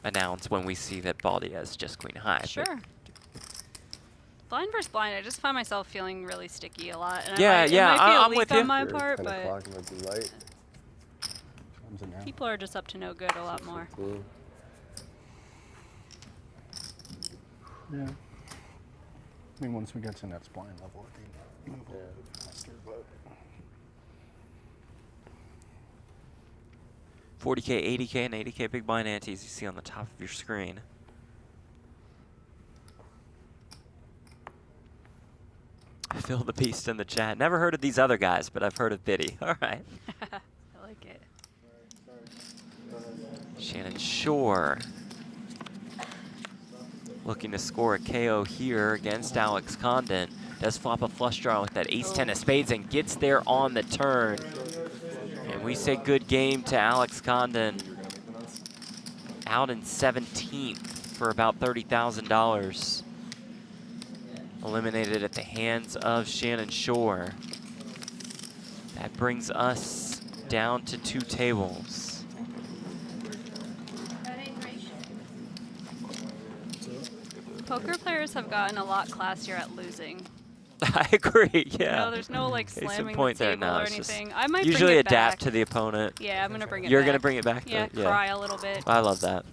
announce when we see that Baldy has just queen high. Sure. Blind versus blind, I just find myself feeling really sticky a lot. And Yeah, it might be a I'm leak with you. on my part, but light. people are just up to no good a lot more. Yeah. I mean, once we get to next blind level, I think move a little bit faster, but 40K, 80K, and 80K big blind antes you see on the top of your screen. Phil the Beast in the chat. Never heard of these other guys, but I've heard of Biddy. All right. I like it. Shannon Shorr looking to score a KO here against Alex Condon. Does flop a flush draw with that ace-10 of spades and gets there on the turn. And we say good game to Alex Condon. Out in 17th for about $30,000. Eliminated at the hands of Shannon Shorr. That brings us down to 2 tables. Poker players have gotten a lot classier at losing. I agree, yeah. No, there's no like slamming point the there. table No, or it's just anything. I might usually bring it adapt back. to the opponent. Yeah, I'm gonna bring it You're back. gonna bring it back? Yeah, cry a little bit. I love that.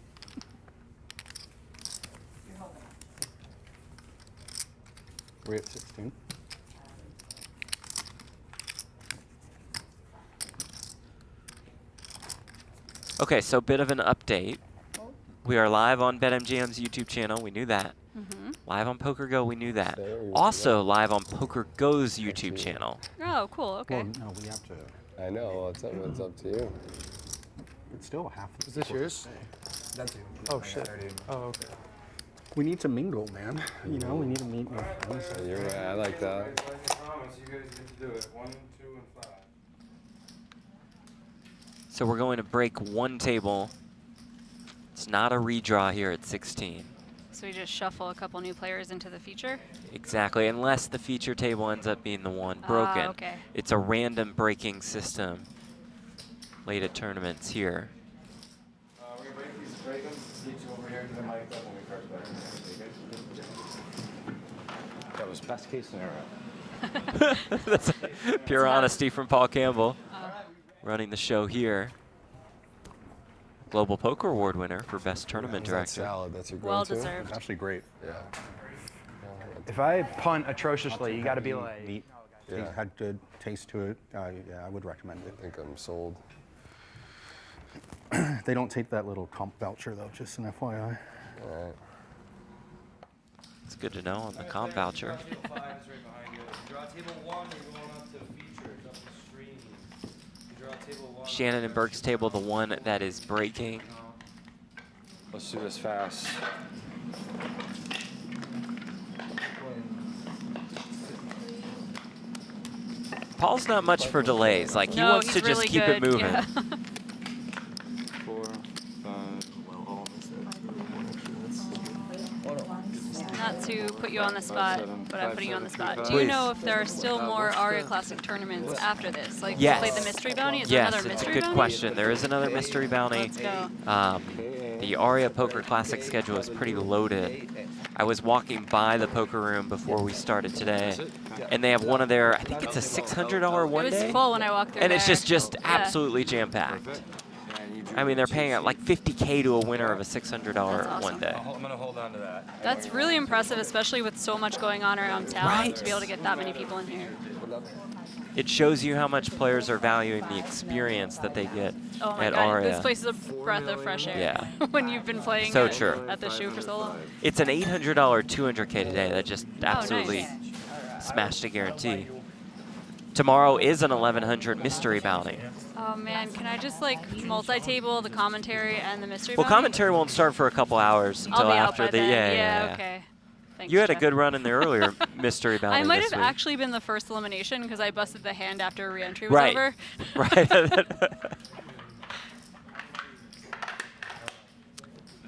we're at 16. Okay, so bit of an update. We are live on BetMGM's YouTube channel. We knew that. Live on PokerGo. We knew that. Also live on PokerGo's YouTube channel. Oh, cool. Okay. Well, no, we have to. I know. Well, it's up to you. It's still half. Is this yours? That's you. Oh shit. Oh, okay. We need to mingle, man. You know, we need to meet new friends. You're right. I like that. I promise you guys get to do it. 1, 2, and 5. So we're going to break 1 table. It's not a redraw here at 16. So we just shuffle a couple new players into the feature? Exactly, unless the feature table ends up being the one broken. Okay. It's a random breaking system late at tournaments here. We're going to break these break-ups. Get you over here to the mic up when we first back. That was best case scenario. That's pure honesty from Paul Campbell. Running the show here. Global Poker Award winner for Best Tournament Director. Salad, that's your Well go-to? deserved. It's actually great. Yeah. If I punt atrociously, you got to be like. Neat. Yeah. It had good taste to it. Yeah, I would recommend I think I'm sold. it. They don't take that little comp voucher though, just an FYI. All right. It's good to know on the comp voucher. Draw table 5 is right behind you. Draw table 1, you're going up to feature. It's up the stream. Draw table 1. Shannon and Burke's table, the one that is breaking. Let's do this fast. Paul's not much for delays. Like, he No, wants he's to just really keep it good, moving. yeah. 4, 5. Not to put you on the spot, but I'm putting you on the spot. Do Please. you know if there are still more ARIA Classic tournaments after this? Like, Yes. play the Mystery Bounty? Is there Yes, another it's a Mystery good Bounty? question. There is another mystery bounty. Let's go. The ARIA Poker Classic schedule is pretty loaded. I was walking by the poker room before we started today, and they have one of their, I think it's a $600 one It was day, full when I walked through and it's there. just Yeah. absolutely jam-packed. I mean, they're paying out like $50K to a winner of a $600 That's awesome. one day. I'm going to hold on to that. That's really impressive, especially with so much going on around town, Right. to be able to get that many people in here. It shows you how much players are valuing the experience that they get Oh my at god, ARIA. this place is a breath of fresh air. Yeah. When you've been playing So at, true. at the shoe for so long. It's an $800 200K today. That just absolutely nice. smashed a guarantee. Tomorrow is an 1100 mystery bounty. Oh man, can I just like multi-table the commentary and the mystery Well, bounty? commentary won't start for a couple hours I'll until be out after by the then. yeah. Okay. Thanks, You had a Jeff. good run in the earlier mystery bounty I might this have week. actually been the first elimination because I busted the hand after re-entry was Right. over. Right.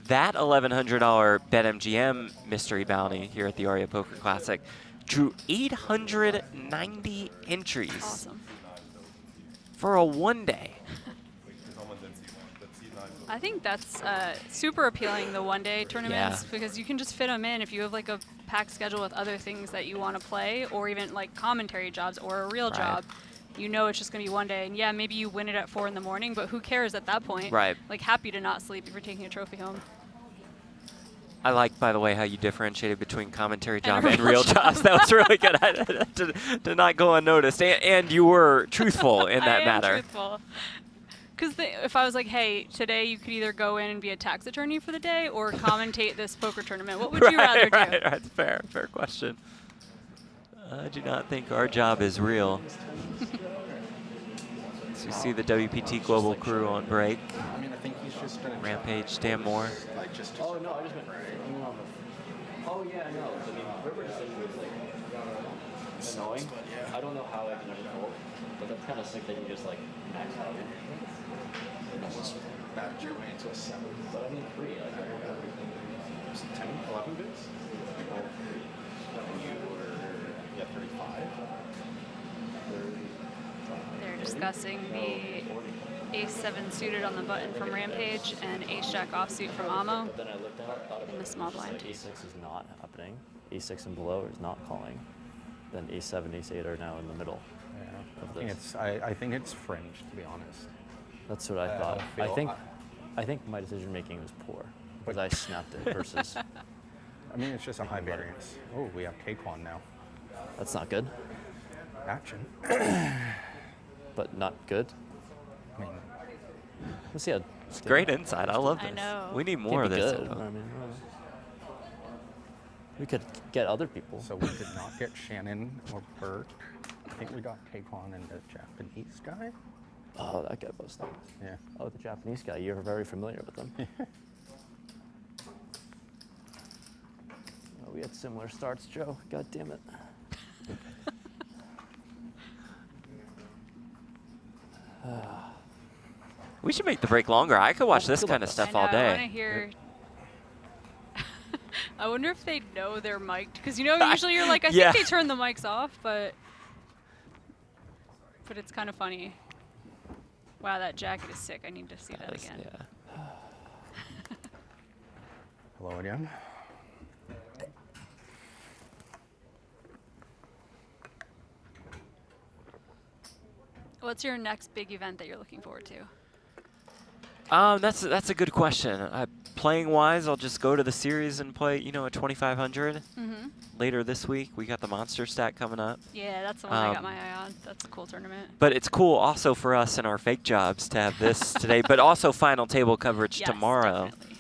That $1,100 BetMGM mystery bounty here at the ARIA Poker Classic drew 890 entries Awesome. for a one day. I think that's super appealing, the one-day tournaments, because you can just fit them in if you have like a packed schedule with other things that you want to play, or even like commentary jobs or a real job. You know it's just going to be one day, and yeah, maybe you win it at 4 in the morning, but who cares at that point? Right. Like, happy to not sleep if you're taking a trophy home. I like, by the way, how you differentiated between commentary job and real jobs. That was really good. I did not go unnoticed. And you were truthful in that matter. I am truthful. Because if I was like, hey, today you could either go in and be a tax attorney for the day or commentate this poker tournament, what would you rather do? Right. Fair question. I do not think our job is real. So you see the WPT Global crew on break. I mean, I think he's just gonna Rampage, Dan Moore. like just. Oh no, I just meant. Oh yeah, I know. I mean, River decision was like annoying. I don't know how I can ever fold, but that's kind of sick that you just like max out. Almost backed your way into a 7. But I mean 3. Like I don't know everything. 10, 11 bids. And you were 35. They're discussing the ace-7 suited on the button from Rampage and ace-jack offsuit from Amo But then I looked at it, thought in the small blind. A6 is not happening. A6 and below is not calling. Then A7, A8 are now in the middle. Yeah, I think it's fringe, to be honest. That's what I thought. I think my decision making was poor because I snapped it versus. I mean, it's just a high variance. Oh, we have Kwan now. That's not good, Action. but not good. I mean, Let's see how. It's great insight. I love this. I know. We need more of this. Good. I mean, we could get other people. so we did not get Shannon or Burke. I think we got Kwan and the Japanese guy. Oh, that guy was nice. Yeah. Oh, the Japanese guy. You're very familiar with him. Oh, we had similar starts, Joe. God damn it. We should make the break longer. I could watch this kind of stuff all I day. want to hear. I wonder if they know they're mic'd, because you know usually you're like, I Yeah. think they turn the mics off, but it's kind of funny. Wow, that jacket is sick. I need to see that again. Yeah. Hello again. What's your next big event that you're looking forward to? That's a good question. Playing wise, I'll just go to the series and play, a 2500. Later this week, we got the monster stack coming up. Yeah, that's the one I got my eye on. That's a cool tournament. But it's cool also for us in our fake jobs to have this today, but also final table coverage Yes, tomorrow. definitely.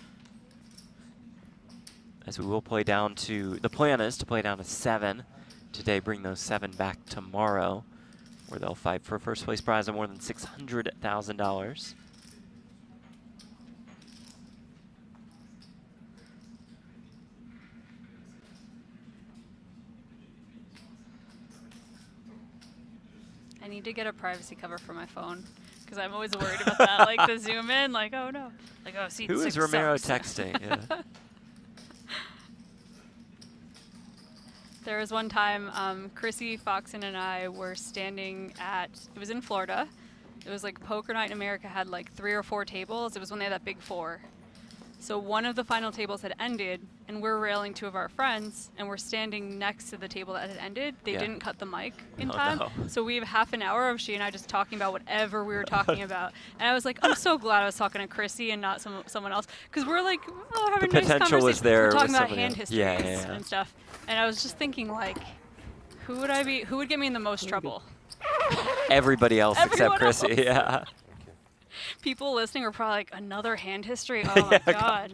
As we will play down to, the plan is to play down to 7 today, bring those 7 back tomorrow, where they'll fight for a first place prize of more than $600,000. I need to get a privacy cover for my phone, because I'm always worried about that. Like the zoom in, like, oh no. Like, oh, see, Who is Romero texting? Yeah. There was one time, Chrissy, Foxon, and I were standing at, it was in Florida. It was like Poker Night in America had like 3 or 4 tables. It was when they had that big 4. So one of the final tables had ended, and we're railing 2 of our friends, and we're standing next to the table that had ended. They didn't cut the mic in time. No. So we have half an hour of she and I just talking about whatever we were talking about. And I was like, I'm so glad I was talking to Chrissy and not someone else. Because we're like, oh, having The nice potential was conversation. there We're talking with about somebody hand else. histories Yeah. and stuff. And I was just thinking, like, who would get me in the most trouble? Everybody else except Everyone Chrissy, else. yeah. People listening were probably like, another hand history? Oh my God.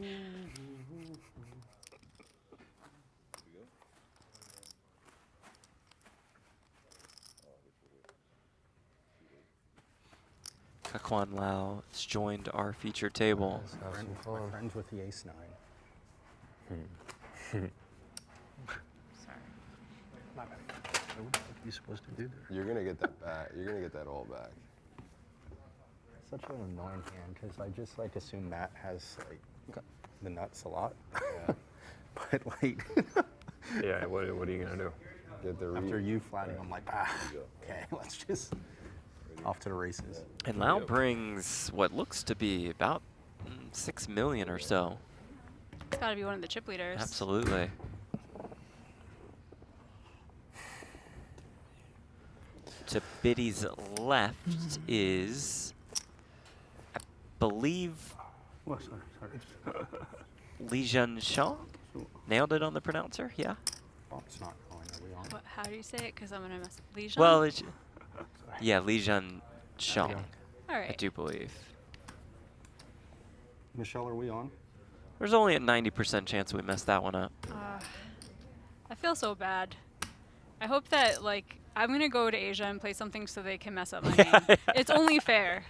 Kwan Lau has joined our feature table. My friends with the ace-9. Sorry. What are you supposed to do there? You're gonna get that back. You're gonna get that all back. Such an annoying hand, because I just like assume Matt has like the nuts a lot. Yeah. But like Yeah, what are you gonna do? Get the after you flatting, I'm like, okay, let's just off to the races. And Lau brings what looks to be about 6 million or so. It's got to be one of the chip leaders. Absolutely. To Biddy's left is, I believe, Oh, sorry. Shannon Shorr. Nailed it on the pronouncer, yeah? Oh, it's not going. Are we on? What, how do you say it? Because I'm going to mess up. Lijon? Well, yeah, Shannon Shorr, All I right. do believe. Michelle, are we on? There's only a 90% chance we messed that one up. I feel so bad. I hope that, like, I'm going to go to Asia and play something so they can mess up my name. It's only fair.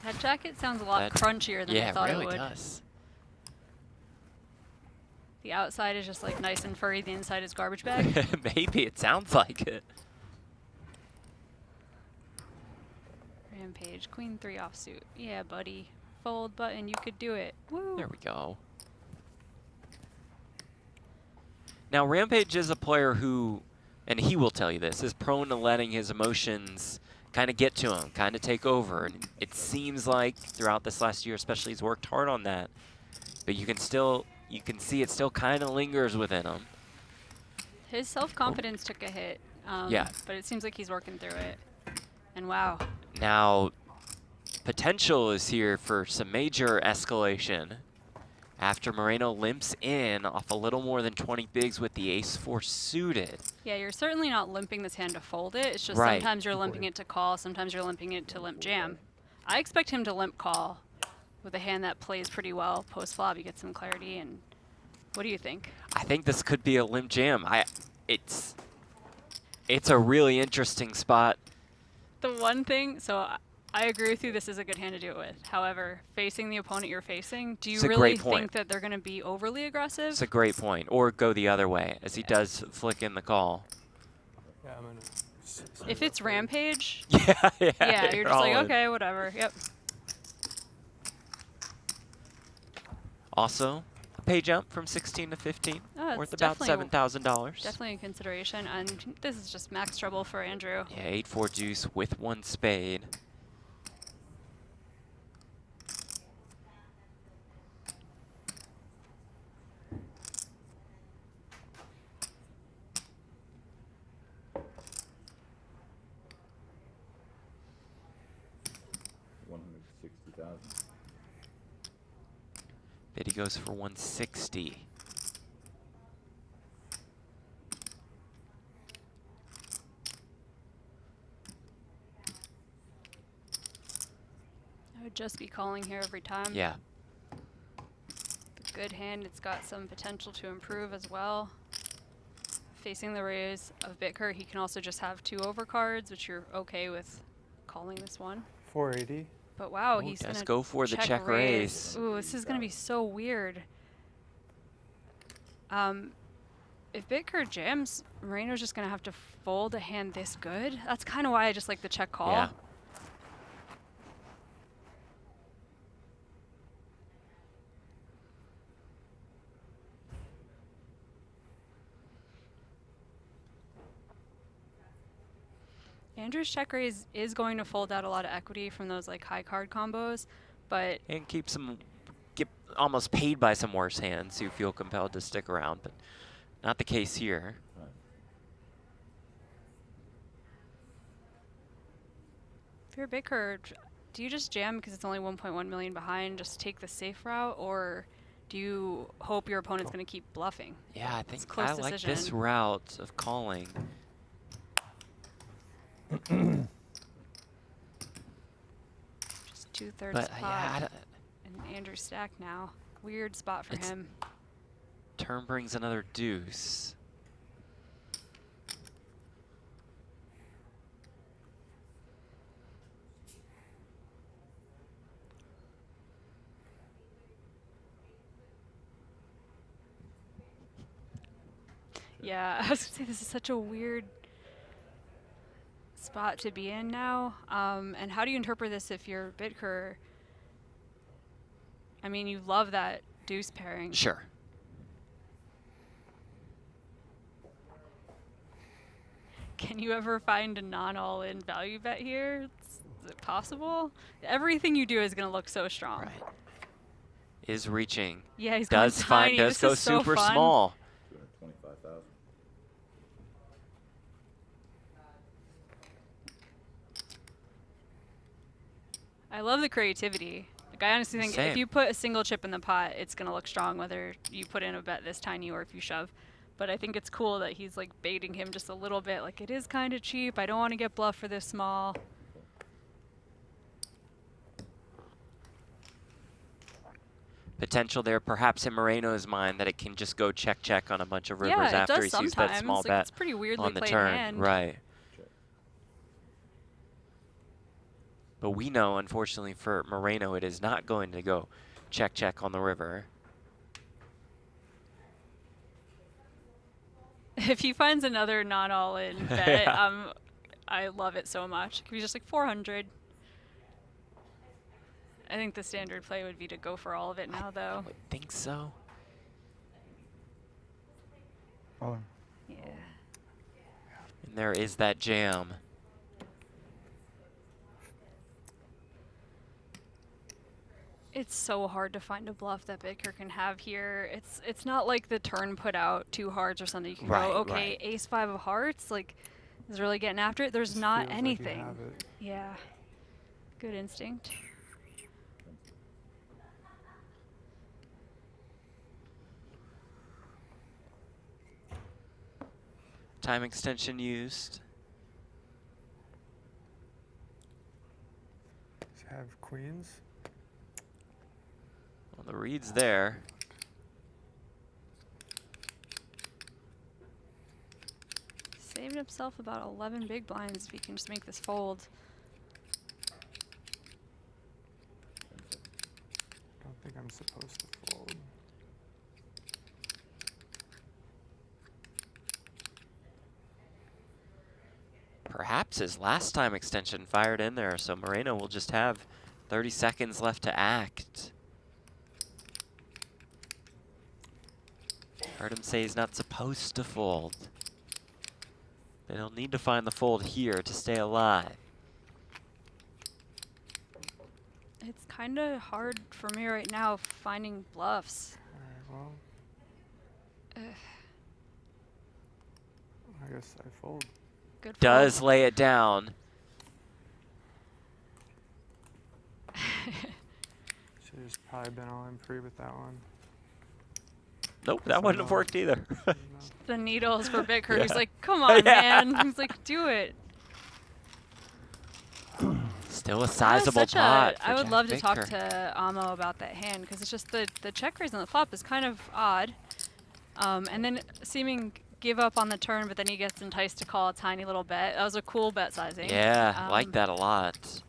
That jacket sounds a lot crunchier than I thought it really it would. does. The outside is just like nice and furry. The inside is garbage bag. Maybe it sounds like it. Rampage, Queen 3 offsuit. Yeah, buddy. Fold button, you could do it. Woo. There we go. Now, Rampage is a player who, and he will tell you this, is prone to letting his emotions kind of get to him, kind of take over. And it seems like throughout this last year, especially, he's worked hard on that. But you can see it still kind of lingers within him. His self-confidence took a hit. Yeah. But it seems like he's working through it. And wow. Now, potential is here for some major escalation after Moreno limps in off a little more than 20 bigs with the ace-4 suited. Yeah, you're certainly not limping this hand to fold it. It's just Right. sometimes you're limping it to call, sometimes you're limping it to limp jam. I expect him to limp call with a hand that plays pretty well post-flop. You get some clarity, and what do you think? I think this could be a limp jam. It's a really interesting spot. The one thing, so I agree with you, this is a good hand to do it with. However, facing the opponent you're facing, do you really think that they're going to be overly aggressive? It's a great point. Or go the other way, as he does flick in the call. Yeah, I'm gonna. If it's Rampage, yeah, yeah, you're just all like, in. okay, whatever, yep. Also, a pay jump from 16 to 15, Oh, worth it's about definitely $7,000. Definitely a consideration, and this is just max trouble for Andrew. Yeah, 8-4 deuce with 1 spade. Biddy goes for 160. I would just be calling here every time. Yeah. It's a good hand. It's got some potential to improve as well. Facing the raise of Bitker, he can also just have 2 overcards, which you're okay with calling this one. 480. But wow, Ooh, he's does gonna go for the check raise. Ooh, this is gonna be so weird. If Bitker jams, Moreno's just gonna have to fold a hand this good. That's kind of why I just like the check call. Yeah. Andrew's check raise is going to fold out a lot of equity from those like high card combos, but And keep some, get almost paid by some worse hands who feel compelled to stick around, but not the case here. if you're Bitker, do you just jam because it's only 1.1 million behind, just take the safe route, or do you hope your opponent's going to keep bluffing? Yeah, I think close I like this decision. route of calling. Just 2/3 But pot. yeah, And Andrew stack now. Weird spot for It's- him. turn brings another deuce. Yeah, I was gonna say this is such a weird spot to be in now. And how do you interpret this if you're Bitker? I mean, you love that deuce pairing. Sure. Can you ever find a non-all-in value bet here? Is it possible? Everything you do is going to look so strong. Right. Is reaching. Yeah, he's going Does tiny. does This go is so super fun. small. 25,000. I love the creativity. Like, I honestly think Same. if you put a single chip in the pot, it's going to look strong, whether you put in a bet this tiny or if you shove. But I think it's cool that he's like baiting him just a little bit. Like, it is kind of cheap. I don't want to get bluffed for this small. Potential there, perhaps in Moreno's mind, that it can just go check on a bunch of rivers Yeah, it after does he sees sometimes. that small Like, bet it's pretty weirdly on the played turn. hand. Right. But we know, unfortunately, for Moreno, it is not going to go check on the river. If he finds another not all in bet, Yeah. I love it so much. It could be just like 400. I think the standard play would be to go for all of it now, though. I think so. Oh, Yeah. And there is that jam. It's so hard to find a bluff that Bitker can have here. It's not like the turn put out 2 hearts or something. You can Right, go, okay, right. ace-5 of hearts, like, is really getting after it. There's just not feels like you anything. have it. Yeah. Good instinct. Time extension used. Does he have queens? Well, the read's there. Saved himself about 11 big blinds if he can just make this fold. I don't think I'm supposed to fold. Perhaps his last time extension fired in there, so Moreno will just have 30 seconds left to act. Heard him say he's not supposed to fold. But he'll need to find the fold here to stay alive. It's kind of hard for me right now finding bluffs. Alright, well, Ugh, I guess I fold. good Does fold. lay it down. Should have just probably been all in free with that one. Nope, that wouldn't have worked either. No. The needles for Bitker. Yeah. He's like, come on, Yeah. man. He's like, do it. Still a That was sizable such pot. I for would Jack love to talk Baker. to Amo about that hand because it's just the check raise on the flop is kind of odd. And then seeming give up on the turn, but then he gets enticed to call a tiny little bet. That was a cool bet sizing. Yeah, like that a lot.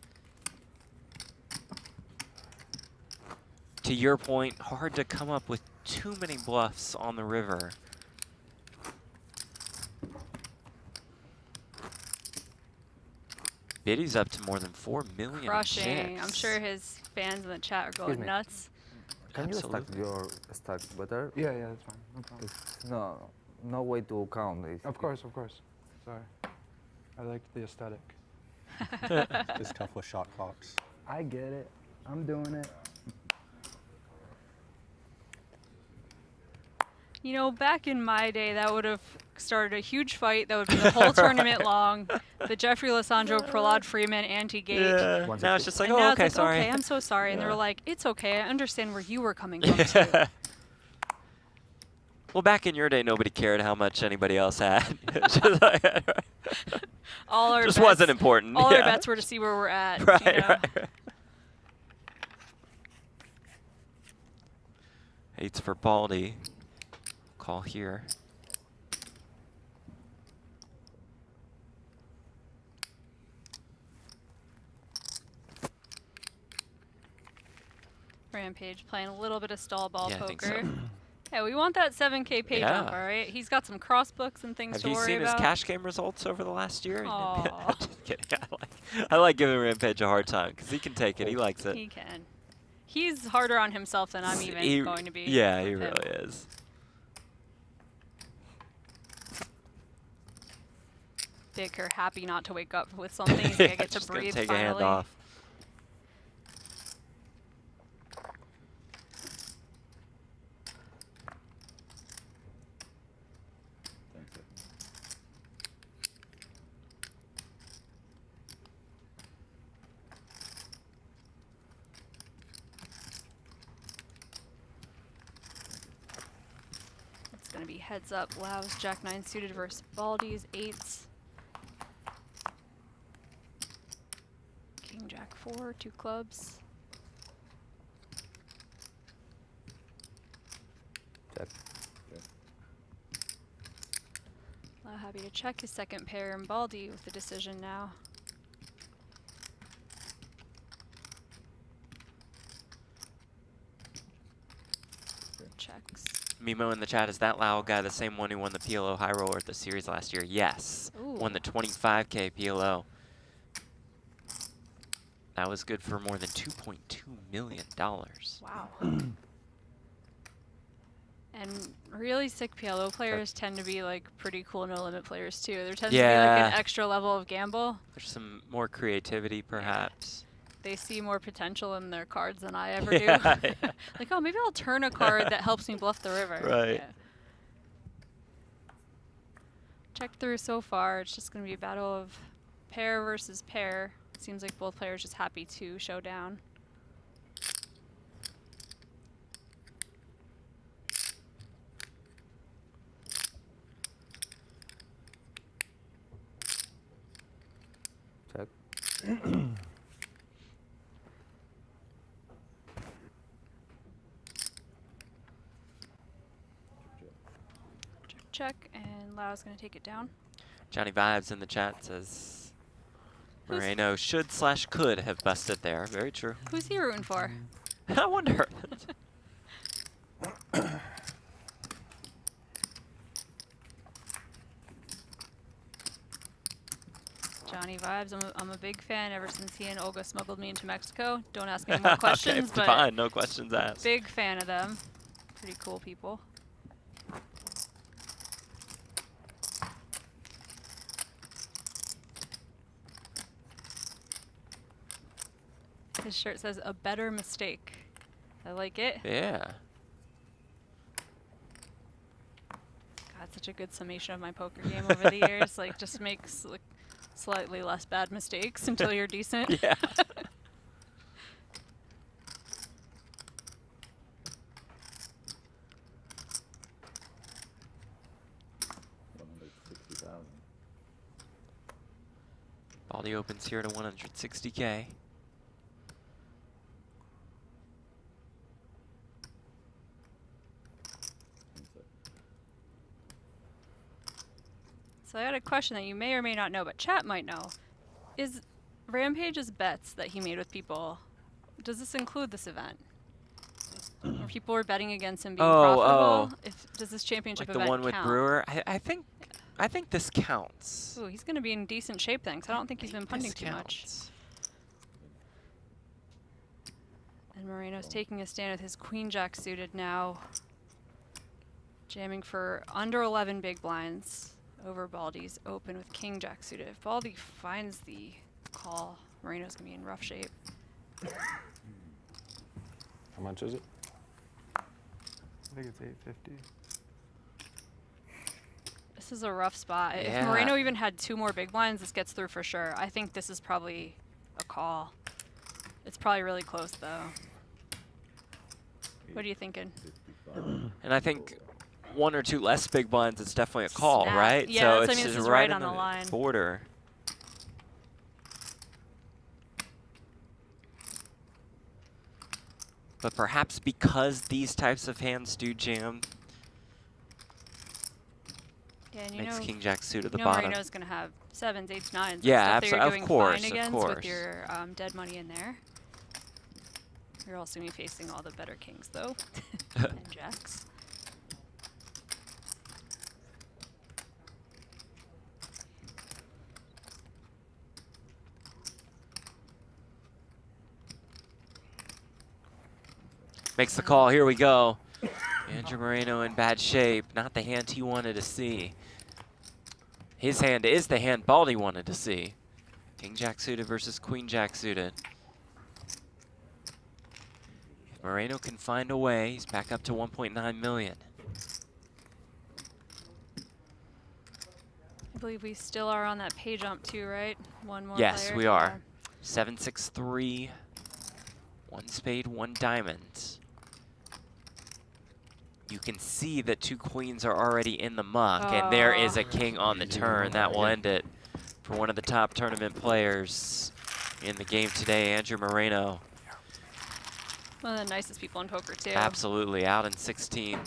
To your point, hard to come up with too many bluffs on the river. Biddy's up to more than 4 million in Crushing. I'm chips. sure his fans in the chat are going me. nuts. Can you stack Absolutely. your stacks better? Yeah, yeah, that's fine. No problem. There's no way to count this. Of course, of course. Sorry. I like the aesthetic. It's tough with shot clocks. I get it. I'm doing it. You know, back in my day, that would have started a huge fight. That would be the whole tournament long. The Jeffrey Losandro, Prahlad Freeman anti-gate. Yeah. Once Now it it's just like, And oh, now okay, it's like, sorry. okay, I'm so sorry. And they Yeah. were like, it's okay. I understand where you were coming from, too. Well, back in your day, nobody cared how much anybody else had. Just like- All our just bets, wasn't important. All yeah. our bets were to see where we're at. Right, you know? right. Eights for Baldy. Call here. Rampage playing a little bit of stall ball Yeah, I think so. poker. Yeah, we want that 7K pay jump, Yeah. all right? He's got some cross books and things Have to you worry seen his about. cash game results over the last year? Aw. Just kidding. I like giving Rampage a hard time because he can take it. He likes it. He can. He's harder on himself than I'm even going to be. Yeah, he with him. really is. Baker happy not to wake up with something. He's gonna get to Just gonna breathe take finally. a hand off. It's gonna be heads up. Lau's Jack 9 suited versus Baldy's 8s. King Jack 4, 2 clubs. Check. Lau happy to check his second pair, and Baldy with the decision now. Checks. Mimo in the chat, is that Lau guy the same one who won the PLO High Roller at the series last year? Yes. Ooh. Won the 25K PLO. That was good for more than $2.2 million. Wow. And really sick PLO players tend to be like pretty cool no limit players too. There tends to be like an extra level of gamble. There's some more creativity, perhaps. They see more potential in their cards than I ever Yeah, do. yeah. Like, oh, maybe I'll turn a card that helps me bluff the river. Right. Yeah. Check through so far. It's just going to be a battle of pair versus pair. Seems like both players just happy to show down. Check. Check, and Lau's going to take it down. Johnny Vibes in the chat says Moreno should/could have busted there. Very true. Who's he rooting for? I wonder. Johnny Vibes, I'm a big fan ever since he and Olga smuggled me into Mexico. Don't ask me any more questions, okay, but fine, no questions asked. big fan of them. Pretty cool people. His shirt says, "A better mistake." I like it. Yeah. God, such a good summation of my poker game over the years. Like, just makes like slightly less bad mistakes until you're decent. Yeah. Baldy opens here to 160K. So I had a question that you may or may not know, but chat might know. Is Rampage's bets that he made with people, does this include this event? Where people were betting against him being profitable? Does this championship Like the event one with count? Brewer? I think this counts. Ooh, he's going to be in decent shape then, 'cause I don't think he's been punting too much. And Moreno's taking a stand with his Queen Jack suited now. Jamming for under 11 big blinds over Baldy's open with King Jack suited. If Baldy finds the call, Moreno's going to be in rough shape. How much is it? I think it's 850. This is a rough spot. Yeah. If Moreno even had 2 more big blinds, this gets through for sure. I think this is probably a call. It's probably really close though. What are you thinking? And I think 1 or 2 less big blinds, it's definitely a call, Snap. right? Yeah, so that's what I it's mean, just this is right right on on the line. border. But perhaps because these types of hands do jam, Yeah, and you makes know, King Jack suit at the you know bottom. Moreno's going to have 7s, 8s, 9s. Yeah, and stuff that you're of doing course, fine of against course. with your dead money in there. You're also going to be facing all the better kings though, and jacks. Makes the call. Here we go. Andrew Moreno in bad shape. Not the hand he wanted to see. His hand is the hand Baldy wanted to see. King Jack suited versus Queen Jack suited. If Moreno can find a way, he's back up to 1.9 million. I believe we still are on that pay jump too, right? One more Yes, player. we are. 7-6-3. 1 spade, 1 diamond. You can see that 2 queens are already in the muck, and there is a king on the turn. That will end it for one of the top tournament players in the game today, Andrew Moreno. One of the nicest people in poker too. Absolutely, out in 16th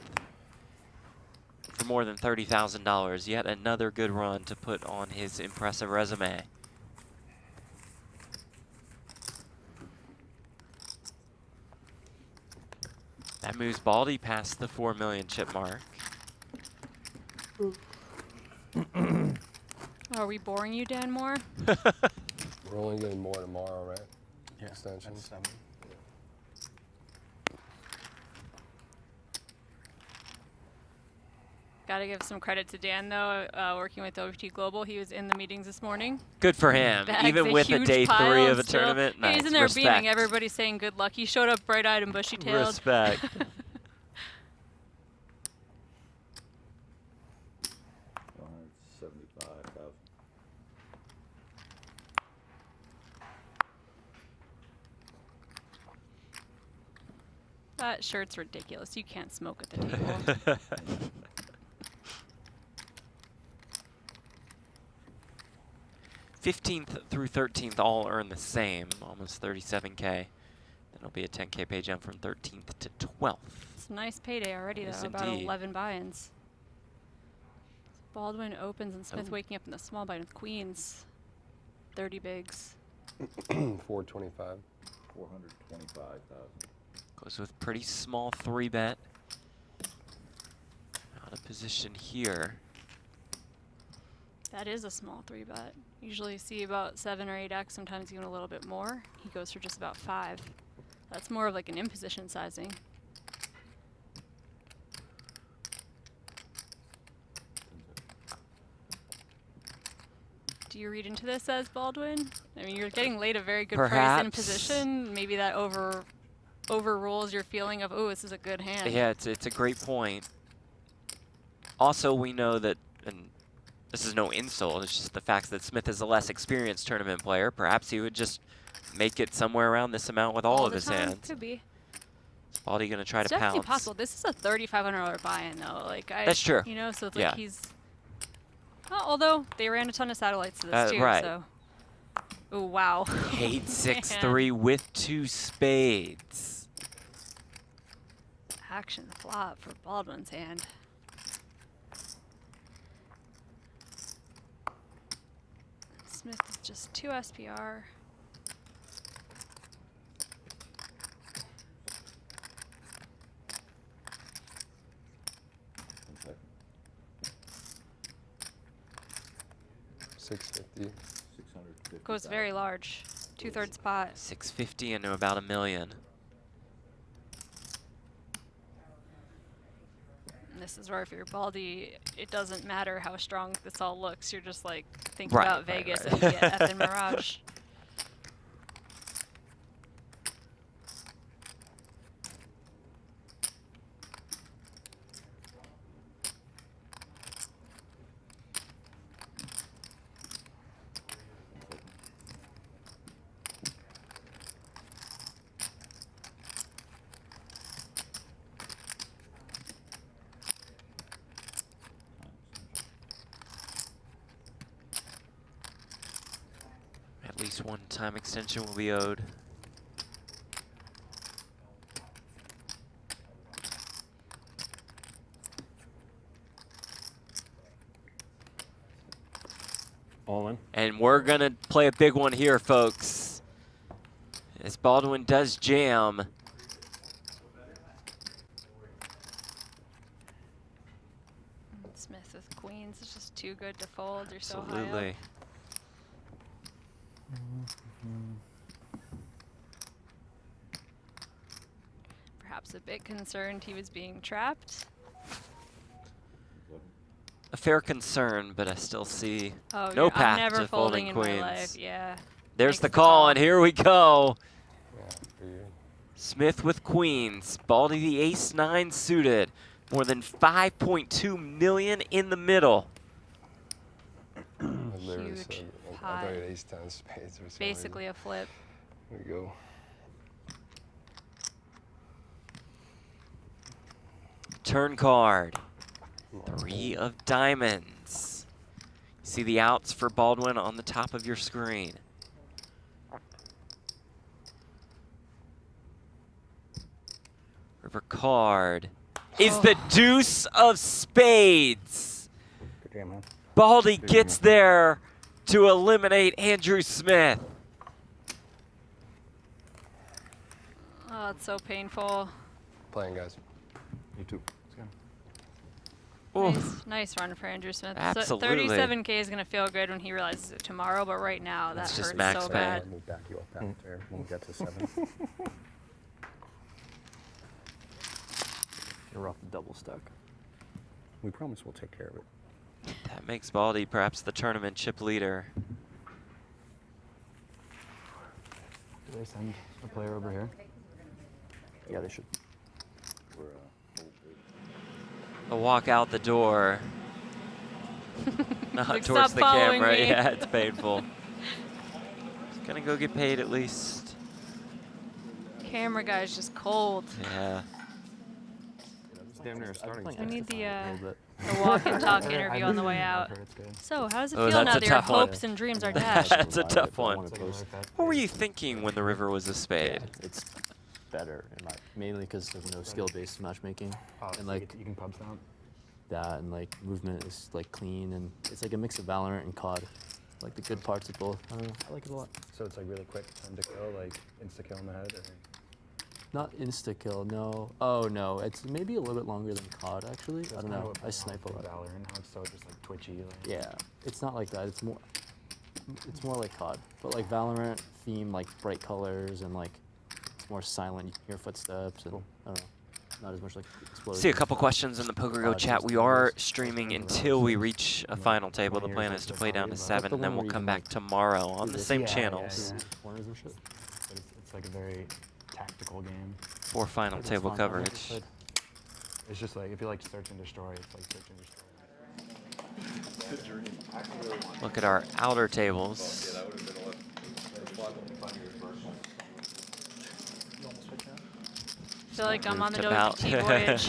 for more than $30,000. Yet another good run to put on his impressive resume. That moves Baldy past the 4 million chip mark. Are we boring you, Dan Moore? We're only getting more tomorrow, right? Yeah, Extension. that's 7. Gotta give some credit to Dan though, working with OT Global. He was in the meetings this morning. Good for him, Bags even with a huge day pile 3 and of a still- tournament. Yeah, he's Nice. in there Respect. beaming. Everybody's saying good luck. He showed up bright-eyed and bushy-tailed. Respect. 175,000. That shirt's ridiculous. You can't smoke at the table. 15th through 13th all earn the same, almost 37K. Then it'll be a 10K pay jump from 13th to 12th. It's a nice payday already, Yes, though. About indeed. 11 buy-ins. Baldwin opens and Smith waking up in the small blind with queens. 30 bigs. 425. 425,000. Goes with pretty small 3-bet. Out of position here. That is a small 3-bet. Usually you see about 7 or 8x, sometimes even a little bit more. He goes for just about 5. That's more of like an imposition sizing. Do you read into this as Baldwin? I mean, you're getting laid a very good price in position. Maybe that overrules your feeling of, oh, this is a good hand. Yeah, it's a great point. Also, we know that, and this is no insult, it's just the fact that Smith is a less experienced tournament player. Perhaps he would just make it somewhere around this amount with all of his hands. Could be. Is Baldy going to try It's to definitely pounce? possible. This is a $3,500 buy-in, though. Like That's true. You know, so it's Yeah. like he's. Well, although they ran a ton of satellites to this too, right. so. Oh wow. 8-6-3 with 2 spades. Action flop for Baldwin's hand. Smith is just 2 SPR. Okay. 650. 650. Goes very large. 2/3 pot. 650 into about $1 million. And this is where if you're Baldy, it doesn't matter how strong this all looks. You're just like thinking Right, about right, Vegas right. and the effing Mirage. At least 1 time extension will be owed. All in. And we're going to play a big one here, folks. As Baldwin does jam. Smith with queens is just too good to fold. You're so high up. Absolutely. perhaps a bit concerned he was being trapped. A fair concern, but I still see Oh, no I'm path never to folding folding in queens. my life. Yeah. There's Makes the the call, call. and here we go. Yeah, for you. Smith with queens. Baldy the ace-9 suited. More than 5.2 million in the middle. I literally Huge said, I pot. thought you had ace-10 spades or something. Basically a flip. There we go. Turn card. 3 of diamonds. See the outs for Baldwin on the top of your screen. River card is the deuce of spades. Good game, man. Baldy gets there to eliminate Andrew Smith. Oh, it's so painful. Playing, guys. You too. Nice run for Andrew Smith. Absolutely. So 37K is going to feel good when he realizes it tomorrow, but right now that It's just hurts max so pay. bad. We'll back you up after when we get to 7. You're off the double stack. We promise we'll take care of it. That makes Baldy perhaps the tournament chip leader. Do they send a player over here? Yeah, they should. A walk out the door. Not Like, towards "Stop the following camera. me." Yeah, it's painful. He's gonna go get paid at least. Camera guy's just cold. Yeah. It's damn near a starting I spot. need the A little bit. walk and talk I've interview on the way I've out. heard it's good. So, how does it Oh, feel that's now a that your tough one. hopes and dreams are dashed? That's a tough one. It's like another fat What were spade. you thinking when the river was a spade? It's better, mainly because of no skill-based matchmaking. Oh, and so like you can pub stomp. that, and like movement is like clean, and it's like a mix of Valorant and COD. Like the good parts of both. I don't know. I like it a lot. So it's like really quick time to kill, like insta kill in the head, or Not insta kill, no. Oh no, it's maybe a little bit longer than COD actually. That's I don't kinda know. what I snipe a lot. Valorant, how it's so just like twitchy. Like, Yeah, it's not like that. It's more like COD, but like Valorant theme, like bright colors and like it's more silent. You can hear footsteps and I don't know. Not as much like explosions. See a couple questions in the PokerGo chat. We are streaming until we reach a final table. The plan is to play down to 7, and then we'll come back tomorrow on the same channels Corners and shit. But it's like a very tactical game. for final It's table fun. coverage. It's just like, if you like search and destroy, it's like search and destroy. Look at our outer tables. I feel like I'm on the About- WT voyage.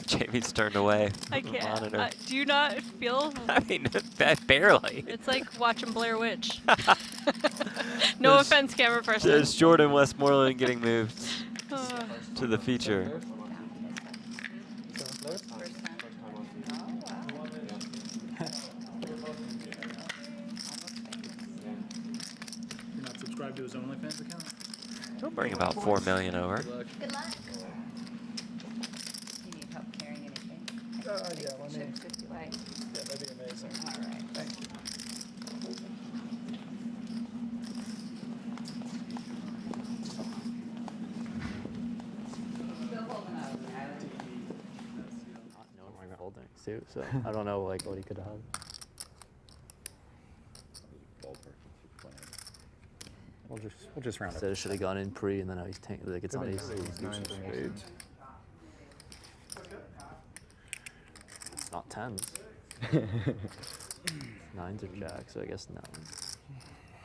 Jamie's turned away. I from the can't. monitor. Do you not feel? I mean, barely. It's like watching Blair Witch. No There's- offense, camera person. There's Jordan Westmoreland getting moved to the feature. You're not subscribed to his OnlyFans account? He'll bring about 4 million over. Good luck. You need help carrying anything? Yeah, let me. Should assist you away. Yeah, that'd be amazing. All right. Thank you. Still holding out, Tyler. No holding too, so I don't know like what he could have. We'll just round Instead, up. it should have gone in pre, and then now he's like it's on ace. Nines and aces. It's not tens. Nines or jacks, so I guess nines.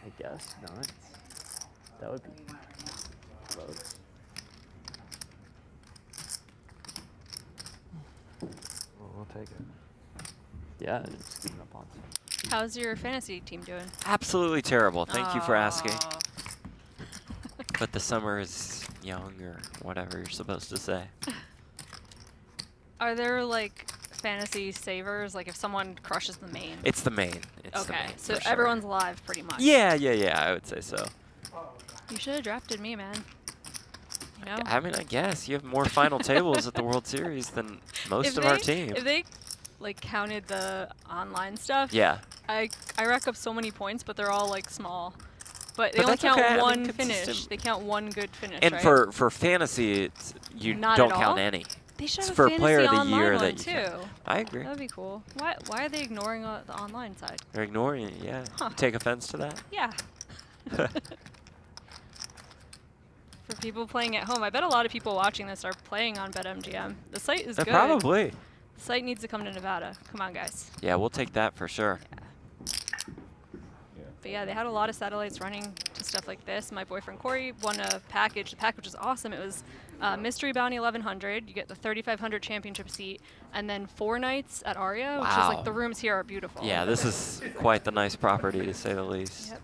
I guess nines. That would be close. We'll take it. Yeah, and just keeping up on. How's your fantasy team doing? Absolutely terrible. Thank you for asking. Aw. But the summer is young, or whatever you're supposed to say. Are there like fantasy savers? Like if someone crushes the main? It's the main. It's the Okay, main, so for sure. everyone's live pretty much. Yeah, I would say so. You should have drafted me, man. You know? I mean, I guess you have more final tables at the World Series than most of our team. If they like counted the online stuff, Yeah. I rack up so many points, but they're all like small. But they But only that's okay, I count mean, one consistent. finish. They count one good finish, And right? for fantasy, you Not don't at count all? any. They should It's have for a fantasy player of the online year one that you too. count. I agree. That'd be cool. Why are they ignoring the online side? They're ignoring it, yeah. Huh. Take offense to that? Yeah. For people playing at home, I bet a lot of people watching this are playing on BetMGM. The site is good. Probably. The site needs to come to Nevada. Come on, guys. Yeah, we'll take that for sure. But yeah, they had a lot of satellites running to stuff like this. My boyfriend Corey won a package. The package was awesome. It was Mystery Bounty 1100. You get the 3500 championship seat, and then 4 nights at ARIA, which is Wow. like the rooms here are beautiful. Yeah, this is quite the nice property to say the least. Yep.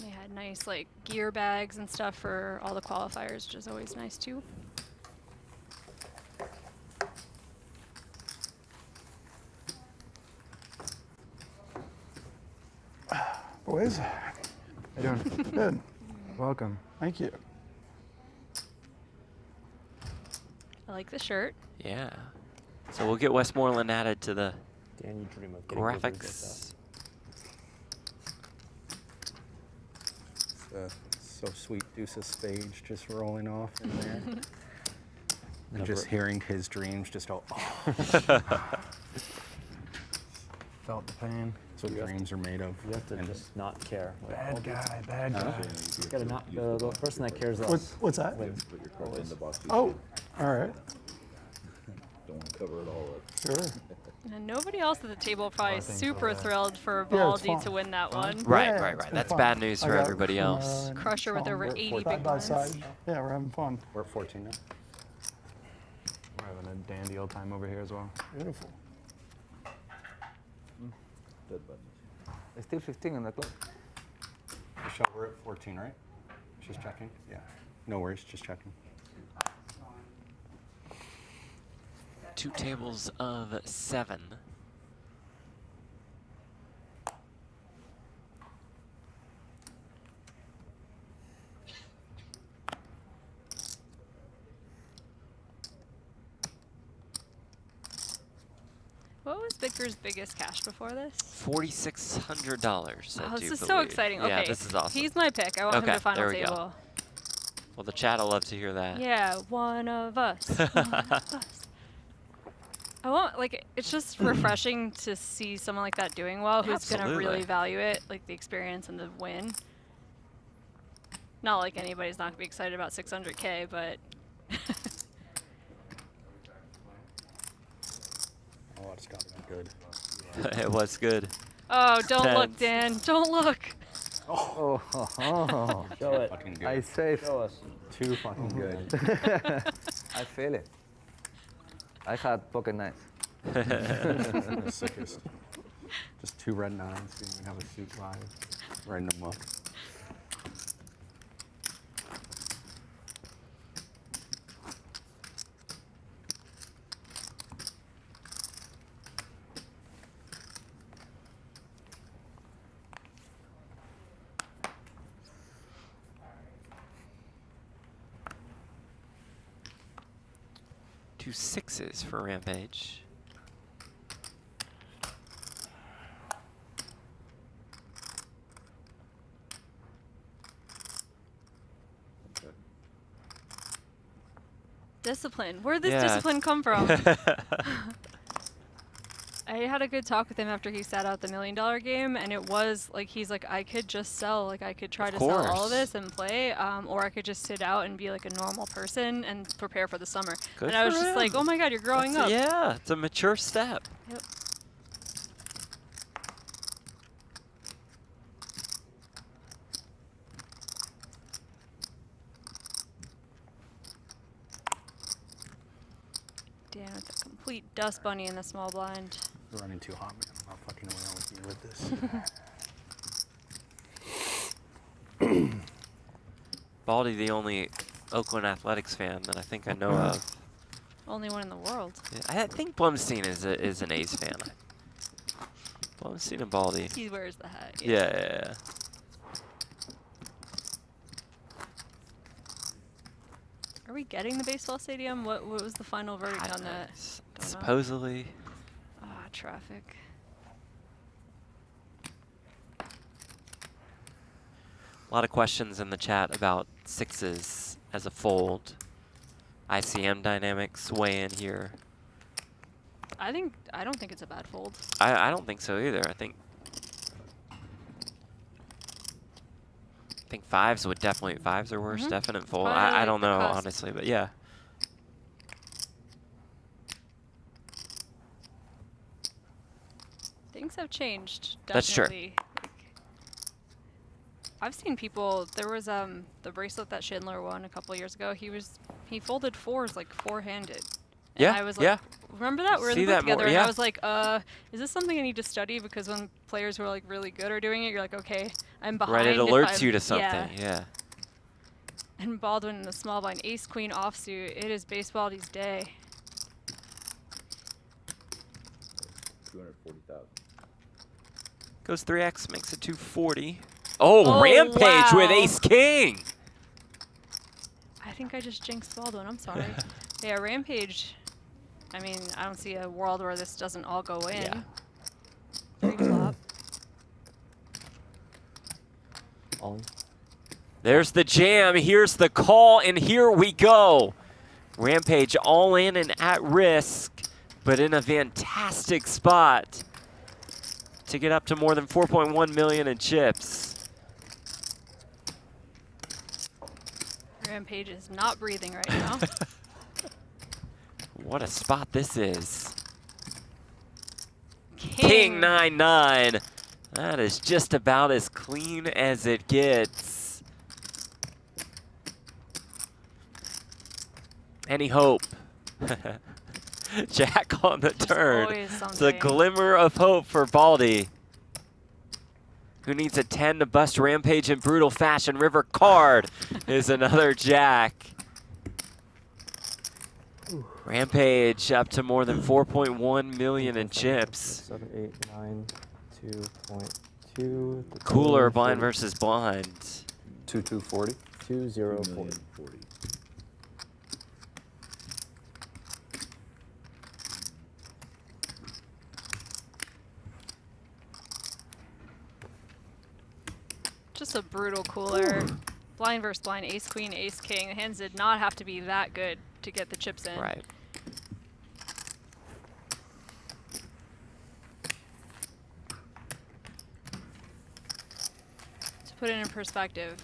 They had nice like gear bags and stuff for all the qualifiers, which is always nice too. Boys, How you doing? good. Welcome. Thank you. I like the shirt. Yeah. So we'll get Westmoreland added to the Dan, you dream of getting wizards like graphics. that. So sweet, Deuce of Spades just rolling off in there. And just hearing his dreams just all. Felt the pain. That's what dreams are made of. You have to just not care. Bad guy, bad Huh? guy. You gotta not, the person that cares less. What's that? wins. Oh, all right. Don't want to cover it all up. Sure. And nobody else at the table probably things super over there. thrilled for Yeah, it's Baldy fun. to win that one. Right, Yeah, right, it's right. been That's fun. bad news I for got everybody else. Crusher with over 80 big side by blinds. side. Yeah, we're having fun. We're at 14 now. We're having a dandy old time over here as well. Beautiful. Dead button. It's still 15 on the clock. Michelle, we're at 14, right? Just checking? Yeah. No worries, just checking. 2 tables of 7. What was Victor's biggest cash before this? $4,600. I Oh, do this is so believe. exciting. Yeah, Okay, this is awesome. he's my pick. I want him Okay, to final there we go. table. Well, the chat will love to hear that. Yeah, one of us. One of us. I want, like, it's just refreshing to see someone like that doing well, who's going to Absolutely. really value it, like the experience and the win. Not like anybody's not going to be excited about 600K, but Oh, it's got to be good. It was good. oh, don't look, Tens. Dan. Don't look. Oh, Show it. Fucking good. I saved. Show us. Too fucking good. I feel it. I had pocket knife. The sickest. Just 2 red 9s. Didn't even have a suit live. Writing them up. Two 6s for Rampage. Discipline. Where'd this Yeah. discipline come from? I had a good talk with him after he sat out the $1 million game, and it was like, he's like, I could just sell, like I could try to sell all course. of this and play, or I could just sit out and be like a normal person and prepare for the summer. Good and I was for just like, him. oh my God, you're growing That's up. Yeah, it's a mature step. Yep. Dan with a complete dust bunny in the small blind. You're running too hot, man. I'm not fucking around with you with this. Baldy, the only Oakland Athletics fan that I think I know of. Only one in the world. Yeah, I think Blumstein is an A's fan. Blumstein and Baldy. He wears the hat. Yeah. Are we getting the baseball stadium? What was the final verdict on that? Don't know. Supposedly. Ah, traffic. A lot of questions in the chat about sixes as a fold. ICM dynamics weigh in here. I don't think it's a bad fold. I don't think so either. I think fives would definitely, fives are worse, definite fold. I don't know, honestly, but yeah. Things have changed, definitely. That's true. Like, I've seen people, there was the bracelet that Schindler won a couple years ago. He folded fours like four-handed. And Yeah, I was like, remember that? We were in the booth together, and I was like, is this something I need to study? Because when players who are like really good are doing it, you're like, okay, I'm behind. Right, it alerts you to something, yeah. And Baldwin in the small blind, ace-queen offsuit. It is Basebaldi's day. 240,000. Goes 3x, makes it 240. Oh, Rampage with ace-king! I think I just jinxed Baldwin, I'm sorry. Yeah, Rampage, I mean, I don't see a world where this doesn't all go in. Yeah. Pre-flop. There's the jam, here's the call, and here we go. Rampage all in and at risk, but in a fantastic spot to get up to more than 4.1 million in chips. Rampage is not breathing right now. What a spot this is. King 9-9. That is just about as clean as it gets. Any hope? Jack on the turn. It's a glimmer of hope for Baldy, who needs a 10 to bust Rampage in brutal fashion. River card is another Jack. Rampage up to more than 4.1 million in chips. 7, 8, 9, 2.2. Cooler blind versus blind. 240. 2,040. Just a brutal cooler. Blind versus blind, ace queen, ace king. The hands did not have to be that good to get the chips in. Right. To put it in perspective,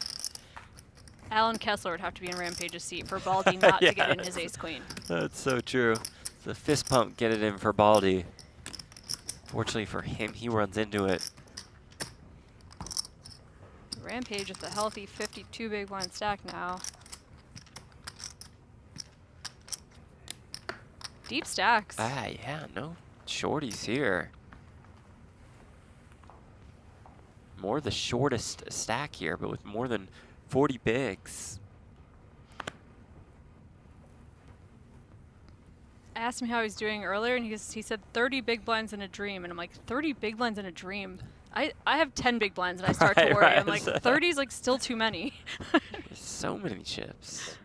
Alan Kessler would have to be in Rampage's seat for Baldy not to get in his ace queen. That's so true. The fist pump get it in for Baldy. Fortunately for him, he runs into it. Rampage with a healthy 52 big blind stack now. Deep stacks. Ah, yeah, no shorties here. More the shortest stack here, but with more than 40 bigs. I asked him how he's doing earlier, and he said 30 big blinds in a dream. And I'm like, 30 big blinds in a dream? I have 10 big blinds, and I start to worry. I'm like, 30 is like still too many. There's so many chips.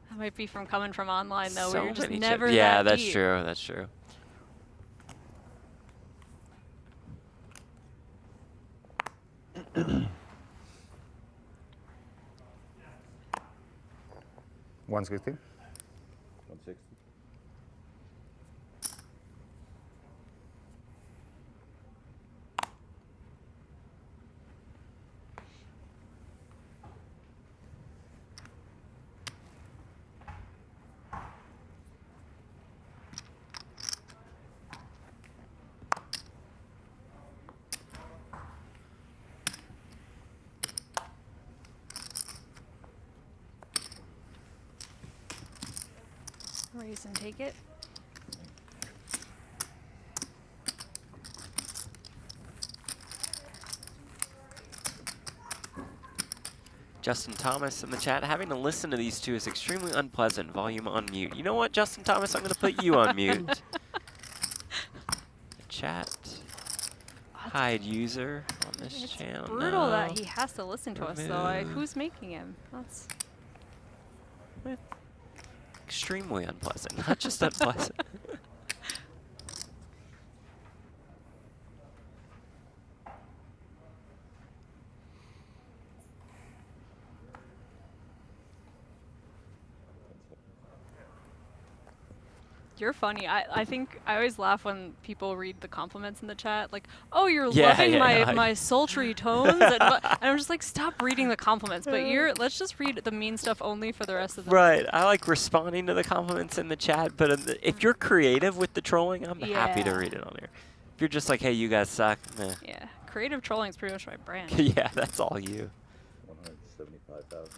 That might be from coming from online, though, So where you're just many never chips. Yeah, that that's deep. true. That's true. One's 160. 160. Raise and take it. Justin Thomas in the chat, having to listen to these two is extremely unpleasant. Volume on mute. You know what, Justin Thomas? I'm going to put you on mute. Chat. Hide user on this channel. It's brutal No. that he has to listen to us, though. Like, who's making him? That's Extremely unpleasant, not just unpleasant. You're funny. I think I always laugh when people read the compliments in the chat, like, "Oh, you're Yeah, loving yeah, my sultry tones," and I'm just like, "Stop reading the compliments." But let's just read the mean stuff only for the rest of the Right. I like responding to the compliments in the chat, but if you're creative with the trolling, I'm happy to read it on here. If you're just like, "Hey, you guys suck," meh. Yeah, creative trolling is pretty much my brand. Yeah, that's all you. 175,000.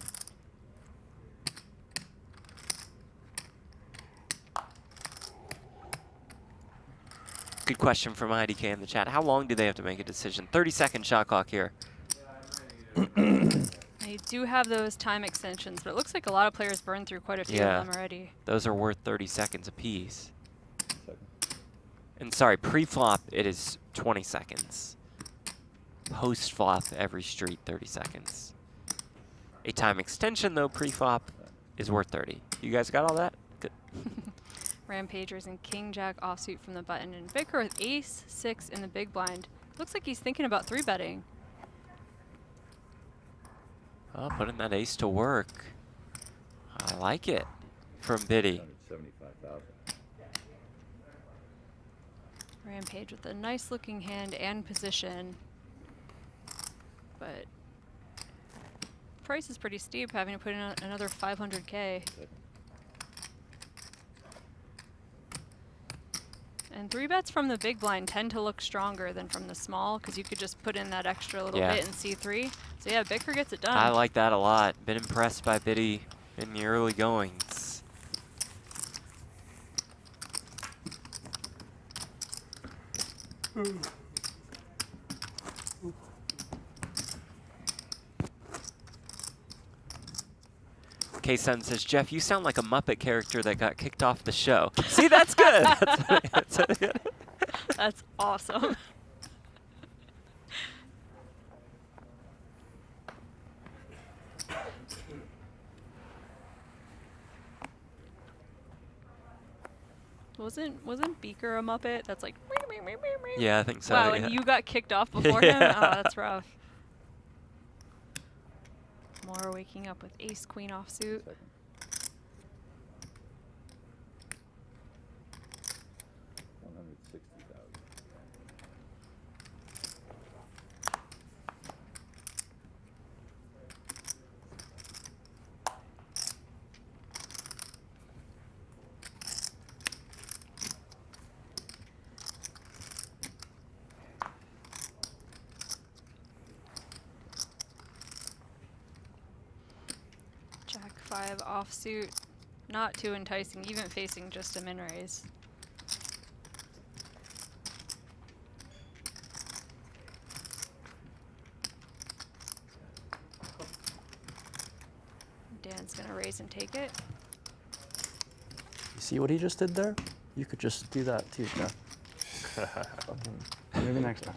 Good question from IDK in the chat. How long do they have to make a decision? 30-second shot clock here. They do have those time extensions, but it looks like a lot of players burned through quite a few of them already. Those are worth 30 seconds apiece. And sorry, pre-flop, it is 20 seconds. Post-flop, every street, 30 seconds. A time extension, though, pre-flop, is worth 30. You guys got all that? Good. Rampagers and King Jack offsuit from the button, and Bicker with Ace 6 in the big blind. Looks like he's thinking about 3-betting. Oh, putting that ace to work. I like it from Biddy. 175,000. Rampage with a nice looking hand and position, but price is pretty steep, having to put in another 500K. And 3-bets from the big blind tend to look stronger than from the small, because you could just put in that extra little bit and C3. So yeah, Bicker gets it done. I like that a lot. Been impressed by Biddy in the early goings. K-Sun says, Jeff, you sound like a Muppet character that got kicked off the show. See, that's good. That's good. That's awesome. Wasn't Beaker a Muppet? That's like. Yeah, I think so. Wow, yeah. and you got kicked off before him? Oh, that's rough. Moar waking up with Ace Queen offsuit. 160,000. Jack 5 offsuit. Not too enticing, even facing just a min raise. Dan's gonna raise and take it. You see what he just did there? You could just do that too, Jeff. Maybe next time.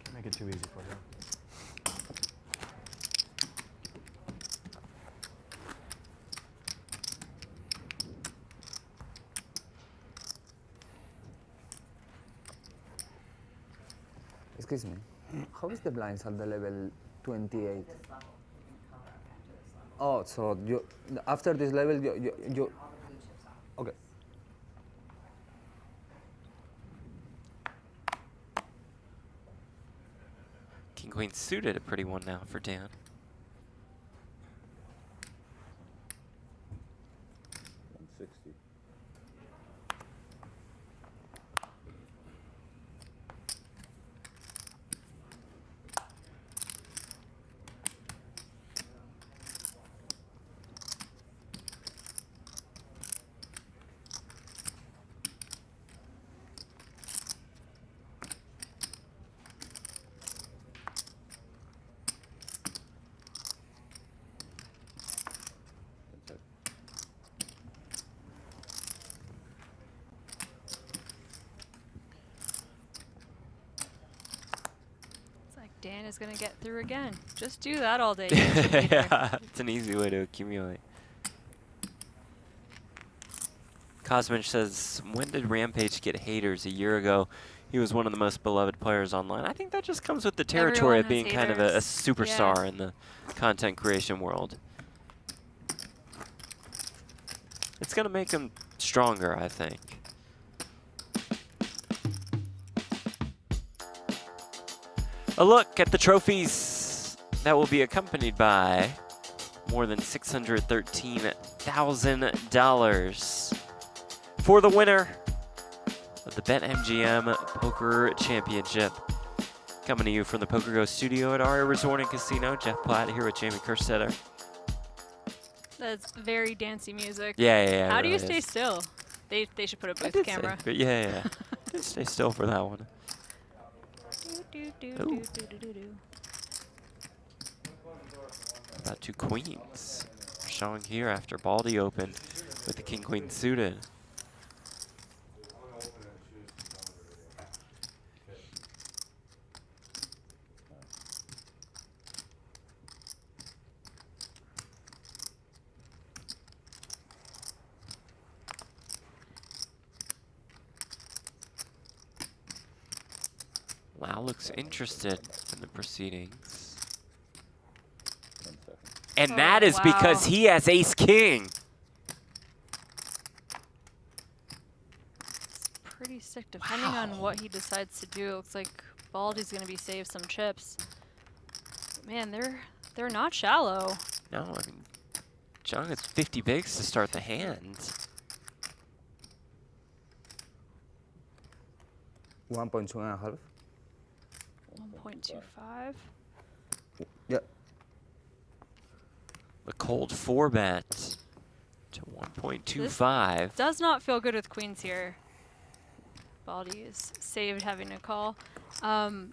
Can't make it too easy for you. Excuse me. How is the blinds at the level 28? Oh, so you after this level you okay. King Queen suited a pretty one now for Dan. Dan is going to get through again. Just do that all day. Yeah, it's an easy way to accumulate. Cosmich says, when did Rampage get haters? A year ago. he was one of the most beloved players online. I think that just comes with the territory of being kind of a superstar in the content creation world. It's going to make him stronger, I think. A look at the trophies that will be accompanied by more than $613,000 for the winner of the BetMGM Poker Championship. Coming to you from the PokerGO Studio at ARIA Resort Casino. Jeff Platt here with Jamie Kerstetter. That's very dancey music. Yeah. How do you stay still? They should put a booth camera. But yeah. Did stay still for that one. Ooh. About 2 queens. Showing here after Baldy opened with the king-queen suited. Lau looks interested in the proceedings. And that is because he has ace-king. It's pretty sick. Depending on what he decides to do, it looks like Baldy's going to be saved some chips. But man, they're not shallow. No, I mean, Cheong has 50 bigs to start the hand. 1.2.5. 1.25. Yeah. The cold 4-bet to 1.25. Does not feel good with queens here. Baldy is saved having a call. What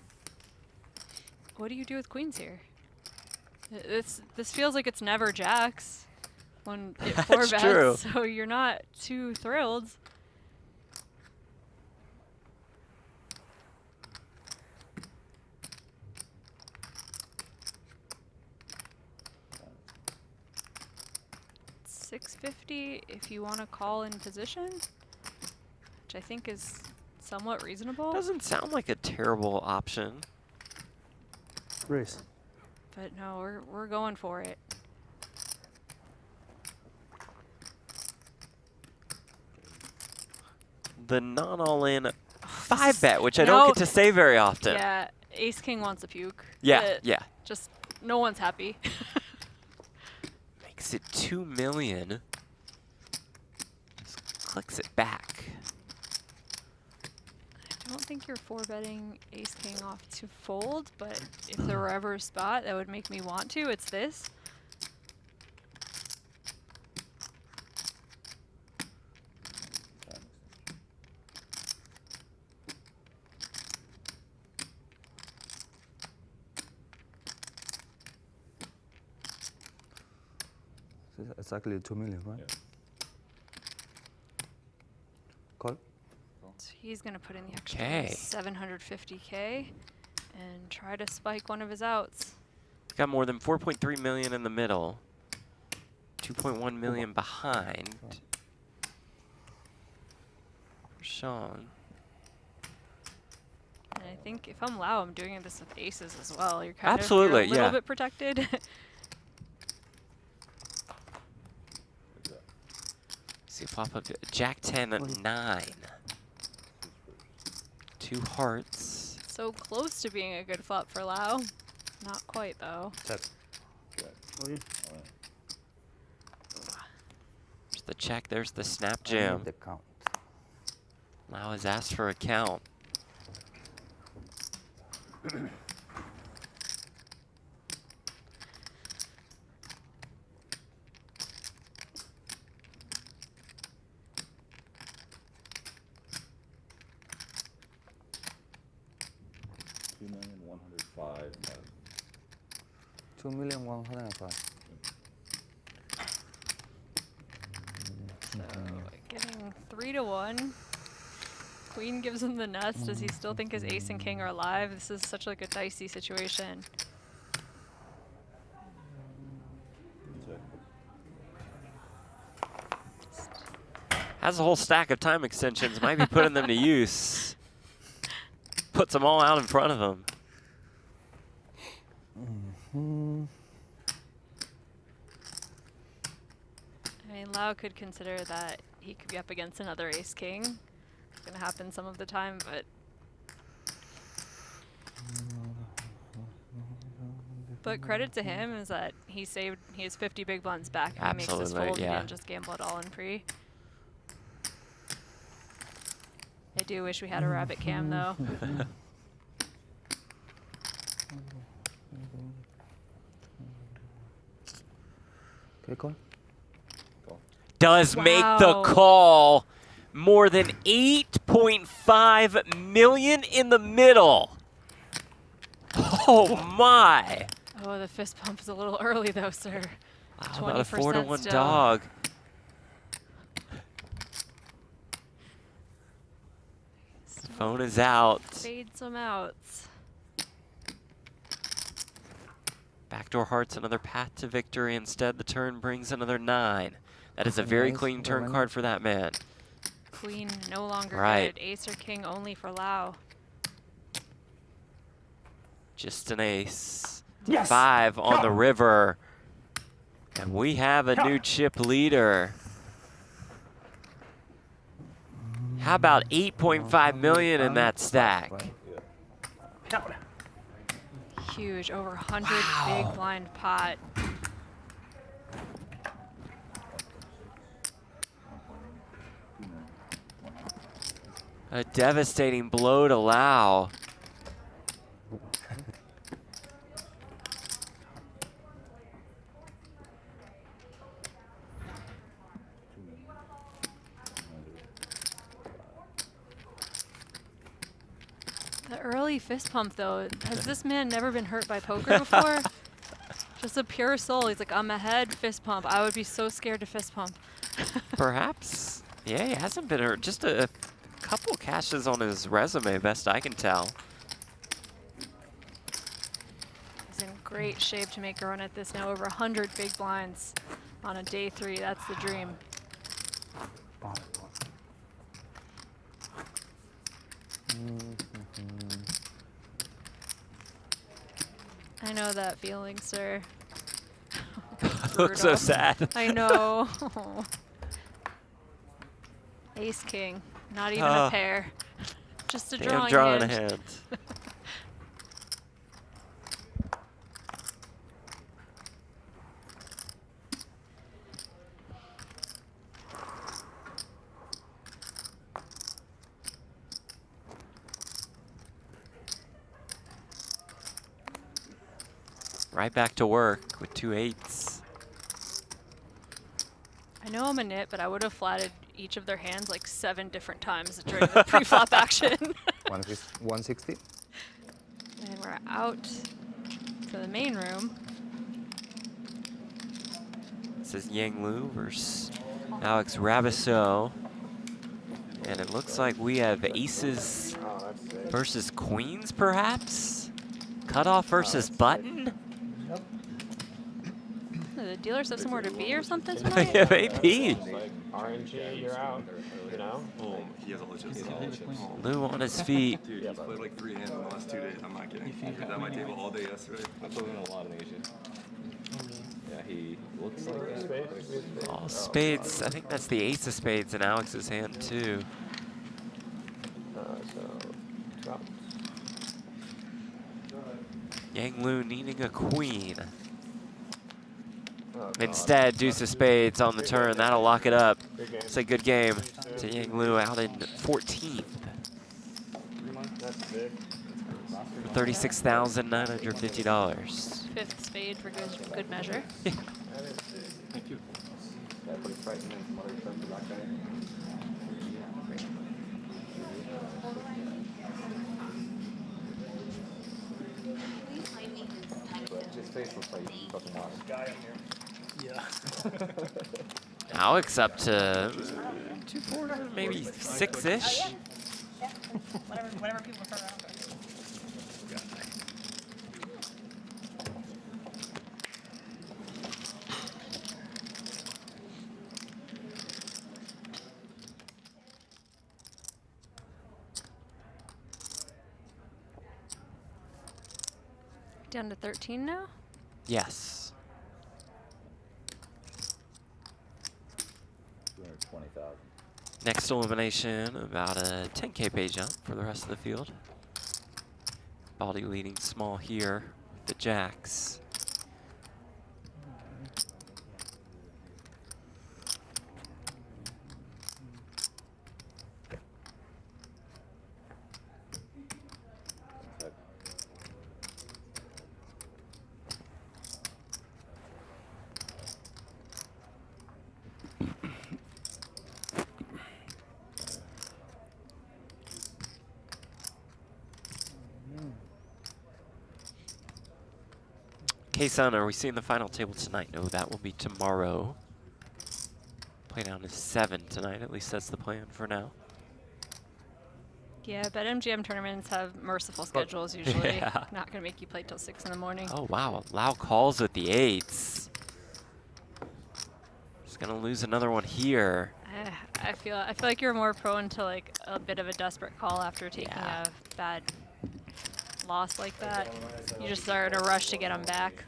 do you do with queens here? This feels like it's never jacks when it 4-bets, true. so you're not too thrilled. $650 if you want to call in position, which I think is somewhat reasonable. Doesn't sound like a terrible option. Race. But no, we're going for it. The non-all-in 5-bet, which I don't get to say very often. Yeah, ace-king wants a puke. Yeah. Just no one's happy. Makes it $2 million. Just clicks it back. I don't think you're 4-betting ace-king off to fold, but if there were ever a spot that would make me want to, it's this. It's exactly 2 million, right? Yeah. Call? So he's going to put in the extra Okay. $750K and try to spike one of his outs. He's got more than 4.3 million in the middle. 2.1 million behind. Cheong. And I think if I'm Lau, I'm doing this with aces as well. You're kind Absolutely, of a little bit protected. See, pop up Jack 10 at 9. 2 hearts. So close to being a good flop for Lau. Not quite, though. There's the check, there's the snap jam. The count. Lau has asked for a count. $2,105,000. So getting 3 to 1. Queen gives him the nuts. Does he still think his ace and king are alive? This is such like a dicey situation. Has a whole stack of time extensions. Might be putting them to use. puts them all out in front of him. I mean, Lau could consider that he could be up against another ace-king. It's going to happen some of the time, but... But credit to him is that he has 50 big blinds back and he makes this fold. He didn't just gamble it all in pre. I do wish we had a rabbit cam, though. Okay, Kwan. Does make the call. More than 8.5 million in the middle. Oh my. Oh, the fist pump is a little early though, sir. Wow, about a 4-to-1 dog. Phone is out. Fade some outs. Backdoor hearts, another path to victory. Instead, the turn brings another 9. That is a very clean turn card for that man. Queen no longer Right. good. Ace or king only for Lau. Just an ace. Yes! 5 on the river. And we have a new chip leader. How about 8.5 million in that stack? Huge, over 100 big blind pot. A devastating blow to Lau. The early fist pump, though, has this man never been hurt by poker before? Just a pure soul. He's like, I'm ahead, fist pump. I would be so scared to fist pump. Perhaps. Yeah, he hasn't been hurt. Just a couple cashes on his resume, best I can tell. He's in great shape to make a run at this now. Over 100 big blinds on a day 3. That's the dream. I know that feeling, sir. Looks so sad. I know. Ace king, not even a pair. Just a drawing hand. Right back to work with 2 8s. I know I'm a nit, but I would have flatted each of their hands like 7 different times during the pre-flop action. 160. And we're out to the main room. This is Yang Lu versus Alex Rabiseau. And it looks like we have aces versus queens, perhaps? Cutoff versus button? The dealers have somewhere to be or something tonight? Yeah, maybe. RNG, you're out. You know? He has a legit Lou on his feet. Dude, he's played like 3 hands in the last 2 days. I'm not kidding. He was at my table all day yesterday. I'm playing a lot in Asia. Yeah, he looks like that. All spades. I think that's the ace of spades in Alex's hand, too. Yang Lu needing a queen. Instead, deuce of spades on the turn. That'll lock it up. It's a good game to Yang Lu out in 14th. For $36,950. 5th spade for good measure. Yeah. Thank you. Alex up to 2-4, maybe 6-ish. Whatever people prefer. Down to 13 now? Yes. 220,000. Next elimination, about a 10K pay jump for the rest of the field. Baldy leading small here with the jacks. K-Sun, are we seeing the final table tonight? No, that will be tomorrow. Play down to 7 tonight. At least that's the plan for now. Yeah, BetMGM tournaments have merciful schedules usually. Yeah. Not going to make you play till 6 in the morning. Oh, wow. Lau calls with the 8s. Just going to lose another one here. I feel like you're more prone to like a bit of a desperate call after taking a bad loss like that. You just are in a rush to get them back.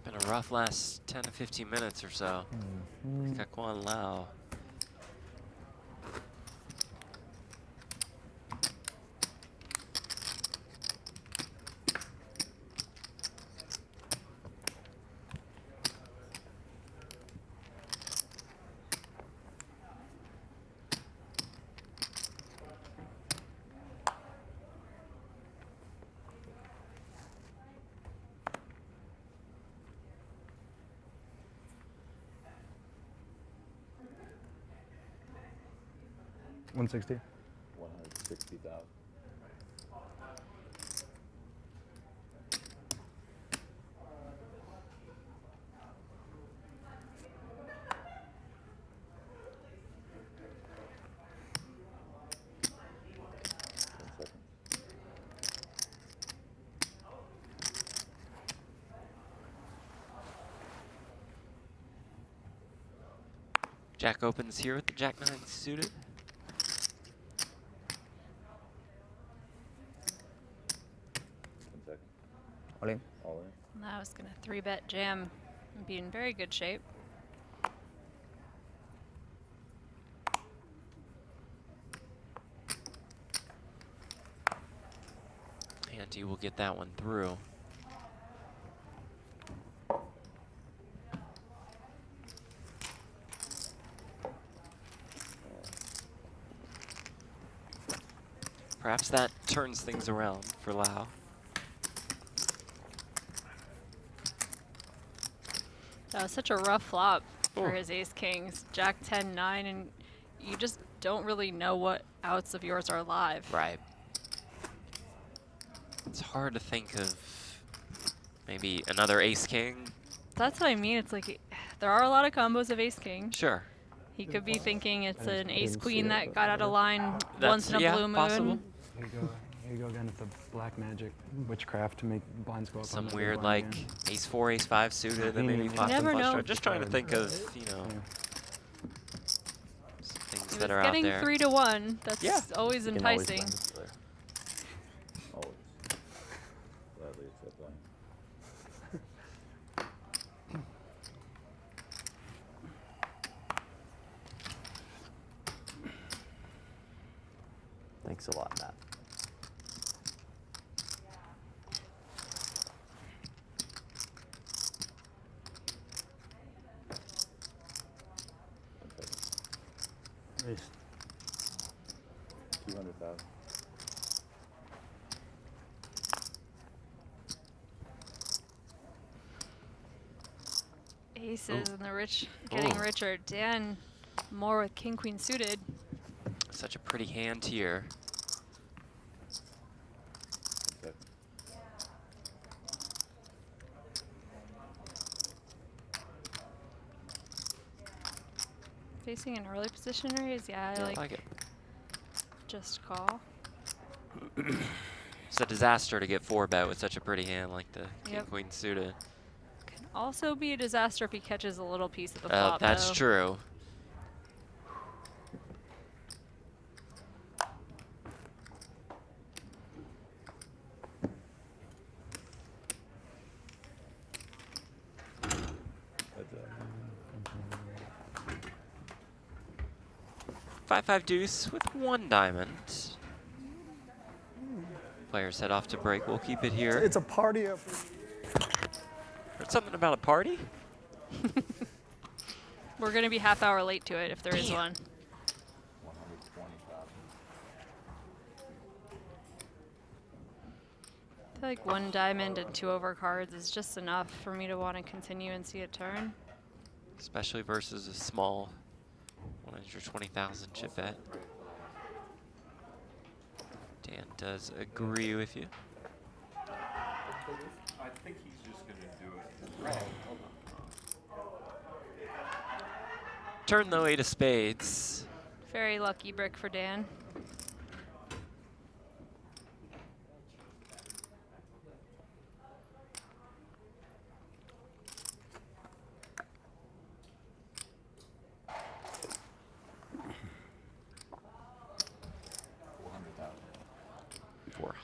Been a rough last 10 to 15 minutes or so. Got Kwan Lau. $160. 160,000. Jack opens here with the Jack 9 suited. All in. All in. Now it's going to 3-bet jam and be in very good shape. And he will get that one through. Perhaps that turns things around for Lau. That was such a rough flop for his ace-kings. Jack 10-9, and you just don't really know what outs of yours are live. Right. It's hard to think of maybe another ace-king. That's what I mean. It's like there are a lot of combos of ace-king. Sure. He could be thinking it's an ace-queen that got out of line once in a blue moon. Possible. Here you go again with the black magic witchcraft to make blinds go up. Some on the weird big like blind again. ace 4, ace 5 suited, then maybe flop never and flush know. draw. Just trying to think of, you know, some things that are out Getting there. 3 to 1, that's always You can always enticing. blend. Always. Gladly accept blind. Thanks a lot, Matt. Ace. 200,000. Aces and the rich getting richer. Dan Moar with king queen suited. Such a pretty hand here. Facing an early position raise, yeah, I like it. just call. It's a disaster to get 4-bet with such a pretty hand like the king-queen suited. Can also be a disaster if he catches a little piece of the flop, That's though. true. Five deuce with 1 diamond. Players head off to break. We'll keep it here. It's a party up. Heard something about a party? We're going to be half-hour late to it if there is one. I feel like 1 diamond and 2 overcards is just enough for me to want to continue and see it turn. Especially versus a small 120,000 chip bet. Dan does agree with you. I think he's just going to do it. Turn though, 8 of spades. Very lucky brick for Dan.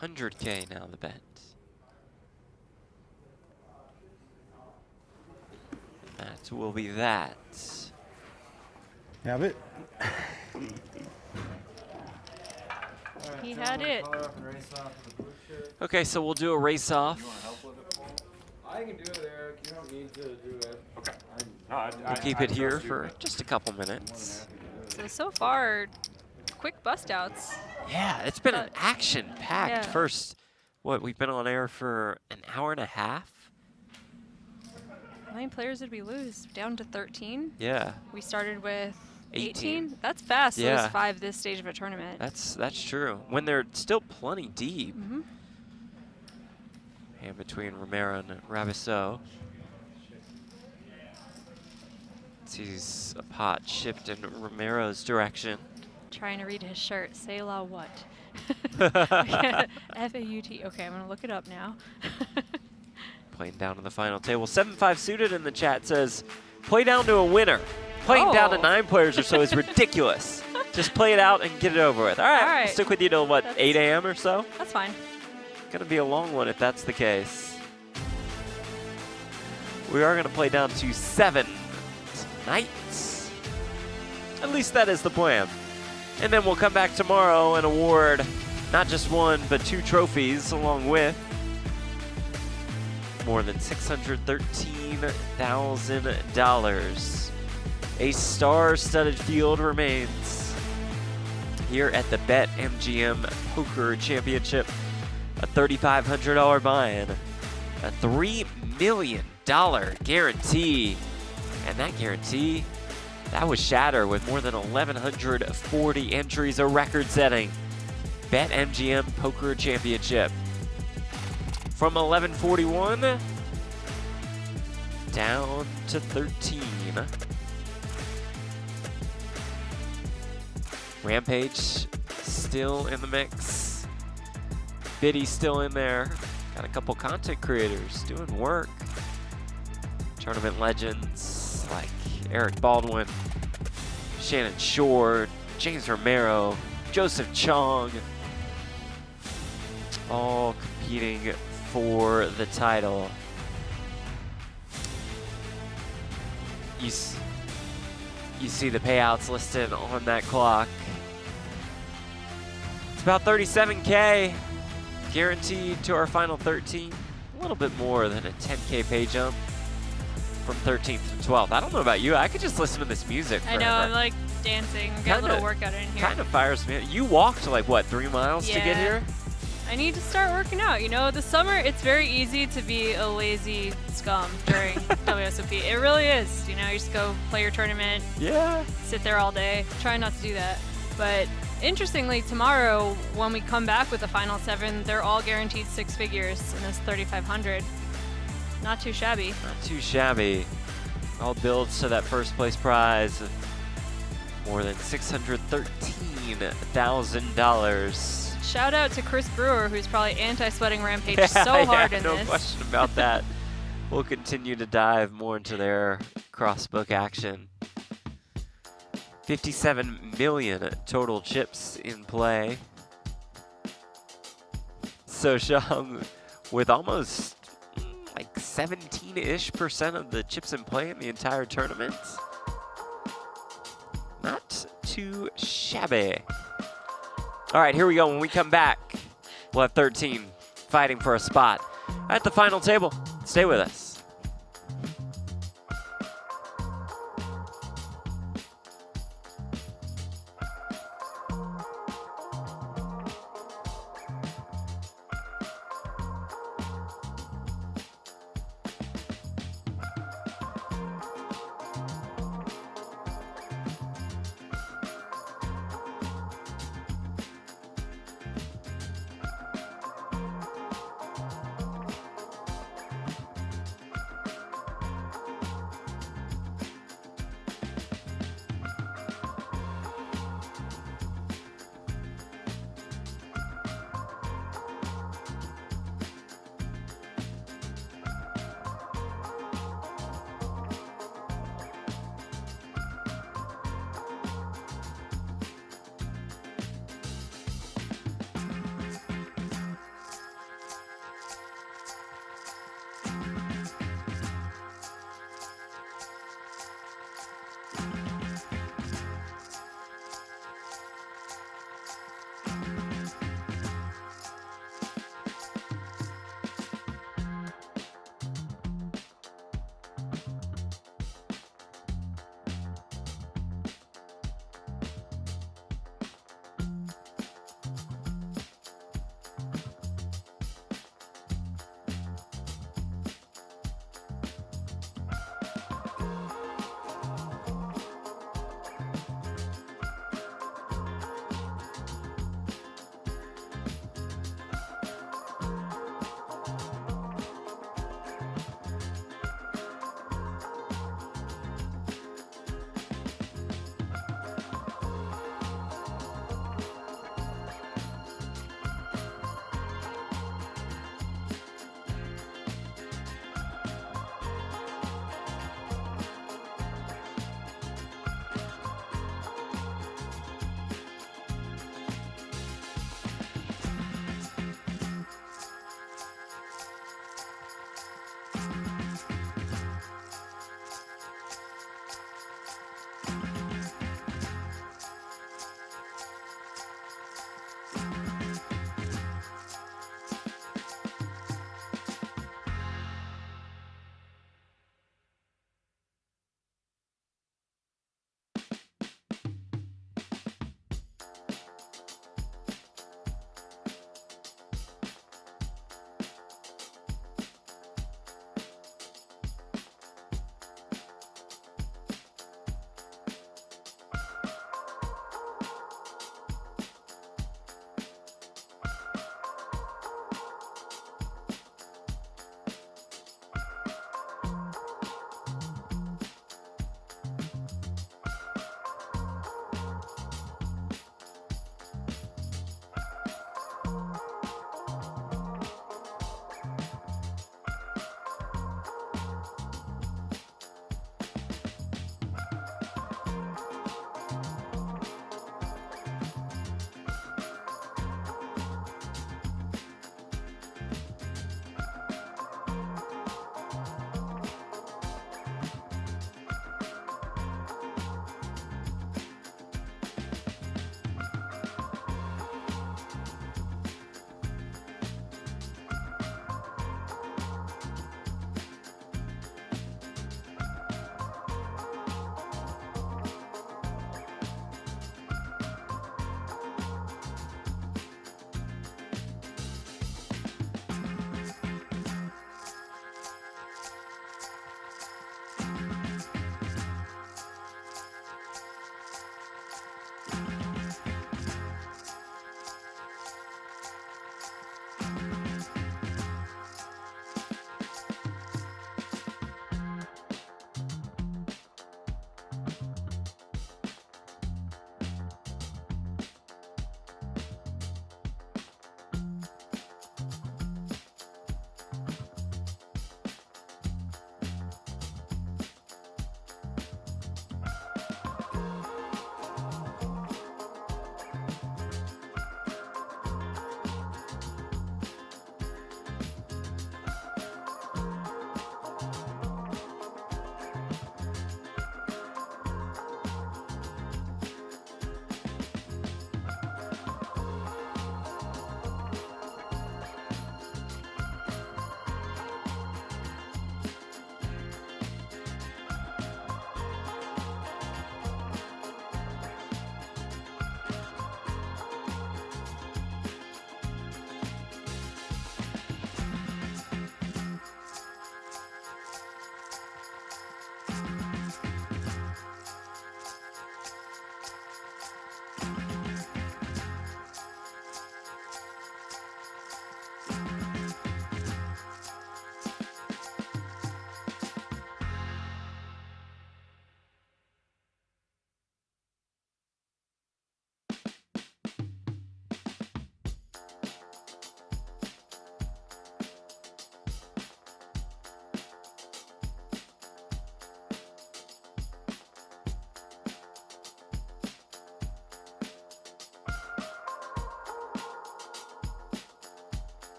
$400K now the bet. That will be that. Have it. He had it. Okay, so we'll do a race off. I can do it, Eric. You don't need to do it. Okay. We'll keep it here for just a couple minutes. So far, quick bust outs. Yeah, it's been an action-packed yeah. first. What, we've been on air for an hour and a half? How many players did we lose? Down to 13? Yeah. We started with 18. 18? That's fast. Yeah. Lose 5 this stage of a tournament. That's true. When they're still plenty deep. Mm-hmm. Hand between Romero and Rabiceau. Sees a pot shipped in Romero's direction. Trying to read his shirt. Say la what? F-A-U-T. Okay, I'm going to look it up now. Playing down to the final table. 7-5 suited in the chat says, play down to a winner. Playing down to 9 players or so is ridiculous. Just play it out and get it over with. All right. All Stick with you till, what, 8 a.m. or so? That's fine. Going to be a long one if that's the case. We are going to play down to 7 tonight. At least that is the plan. And then we'll come back tomorrow and award not just 1, but 2 trophies along with more than $613,000. A star-studded field remains here at the BetMGM Poker Championship. A $3,500 buy-in, a $3 million guarantee, and that guarantee, that was shattered with more than 1,140 entries, a record-setting BetMGM Poker Championship. From 1141 down to 13. Rampage still in the mix. Biddy's still in there. Got a couple content creators doing work. Tournament legends like Eric Baldwin, Shannon Shorr, James Romero, Joseph Cheong, all competing for the title. You see the payouts listed on that clock. It's about 37K guaranteed to our final 13. A little bit more than a 10K pay jump from 13th to 12th. I don't know about you. I could just listen to this music forever. I know, I'm like dancing. Got a little workout in here. Kind of fires me. You walked like, what, 3 miles to get here? I need to start working out. You know, the summer, it's very easy to be a lazy scum during WSOP. It really is. You know, you just go play your tournament. Yeah. Sit there all day. Try not to do that. But interestingly, tomorrow, when we come back with the final 7, they're all guaranteed 6 figures in this 3,500. Not too shabby. Not too shabby. All builds to that first place prize of more than $613,000. Shout out to Chris Brewer, who's probably anti-sweating Rampage so hard in no this. No question about that. We'll continue to dive more into their crossbook action. 57 million total chips in play. So Cheong with almost like 17-ish% of the chips in play in the entire tournament. Not too shabby. All right, here we go. When we come back, we'll have 13 fighting for a spot at the final table. Stay with us.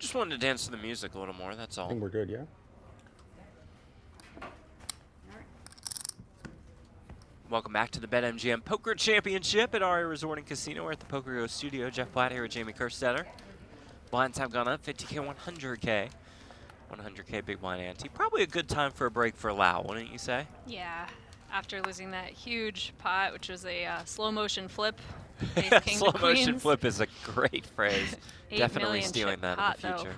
Just wanted to dance to the music a little more, that's all. I think we're good, yeah? Welcome back to the BetMGM Poker Championship at ARIA Resort Casino. We're at the PokerGO Studio. Jeff Blatt here with Jamie Kerstetter. Blinds have gone up 50K, 100K. 100K big blind ante. Probably a good time for a break for Lau, wouldn't you say? Yeah. After losing that huge pot, which was a slow motion flip. Slow motion flip is a great phrase. Definitely stealing that pot, in the future.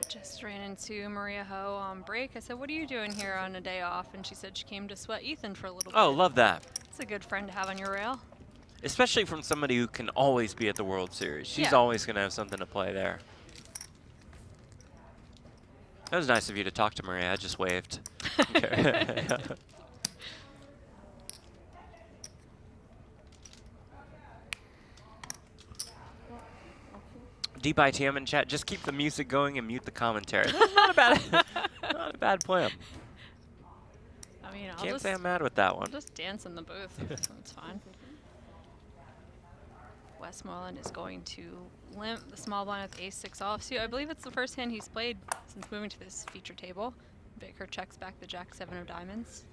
Just ran into Maria Ho on break. I said, what are you doing here on a day off? And she said she came to sweat Ethan for a little bit. Oh, love that. It's a good friend to have on your rail. Especially from somebody who can always be at the World Series. She's Yeah. always going to have something to play there. That was nice of you to talk to Maria. I just waved. Okay. Deep ITM in chat, just keep the music going and mute the commentary. That's not a bad, not a bad plan. I mean, Can't say I'm mad with that one. I'll just dance in the booth. That's fine. Westmoreland is going to limp the small blind with ace-6 offsuit. I believe it's the first hand he's played since moving to this feature table. Baker checks back the jack-7 of diamonds.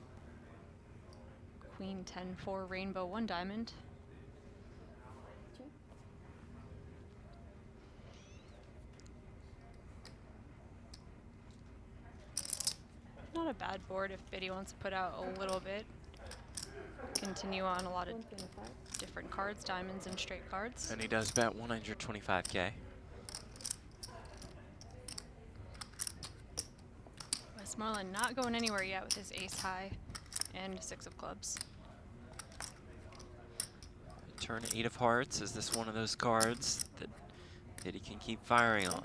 Queen 10-4 rainbow 1 diamond. Not a bad board if Biddy wants to put out a little bit. Continue on a lot of different cards, diamonds and straight cards. And he does bet 125K. Westmoreland not going anywhere yet with his ace high and 6 of clubs. Turn 8 of hearts. Is this one of those cards that Biddy can keep firing on?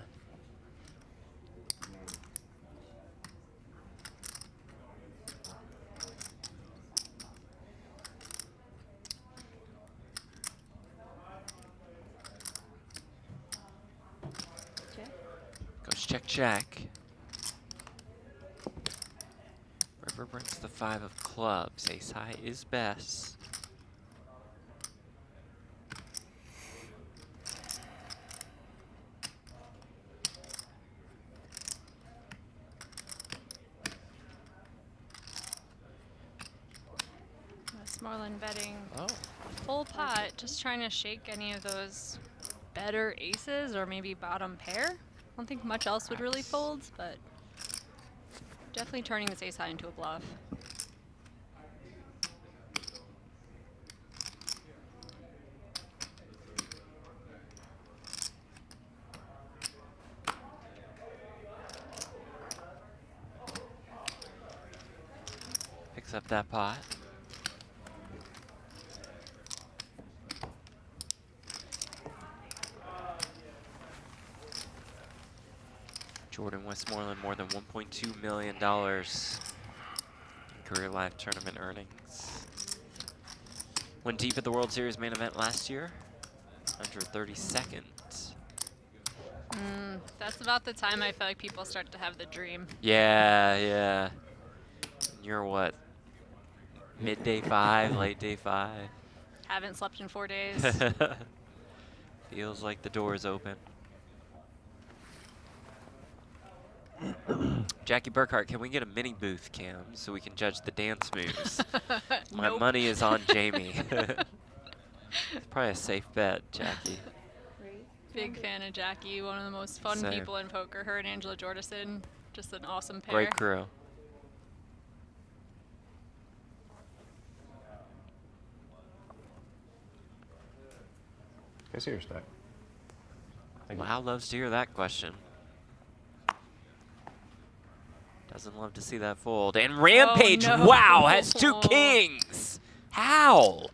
Goes check, check. River brings the 5 of clubs. Ace high is best. Westmoreland betting full pot, just trying to shake any of those better aces or maybe bottom pair. I don't think much else would really fold, but definitely turning this ace high into a bluff. Picks up that pot. Jordan Westmoreland more than $1.2 million in career live tournament earnings. Went deep at the World Series main event last year. 132nd. That's about the time I feel like people start to have the dream. Yeah, yeah. And you're what? Midday 5, late day 5. Haven't slept in 4 days. Feels like the door is open. Jackie Burkhart, can we get a mini booth cam so we can judge the dance moves? My money is on Jamie. It's probably a safe bet, Jackie. Big fan of Jackie, one of the most fun Same. people in poker. Her and Angela Jordison, just an awesome pair. Great crew. I see your stack. Lau loves to hear that question. Doesn't love to see that fold. And Rampage, no. wow, has 2 kings. How?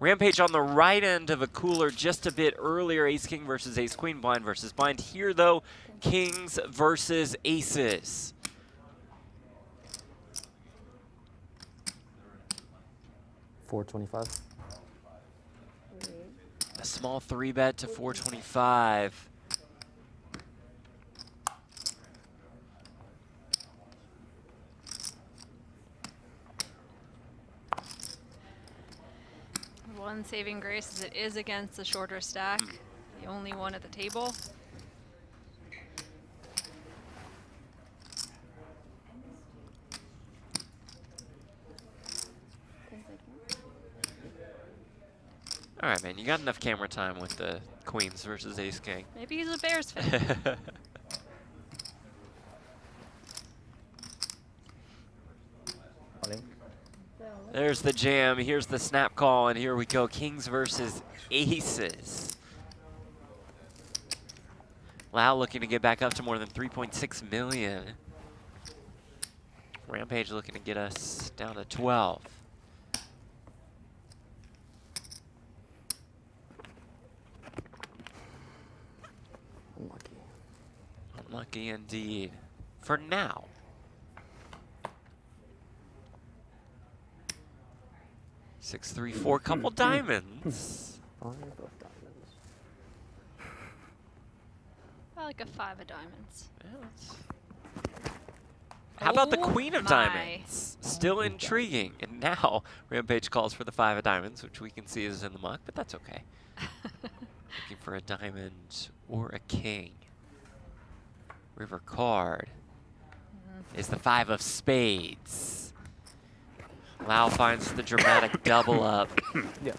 Rampage on the right end of a cooler just a bit earlier. Ace-king versus ace-queen, blind versus blind. Here, though, kings versus aces. $425. A small 3-bet to 425. One saving grace is it is against the shorter stack, the only one at the table. All right, man, you got enough camera time with the queens versus ace-king. Maybe he's a Bears fan. There's the jam, here's the snap call, and here we go, kings versus aces. Lau looking to get back up to more than 3.6 million. Rampage looking to get us down to 12. Unlucky. Unlucky indeed. For now. Six, three, four, couple diamonds. Five of diamonds. I like a 5 of diamonds. How about the Oh queen of my. diamonds? Still intriguing. And now Rampage calls for the 5 of diamonds, which we can see is in the muck, but that's okay. Looking for a diamond or a king. River card is the 5 of spades. Lau finds the dramatic double up. Yep.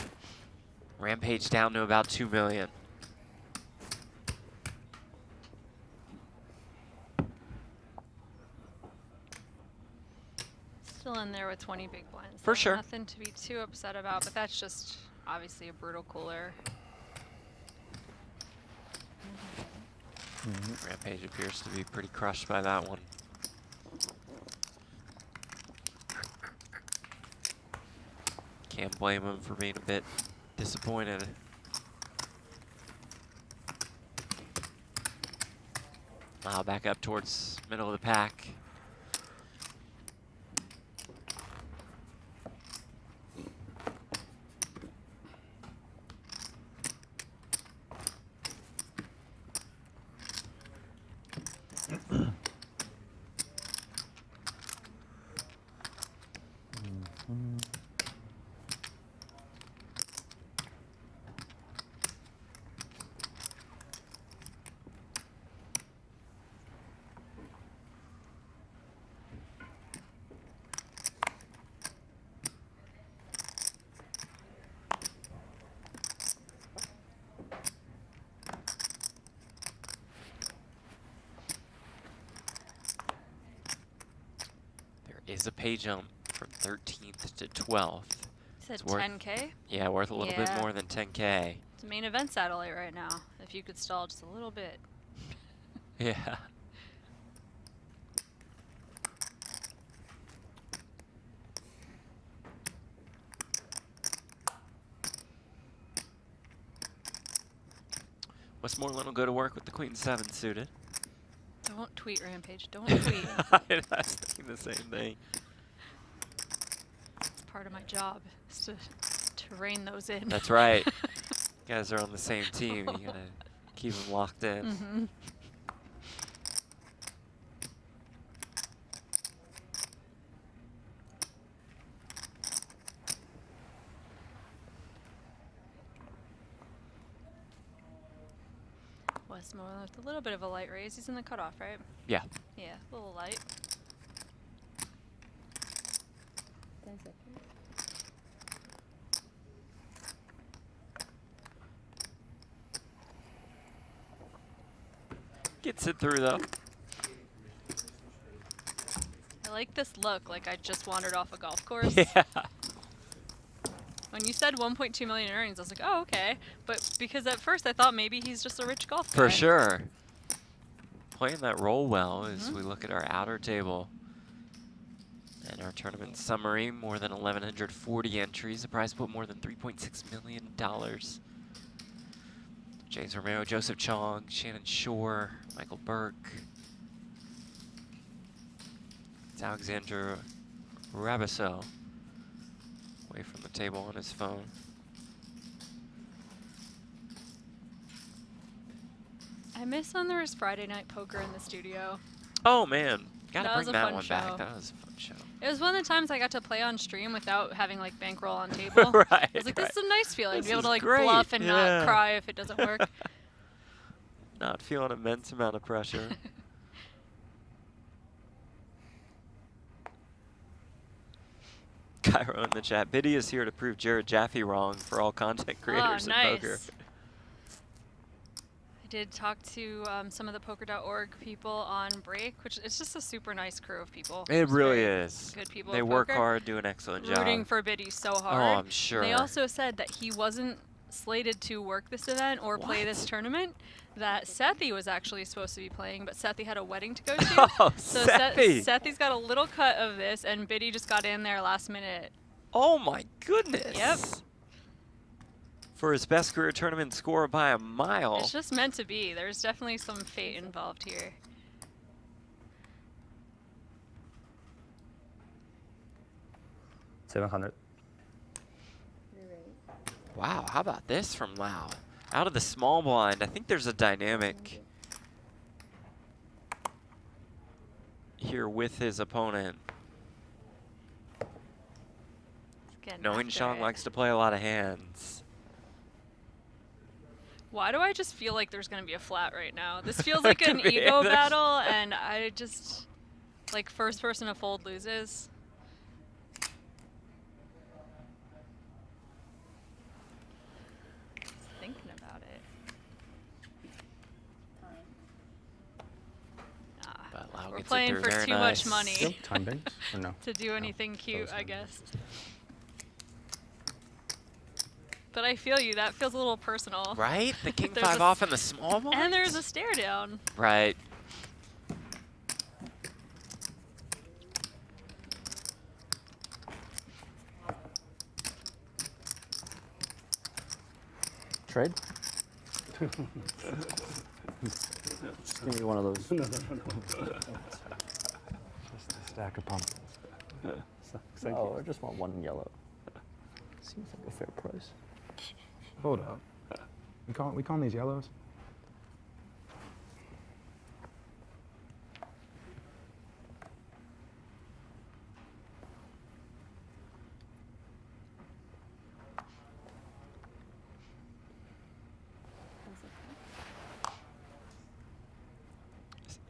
Rampage down to about 2 million. Still in there with 20 big blinds. For so sure. Nothing to be too upset about, but that's just obviously a brutal cooler. Rampage appears to be pretty crushed by that one. Can't blame him for being a bit disappointed. Wow, back up towards middle of the pack. Is a pay jump from 13th to 12th. Said It's worth- 10K? Yeah, worth a little bit Yeah. more than 10K. It's a main event satellite right now. If you could stall just a little bit. Yeah. Westmoreland will go to work with the Queen 7 suited. Don't tweet, Rampage. Don't tweet. I was thinking the same thing. It's part of my job is to rein those in. That's right. You guys are on the same team. You gotta keep them locked in. Mm-hmm. Westmoreland with a little bit of a light raise. He's in the cutoff, right? Yeah. Yeah, a little light. 10 seconds. Gets it through though. I like this look, like I just wandered off a golf course. Yeah. When you said 1.2 million in earnings, I was like, oh, okay. But because at first I thought maybe he's just a rich golf guy. For sure. playing that role well as we look at our outer table. And our tournament summary, more than 1,140 entries. The prize pool more than $3.6 million. James Romero, Joseph Cheong, Shannon Shorr, Michael Burke. It's Alexander Rabiso, away from the table on his phone. I miss when there was Friday night poker in the studio. Oh man, gotta That was bring a that fun one show. back. That was a fun show. It was one of the times I got to play on stream without having like bankroll on table. Right, I was like, this is a nice feeling to be able to like great. bluff and Yeah. not cry if it doesn't work. Not feel an immense amount of pressure. Cairo in the chat. Biddy is here to prove Jared Jaffe wrong for all content creators in poker. I did talk to some of the poker.org people on break, which it's just a super nice crew of people. It Just really very is. Good people. They at work poker. hard, do an excellent job. Rooting for Biddy so hard. Oh, I'm sure. They also said that he wasn't slated to work this event or play this tournament. That Sethi was actually supposed to be playing, but Sethi had a wedding to go to. Oh, so Sethi. Sethi's got a little cut of this, and Biddy just got in there last minute. Oh my goodness. Yep. For his best career tournament score by a mile. It's just meant to be. There's definitely some fate involved here. $700. Wow, how about this from Lau? Out of the small blind, I think there's a dynamic here with his opponent. Knowing Shang likes to play a lot of hands. Why do I just feel like there's going to be a flat right now? This feels like an Could be. ego battle, and I just, like, first person to fold loses. Just thinking about it. But Lau We're gets it playing through for very too nice. much money Yep, time banks or no? to do anything cute, I guess. But I feel you. That feels a little personal. Right? The king There's five a off in the small blind? And there's a stare down. Right. Trade? Just give me one of those. Just a stack of pumpkins. Thank Oh, you. I just want one yellow. Seems like a fair price. Hold up. We call these yellows?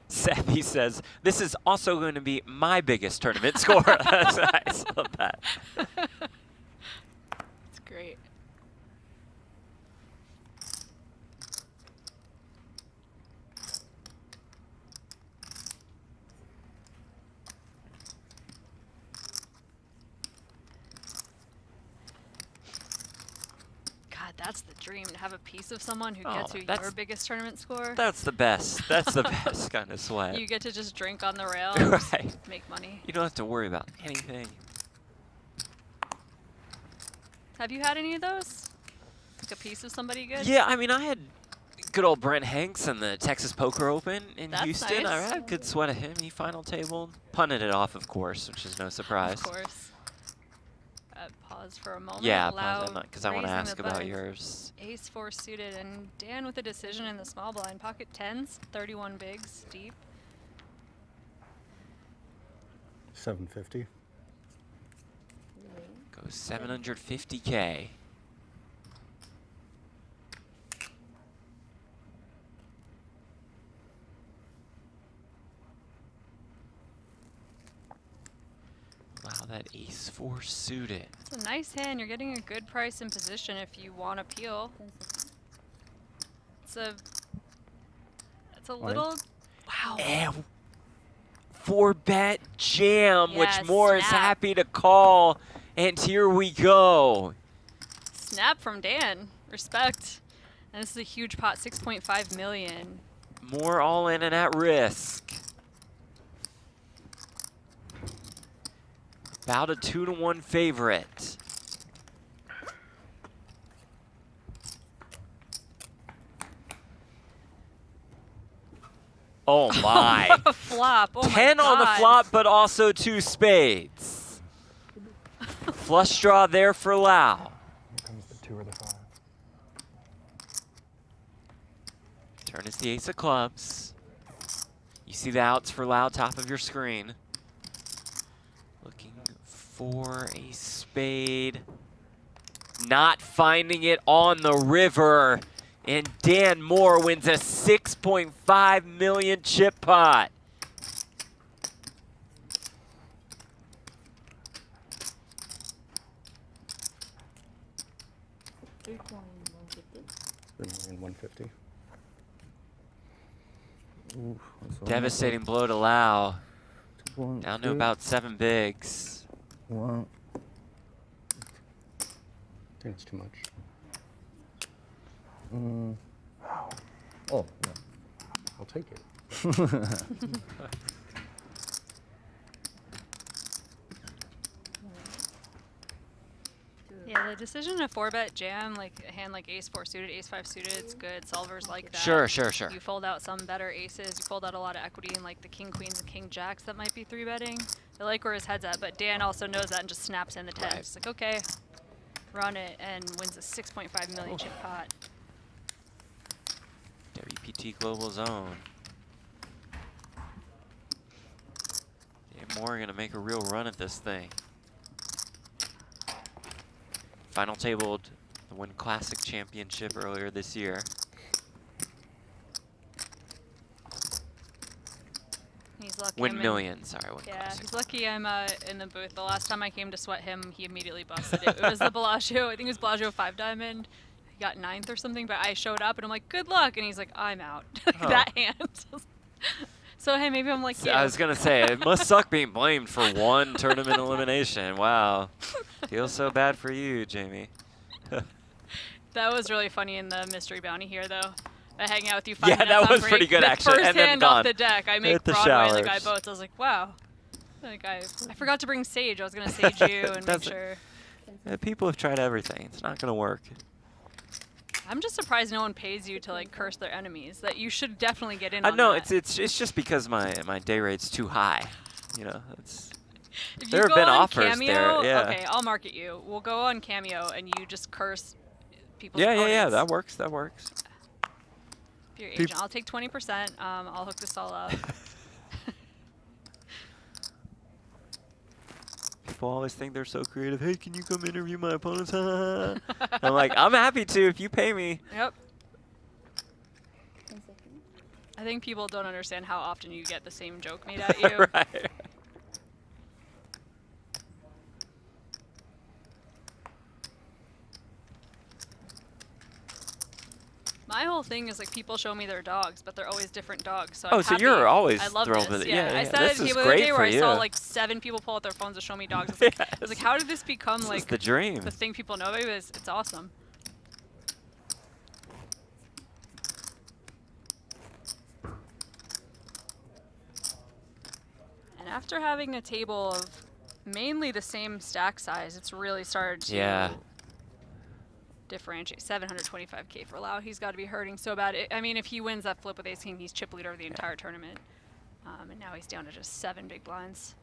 Sethi says, this is also going to be my biggest tournament score. That's nice. Love that. It's great. God, that's the dream, to have a piece of someone who gets Oh, you that's- your biggest tournament score. That's the best. That's the best kind of sweat. You get to just drink on the rail and just Right. make money. You don't have to worry about anything. Have you had any of those? Like a piece of somebody good? Yeah, I mean, I had good old Brent Hanks in the Texas Poker Open in That's Houston. I nice. had a good sweat of him. He final tabled. Punted it off, of course, which is no surprise. Of course. Pause for a moment. Yeah, Lau pause because I want to raising ask the about buttons. yours. Ace 4 suited, and Dan with a decision in the small blind. Pocket 10s, 31 bigs, deep. 750. Goes 750K. Wow, that ace 4 suited. It's a nice hand. You're getting a good price in position if you want to peel. It's a little, wow. And 4-bet jam, Yeah, which Moore is snap. happy to call. And here we go. Snap from Dan. Respect. And this is a huge pot, 6.5 million. More all in and at risk. About a 2-to-1 favorite. Oh my. Flop. Oh 10 my on the God. flop, but also 2 spades. Flush draw there for Lau. Here comes the 2 or the 5. Turn is the ace of clubs. You see the outs for Lau, top of your screen. Looking for a spade. Not finding it on the river. And Dan Moore wins a 6.5 million chip pot. $3,150,000. Ooh, Devastating blow to Lau. 1, Down to 2, about 7 bigs. 1. I think it's too much. Oh, no. I'll take it. Yeah, the decision to 4-bet jam, like a hand like ace-4 suited, ace-5 suited, it's good. Solvers like that. Sure, sure, sure. You fold out some better aces. You fold out a lot of equity in like the king queens and king jacks that might be 3-betting. I like where his head's at, but Dan also knows that and just snaps in the 10. Right. It's like, okay, run it, and wins a 6.5 million chip pot. WPT Global Zone. Dan Moore gonna make a real run at this thing. Final tabled the Win Classic Championship earlier this year. He's lucky. Win Million, sorry, Win Yeah, Classic. he's lucky I'm in the booth. The last time I came to sweat him, he immediately busted it. It was the Bellagio, I think it was Bellagio 5 Diamond. He got 9th or something, but I showed up and I'm like, good luck. And he's like, I'm out. That hand. So, hey, maybe I'm like you. I was gonna say, it must suck being blamed for one tournament elimination. Wow. Feels so bad for you, Jamie. That was really funny in the mystery bounty here, though. I hang out with you 5 minutes that on was break. pretty good, the actually. First And then hand gone. off the deck, I make Hit the Broadway and the guy showers. boats. I was like, wow. Like I forgot to bring Sage. I was gonna Sage you and make Doesn't- sure. People have tried everything. It's not gonna work. I'm just surprised no one pays you to like curse their enemies. That you should definitely get in I on know that. it's just because my day rate's too high. You know, it's. If There you have go been on offers Cameo, there. Yeah. Okay, I'll market you. We'll go on Cameo and you just curse people's Yeah, opponents. that works. That works. If you're agent, I'll take 20%. I'll hook this all up. People always think they're so creative. Hey, can you come interview my opponents? I'm like, I'm happy to if you pay me. Yep. I think people don't understand how often you get the same joke made at you. Right. My whole thing is like people show me their dogs, but they're always different dogs. So Oh, I'm so happy. you're always I love thrilled this. with it. Yeah, Yeah, I yeah. said This it the is other great day for where I saw you. like 7 people pull out their phones to show me dogs. I was like, how did this become This like is the dream. the thing people know about you? It's awesome. And after having a table of mainly the same stack size, it's really started to differentiate. 725K for Lau. He's got to be hurting so bad. I mean, if he wins that flip with ace king, he's chip leader of the entire tournament. And now he's down to just 7 big blinds.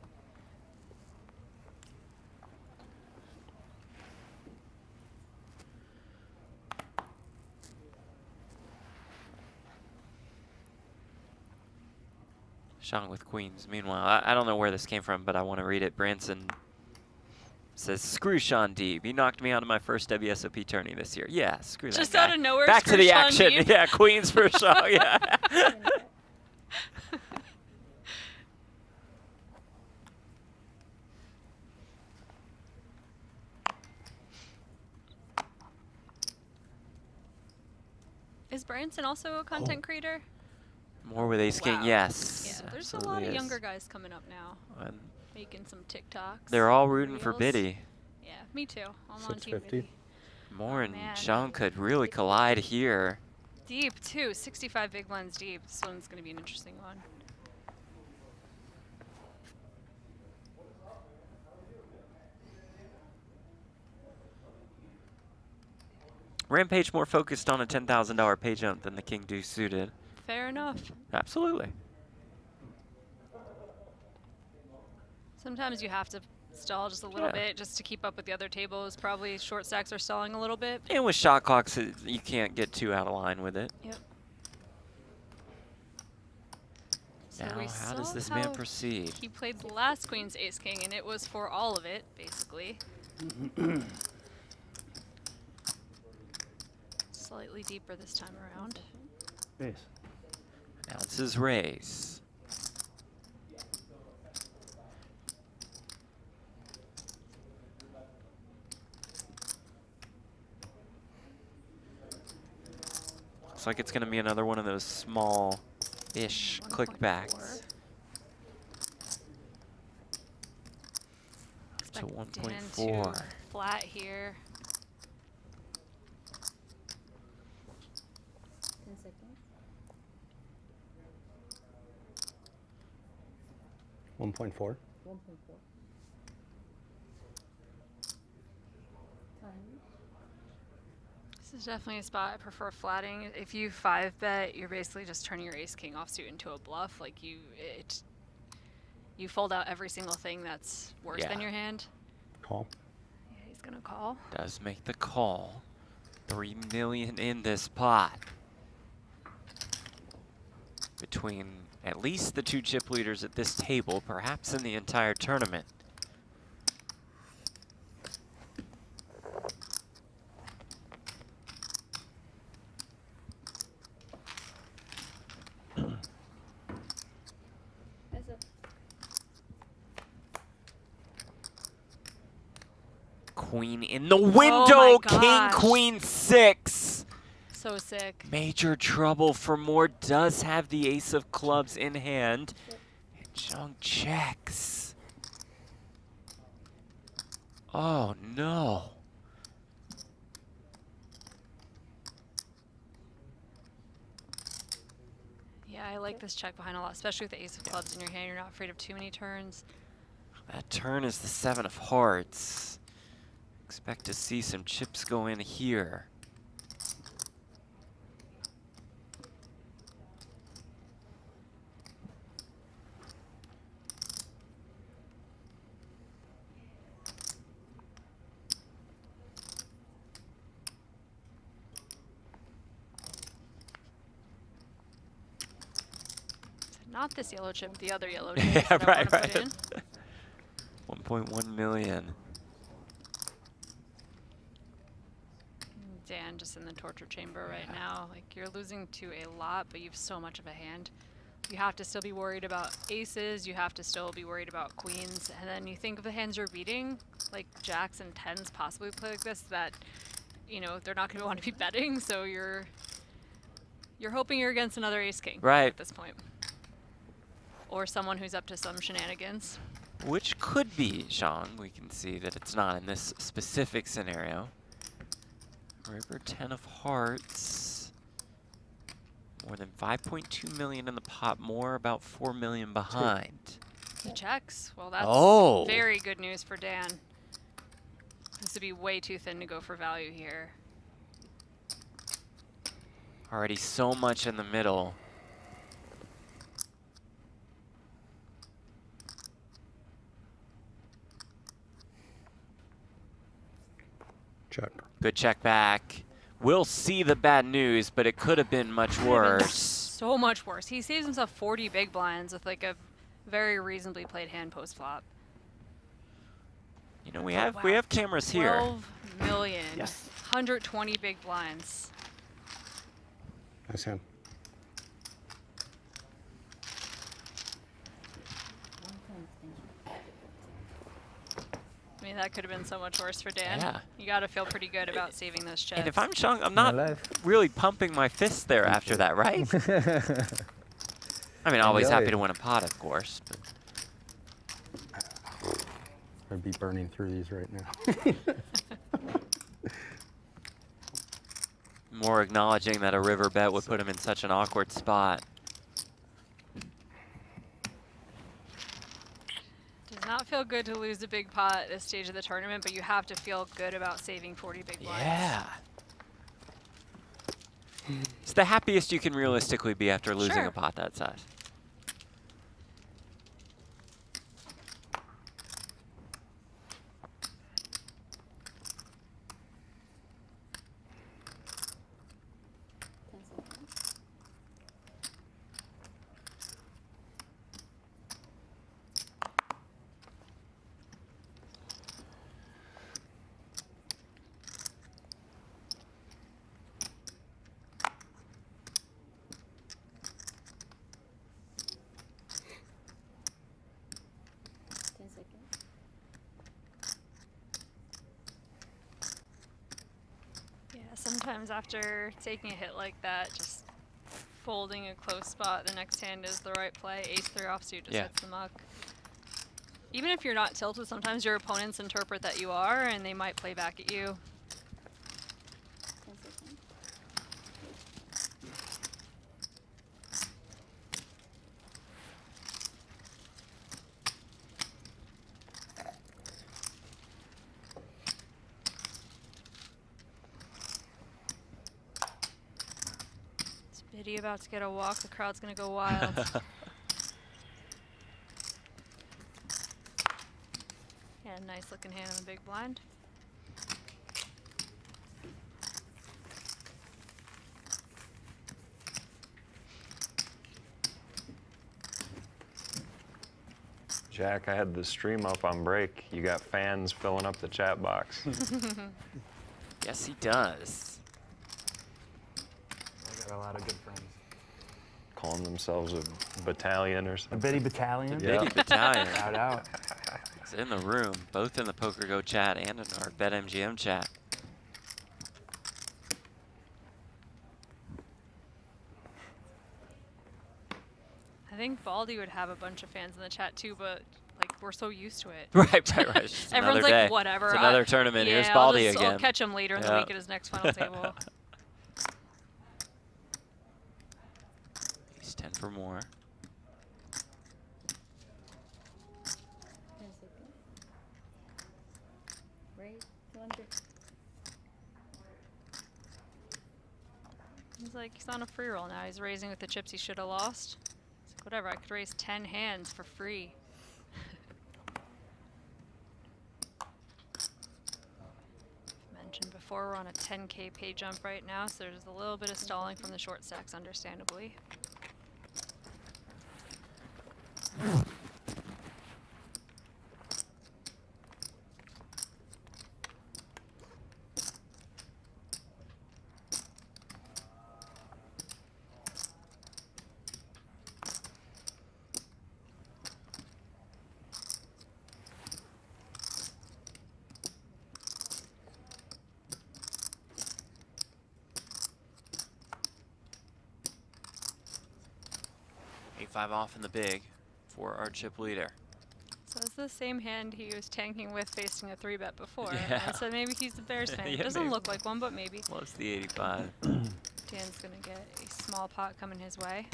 Shang with queens. Meanwhile, I don't know where this came from, but I want to read it. Branson says, screw Sean Deeb. He knocked me out of my first WSOP tourney this year. Yeah, screw that Just guy. out of nowhere, Back to screw the Sean action. Deeb. Yeah, queens for Shang. Yeah. Is Branson also a content creator? More with ace king, Wow. yes. Yeah, there's a absolutely lot of is. younger guys coming up now. And Making some TikToks. they're all rooting for reels. Biddy. Yeah, me too. I'm on Team 650. Biddy. Moore and man. Shang could really collide here. Deep, too. 65 big blinds deep. This one's going to be an interesting one. Rampage more focused on a $10,000 pay jump than the King Deuce suited. Fair enough. Absolutely. Sometimes you have to stall just a little bit just to keep up with the other tables. Probably short stacks are stalling a little bit. And with shot clocks, you can't get too out of line with it. Yep. So Now, we how does saw this how man proceed? He played the last Queen's Ace King, and it was for all of it, basically. Slightly deeper this time around. Ace. Announces raise. Looks like it's going to be another one of those small-ish clickbacks. To 1.4. Flat here. 10 seconds. 1.4. 1.4. Time. This is definitely a spot I prefer flatting. If you 5-bet, you're basically just turning your ace king offsuit into a bluff. Like you fold out every single thing that's worse than your hand. Call. Yeah, he's gonna call. Does make the call. 3 million in this pot. Between at least the 2 chip leaders at this table, perhaps in the entire tournament. Queen in the window, King, Queen, 6. So sick. Major trouble for Moar. Does have the ace of clubs in hand. And Cheong checks. Oh, no. Yeah, I like this check behind a lot, especially with the ace of clubs in your hand. You're not afraid of too many turns. That turn is the 7 of hearts. Expect to see some chips go in here. Not this yellow chip, the other yellow chip. Yeah, that I right, wanna put right. in. 1.1 million. Dan just in the torture chamber right now. Like, you're losing to a lot, but you have so much of a hand. You have to still be worried about aces. You have to still be worried about queens. And then you think of the hands you're beating, like jacks and tens possibly play like this, that, you know, they're not going to want to be betting. So you're hoping you're against another ace king at this point. Or someone who's up to some shenanigans. Which could be Cheong. We can see that it's not in this specific scenario. River 10 of hearts. More than 5.2 million in the pot. More about 4 million behind. He checks. Well, that's very good news for Dan. This would be way too thin to go for value here. Already so much in the middle. Check. Good check back. We'll see the bad news, but it could have been much worse. So much worse. He saves himself 40 big blinds with like a very reasonably played hand post flop. You know, we have cameras here. 12 million. Yes. 120 big blinds. Nice hand. I mean, that could have been so much worse for Dan. Yeah. You got to feel pretty good about saving those chips. And if I'm Cheong, I'm not really pumping my fists there after that, right? I mean, always happy to win a pot, of course. But I'd be burning through these right now. More acknowledging that a river bet would put him in such an awkward spot. Does not feel good to lose a big pot at this stage of the tournament, but you have to feel good about saving 40 big blinds. Yeah. It's the happiest you can realistically be after losing a pot that size. Sometimes after taking a hit like that, just folding a close spot, the next hand is the right play. Ace-3 offsuit just hits the muck. Even if you're not tilted, sometimes your opponents interpret that you are, and they might play back at you. Biddy about to get a walk, the crowd's gonna go wild. Yeah, nice looking hand in the big blind. Jack, I had the stream up on break. You got fans filling up the chat box. Yes, he does. I got a lot of good friends. Calling themselves a battalion or something. A Biddy Battalion? The Biddy Battalion. Shout out. It's in the room, both in the PokerGO chat and in our BetMGM chat. I think Baldy would have a bunch of fans in the chat too, but like we're so used to it. Right. It's Everyone's like, day. whatever. It's another tournament. Yeah, Here's Baldy again. I'll catch him later in the week at his next final table. He's 10 for more. He's like, he's on a free roll now. He's raising with the chips he should have lost. He's like, whatever, I could raise 10 hands for free. Mentioned before, we're on a 10K pay jump right now, so there's a little bit of stalling from the short stacks, understandably. Off in the big for our chip leader. So it's the same hand he was tanking with facing a 3-bet before. Yeah. And so maybe he's the Bears fan. Yeah, Doesn't maybe. look like one, but maybe. Loves the 85. Dan's gonna get a small pot coming his way.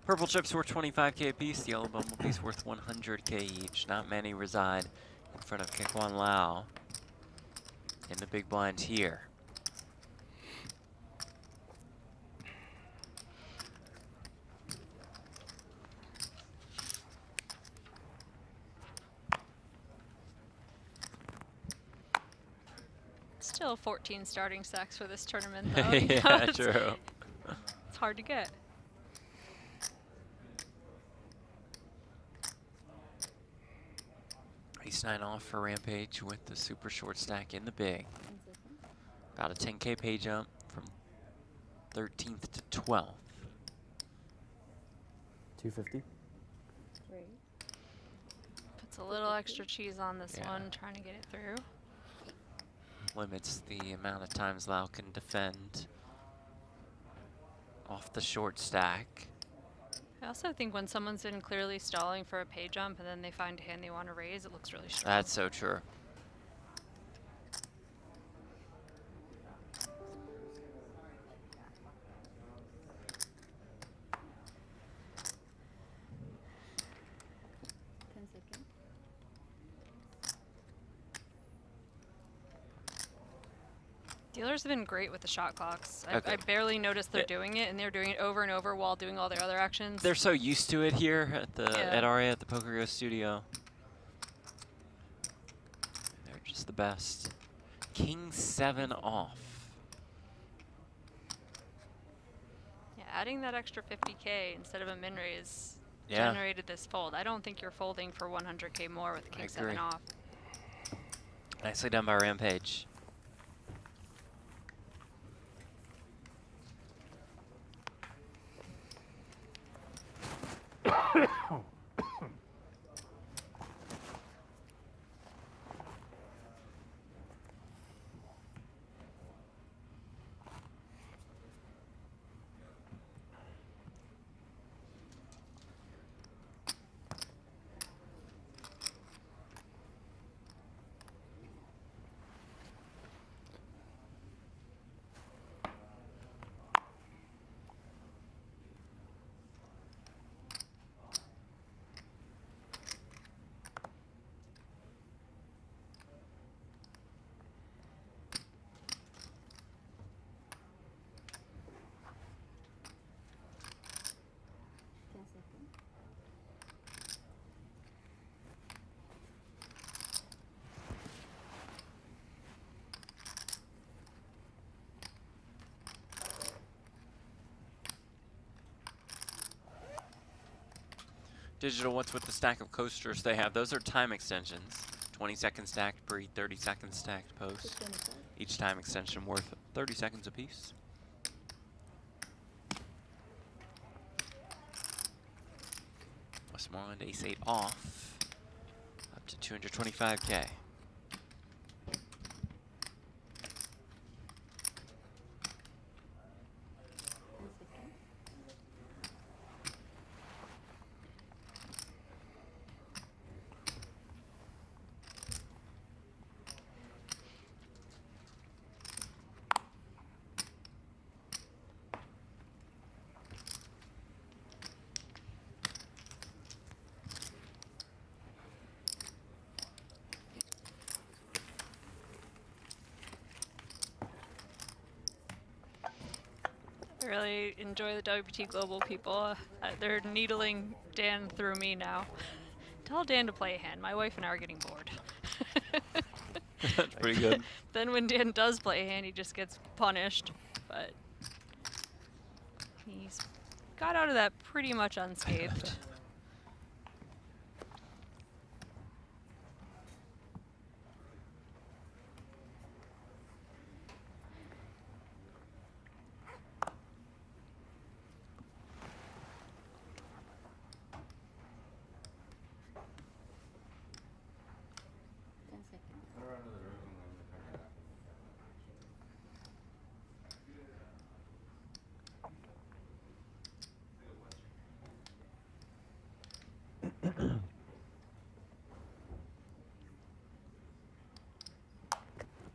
Purple chips worth 25K a piece. The yellow bumblebees worth 100K each. Not many reside in front of Kwan Lau in the big blind here. Still 14 starting stacks for this tournament, though. Yeah, true. It's hard to get. Ace-9 off for Rampage with the super short stack in the big. About a 10K pay jump from 13th to 12th. 250. Puts a little extra cheese on this one, trying to get it through. limits the amount of times Lau can defend off the short stack. I also think when someone's been clearly stalling for a pay jump and then they find a hand they want to raise, it looks really strong. That's so true. Dealers have been great with the shot clocks. Okay. I barely noticed they're doing it, and they're doing it over and over while doing all their other actions. They're so used to it here at the at ARIA at the PokerGO Studio. They're just the best. King 7 off. Yeah, adding that extra 50K instead of a min raise generated this fold. I don't think you're folding for 100K more with King 7 off. Nicely done by Rampage. Digital, what's with the stack of coasters they have? Those are time extensions. 20-second stacked pre, 30-second stacked post. Each time extension worth 30 seconds apiece. Westmoreland ace-8 off, up to 225K. I really enjoy the WPT Global people. They're needling Dan through me now. Tell Dan to play a hand. My wife and I are getting bored. That's pretty good. Then when Dan does play a hand, he just gets punished. But he's got out of that pretty much unscathed.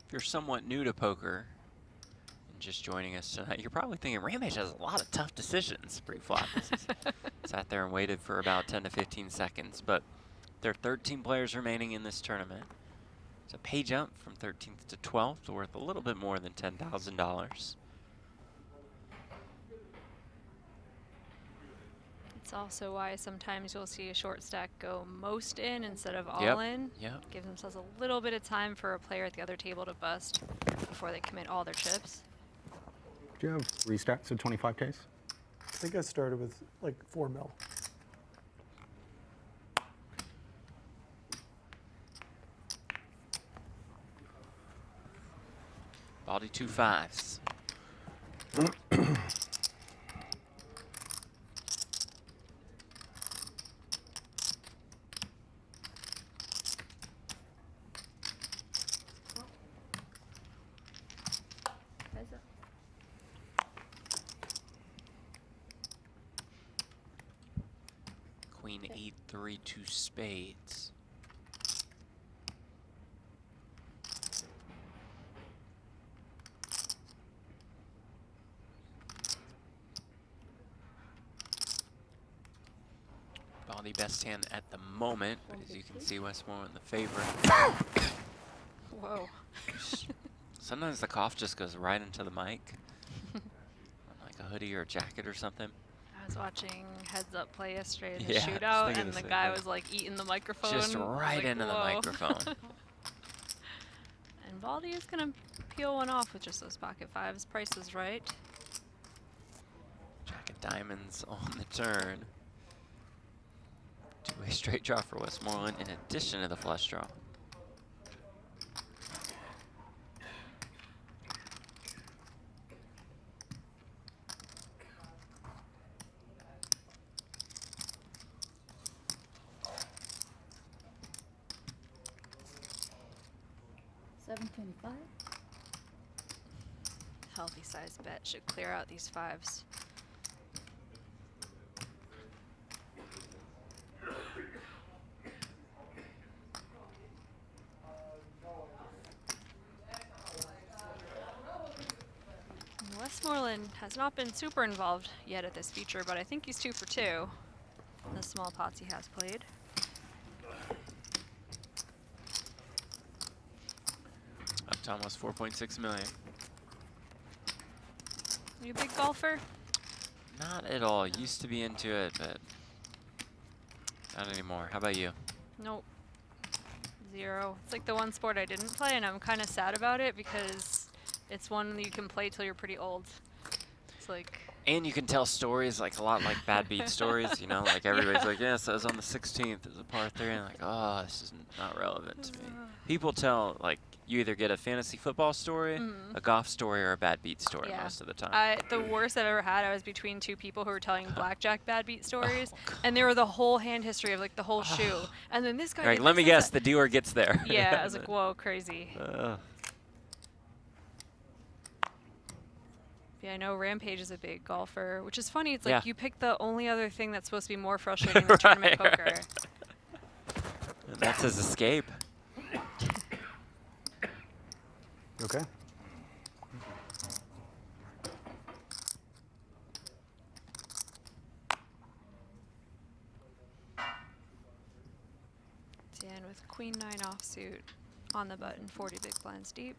If you're somewhat new to poker and just joining us tonight, you're probably thinking Rampage has a lot of tough decisions pre-flop. Sat there and waited for about 10 to 15 seconds, but there are 13 players remaining in this tournament. It's a pay jump from 13th to 12th, worth a little bit more than $10,000. It's also why sometimes you'll see a short stack go most in instead of all in. Yep. Give themselves a little bit of time for a player at the other table to bust before they commit all their chips. Do you have restats of 25Ks? I think I started with like 4 mil. Baldy 2 5s. Queen 8-3 2 spades. Baldy best hand at the moment, but as you can see, Westmoreland the favorite. Whoa. Sometimes the cough just goes right into the mic. Like a hoodie or a jacket or something. I was watching Heads Up play yesterday in the Yeah, I was shootout, thinking and the the same guy thing. was like eating the microphone. Just right like, into the whoa. microphone. And Baldy is going to peel one off with just those pocket fives. Price is right. Jack of diamonds on the turn. Two-way straight draw for Westmoreland in addition to the flush draw. $7.25. Healthy size bet should clear out these fives. And Westmoreland has not been super involved yet at this feature, but I think he's 2 for 2 in the small pots he has played. Up to almost 4.6 million. You a big golfer? Not at all. Used to be into it, but not anymore. How about you? Nope. 0. It's like the one sport I didn't play, and I'm kind of sad about it because it's one that you can play till you're pretty old. It's like... And you can tell stories like a lot like bad beat stories, you know, like everybody's like, yes, I was on the 16th as a par 3, and like, oh, this is not relevant to me. People tell, like, you either get a fantasy football story, a golf story, or a bad beat story most of the time. The worst I've ever had, I was between 2 people who were telling blackjack bad beat stories, and they were the whole hand history of like the whole shoe. And then this guy. Like, let me guess, the dealer gets there. Yeah, I was like, whoa, crazy. Yeah, I know Rampage is a big golfer, which is funny. It's like you pick the only other thing that's supposed to be more frustrating than tournament poker. And that's his escape. Okay. Dan with Queen 9 offsuit on the button, 40 big blinds deep.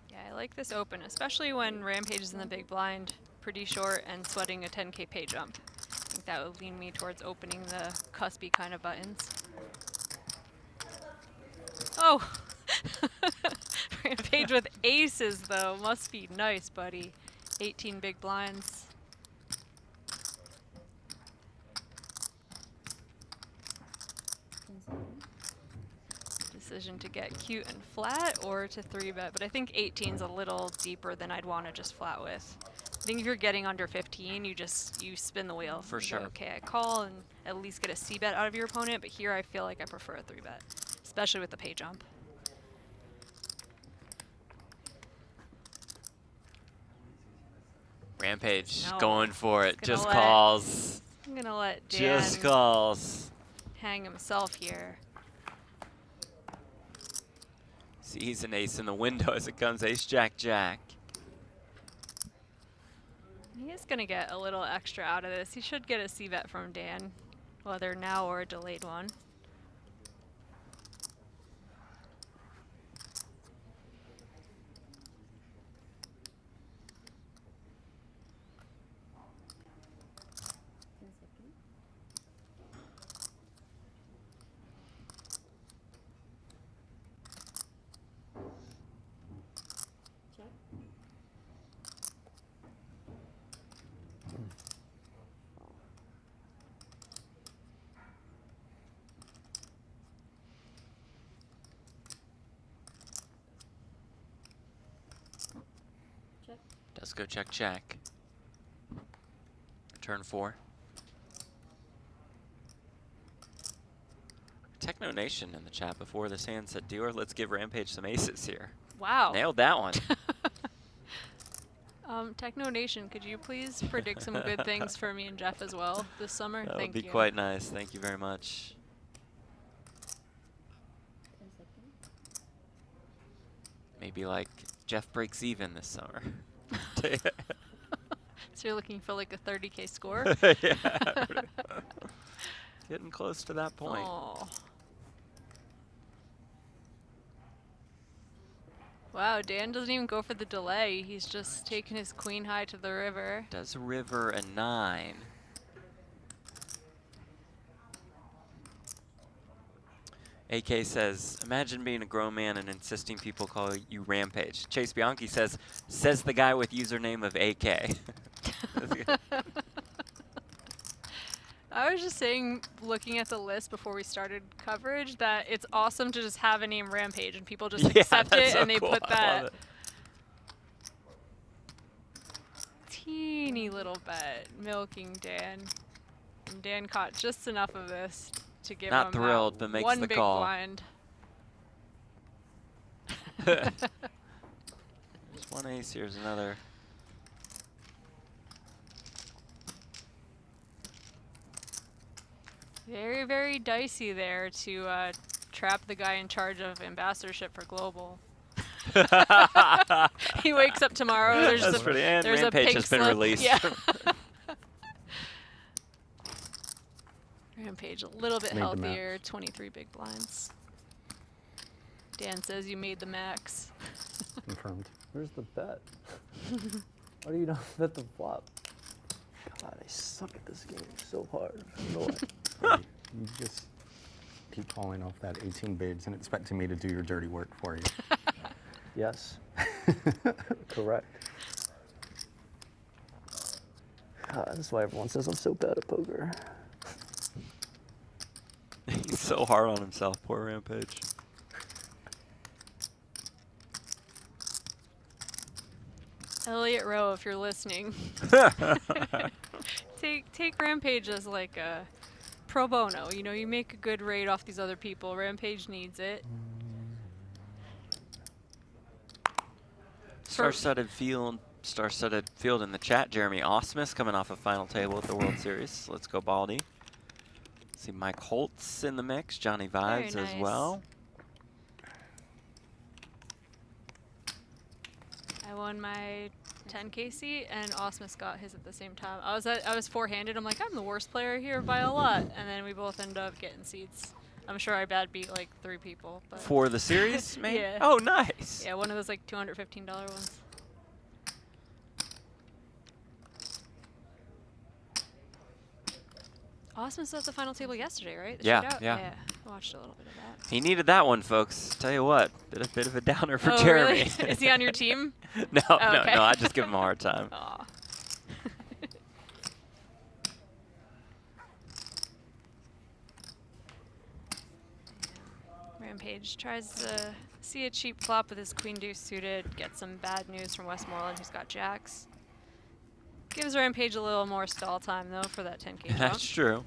Yeah, I like this open, especially when Rampage is in the big blind, pretty short, and sweating a 10K pay jump. I think that would lean me towards opening the cuspy kind of buttons. Oh! Rampage with aces, though. Must be nice, buddy. 18 big blinds. Decision to get cute and flat or to 3-bet, but I think 18's a little deeper than I'd want to just flat with. I think if you're getting under 15, you spin the wheel. For You sure. go, okay, I call and at least get a C-bet out of your opponent, but here I feel like I prefer a 3-bet, especially with the pay jump. Rampage, No, going for it. gonna Just let- calls. I'm gonna let Dan Just calls. hang himself here. Sees an ace in the window as it comes ace, jack, jack. He is gonna get a little extra out of this. He should get a C-bet from Dan, whether now or a delayed one. Does go check, check. Turn 4. Techno Nation in the chat before this hand said, dealer, let's give Rampage some aces here. Wow. Nailed that one. Techno Nation, could you please predict some good things for me and Jeff as well this summer? That would Thank be you. quite nice. Thank you very much. Maybe like Jeff breaks even this summer. So you're looking for like a 30K score? Yeah. Getting close to that point. Aw. Wow, Dan doesn't even go for the delay. He's just taking his queen high to the river. Does river a 9. AK says, imagine being a grown man and insisting people call you Rampage. Chase Bianchi says the guy with username of AK. I was just saying, looking at the list before we started coverage, that it's awesome to just have a name Rampage and people just accept it so and they cool. put I that love it. teeny little bet, milking Dan. And Dan caught just enough of this to give Not him thrilled, but makes one the big call. blind. There's one ace, here's another. Very, very dicey there to trap the guy in charge of ambassadorship for Global. He wakes up tomorrow. There's That's pretty. And there's Rampage a pink has been slip. released. Yeah. Rampage a little bit Made the healthier. 23 big blinds. Dan says you made the max. Confirmed. Where's the bet? Why do you not bet the flop? God, I suck at this game so hard. No way. You just keep calling off that 18 bigs and expecting me to do your dirty work for you. Yes. Correct. God, that's why everyone says I'm so bad at poker. He's so hard on himself, poor Rampage. Elliot Rowe, if you're listening, take Rampage as like a pro bono. You know, you make a good rate off these other people. Rampage needs it. Star-studded field in the chat. Jeremy Osmus coming off a final table at the World Series. Let's go Baldy. See Mike Holtz in the mix. Johnny Vibes Very as nice. well. I won my 10K seat, and Osmus got his at the same time. I was four-handed. I'm like, I'm the worst player here by a lot, and then we both ended up getting seats. I'm sure I bad beat like 3 people. But For the series, maybe? Yeah. Oh, nice. Yeah, one of those like $215 ones. Osmus was at the final table yesterday, right? The Yeah, shootout? yeah. Yeah, I watched a little bit of that. He needed that one, folks. Tell you what, bit of a downer for Oh, Jeremy. really? Is he on your team? No, Oh, no, okay. no. I just give him a hard time. Aw. Rampage tries to see a cheap flop with his queen deuce suited, get some bad news from Westmoreland, who's got jacks. Gives Rampage a little more stall time though for that 10K jump. That's true.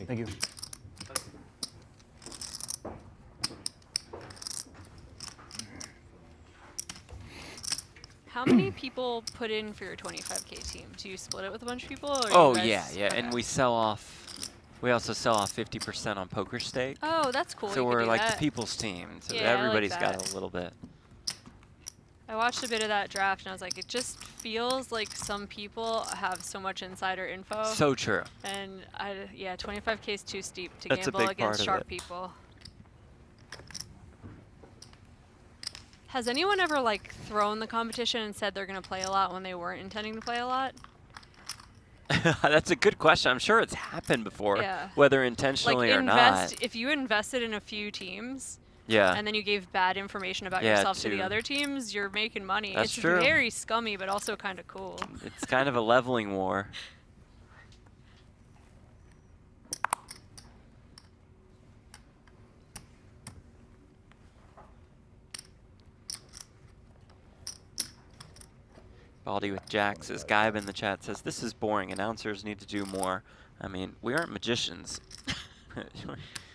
Thank you. How many people put in for your 25K team? Do you split it with a bunch of people? Or Oh, you yeah, guys- yeah. okay. And we also sell off 50% on Poker Stake. Oh, that's cool. So you could we're do like that. the people's team. So Yeah, I like everybody's got that. a little bit. I watched a bit of that draft and I was like, it just feels like some people have so much insider info. So true. And yeah, 25K is too steep to That's a gamble big part against of sharp it. people. Has anyone ever like thrown the competition and said they're going to play a lot when they weren't intending to play a lot? That's a good question. I'm sure it's happened before, Yeah. whether intentionally like or not. if you invested in a few teams, Yeah. and then you gave bad information about Yeah, yourself to the to- other teams, you're making money. That's it's true. very scummy, but also kind of cool. It's kind of a leveling war. Baldy with jacks. As Gaib in the chat says, this is boring. Announcers need to do more. I mean, we aren't magicians.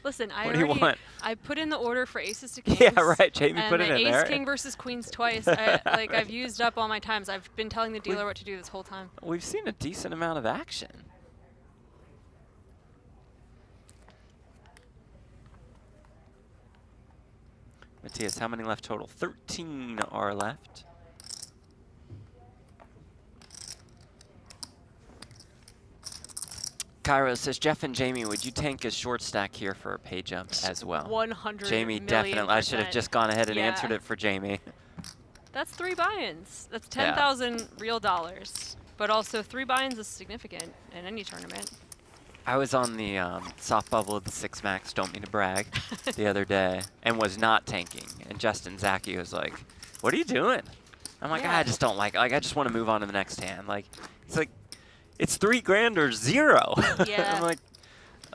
Listen, What do you want? I put in the order for aces to kings. Yeah, right. Jamie and put it in there. Ace king versus queens twice. I've used up all my times. I've been telling the dealer what to do this whole time. We've seen a decent amount of action. Matthias, how many left total? 13 are left. Cairo says, Jeff and Jamie, would you tank a short stack here for a pay jump as well? 100 Jamie, million definitely. I should have just gone ahead and Yeah. answered it for Jamie. That's 3 buy-ins. That's 10,000 real dollars. But also 3 buy-ins is significant in any tournament. I was on the soft bubble of the 6 max, don't mean to brag, the other day, and was not tanking. And Justin Zaki was like, what are you doing? I'm like, I just don't like it. Like, I just want to move on to the next hand. Like, it's like, it's 3 grand or 0. Yeah. I'm like,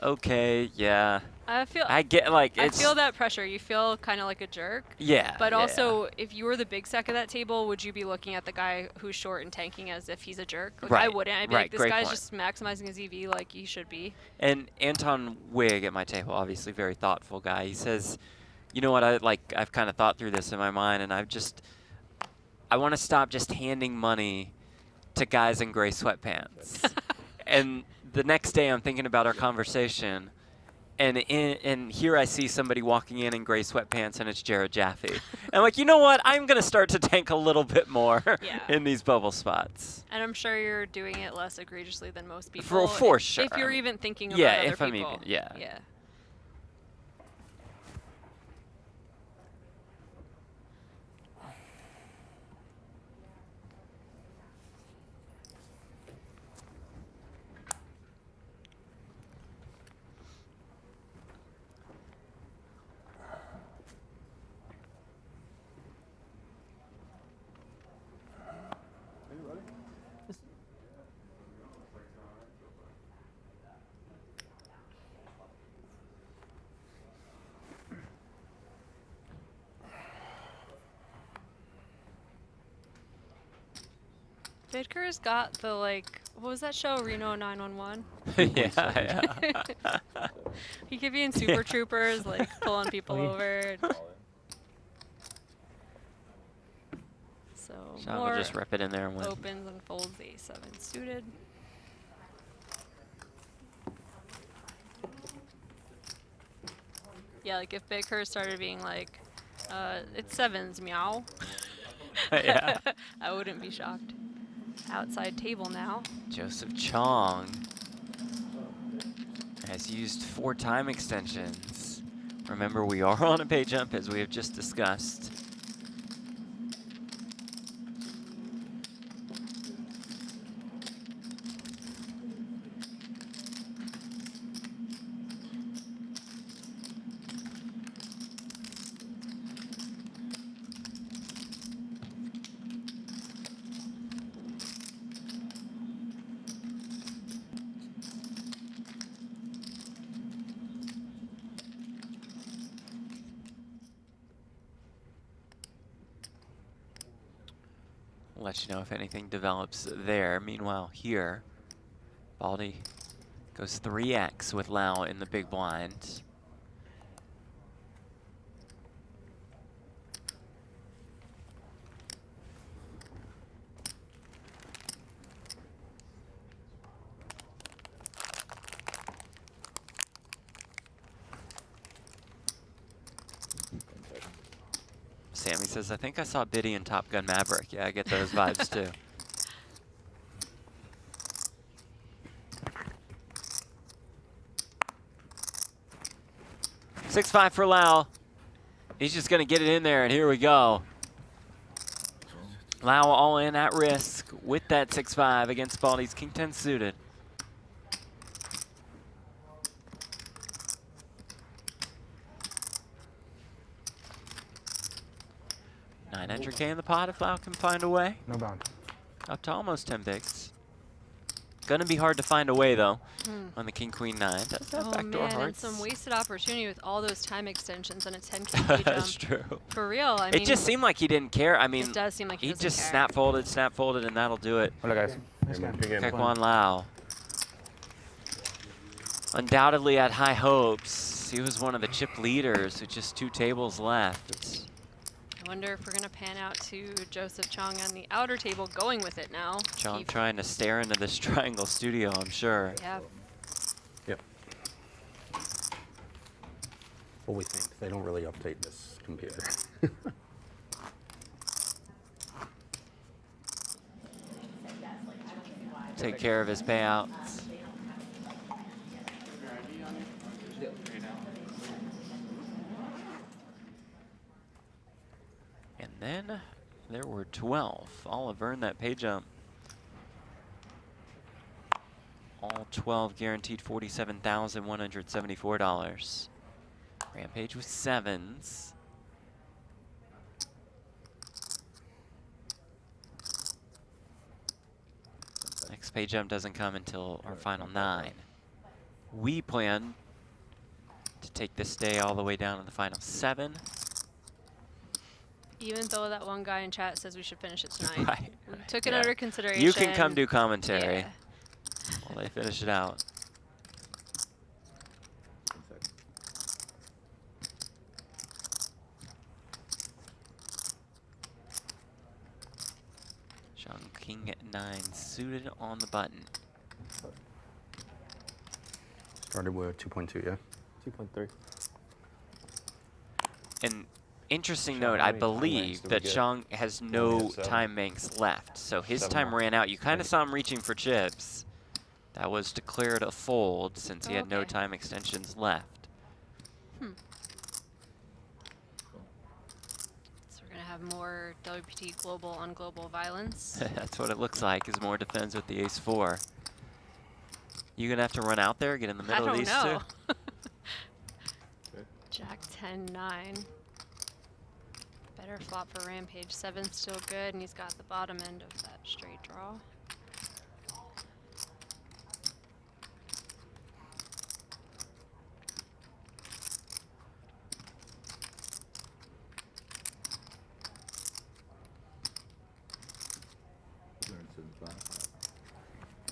okay, yeah. I get like I it's feel that pressure. You feel kind of like a jerk. Yeah. But also, if you were the big stack of that table, would you be looking at the guy who's short and tanking as if he's a jerk? Like, I wouldn't. I'd be like, this guy's just maximizing his EV like he should be. And Anton Wig at my table, obviously very thoughtful guy. He says, you know what, I've kind of thought through this in my mind, and I want to stop just handing money to guys in gray sweatpants. And the next day I'm thinking about our conversation, and here I see somebody walking in gray sweatpants, and it's Jared Jaffe. And I'm like, you know what? I'm going to start to tank a little bit more in these bubble spots. And I'm sure you're doing it less egregiously than most people. For sure. If you're even thinking about other other if people. I'm even, yeah. Vidker's got the, like, what was that show? Reno 911? Yeah. He could be in Super Troopers, like, pulling people over. So, Sean will Moar just rip it in there and win. opens and folds the 7 suited. Yeah, like, if Vidker started being like, it's 7s, meow. Yeah. I wouldn't be shocked. Outside table now. Joseph Cheong has used 4 time extensions. Remember, we are on a pay jump, as we have just discussed. Let you know if anything develops there. Meanwhile, here, Baldy goes 3x with Lau in the big blind. Sammy says, I think I saw Biddy in Top Gun Maverick. Yeah, I get those vibes too. $6-5 for Lau. He's just going to get it in there, and here we go. Lau all in at risk with that 6-5 against Baldy's King 10 suited. $900K in the pot if Lau can find a way. No bound. Up to almost 10 bigs. Gonna be hard to find a way though on the king queen 9. Does have Oh backdoor man, and hearts. some wasted opportunity with all those time extensions and a 10K jump. That's true. For real, I mean. It just seemed like he didn't care. I mean, it does seem like he doesn't just care. snap folded, and that'll do it. Hola, guys. Okay, Kwan Lau. Undoubtedly had high hopes. He was one of the chip leaders with just 2 tables left. I wonder if we're going to pan out to Joseph Cheong on the outer table, going with it now. Cheong trying to stare into this triangle studio, I'm sure. Yeah. Yep. What we think. They don't really update this computer. Take care of his payouts. And then there were 12. All have earned that pay jump. All 12 guaranteed $47,174. Rampage with 7s. Next pay jump doesn't come until our final 9. We plan to take this day all the way down to the final 7. Even though that one guy in chat says we should finish it tonight. Right. We took it under consideration. You can come do commentary Yeah. while they finish it out. Cheong king at 9 suited on the button. Started with 2.2, yeah? 2.3. An interesting Cheong, note, how I many time believe banks do we that get? Cheong has We no have 7. time banks left. So his 7 time more. ran out. You kind of saw him reaching for chips. That was declared a fold since he had no Okay. time extensions left. So we're going to have more WPT global on global violence. That's what it looks like, is more defense with the ace-4. You gonna have to run out there, get in the middle of these I two? don't know. Jack 10-9. Better flop for Rampage. 7's still good, and he's got the bottom end of that straight draw.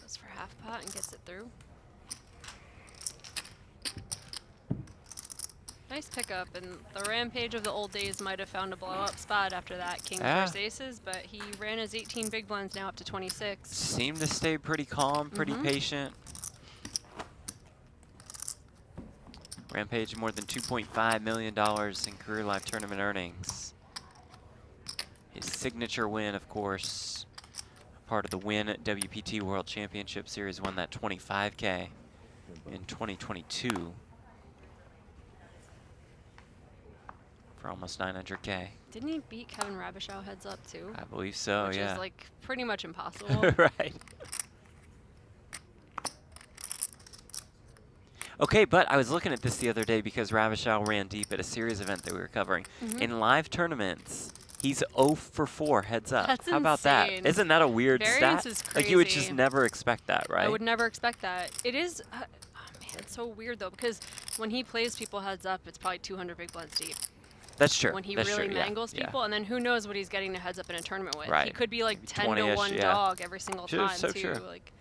Goes for half pot and gets it through. Nice pickup, and the Rampage of the old days might have found a blow-up spot after that king versus aces, but he ran his 18 big blinds now up to 26. Seemed to stay pretty calm, pretty patient. Rampage more than $2.5 million in career live tournament earnings. His signature win, of course, part of the Win WPT World Championship Series, won that 25K in 2022 for almost 900K. Didn't he beat Kevin Rabishow heads up too? I believe so, which yeah. is like pretty much impossible. Right. Okay, but I was looking at this the other day because Rabishow ran deep at a series event that we were covering. In live tournaments, he's 0 for 4 heads up. That's How about that? insane. Isn't that a weird Variance stat? is Like you would just crazy. never expect that, right? I would never expect that. It is, oh man, it's so weird though, because when he plays people heads up, it's probably 200 big blinds deep. That's true. When he That's really true, yeah, mangles yeah. people, and then who knows what he's getting to heads up in a tournament with. He Right. could be like 10 to 20-ish, 1 yeah. dog every single True, time so too. true. Like,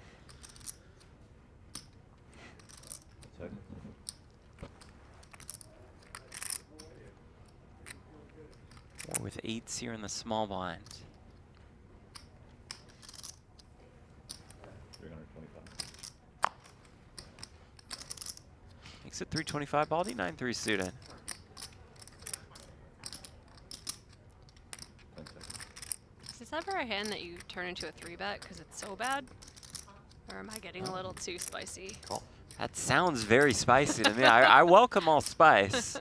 Or with 8s here in the small blind. 325. Makes it 325 Baldy, 9-3 suited. is this ever a hand that you turn into a 3-bet because it's so bad? Or am I getting a little too spicy? That sounds very spicy to me. I welcome all spice.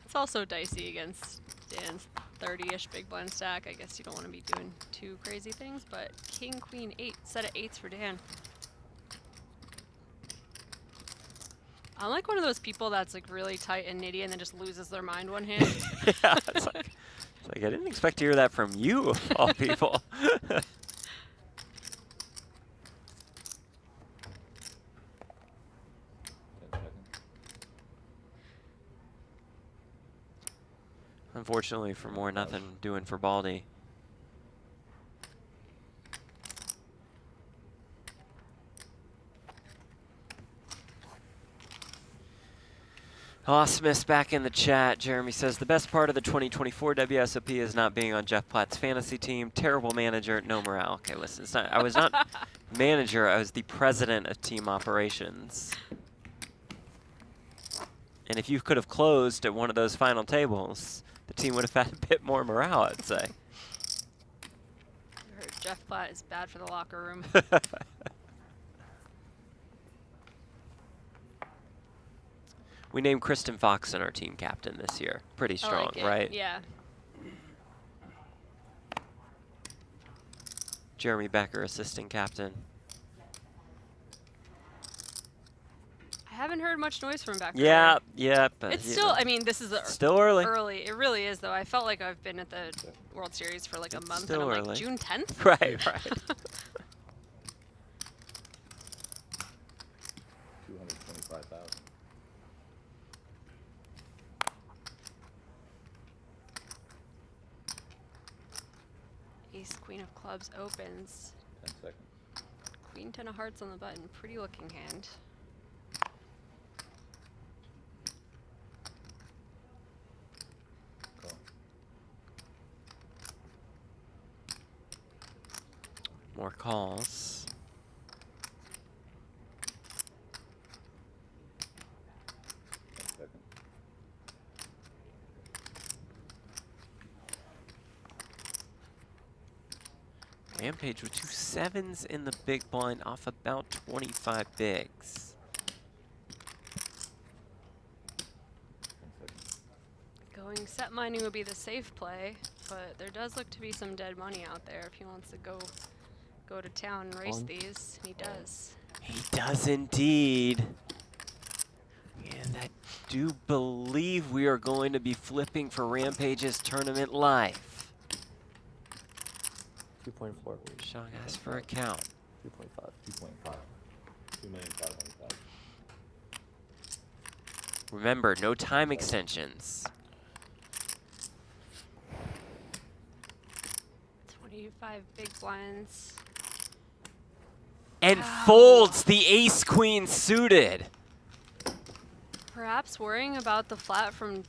It's also dicey against Dan's 30-ish big blind stack. I guess you don't want to be doing too crazy things, but king, queen, 8, set of 8s for Dan. I'm like one of those people that's like really tight and nitty and then just loses their mind one hand. Yeah, it's like I didn't expect to hear that from you, of all people. Unfortunately for Moore, nothing doing for Baldy. Smith's back in the chat. Jeremy says, the best part of the 2024 WSOP is not being on Jeff Platt's fantasy team. Terrible manager, no morale. Okay, listen, it's not, I was not manager, I was the president of team operations. And if you could have closed at one of those final tables, the team would have had a bit more morale, I'd say. I heard Jeff Platt is bad for the locker room. We named Kristen Foxon our team captain this year. Pretty strong, like right? Yeah. Jeremy Becker, assistant captain. I haven't heard much noise from back Yeah, there. yeah. But It's still, I mean, this is still early. Early. It really is, though. I felt like I've been at the World Series for like a month, still and I'm early. like, June 10th? Right, right. 225,000. Ace, Queen of Clubs opens. 10 seconds. Queen, 10 of Hearts on the button. Pretty looking hand. More calls. Rampage with 2 sevens in the big blind off about 25 bigs. Going set mining would be the safe play, but there does look to be some dead money out there if he wants to go to town and race these. He does. He does indeed. And I do believe we are going to be flipping for Rampage's tournament life. 2.4. Sean asked for a count. 2.5. 2.5. 2,500,000. Remember, no time extensions. 25 big blinds. And folds the ace-queen suited. Perhaps worrying about the flat from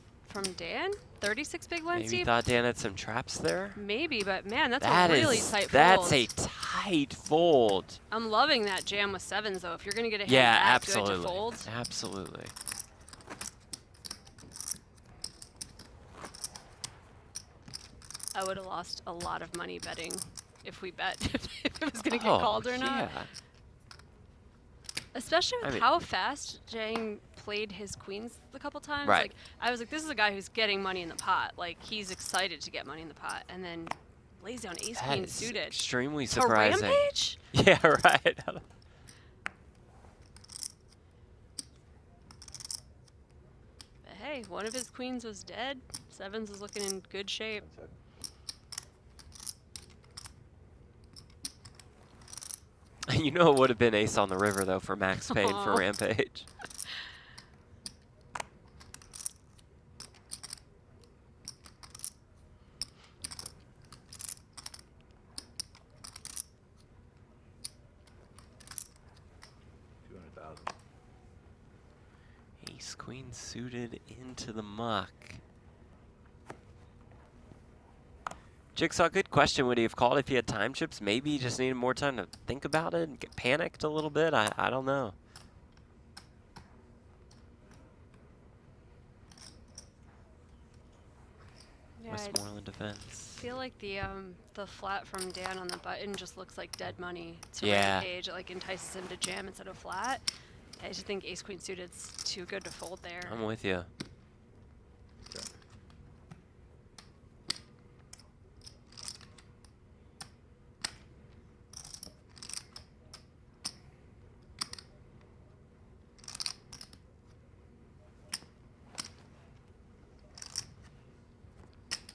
Dan? 36 big blinds, Maybe Steve? thought Dan had some traps there. Maybe, but man, that's That a really is- tight fold. That's a tight fold. I'm loving that jam with sevens, though. If you're going to get a hand Yeah, that absolutely. good to fold. Absolutely. I would have lost a lot of money betting if we bet if it was going to get called or not. Yeah. Especially with I mean- how fast Jang played his queens a couple times. Right. Like, I was like, this is a guy who's getting money in the pot. Like, he's excited to get money in the pot. And then lays down ace That queen is suited. extremely To surprising. Rampage? Yeah, right. But hey, one of his queens was dead. Sevens is looking in good shape. You know it would have been ace on the river, though, for Max Payne for Aw. Rampage. Ace queen suited into the muck. Jigsaw, good question. Would he have called if he had time chips? Maybe he just needed more time to think about it and get panicked a little bit. I don't know. Yeah, Westmoreland defense. I feel like the flat from Dan on the button just looks like dead money to Yeah. Rampage. It like entices him to jam instead of flat. I just think ace queen suited's too good to fold there. I'm with you.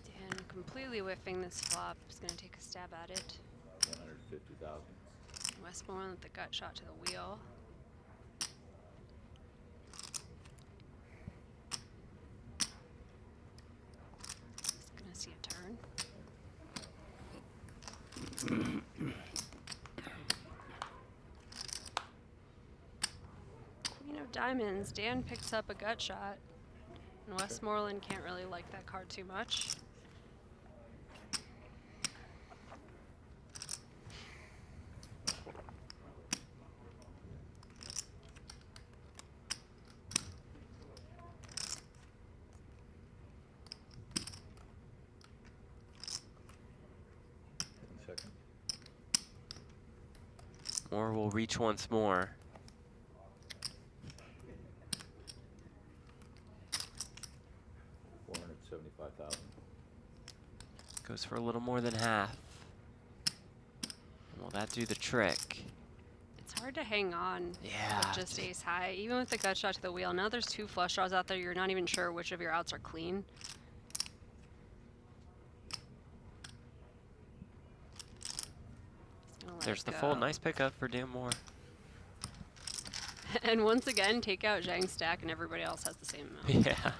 Dan completely whiffing this flop. Is going to take a stab at it. 150,000. Westmoreland with the gut shot to the wheel. Queen of diamonds. Dan picks up a gut shot. And Westmoreland can't really like that card too much. Moore will reach once more. $475,000. Goes for a little more than half. Will that do the trick? It's hard to hang on Yeah. with just ace high, even with the gut shot to the wheel. Now there's 2 flush draws out there. You're not even sure which of your outs are clean. There's the fold. Nice pickup for Dan Moore. And once again, take out Zhang's stack and everybody else has the same amount. Yeah.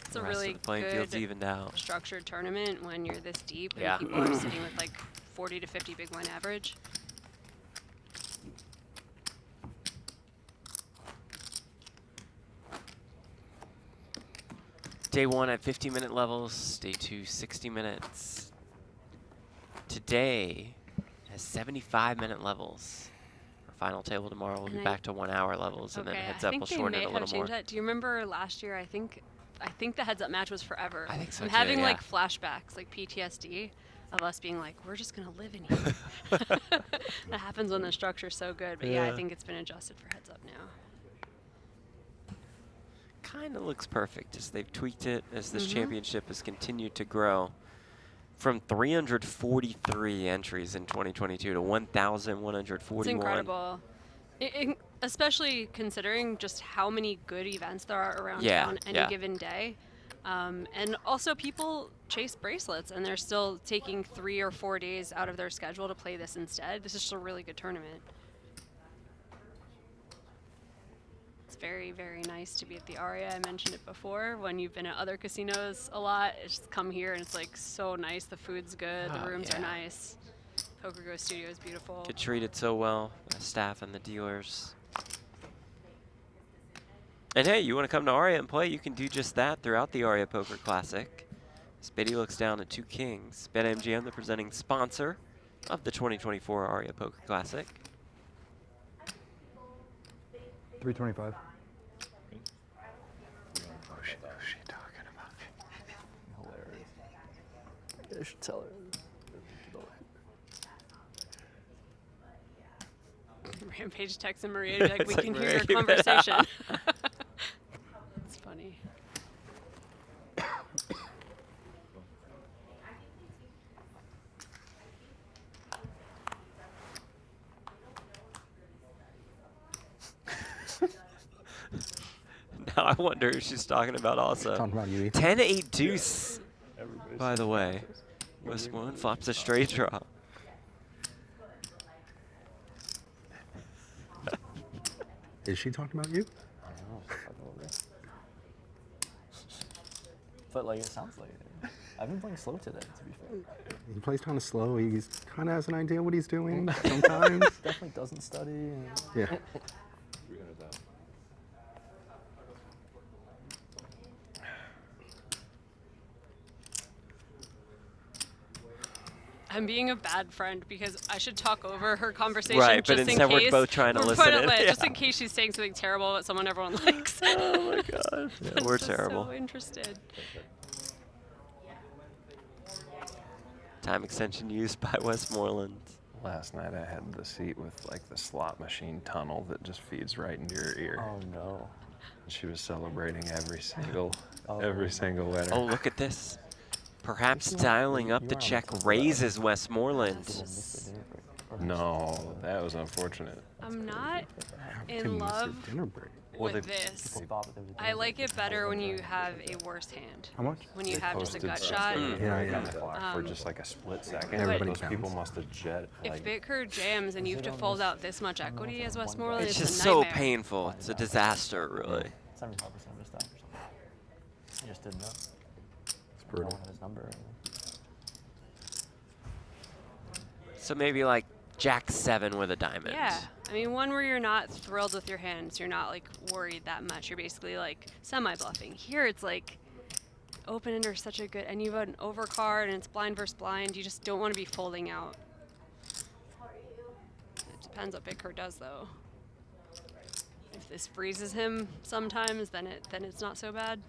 It's The a rest of really the playing field's good evened out. structured tournament when you're this deep and Yeah. people are sitting with like 40 to 50 big blind average. Day 1 at 50-minute levels. Day 2, 60 minutes. Today has 75-minute levels. Our final table tomorrow will be And back to 1-hour levels, and then heads I up think will they shorten may it a have little changed more. that. Do you remember last year? I think the heads up match was forever. I think so I'm too, having yeah. like flashbacks, like PTSD, of us being like, we're just gonna live in here. That happens when the structure's so good. But yeah, I Yeah. think it's been adjusted for heads up now. Kind of looks perfect as they've tweaked it as this Mhm. championship has continued to grow from 343 entries in 2022 to 1,141. It's incredible. Especially considering just how many good events there are around Yeah, town any yeah. given day. And also people chase bracelets and they're still taking 3 or 4 days out of their schedule to play this instead. This is just a really good tournament. It's very, very nice to be at the ARIA. I mentioned it before. When you've been at other casinos a lot, it's just come here and it's like so nice. The food's good, the Oh, rooms yeah. are nice. PokerGO Studio is beautiful. Get treated so well by the staff and the dealers. And hey, you want to come to ARIA and play, you can do just that throughout the ARIA Poker Classic. Spitty looks down at 2 kings. BetMGM, the presenting sponsor of the 2024 ARIA Poker Classic. 325. Who's she talking about? Hilarious. I should tell her. Rampage texts and Maria like, It's we like, can hear Maria, your keep it conversation. up. It's funny. Now I wonder who she's talking about also. Talking about you. 10-8 deuce, by the way. Westmoreland flops a straight draw. Is she talking about you? I don't know. But like, it sounds like it. I've been playing slow today, to be fair. He plays kind of slow. He's kind of has an idea what he's doing sometimes. Definitely doesn't study. And Yeah. 300,000. I'm being a bad friend because I should talk over her conversation Right, but just in instead we're case. both trying to We're listen putting in. it, Yeah. just in case she's saying something terrible about someone everyone likes. Oh my gosh. Yeah, I'm we're just terrible. so interested. Time extension used by Westmoreland. Last night I had the seat with like the slot machine tunnel that just feeds right into your ear. Oh no. She was celebrating every single Oh. winner. Oh, look at this. Perhaps dialing up the check raises Westmoreland. No, that was unfortunate. I'm not Tim in missed a love dinner break. Well, with they- this. I like it better when you have a worse hand. How much? When you They have just a posted gut something shot. right Yeah. on the clock for just like a split second. Everybody Those people counts. must have jet. If Like, Bitker jams and you have to fold out this much equity as Westmoreland, It's it's just a so nightmare. painful. It's a disaster, really. 75% of his stack or something. I just didn't know. It's I brutal. don't have his number. So maybe like Jack 7 with a diamond. Yeah. I mean, one where you're not thrilled with your hands. You're not, like, worried that much. You're basically, like, semi-bluffing. Here, it's like open-ender is such a good, and you have an overcard, and it's blind versus blind. You just don't want to be folding out. It depends what big card does, though. If this freezes him sometimes, then it's not so bad.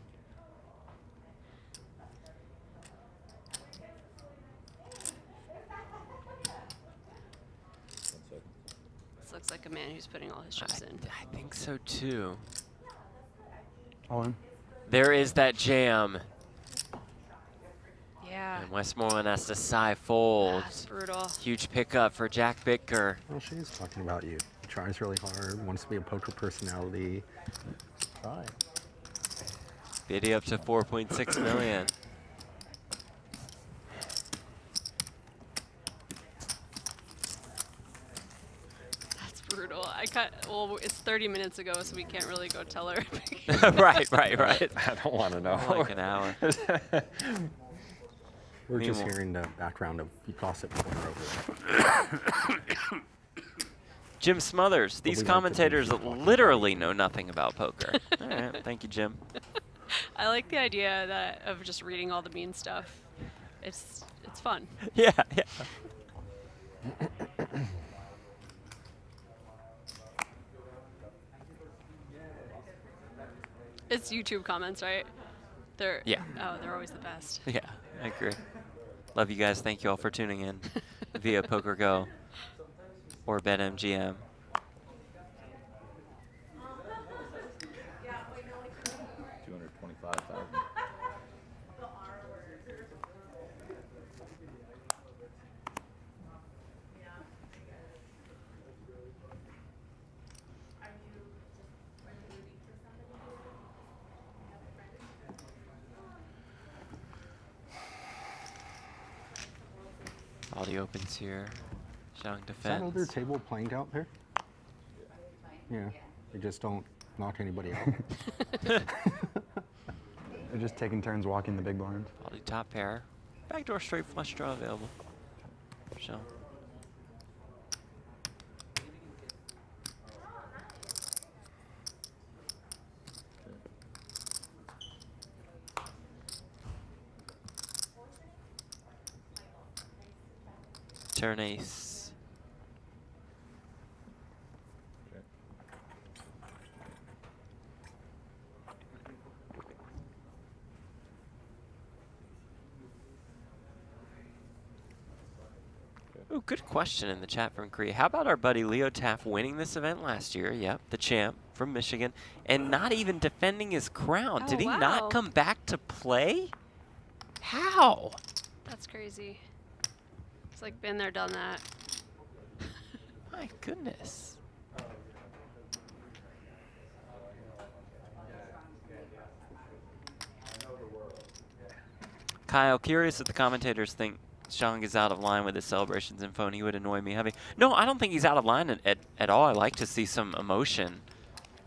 This looks like a man who's putting all his chips in. I think so too. All in. There is that jam. Yeah. And Westmoreland has to sigh fold. That's brutal. Huge pickup for Jack Bittker. Well, she's talking about you. He tries really hard, wants to be a poker personality. Try. Bidding up to 4.6 million. That's brutal. Well, it's 30 minutes ago, so we can't really go tell her. right. I don't want to know. Like an hour. We're just hearing the background of gossip going over. Jim Smothers. These commentators literally know nothing about poker. All right, thank you, Jim. I like the idea of just reading all the mean stuff. It's fun. Yeah. It's YouTube comments, right? They're they're always the best. Yeah, I agree. Love you guys. Thank you all for tuning in via PokerGo or BetMGM. $225,000. All the opens here. Showing Is defense. that other table playing out there? Yeah. They just don't knock anybody out. They're just taking turns walking the big blinds. All the top pair. Backdoor straight flush draw available. So. Turn ace. Ooh, good question in the chat from Korea. How about our buddy Leo Taff winning this event last year? Yep, the champ from Michigan, and not even defending his crown. Did he not come back to play? How? That's crazy. It's like been there, done that. My goodness. Kyle, curious if the commentators think Cheong is out of line with his celebrations and phone. He would annoy me heavy. No, I don't think he's out of line at all. I like to see some emotion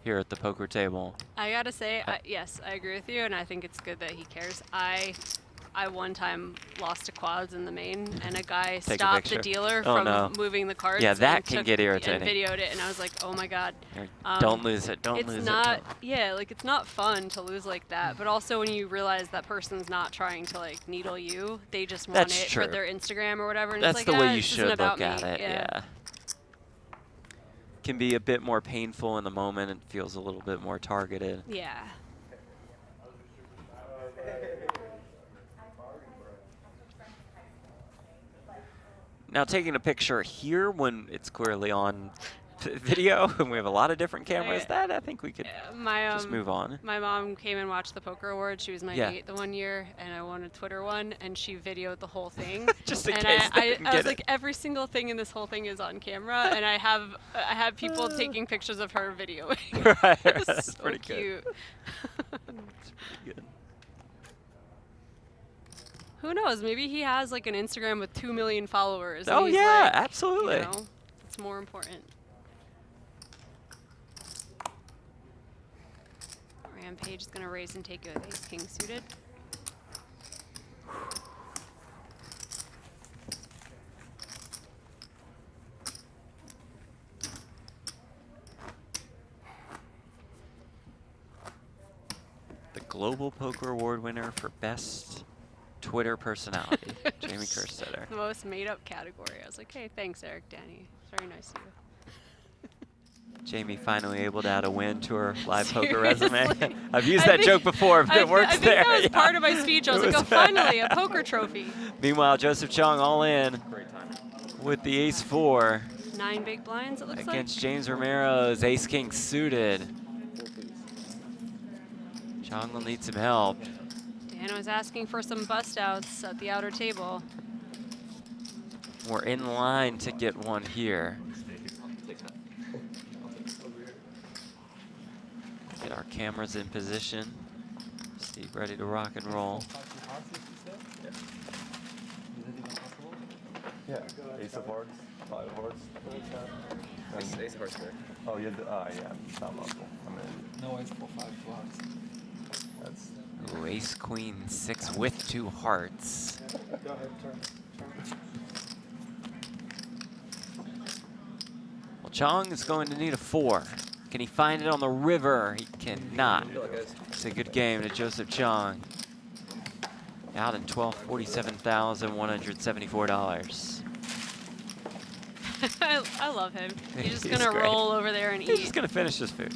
here at the poker table. I gotta say, yes, I agree with you, and I think it's good that he cares. I one time lost to quads in the main, and a guy stopped the dealer from moving the cards. Yeah, that can get irritating. And videoed it, and I was like, oh my god. Don't lose it. Don't lose it. Yeah, like it's not fun to lose like that. But also when you realize that person's not trying to like needle you, they just want it for their Instagram or whatever. And That's it's like, the way you should look me. at it. Yeah. Can be a bit more painful in the moment. It feels a little bit more targeted. Yeah. Now, taking a picture here when it's clearly on video and we have a lot of different cameras, I think we could just move on. My mom came and watched the Poker Awards. She was my date the one year, and I won a Twitter one, and she videoed the whole thing. Just in and case I was like, every single thing in this whole thing is on camera, and I have people taking pictures of her videoing. Right, that's pretty cute. That's pretty good. Who knows? Maybe he has like an Instagram with 2 million followers. Oh yeah, absolutely. You know, it's more important. Rampage is gonna raise and take it with ace king suited. Global Poker Award winner for Best Twitter Personality, Jamie Kerstetter. The most made-up category. I was like, hey, thanks, Eric Danny. It's very nice of you. Jamie finally able to add a win to her live poker Seriously? resume. I've used that joke before, but it works I think there. that was part of my speech. I was like, oh, finally, a poker trophy. Meanwhile, Joseph Cheong all in with the ace-4 9 big blinds, it looks against like. James Romero's ace-king suited. Cheong will need some help. Dan was asking for some bust-outs at the outer table. We're in line to get one here. Get our cameras in position. Steve ready to rock and roll. Yeah. Ace of hearts, 5 of hearts. Ace of hearts there. Oh, yeah, yeah, not possible. I'm in. No ace 4, 5 clubs. That's. Ooh, ace, queen, 6 with 2 hearts. Go ahead, turn. Well, Cheong is going to need a 4. Can he find it on the river? He cannot. It's a good game to Joseph Cheong. Out in $1,247,174. I love him. He's just He's going to great. roll over there and He's eat. just going to finish his food.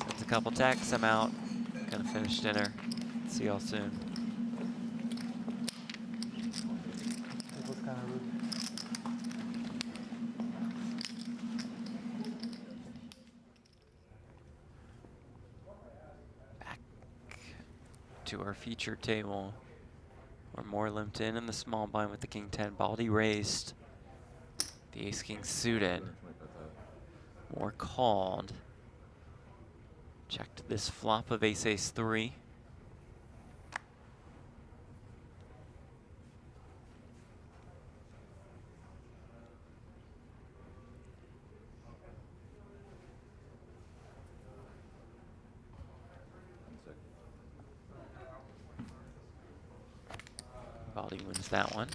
That's a couple texts. I'm out. Gonna finish dinner. See y'all soon. It was kind of rude. Back to our featured table. Where Moar limped in the small blind with the king 10. Baldy raised. The ace king suited. Moar called. Checked this flop of ace ace 3. Baldy wins that one.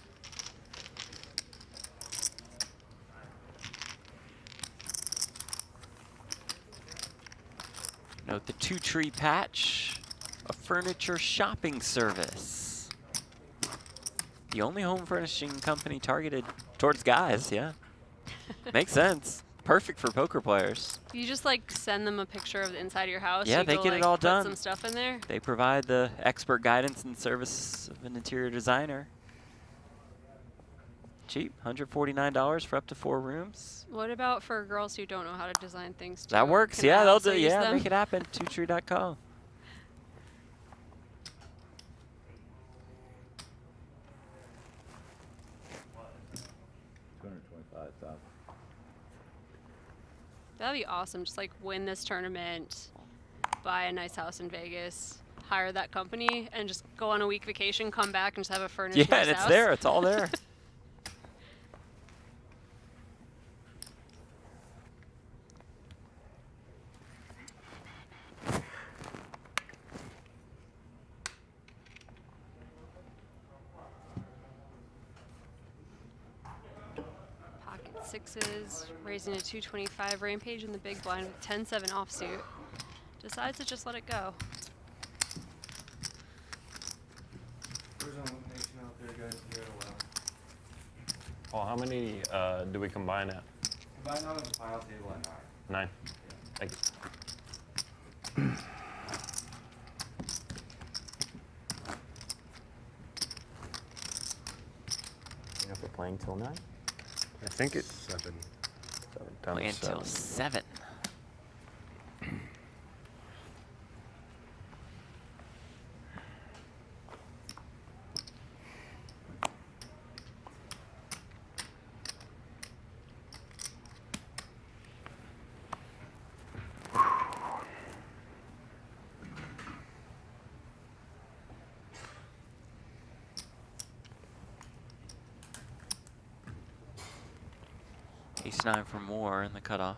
Note the 2-tree patch, a furniture shopping service. The only home furnishing company targeted towards guys, yeah. Makes sense. Perfect for poker players. You just like send them a picture of the inside of your house. Yeah, you they go, get like, it all put done. some stuff in there. They provide the expert guidance and service of an interior designer. Cheap, $149 for up to 4 rooms. What about for girls who don't know how to design things? Too? That works, Can I yeah, they'll also do, use yeah, them? make it happen, 2tree.com. That'd be awesome. Just like win this tournament, buy a nice house in Vegas, hire that company, and just go on a week vacation, come back, and just have a furnished Yeah, nice and it's house. there, it's all there. Pocket sixes, raising to 225. Rampage in the big blind with 10-7 offsuit. Decides to just let it go. There's an elimination out there, guys. Here, Well, how many do we combine at? combine out on the final table at 9. 9. Thank you. You know, if we're playing till 9? I think it's 7. Down to Play until 7. Ace-9 for Moar in the cutoff.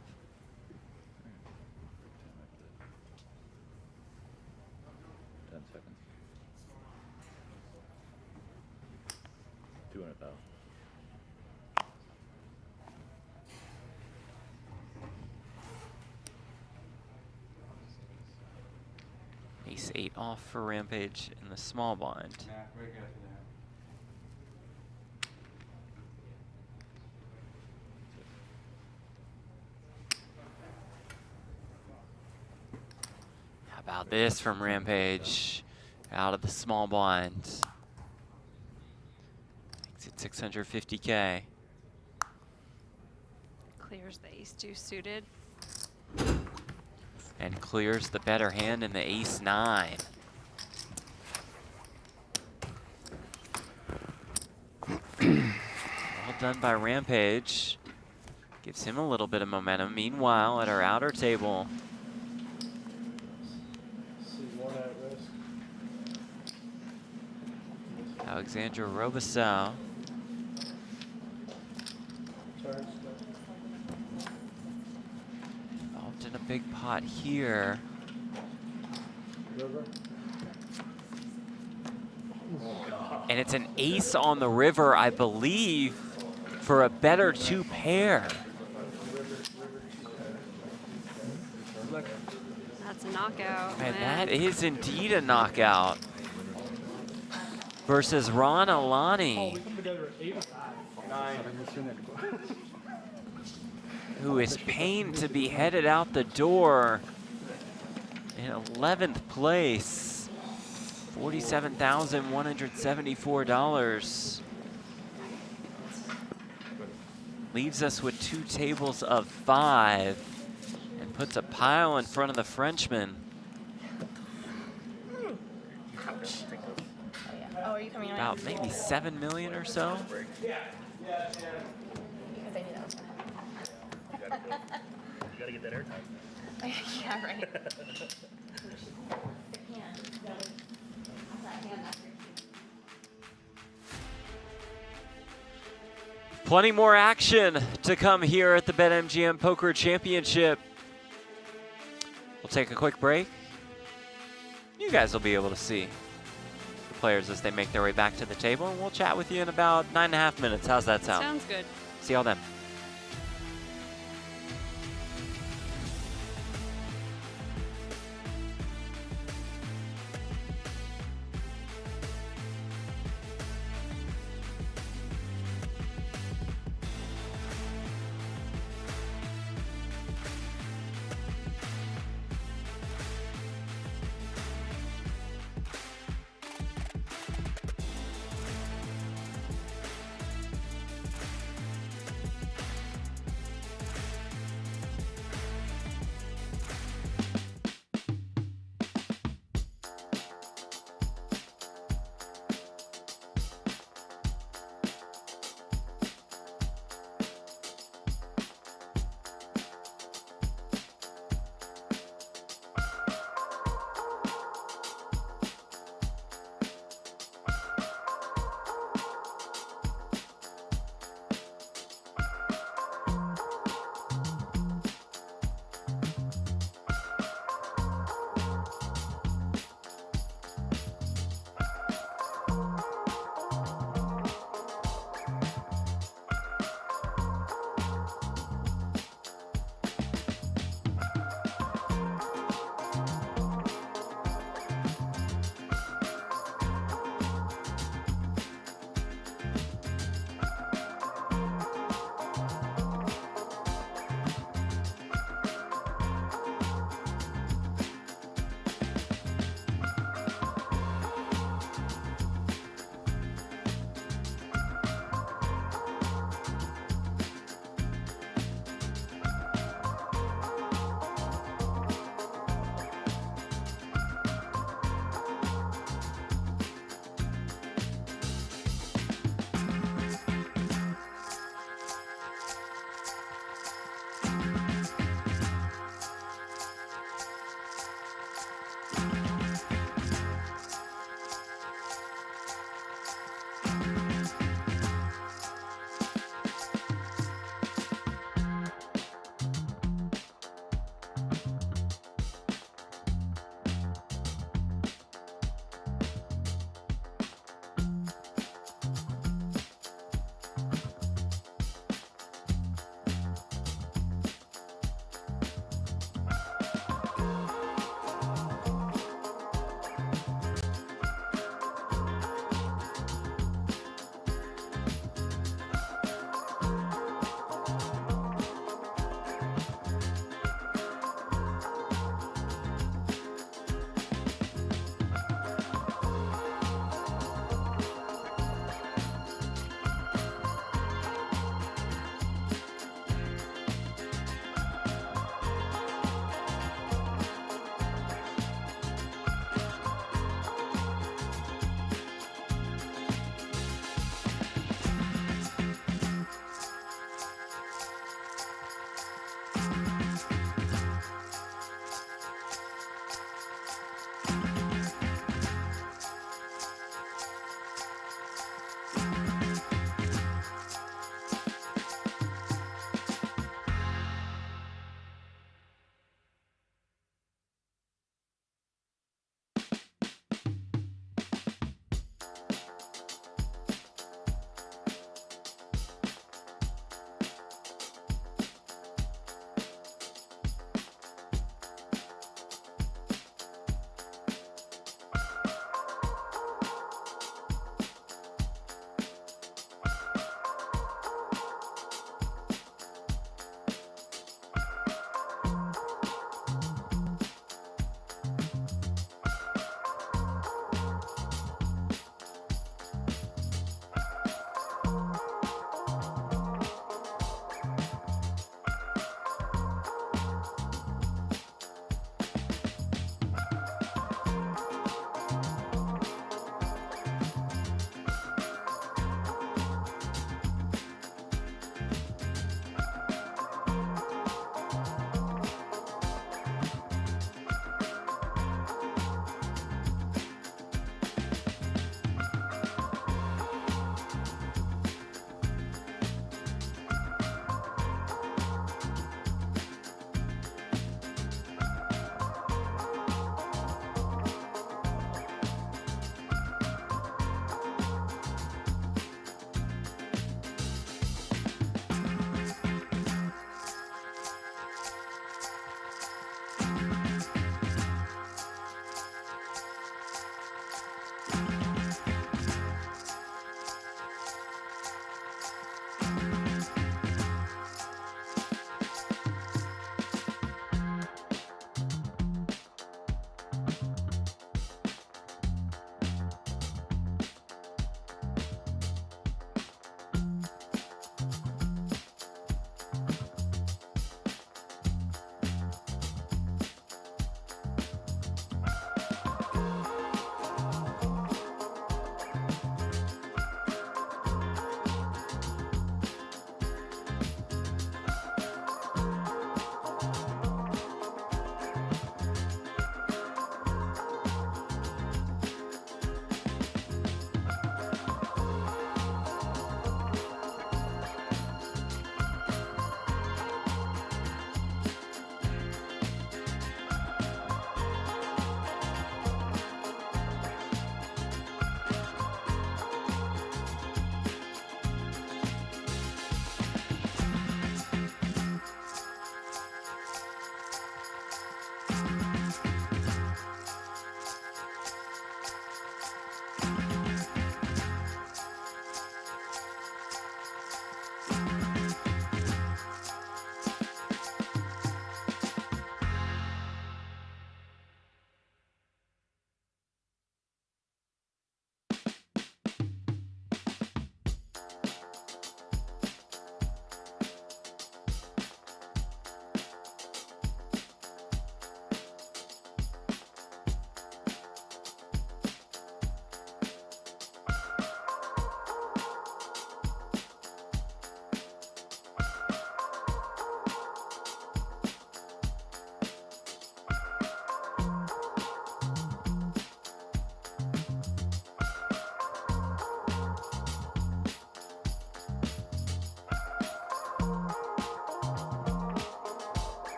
Ace-8 off for Rampage in the small blind. How about this from Rampage? Out of the small blind. Makes it 650K. Clears the ace-2 suited. And clears the better hand in the ace-9. Well done by Rampage. Gives him a little bit of momentum. Meanwhile, at our outer table, Alexandra Robiceau. Involved in a big pot here. And it's an ace on the river, I believe, for a better 2 pair. That's a knockout. And that is indeed a knockout. Versus Ron Alani, who is pained to be headed out the door in 11th place. $47,174. Leaves us with 2 tables of 5 and puts a pile in front of the Frenchman. Oh, are you coming About maybe 7 million or so. Because I knew that was gonna happen. You gotta get that airtime. Yeah, right. Plenty more action to come here at the BetMGM Poker Championship. We'll take a quick break. You guys will be able to see the players as they make their way back to the table, and we'll chat with you in about 9.5 minutes. How's that sound? Sounds good. See y'all then.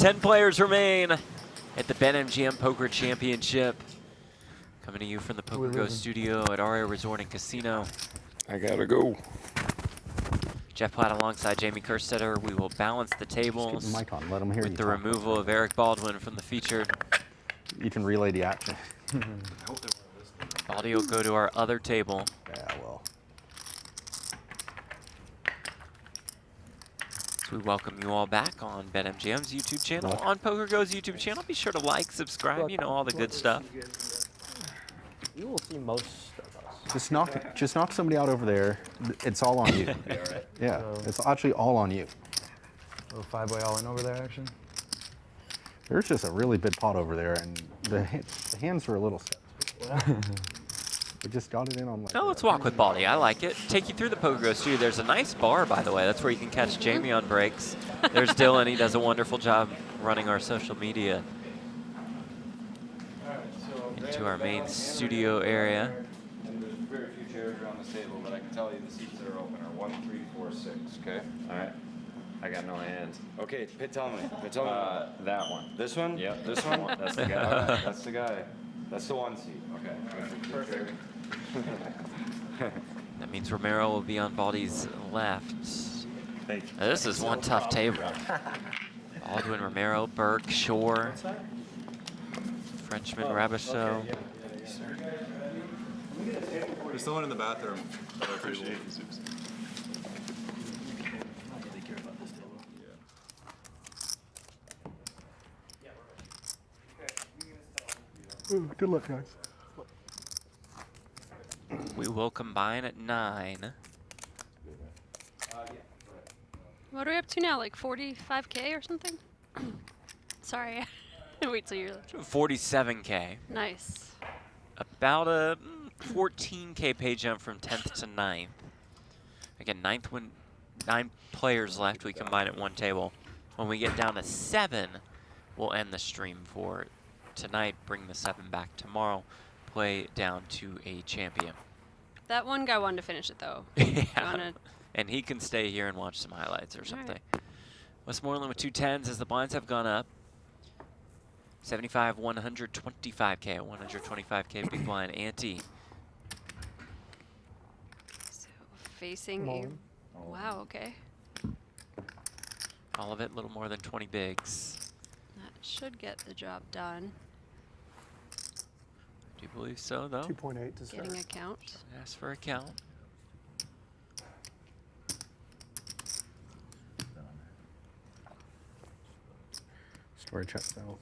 10 players remain at the BetMGM Poker Championship. Coming to you from the PokerGO Studio at ARIA Resort Casino. I gotta go. Jeff Platt alongside Jamie Kerstetter. We will balance the tables Just keep the mic on. Let 'em hear with you the talk. removal of Eric Baldwin from the feature. You can relay the action. Baldy will go to our other table. Yeah, well. So we welcome you all back on BetMGM's YouTube channel, on PokerGo's YouTube channel. Be sure to like, subscribe, you know, all the good stuff. You will see most of us. Just knock somebody out over there. It's all on you. Yeah, it's actually all on you. Little 5-way all in over there action. There's just a really big pot over there, and the hands were a little skeptical. We just got it in on like. Oh, let's walk with Baldy. I like it. Take you through the PokerGo Studio. There's a nice bar, by the way. That's where you can catch Jamie on breaks. There's Dylan. He does a wonderful job running our social media. Into our main studio area. And there's very few chairs around this table, but I can tell you the seats that are open are 1, 3, 4, 6. Okay. All right. I got no hands. Okay, tell me. Tell me. That one. This one? Yep. This one? That's the guy. All right, that's the guy. That's the one seat. Okay. Perfect. That means Romero will be on Baldy's left. Thank you. This is one tough table. Baldwin, Romero, Burke, Shorr, Frenchman, Rabicheau. There's someone in the bathroom. I appreciate it. Ooh, good luck, guys. We will combine at 9. What are we up to now? Like 45K or something? Sorry. Wait till you're. 47K. Nice. About a 14K pay jump from 10th to 9th. Again, 9th when 9 players left, we combine at one table. When we get down to 7, we'll end the stream for tonight, bring the 7 back tomorrow, play down to a champion. That one guy wanted to finish it though. Yeah. And he can stay here and watch some highlights or something. Right. Westmoreland with 2 10s as the blinds have gone up. 75, 125K, 125K big blind ante. So facing a. Wow. Okay. All of it, a little more than 20 bigs. That should get the job done. Do you believe so, though? 2.8 to start. Getting a count. Ask for a count. Story checks out.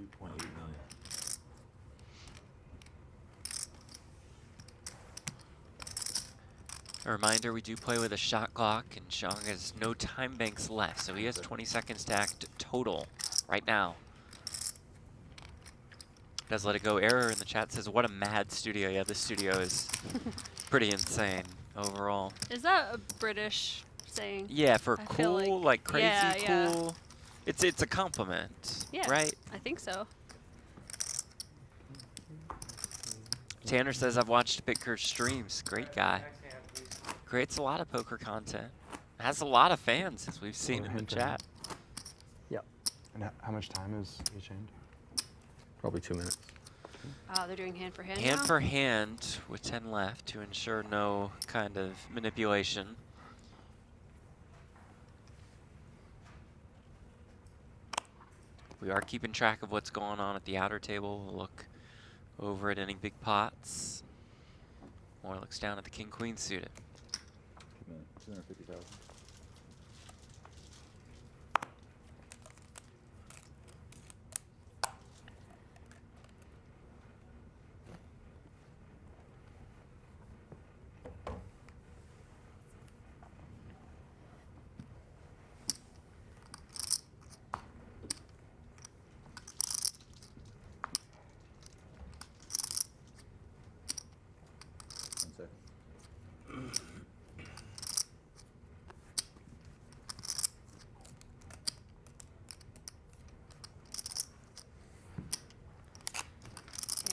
2.8 million. A reminder, we do play with a shot clock, and Cheong has no time banks left, so he has 20 seconds to act total right now. Does let it go. Error in the chat says, what a mad studio. Yeah, this studio is pretty insane overall. Is that a British saying? Yeah, for I feel cool, like crazy yeah, cool. It's a compliment, yeah, right? I think so. Tanner says, I've watched Bitker's streams. Great guy. Creates a lot of poker content. Has a lot of fans, as we've seen in the chat. Yep. And how much time is each hand? Probably 2 minutes. Oh, they're doing hand for hand Hand now? for hand with 10 left to ensure no kind of manipulation. We are keeping track of what's going on at the outer table. We'll look over at any big pots. Moore looks down at the king-queen suited. 250,000.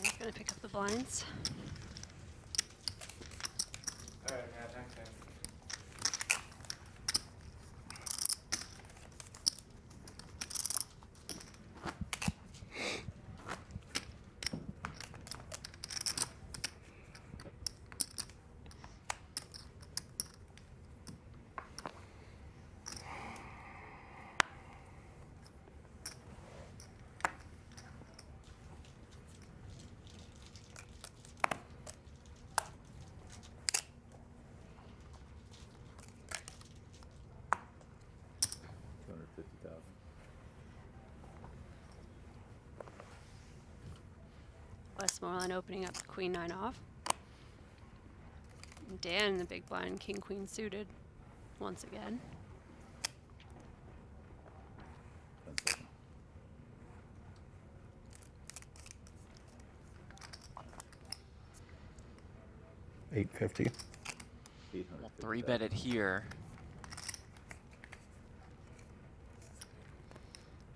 Yeah, I'm gonna pick up the blinds. All right, man. Thanks, man. Westmoreland opening up the queen-9 off. And Dan in the big blind, king-queen suited once again. $850. We'll 3-bet it here.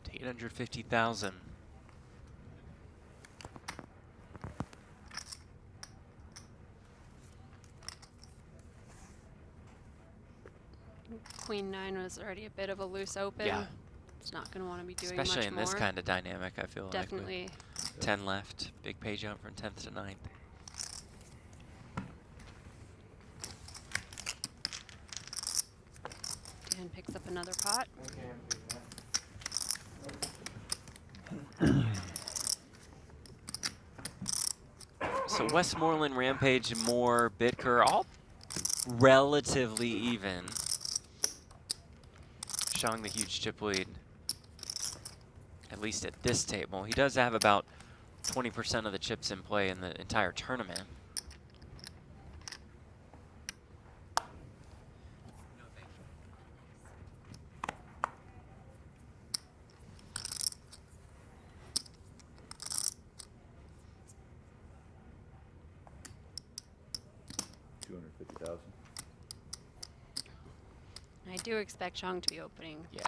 To 850,000. Queen-9 was already a bit of a loose open. Yeah. It's not going to want to be doing Especially much in more. this kind of dynamic, I feel Definitely. like. Definitely. 10 left. Big pay jump from 10th to 9th. Dan picks up another pot. So Westmoreland, Rampage, Moar, Bitker, all relatively even. Showing the huge chip lead, at least at this table. He does have about 20% of the chips in play in the entire tournament. I do expect Cheong to be opening. Yeah.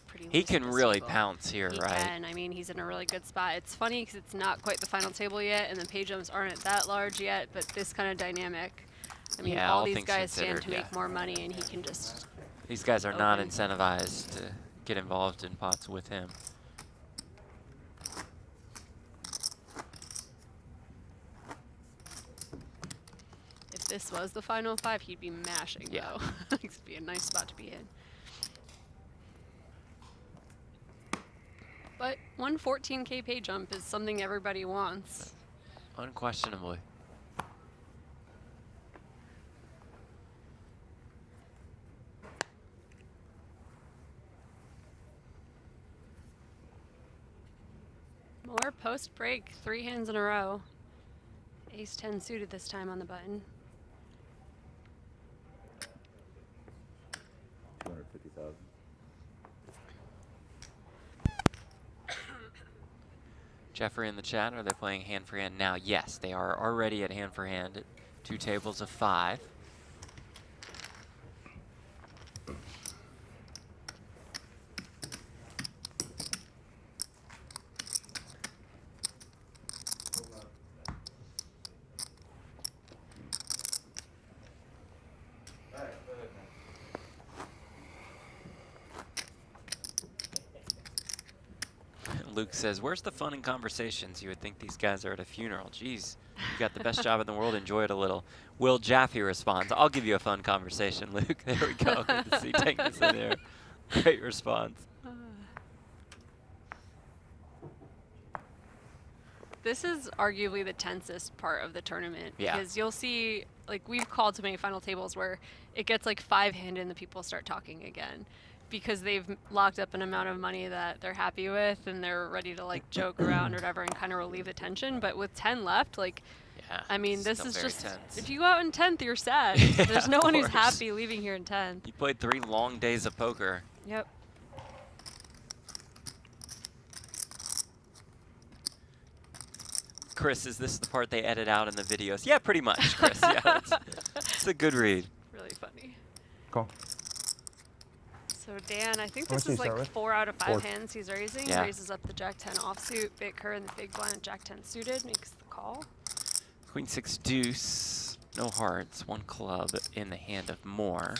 Pretty He loose can at this really table. pounce here, He right? can. I mean, he's in a really good spot. It's funny because it's not quite the final table yet, and the pay jumps aren't that large yet, but this kind of dynamic. I mean, Yeah, all all these things guys stand to considered, make more money, and he can just These guys are not open. incentivized to get involved in pots with him. If this was the final 5, he'd be mashing, Yeah. though. It'd be a nice spot to be in. But 114K pay jump is something everybody wants. Unquestionably. Moar post break, 3 hands in a row. Ace 10 suited this time on the button. 250,000. Jeffrey in the chat, are they playing hand for hand now? Yes, they are already at hand for hand at 2 tables of 5. Luke says, where's the fun in conversations? You would think these guys are at a funeral. Jeez, you got the best job in the world. Enjoy it a little. Will Jaffe responds, I'll give you a fun conversation, Luke. There we go. Good to see Tankus in there. Great response. This is arguably the tensest part of the tournament. Yeah. Because you'll see, like, we've called too many final tables where it gets like 5-hand and the people start talking again. Because they've locked up an amount of money that they're happy with and they're ready to like joke around or whatever and kind of relieve the tension. But with 10 left, like, yeah, I mean, this still is very just, tense. if you go out in 10th, you're sad. Yeah, There's no of one who's course. happy leaving here in 10th. You played 3 long days of poker. Yep. Chris, is this the part they edit out in the videos? Yeah, pretty much, Chris. Yeah, it's a good read. Really funny. Cool. So Dan, I think How this much do you is like start with? 4 out of 5 4. hands he's raising. Yeah. Raises up the Jack 10 offsuit, Bitker in the big blind, Jack 10 suited, makes the call. Queen 6 deuce, no hearts, 1 club in the hand of Moar.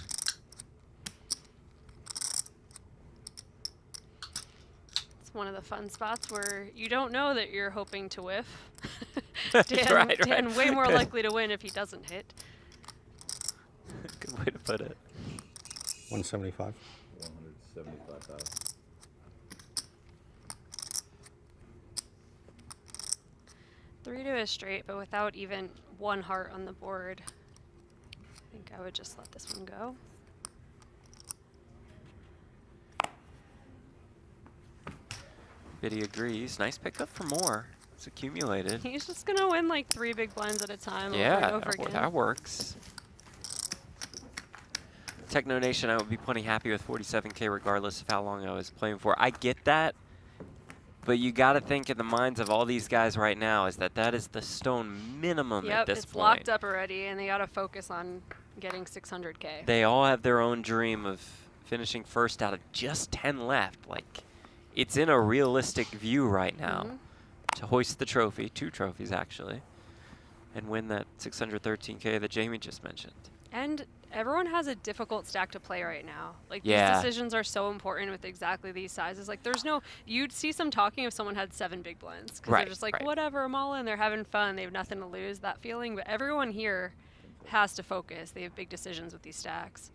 It's one of the fun spots where you don't know that you're hoping to whiff. Dan way more likely to win if he doesn't hit. Good way to put it. 175. 175,000. Three to a straight, but without even 1 heart on the board. I think I would just let this one go. Biddy agrees. Nice pickup for Moar. It's accumulated. He's just gonna win like 3 big blinds at a time Yeah, over and over again. that works. Techno Nation, I would be plenty happy with 47K regardless of how long I was playing for. I get that, but you got to think in the minds of all these guys right now is that is the stone minimum at this it's point. locked up already, and they got to focus on getting 600K. They all have their own dream of finishing first out of just 10 left. Like, it's in a realistic view right now to hoist the trophy, 2 trophies actually, and win that 613K that Jamie just mentioned. And everyone has a difficult stack to play right now. Like, these decisions are so important with exactly these sizes. Like, there's no, you'd see some talking if someone had 7 big blinds. Because they're just like, whatever, I'm all in, they're having fun, they have nothing to lose, that feeling. But everyone here has to focus. They have big decisions with these stacks.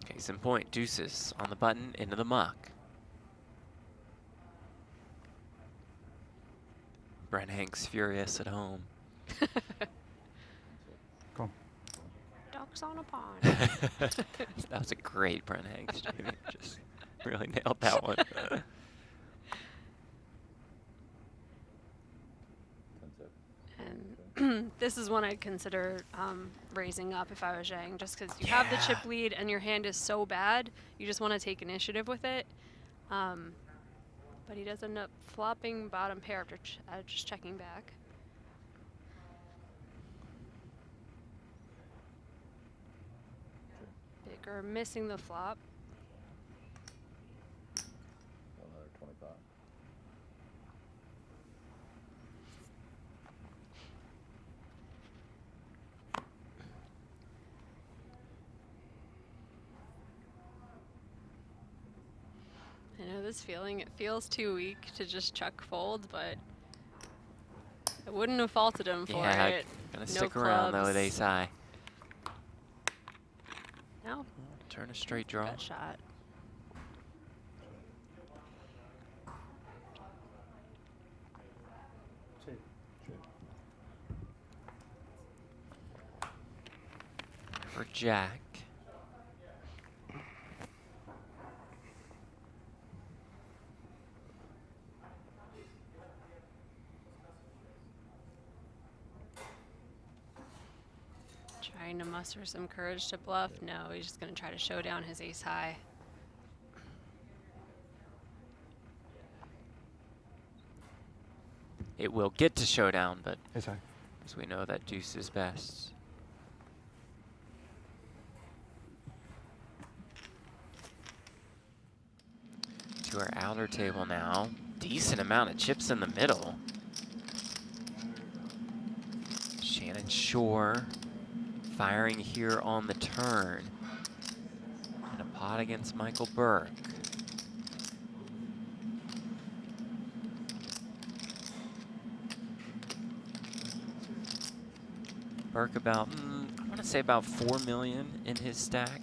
Case in point, deuces on the button, into the muck. Brent Hanks furious at home. Cool. Ducks on a pond. That was a great Brent Hanks, Jamie. Just really nailed that one. And this is one I'd consider raising up if I was Zhang, just because you have the chip lead and your hand is so bad, you just want to take initiative with it. But he does end up flopping bottom pair after just checking back. Bigger missing the flop. Another 25. I know this feeling, it feels too weak to just chuck fold, but I wouldn't have faulted him for it. Gonna stick around though with ace high. No. Turn a straight draw. Gut shot. For Jack. Trying to muster some courage to bluff. No, he's just going to try to show down his ace high. It will get to showdown, but ace high. As we know, that deuce is best. To our outer table now. Decent amount of chips in the middle. Shannon Shorr firing here on the turn. And a pot against Michael Burke. Burke about, I want to say about 4 million in his stack.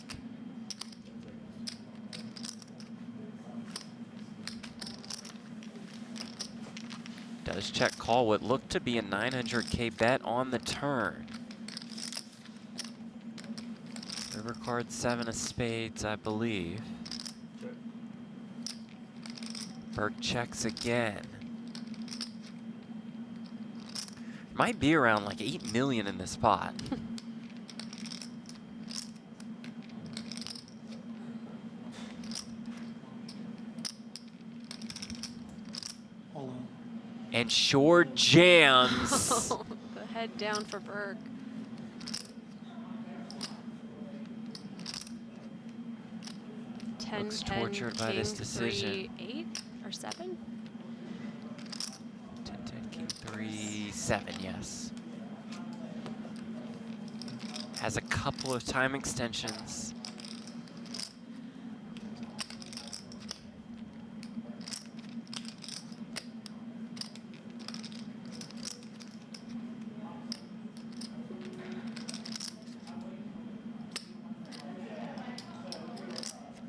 Does check call what looked to be a 900K bet on the turn. River card 7 of spades, I believe. Burke checks again. Might be around like 8 million in this pot. And Shorr jams. The head down for Burke. Looks tortured by this decision. 8 or 7? 10, 10, king 3, 7, yes. Has a couple of time extensions.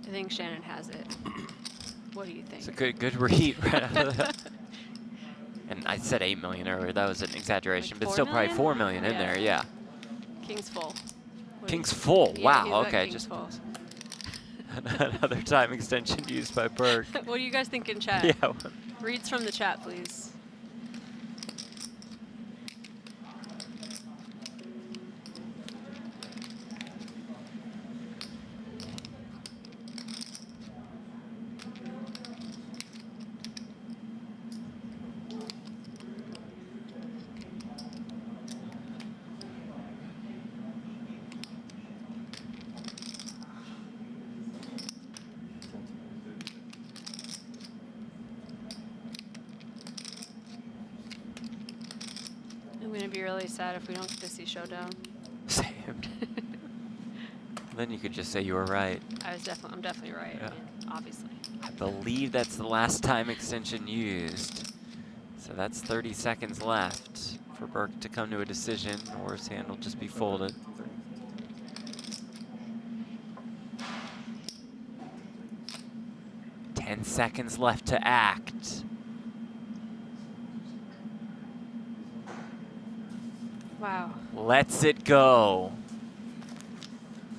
I think Shannon has it. What do you think? It's a good read right out of that. And I said 8 million earlier. That was an exaggeration, Like but still 4 probably million? 4 million in there, yeah. King's full. King's full. Yeah, Wow. he's got Okay. king's Just full. Another time extension used by Burke. What do you guys think in chat? Yeah. Reads from the chat, please. I'm gonna be really sad if we don't get to see showdown. Same. Then you could just say you were right. I'm definitely right. Yeah. I mean, obviously. I believe that's the last time extension used. So that's 30 seconds left for Burke to come to a decision, or his hand will just be folded. Ten seconds left to act. Wow. Lets it go.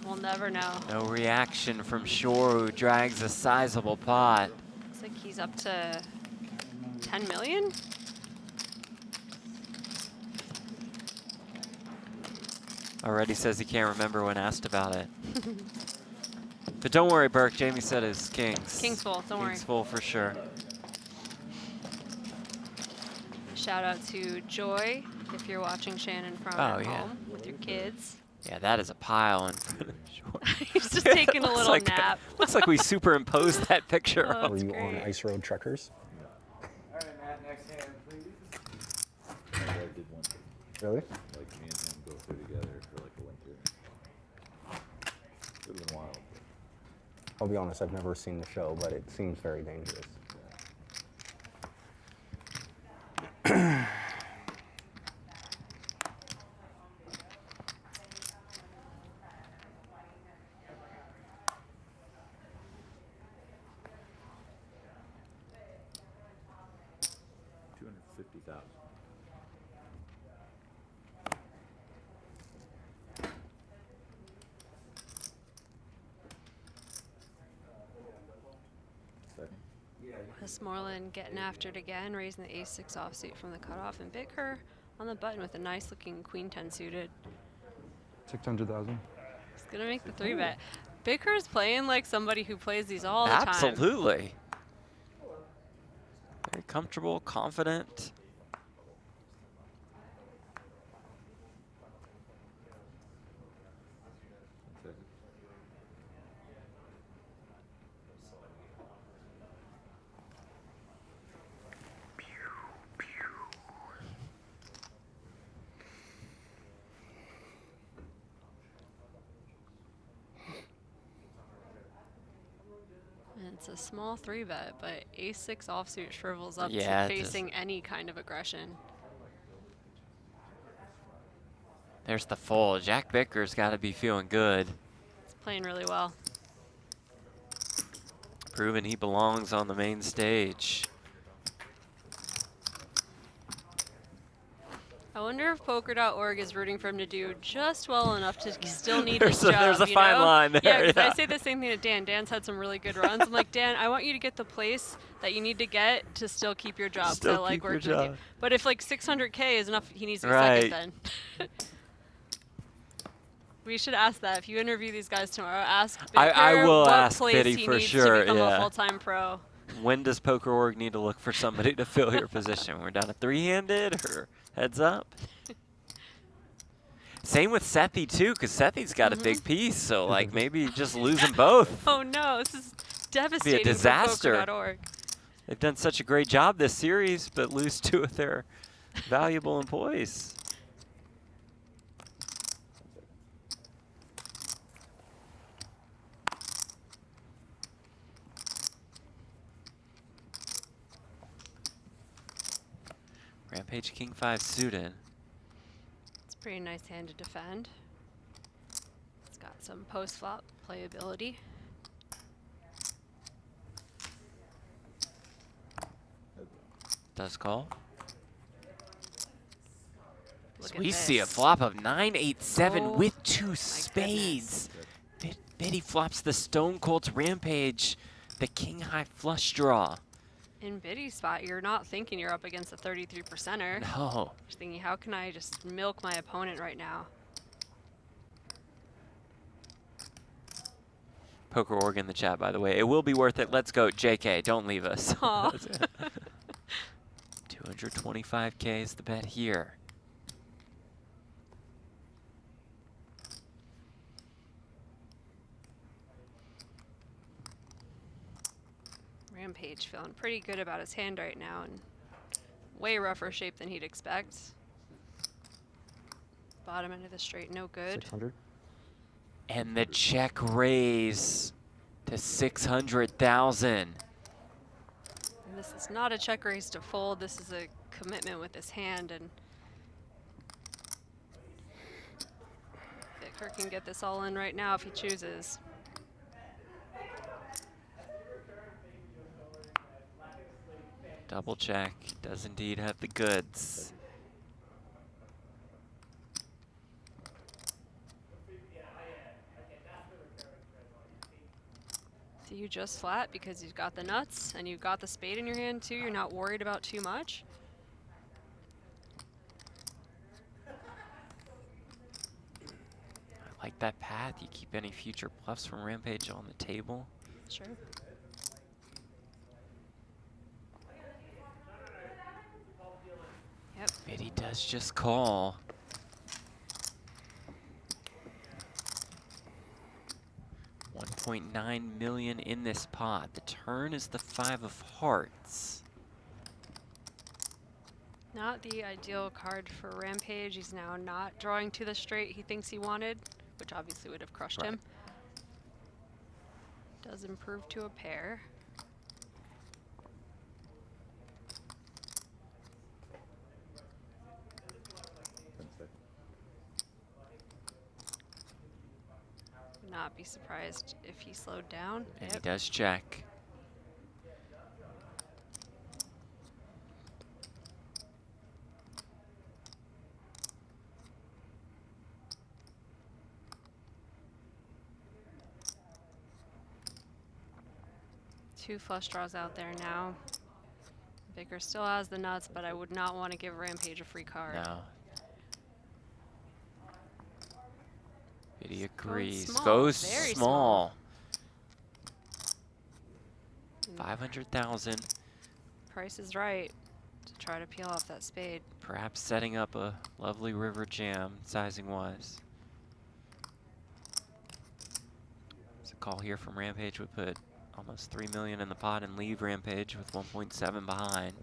We'll never know. No reaction from Shorr, who drags a sizable pot. Looks like he's up to 10 million? Already says he can't remember when asked about it. But don't worry, Burke. Jamie said it's kings. King's full, don't worry. King's full for sure. Shout out to Joy, if you're watching Shannon from home with your kids. Yeah, that is a pile in front of Shorr. He's just taking a little nap. Looks like we superimposed that picture. Oh, Were you on Ice Road Truckers? All right, Matt, next hand, please. I did one. Really? Like me and him go through together for like a winter. It would have been wild. I'll be honest, I've never seen the show, but it seems very dangerous. $250,000. Westmoreland getting after it again, raising the ace-6 offsuit from the cutoff, and Bicker on the button with a nice-looking queen-10 suited. 600,000. He's gonna make the 3-bet. Bicker's playing like somebody who plays these all the time. Absolutely. Very comfortable, confident. And it's a small 3-bet, but ace-6 offsuit shrivels up Yeah, to it facing any kind of aggression. There's the fold. Jack Bicker's got to be feeling good. He's playing really well. Proving he belongs on the main stage. I wonder if poker.org is rooting for him to do just well enough to still need There's his job. there's a you fine know? line there. Yeah, because Yeah. I say the same thing to Dan. Dan's had some really good runs. I'm like, Dan, I want you to get the place that you need to get to still keep your job. Still so I like keep your working with you. job. But if like 600K is enough, he needs to be Right. second then. We should ask that. If you interview these guys tomorrow, ask Bicker I will what ask place Biddy he for needs sure, to become yeah. a full-time pro. When does Poker.org need to look for somebody to fill your position? We're down to 3-handed or heads up? Same with Sethi too, because Sethi's got a big piece, so like maybe just lose them both. Oh no, this is Be a devastating disaster. for poker.org. They've done such a great job this series, but lose 2 of their valuable employees. Rampage King 5 suited. It's a pretty nice hand to defend. It's got some post-flop playability. Does call. Look So at we see a this. flop of 9-8-7 Oh with 2 my spades. Biddy flops the Stone Cold's Rampage, the king high flush draw. In Biddy's spot, you're not thinking you're up against a 33%er. No. You're thinking, how can I just milk my opponent right now? Poker Org in the chat, by the way. It will be worth it. Let's go. JK, don't leave us. 225K is the bet here. Rampage feeling pretty good about his hand right now, and way rougher shape than he'd expect. Bottom end of the straight, no good. 600. And the check raise to 600,000. And this is not a check raise to fold. This is a commitment with his hand, and Vicar can get this all in right now if he chooses. Double check, does indeed have the goods. So you just flat because you've got the nuts and you've got the spade in your hand too. You're not worried about too much. I like that path. You keep any future bluffs from Rampage on the table. Sure. Yep. Biddy does just call. $1.9 million in this pot. The turn is the 5 of hearts. Not the ideal card for Rampage. He's now not drawing to the straight he thinks he wanted, which obviously would have crushed him. Does improve to a pair. Not be surprised if he slowed down. And he does check. Two flush draws out there now. Vicar still has the nuts, but I would not want to give Rampage a free card. No. Biddy agrees. Small, Goes very small. 500,000. Price is right to try to peel off that spade. Perhaps setting up a lovely river jam, sizing-wise. So a call here from Rampage would put almost 3 million in the pot and leave Rampage with 1.7 behind.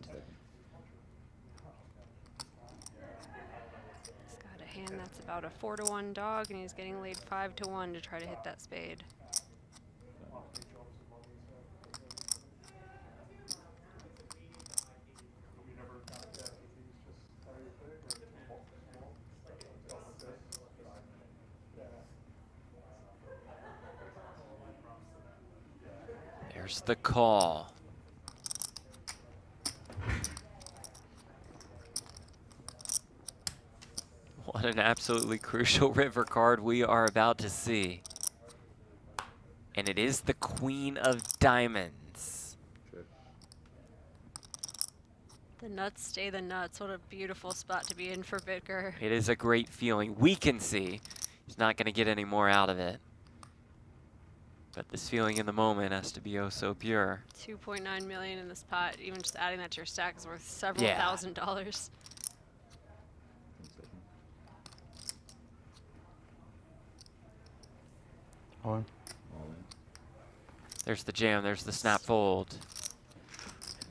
He's got a hand that's about a 4-to-1 dog, and he's getting laid 5-to-1 to try to hit that spade. There's the call. What an absolutely crucial river card we are about to see. And it is the Queen of Diamonds. The nuts stay the nuts. What a beautiful spot to be in for Vicar. It is a great feeling. We can see he's not going to get any more out of it. But this feeling in the moment has to be oh so pure. 2.9 million in this pot. Even just adding that to your stack is worth several $1,000s. All in. There's the jam. There's the snap fold.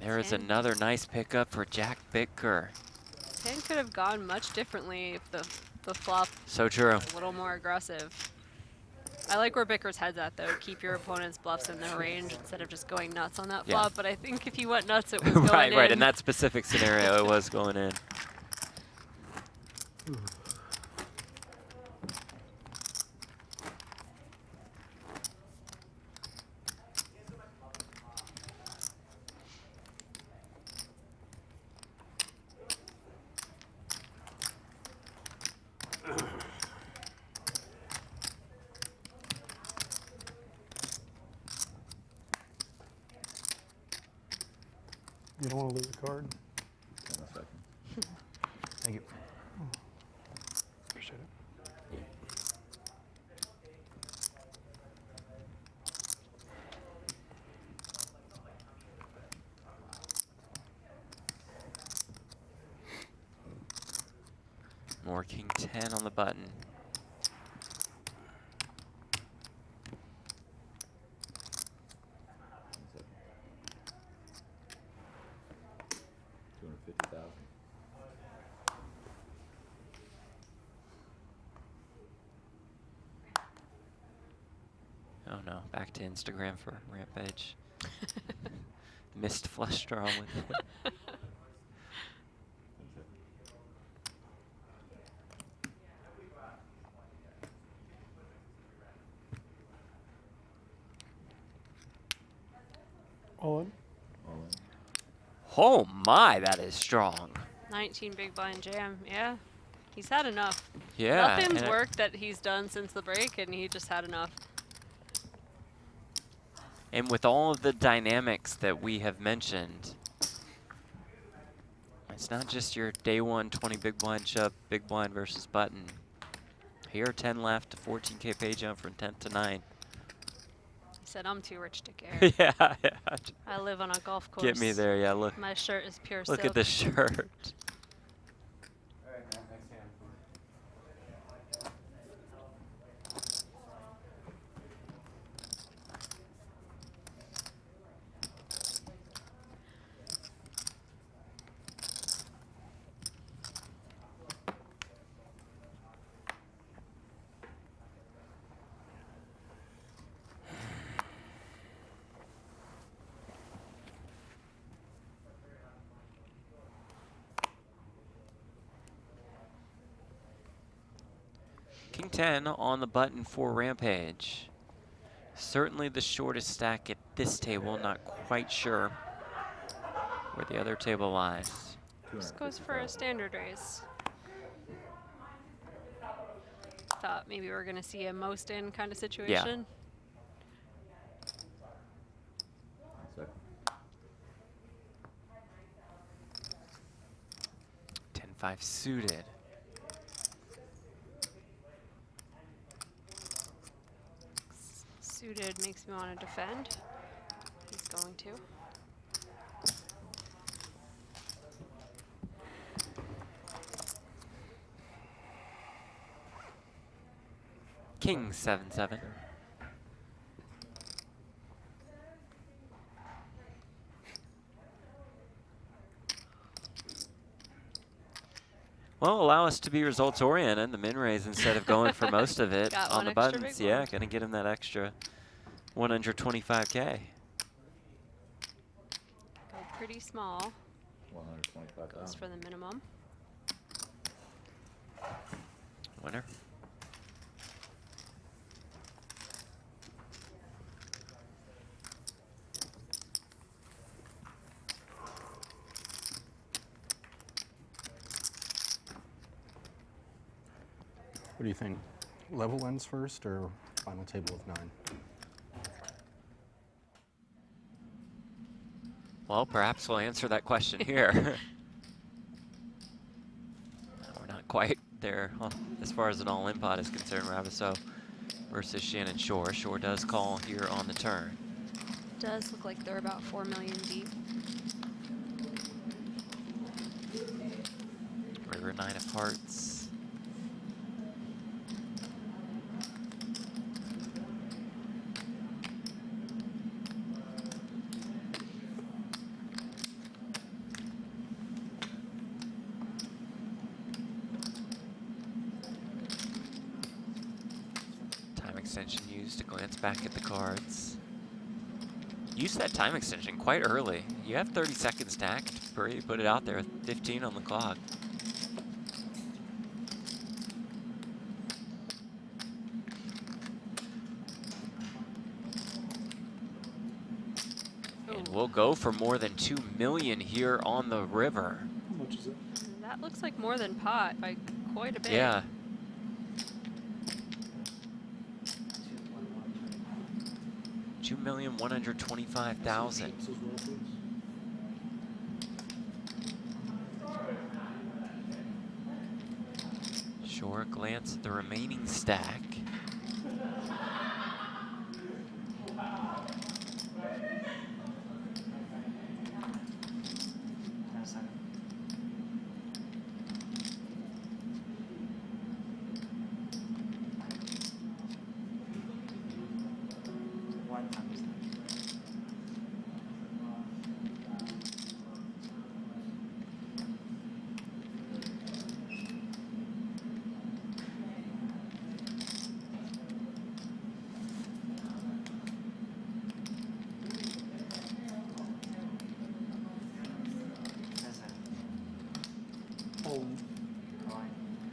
And there is another nice pickup for Jack Bicker. This hand could have gone much differently if the flop So true. was a little more aggressive. I like where Bicker's head's at, though. Keep your opponent's bluffs in their range instead of just going nuts on that flop. But I think if he went nuts, it was going in. Right. In that specific scenario, it was going in. You don't want to lose a card? 10 seconds. Thank you. Appreciate it. More king 10 on the button. $250,000. Oh no, back to Instagram for Rampage. Missed flush draw with it. All in? All in. Oh my, that is strong. 19 big blind jam. Yeah, he's had enough. Yeah. Nothing's worked that he's done since the break, and he just had enough. And with all of the dynamics that we have mentioned, it's not just your day one 20 big blind shove, big blind versus button. Here, 10 left, 14K pay jump from 10th to 9. He said, I'm too rich to care. Yeah. I live on a golf course. Get me there, yeah, look. My shirt is pure Look silk. at the shirt. All right, Matt, next hand, King 10 on the button for Rampage. Certainly the shortest stack at this table, not quite sure where the other table lies. Just goes for a standard raise. Thought maybe we were going to see a most in kind of situation. Yeah. 10-5 suited. Suited makes me want to defend. He's going to. King 7-7. Well, allow us to be results oriented, the min raise instead of going for most of it Got on one the extra buttons. big Yeah, one. gonna get him that extra 125K. Go pretty small. 125,000. Goes for the minimum. Winner. What do you think? Level ends first or final table of 9? Well, perhaps we'll answer that question here. We're not quite there as far as an all-in pot is concerned. Raviso versus Shannon Shorr. Shorr does call here on the turn. Does look like they're about 4 million deep. River 9 of hearts. Extension used to glance back at the cards. Use that time extension quite early. You have 30 seconds stacked. Hurry, put it out there with 15 on the clock. And we'll go for more than 2 million here on the river. How much is it? That looks like more than pot by quite a bit. Yeah. $2,125,000. Shorr glance at the remaining stack.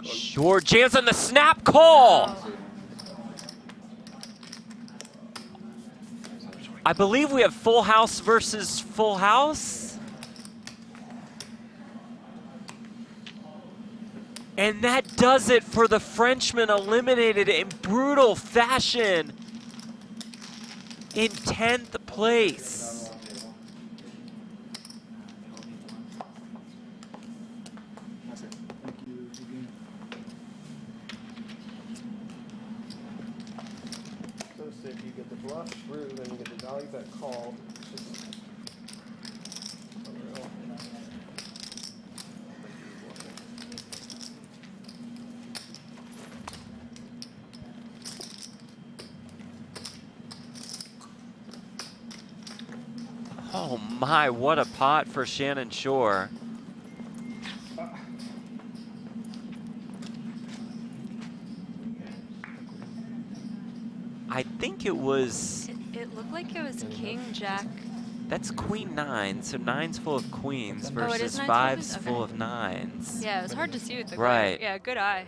Shorr jams on the snap call. I believe we have full house versus full house. And that does it for the Frenchman, eliminated in brutal fashion in 10th place. So if you get the bluff through, then you get the value bet call. It's just unreal. Oh my, what a pot for Shannon Shorr. I think it was... It looked like it was King, Jack. That's Queen 9, so 9's full of queens Oh, it is versus 9's 5's okay. full of 9's. Yeah, it was hard to see with the Right. glare. Yeah, good eye.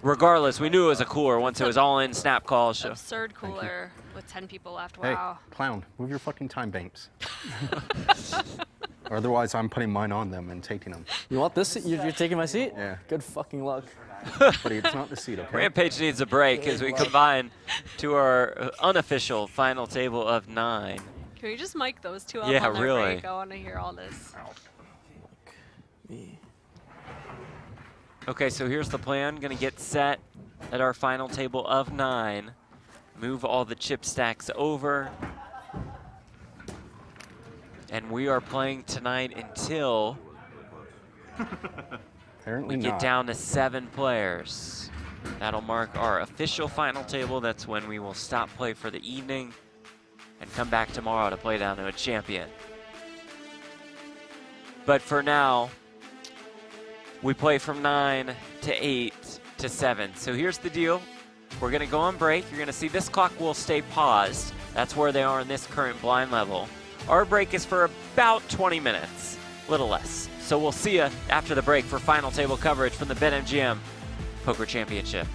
Regardless, we knew it was a cooler once it was all in snap call. So. Absurd cooler with 10 people left. Hey, Wow. clown, move your fucking time banks. Or otherwise, I'm putting mine on them and taking them. You want this seat? You're taking my seat? Yeah. Good fucking luck. But it's not the seat, okay? Rampage needs a break as we combine to our unofficial final table of 9. Can we just mic those two up Yeah, on their really. break? I want to hear all this. Okay, so here's the plan. Gonna get set at our final table of 9. Move all the chip stacks over. And we are playing tonight until Apparently we get not. down to 7 players. That'll mark our official final table. That's when we will stop play for the evening and come back tomorrow to play down to a champion. But for now, we play from 9 to 8 to 7. So here's the deal. We're gonna go on break. You're gonna see this clock will stay paused. That's where they are in this current blind level. Our break is for about 20 minutes, a little less. So we'll see you after the break for final table coverage from the BetMGM Poker Championship.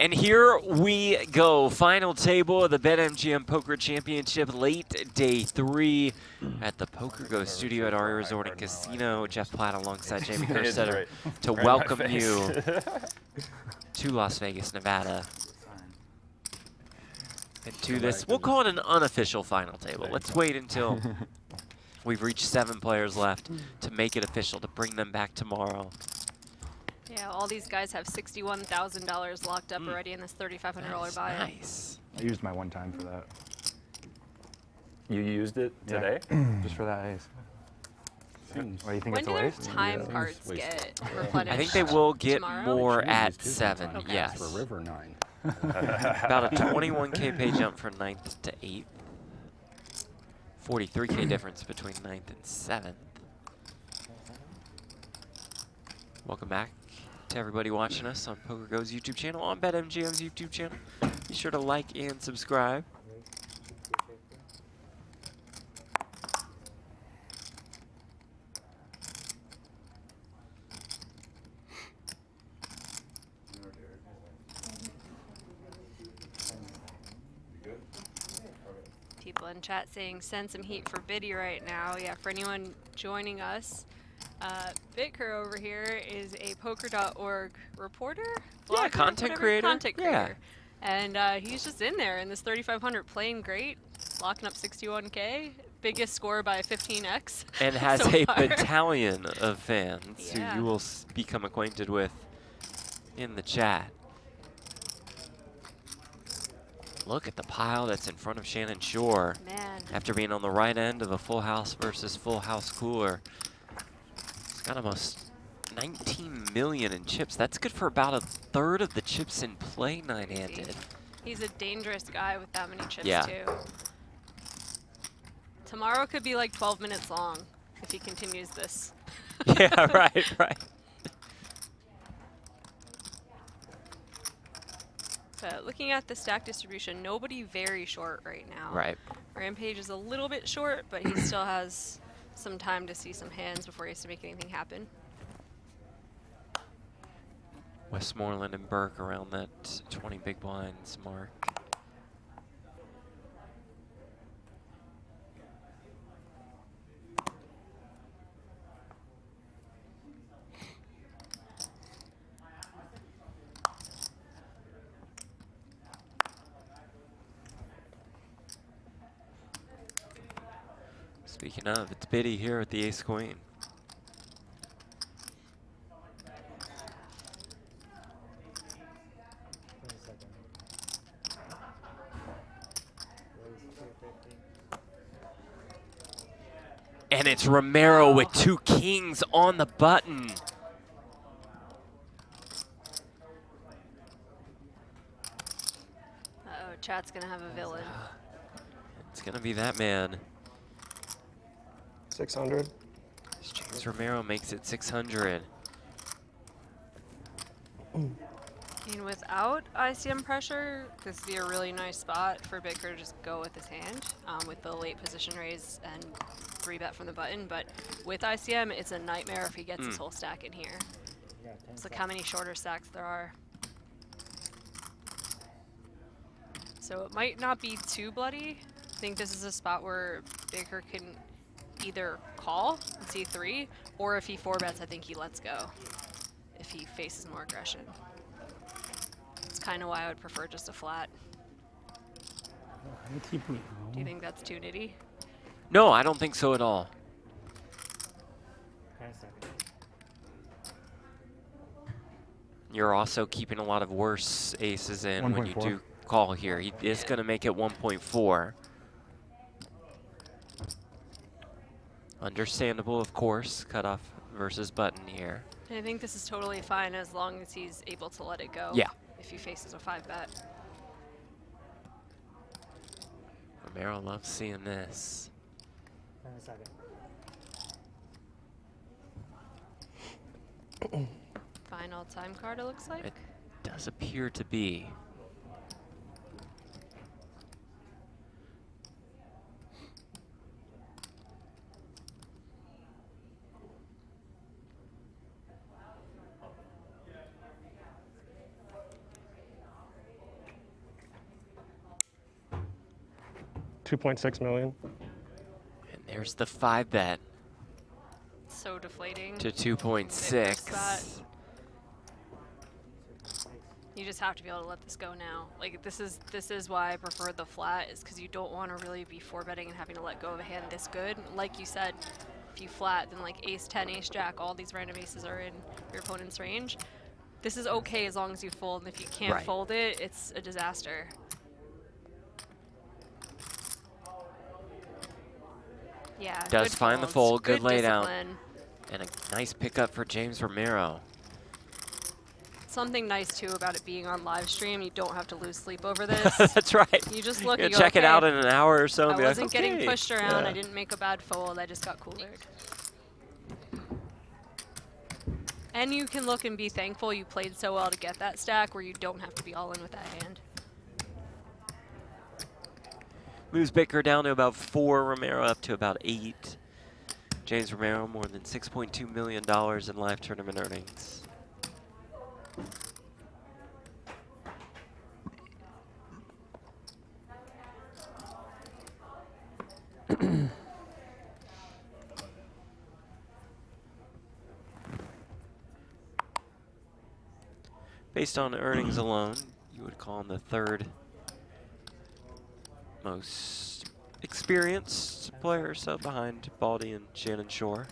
And here we go. Final table of the BetMGM Poker Championship, late day 3 at the PokerGO Studio at ARIA Resort Casino. Jeff Platt alongside Jamie Kerstetter to welcome you to Las Vegas, Nevada. And to this, we'll call it an unofficial final table. Let's wait until we've reached 7 players left to make it official, to bring them back tomorrow. Yeah, all these guys have $61,000 locked up already in this $3,500 buy-in. Nice. I used my one time for that. You used it today? Just for that ace. Why do you think When it's do a their waste? time cards get replenished? I think they will get tomorrow? more at 7, Okay. yes. For River 9. About a 21K pay jump from 9th to 8th. 43K difference between 9th and 7th. Welcome back to everybody watching us on PokerGo's YouTube channel, on BetMGM's YouTube channel. Be sure to like and subscribe. People in chat saying send some heat for Biddy right now. Yeah, for anyone joining us, Bitker over here is a poker.org reporter, blogger, content whatever, creator. content Yeah. creator. And he's just in there in this 3,500 playing great, locking up 61K, biggest score by 15x. And has so a far. battalion of fans Yeah. who you will become acquainted with in the chat. Look at the pile that's in front of Shannon Shorr. Man. After being on the right end of a full house versus full house cooler. He's got almost 19 million in chips. That's good for about 1/3 of the chips in play, nine-handed. He's a dangerous guy with that many chips, Yeah. too. Tomorrow could be like 12 minutes long if he continues this. Yeah, right. But looking at the stack distribution, nobody very short right now. Right. Rampage is a little bit short, but he still has some time to see some hands before he has to make anything happen. Westmoreland and Burke around that 20 big blinds mark. Speaking of, it's Biddy here at the Ace Queen. And it's Romero with 2 kings on the button. Uh-oh, chat's gonna have a villain. It's gonna be that man. 600. James Romero makes it 600. And without ICM pressure, this would be a really nice spot for Bitker to just go with his hand with the late position raise and 3-bet from the button. But with ICM, it's a nightmare if he gets his whole stack in here. Just look how many shorter stacks there are. So it might not be too bloody. I think this is a spot where Bitker can either call and see 3, or if he 4-bets, I think he lets go if he faces more aggression. It's kind of why I would prefer just a flat. Do you think that's too nitty? No, I don't think so at all. You're also keeping a lot of worse aces in when you 1.4. do call here. He is going to make it 1.4. Understandable, of course, cutoff versus button here. And I think this is totally fine as long as he's able to let it go. Yeah. If he faces a 5-bet. Romero loves seeing this. Final time card, it looks like. It does appear to be. 2.6 million. And there's the 5-bet So deflating. to They press 2.6. that. You just have to be able to let this go now. Like this is why I prefer the flat, is because you don't want to really be 4-betting and having to let go of a hand this good. Like you said, if you flat, then like ace 10, ace jack, all these random aces are in your opponent's range. This is okay as long as you fold, and if you can't Right. fold it, it's a disaster. Yeah. Does good find the folds, fold, good laydown. discipline. And a nice pickup for James Romero. Something nice too about it being on live stream, you don't have to lose sleep over this. That's right. You just look You and go, check it okay, out in an hour or so and I be like, wasn't getting okay. pushed around, Yeah. I didn't make a bad fold, I just got coolered. And you can look and be thankful you played so well to get that stack where you don't have to be all in with that hand. Moves Baker down to about 4, Romero up to about 8. James Romero more than $6.2 million in live tournament earnings. Based on earnings alone, you would call him the 3rd most experienced player, so behind Baldy and Shannon Shorr.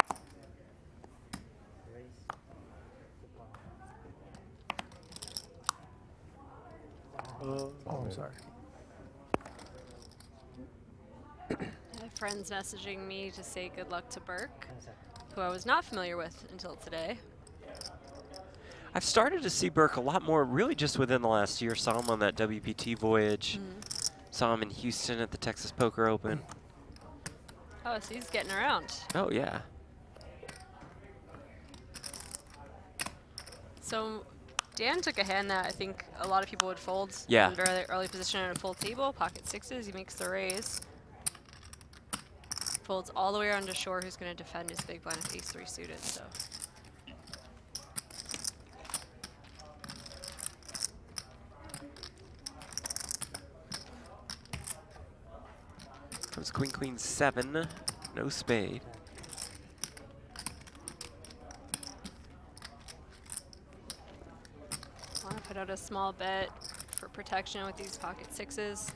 Oh, I'm sorry. I have friends messaging me to say good luck to Burke, who I was not familiar with until today. I've started to see Burke a lot more really just within the last year. Saw him on that WPT voyage. Saw him in Houston at the Texas Poker Open. Oh, so he's getting around. Oh, yeah. So Dan took a hand that I think a lot of people would fold. Yeah. In very early position on a full table, pocket sixes, he makes the raise. Folds all the way around to Shorr, who's going to defend his big blind with ace-3 suited, so. Comes Queen, Queen, 7, no spade. Want to put out a small bet for protection with these pocket sixes.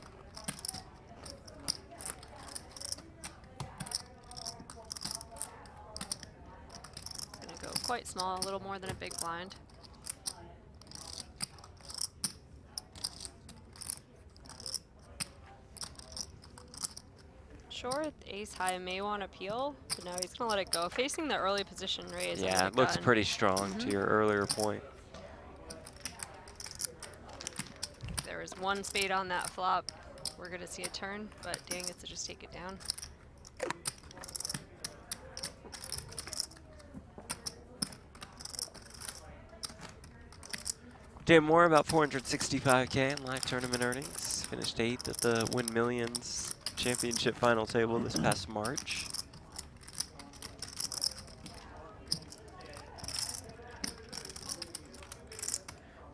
Gonna go quite small, a little more than a big blind. Shorr with ace high may want to peel, but now he's gonna let it go. Facing the early position raise. on Yeah, the it looks gun. pretty strong to your earlier point. There was one spade on that flop. We're gonna see a turn, but Dan gets to just take it down. Dan Moore about 465K in live tournament earnings. Finished 8th at the Win Millions Championship final table this past March.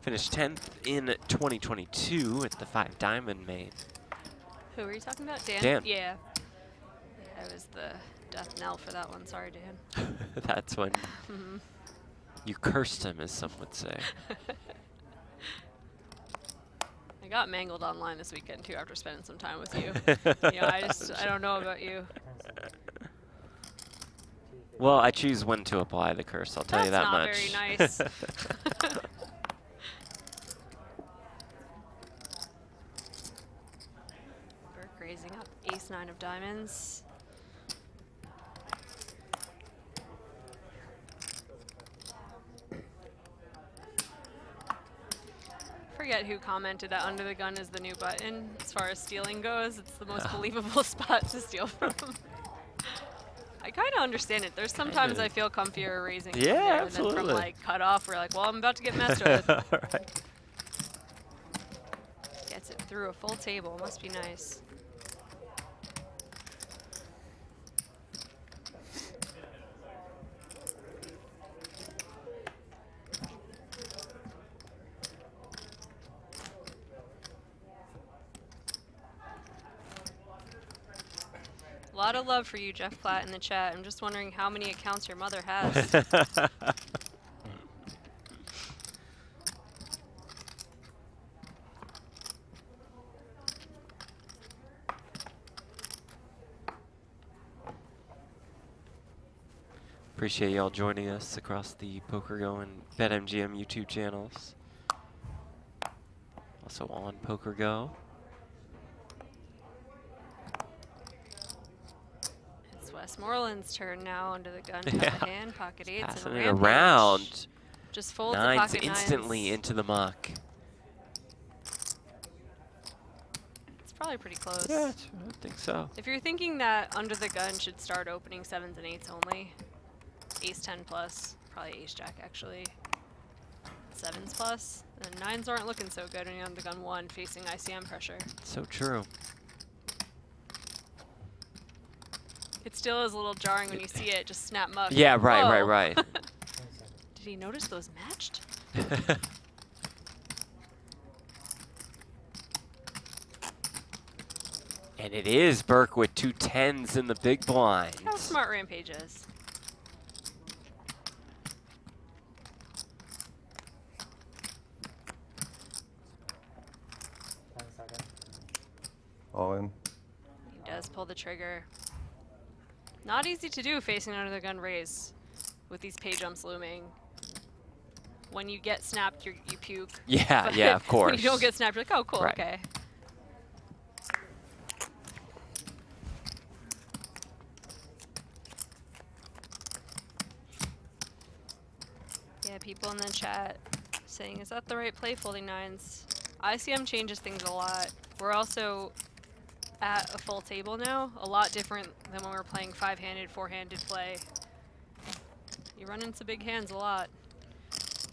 Finished 10th in 2022 at the 5 Diamond main. Who were you talking about? Dan? Dan. Yeah. I was the death knell for that one. Sorry, Dan. That's when Mhm. you cursed him, as some would say. I got mangled online this weekend too after spending some time with you. You know, I don't know about you. Well, I choose when to apply the curse, I'll tell you that much. That's not very nice. Burke raising up ace-9 of diamonds. Forget who commented that under the gun is the new button. As far as stealing goes, it's the most believable spot to steal from. I kind of understand it. There's sometimes I feel comfier raising from Yeah, there, and then absolutely. from like cut off, we're like, well, I'm about to get messed with. Right. Gets it through a full table. Must be nice. lot of love for you, Jeff Platt, in the chat. I'm just wondering how many accounts your mother has. Appreciate y'all joining us across the PokerGO and BetMGM YouTube channels. Also on PokerGO. It's Westmoreland's turn now under the gun. Yeah. The hand, pocket eights, passing and it Rampage. around. Just folds Nines the pocket instantly nines. into the muck. It's probably pretty close. Yeah, I think so. If you're thinking that under the gun should start opening 7s and 8s only, ace 10 plus, probably ace jack actually, 7s plus, and 9s aren't looking so good when you're on the gun 1 facing ICM pressure. So true. It still is a little jarring when you see it just snap muck. Yeah, right, Whoa. right. Did he notice those matched? And it is Burke with 2 10s in the big blind. How smart Rampage is. All in. He does pull the trigger. Not easy to do facing under the gun raise with these pay jumps looming. When you get snapped, you puke. Yeah, But yeah, of course. When you don't get snapped, you're like, oh, cool, Right. okay. Yeah, people in the chat saying, is that the right play, folding 9s? ICM changes things a lot. We're also at a full table now, a lot different than when we were playing 5-handed, 4-handed play. You run into big hands a lot.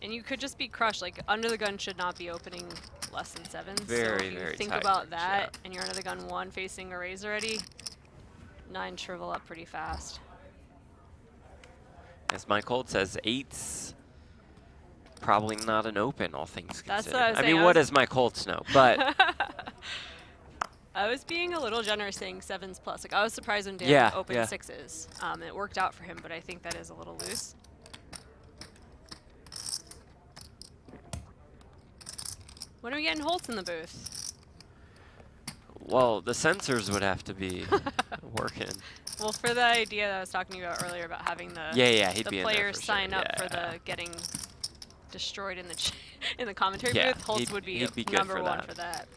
And you could just be crushed. Like, under the gun should not be opening less than 7s. Very, so if you very think tight about range, that, and you're under the gun 1 facing a raise already, 9 shrivel up pretty fast. As Mike Holt says, 8s probably not an open, all things That's considered. what I was I saying. mean, what does Mike Holtz know? But I was being a little generous saying 7s plus. Like, I was surprised when Dan Yeah, opened yeah. 6s. It worked out for him, but I think that is a little loose. When are we getting Holtz in the booth? well, the sensors would have to be working. Well, for the idea that I was talking to you about earlier about having the He'd the be in there players for sign sure. up for Yeah. the getting destroyed in the in the commentary Yeah, booth, Holtz would be, he'd be good number for 1 that. for that.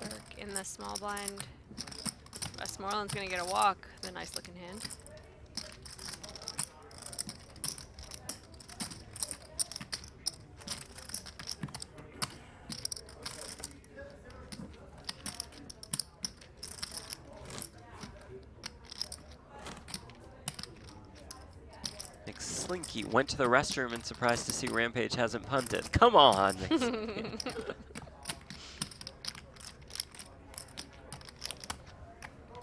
Burke in the small blind. Westmoreland's gonna get a walk. The nice looking hand. Nick Slinky went to the restroom and surprised to see Rampage hasn't punted. Come on.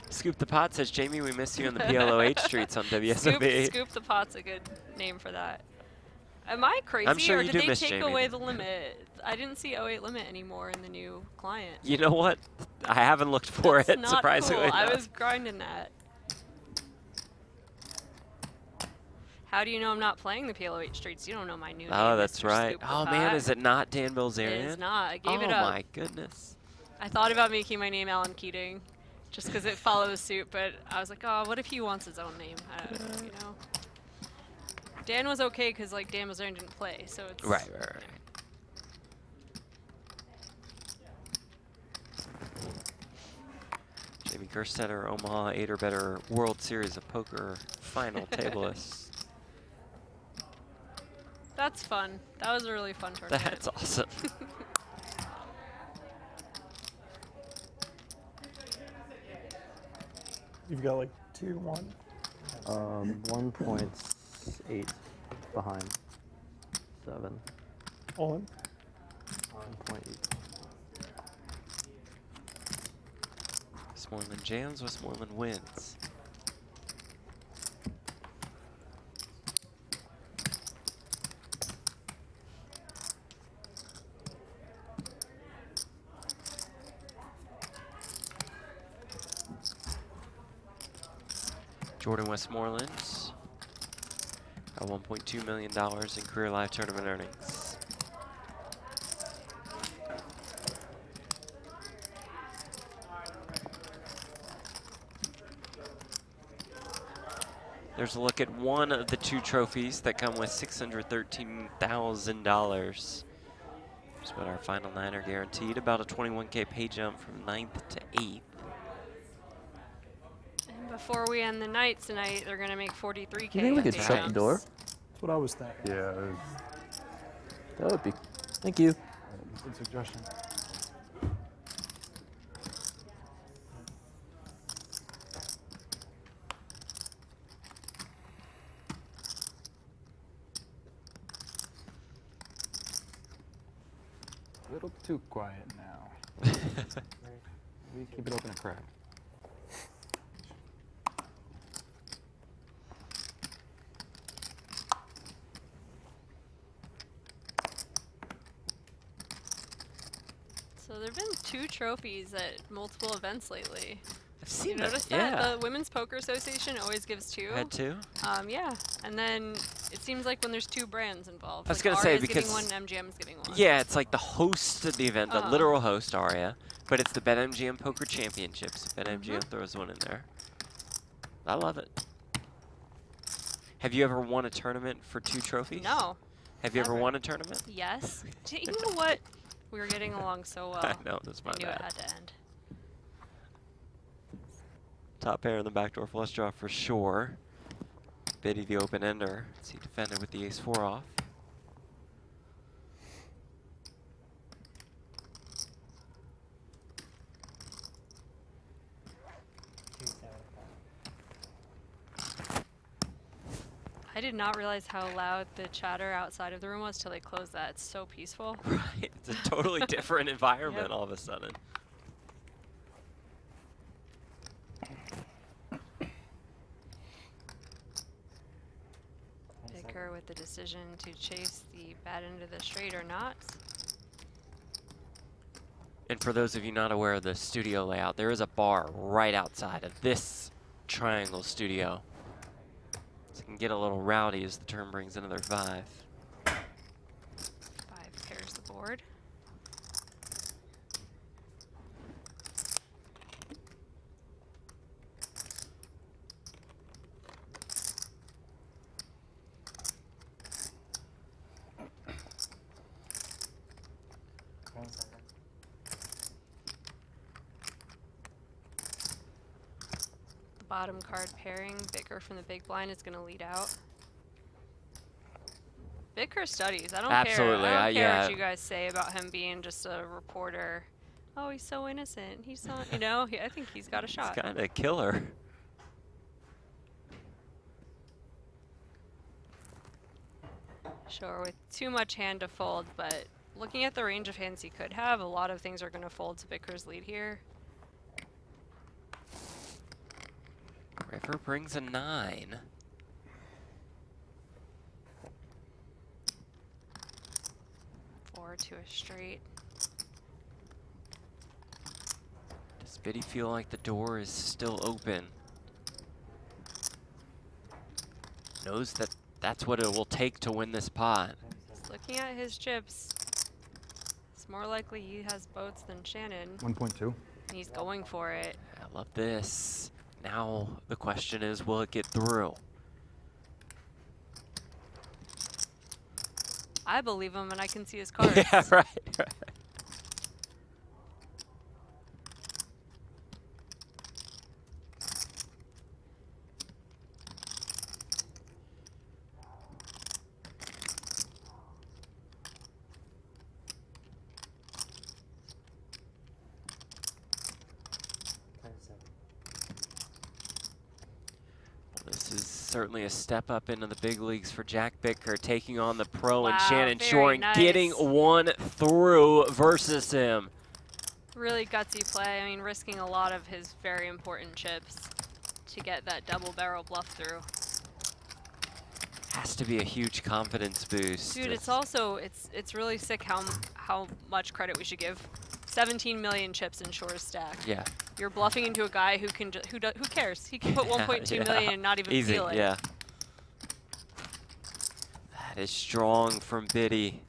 Scoop the Pot says, Jamie, we miss you in the PLOH streets on WSOB. Scoop the Pot's a good name for that. Am I crazy, I'm sure or you did do they miss take Jamie. away the limit? I didn't see 08 limit anymore in the new client. You know what? I haven't looked for That's it, not surprisingly cool. I enough. was grinding that. How do you know I'm not playing the PLOH streets? You don't know my new name. Oh, that's Mr. right. Scoop the Oh, man, Pot. is it not Dan Bilzerian? It is not. I gave it Oh, up. my goodness. I thought about making my name Alan Keating, just because it follows suit, but I was like, oh, what if he wants his own name? I don't know, you know? Dan was okay, because, like, Dan Bilzerian didn't play, so it's... Right. Jamie Gerstetter, Omaha 8 or better World Series of Poker final tableist. That's fun. That was a really fun tournament. That's awesome. You've got like 2-1. 1.8 behind 7. All in. 1.8. Westmoreland jams, Westmoreland wins. Jordan Westmoreland at $1.2 million in career live tournament earnings. There's a look at one of the 2 trophies that come with $613,000. That's what our final 9 are guaranteed. About a 21K pay jump from 9th to 8th. And before we end the night tonight, they're going to make 43K. You think we could pay shut the jumps. door? That's what I was thinking. Yeah. That would be. Thank you. Good suggestion. A little too quiet now. We keep it open a crack. So there have been 2 trophies at multiple events lately. I've seen you that, noticed yeah. that? The Women's Poker Association always gives 2. Had 2? Yeah, and then it seems like when there's 2 brands involved. I was like gonna say, ARIA's because giving one and MGM's giving one. Yeah, it's like the host of the event, the Oh. literal host, ARIA, but it's the BetMGM Poker Championship, so BetMGM throws one in there. I love it. Have you ever won a tournament for 2 trophies? No. Have you ever Never. won a tournament? Yes. You know what? We were getting along so well. I know, that's my I knew bad. it had to end. Top pair in the backdoor flush draw for sure. Biddy the open ender. He defended with the ace-4 off. I did not realize how loud the chatter outside of the room was till they closed that. It's so peaceful. Right, it's a totally different environment all of a sudden. Baker with the decision to chase the bad end of the straight or not. And for those of you not aware of the studio layout, there is a bar right outside of this triangle studio. So it can get a little rowdy as the turn brings another 5. 5 pairs the board. Bottom card pairing, Bicker from the big blind is going to lead out. Bicker studies. I don't Absolutely, care. I don't care yeah. what you guys say about him being just a reporter. Oh, he's so innocent. He's so, you know, I think he's got a shot. He's kind of a killer. Sure, with too much hand to fold, but looking at the range of hands he could have, a lot of things are going to fold to Bicker's lead here. River brings a 9. Four to a straight. Does Biddy feel like the door is still open? Knows that that's what it will take to win this pot. Just looking at his chips, it's more likely he has boats than Shannon. 1.2. And he's going for it. I love this. Now the question is, will it get through? I believe him and I can see his cards. Yeah, right. This is certainly a step up into the big leagues for Jack Bicker, taking on the pro and Shannon Shorr and getting one through versus him. Really gutsy play. I mean, risking a lot of his very important chips to get that double barrel bluff through. Has to be a huge confidence boost. Dude, it's also, it's really sick how much credit we should give. 17 million chips in Shorr's stack. Yeah. You're bluffing into a guy who can who cares? He can put 1.2 million and not even Easy, feel it. yeah. That is strong from Biddy.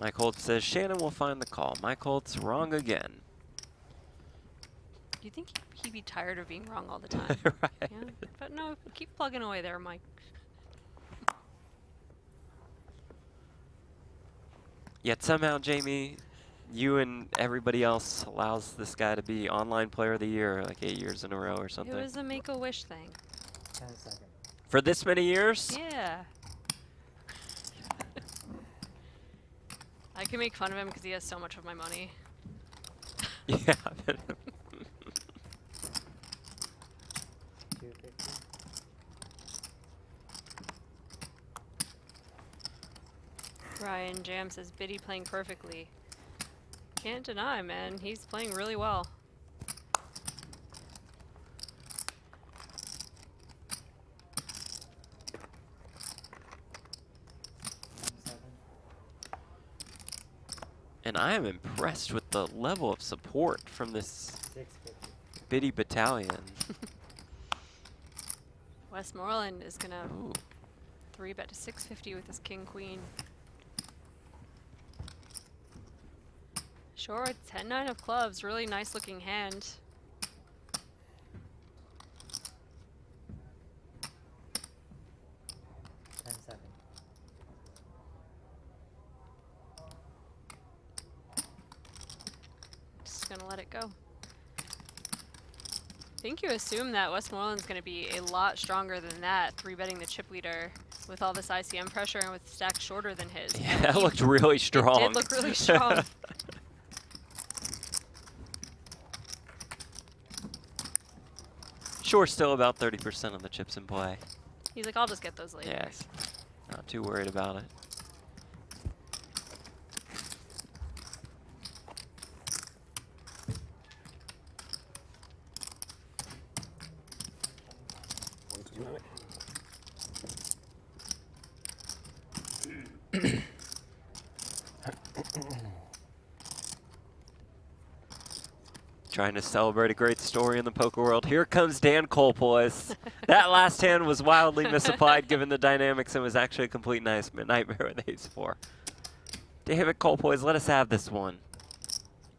Mike Holtz says Shannon will find the call. Mike Holtz wrong again. You think he'd be tired of being wrong all the time? Right. Yeah, but no, keep plugging away there, Mike. Yet somehow, Jamie, you and everybody else allows this guy to be online player of the year like 8 years in a row or something. It was a Make-A-Wish thing. 10 seconds. For this many years? Yeah. I can make fun of him because he has so much of my money. Yeah. 250. Ryan Jam says Biddy playing perfectly. Can't deny, man. He's playing really well. And I am impressed with the level of support from this 650. Biddy battalion. Westmoreland is gonna 3-bet to 650 with his king queen. Shorr with 10-9 of clubs, really nice looking hand. Just gonna let it go. I think you assume that Westmoreland's gonna be a lot stronger than that, 3-betting the chip leader with all this ICM pressure and with stacks shorter than his. Yeah, that looked really strong. It did look really strong. Sure, still about 30% of the chips in play. He's like, I'll just get those later. Yes, not too worried about it. Trying to celebrate a great story in the poker world. Here comes Dan Colpois. That last hand was wildly misapplied given the dynamics and was actually a complete nightmare with ace-4. David Colpois, let us have this one.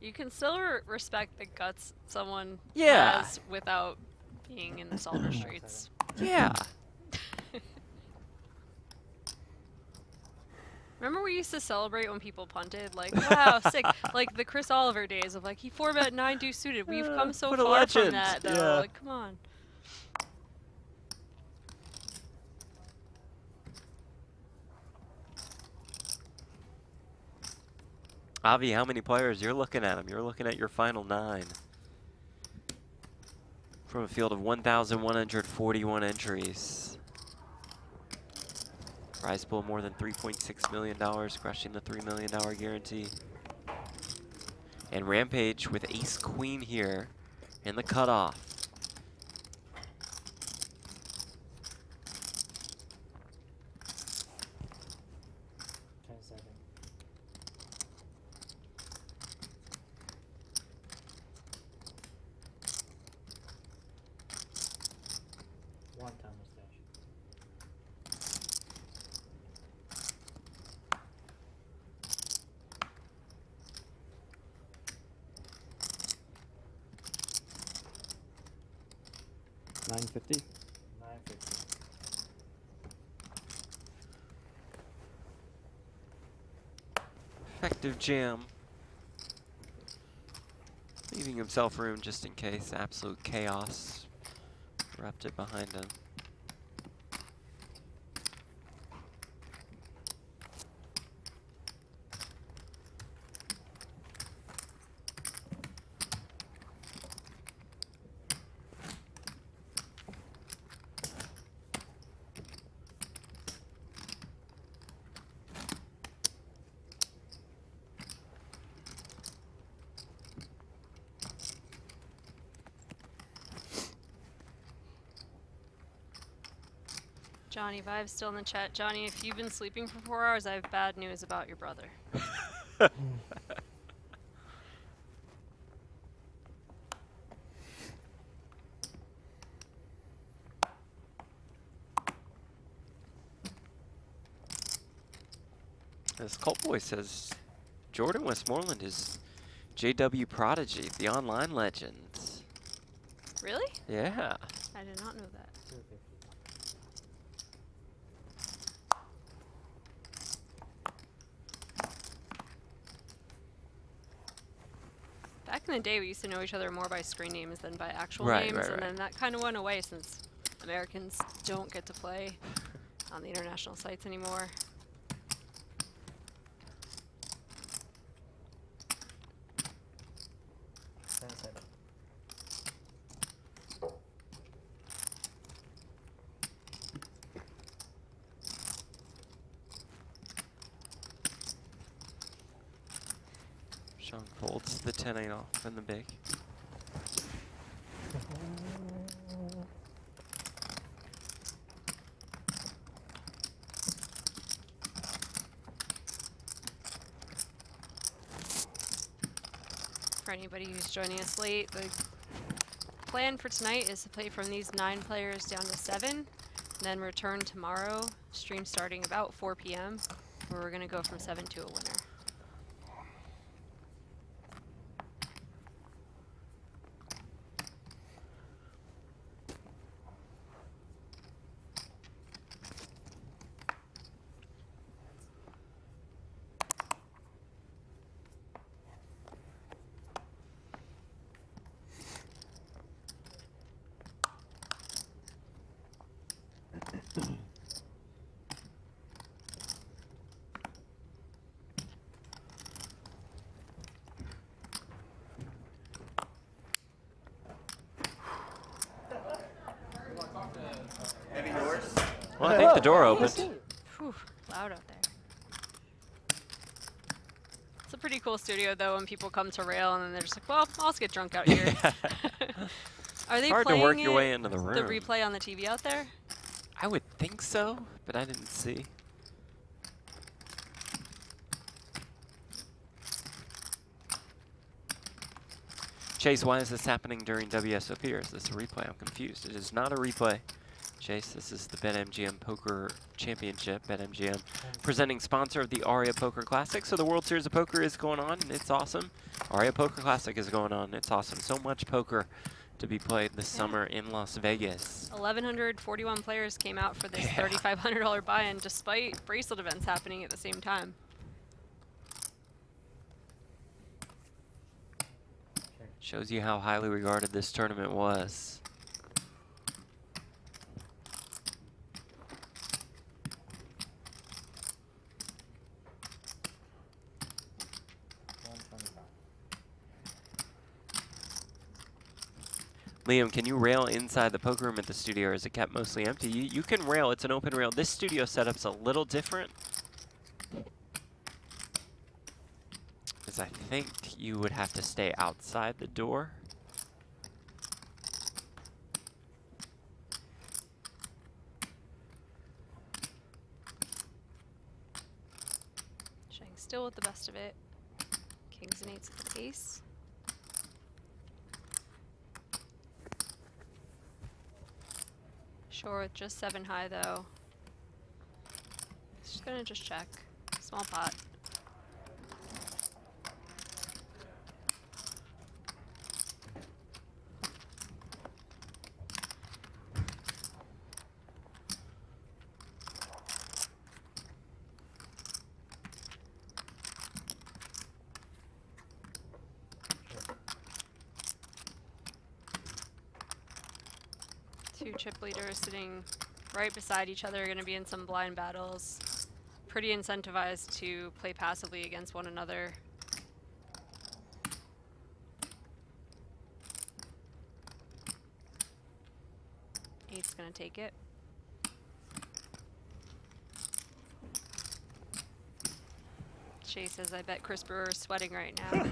You can still respect the guts someone Yeah. has without being in the solver streets. Yeah. Remember we used to celebrate when people punted? Like, wow, sick. Like the Chris Oliver days of like, he 4-bet 9-2 suited. We've come so what a far from legend. that, though. Yeah. Like, come on. Avi, how many players? You're looking at them. You're looking at your final 9. From a field of 1,141 entries. Prize pool more than $3.6 million, crushing the $3 million guarantee. And Rampage with ace-queen here in the cutoff. One time mustache. $950. Effective jam. Leaving himself room just in case absolute chaos erupted behind him. Johnny Vive's still in the chat. Johnny, if you've been sleeping for 4 hours, I have bad news about your brother. As Coltboy says, Jordan Westmoreland is JW Prodigy, the online legend. Really? Yeah. I did not know that. Back in the day, we used to know each other more by screen names than by actual names, and then that kind of went away since Americans don't get to play on the international sites anymore. Sean folds the 10-8 off in the big. For anybody who's joining us late, the plan for tonight is to play from these 9 players down to 7, and then return tomorrow, stream starting about 4 p.m., where we're going to go from 7 to a winner. Well, I think the door opened. Whew, loud out there. It's a pretty cool studio, though, when people come to rail and then they're just like, well, I'll just get drunk out here. Are they hard to playing work your way into the room. The replay on the TV out there? I would think so, but I didn't see. Chase, why is this happening during WSOP, or is this a replay? I'm confused. It is not a replay. Chase, this is the BetMGM Poker Championship. BetMGM presenting sponsor of the ARIA Poker Classic. So the World Series of Poker is going on, and it's awesome. ARIA Poker Classic is going on. It's awesome. So much poker to be played this summer in Las Vegas. 1,141 players came out for this $3,500 buy-in, despite bracelet events happening at the same time. Shows you how highly regarded this tournament was. Liam, can you rail inside the poker room at the studio, or is it kept mostly empty? You can rail. It's an open rail. This studio setup's a little different, because I think you would have to stay outside the door. Shang still with the best of it. Kings and eights with the ace. Shorr with just 7 high, though. Just gonna just check. Small pot. Two chip leaders sitting right beside each other are going to be in some blind battles. Pretty incentivized to play passively against one another. Eight's going to take it. Chase says, I bet Chris Brewer's sweating right now.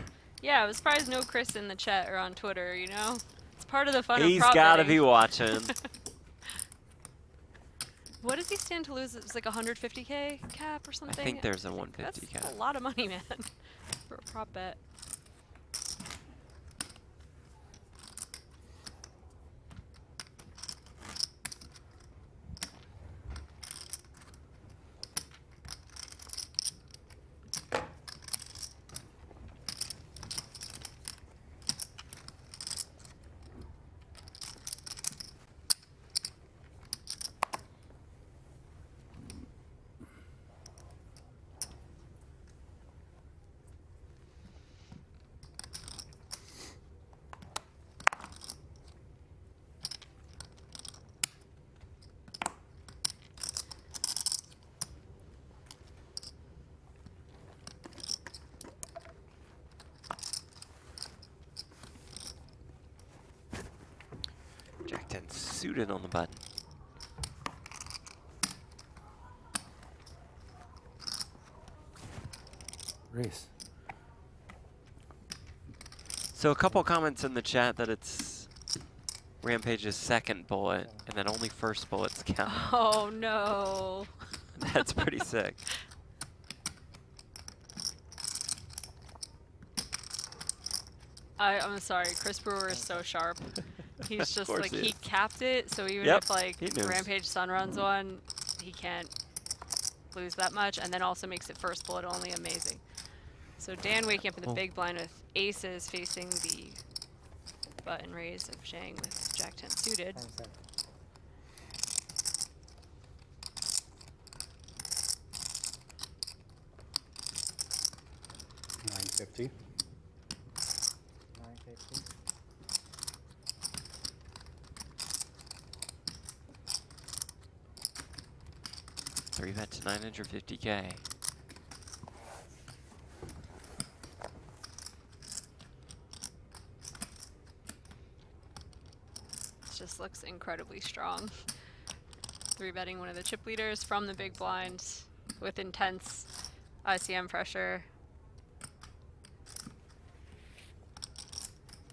Yeah, I was surprised no Chris in the chat or on Twitter, you know? It's part of the fun of He's prop got to betting. be watching. What does he stand to lose? It's like 150K cap or something? I think there's a 150 that's cap. a lot of money, man. for a prop bet. Jack 10 suited on the button. Race. So a couple comments in the chat that it's Rampage's second bullet, and that only first bullets count. Oh no. That's pretty sick. I'm sorry, Chris Brewer is so sharp. He's just like, he he is. capped it, so even Yep, if like he knows. Rampage Sun runs one, he can't lose that much, and then also makes it first bullet only amazing. So Dan waking up in the big blind with aces facing the button raise of Shang with Jack 10 suited. 950. 950. Three bet to 950K. This just looks incredibly strong. Three betting one of the chip leaders from the big blind with intense ICM pressure.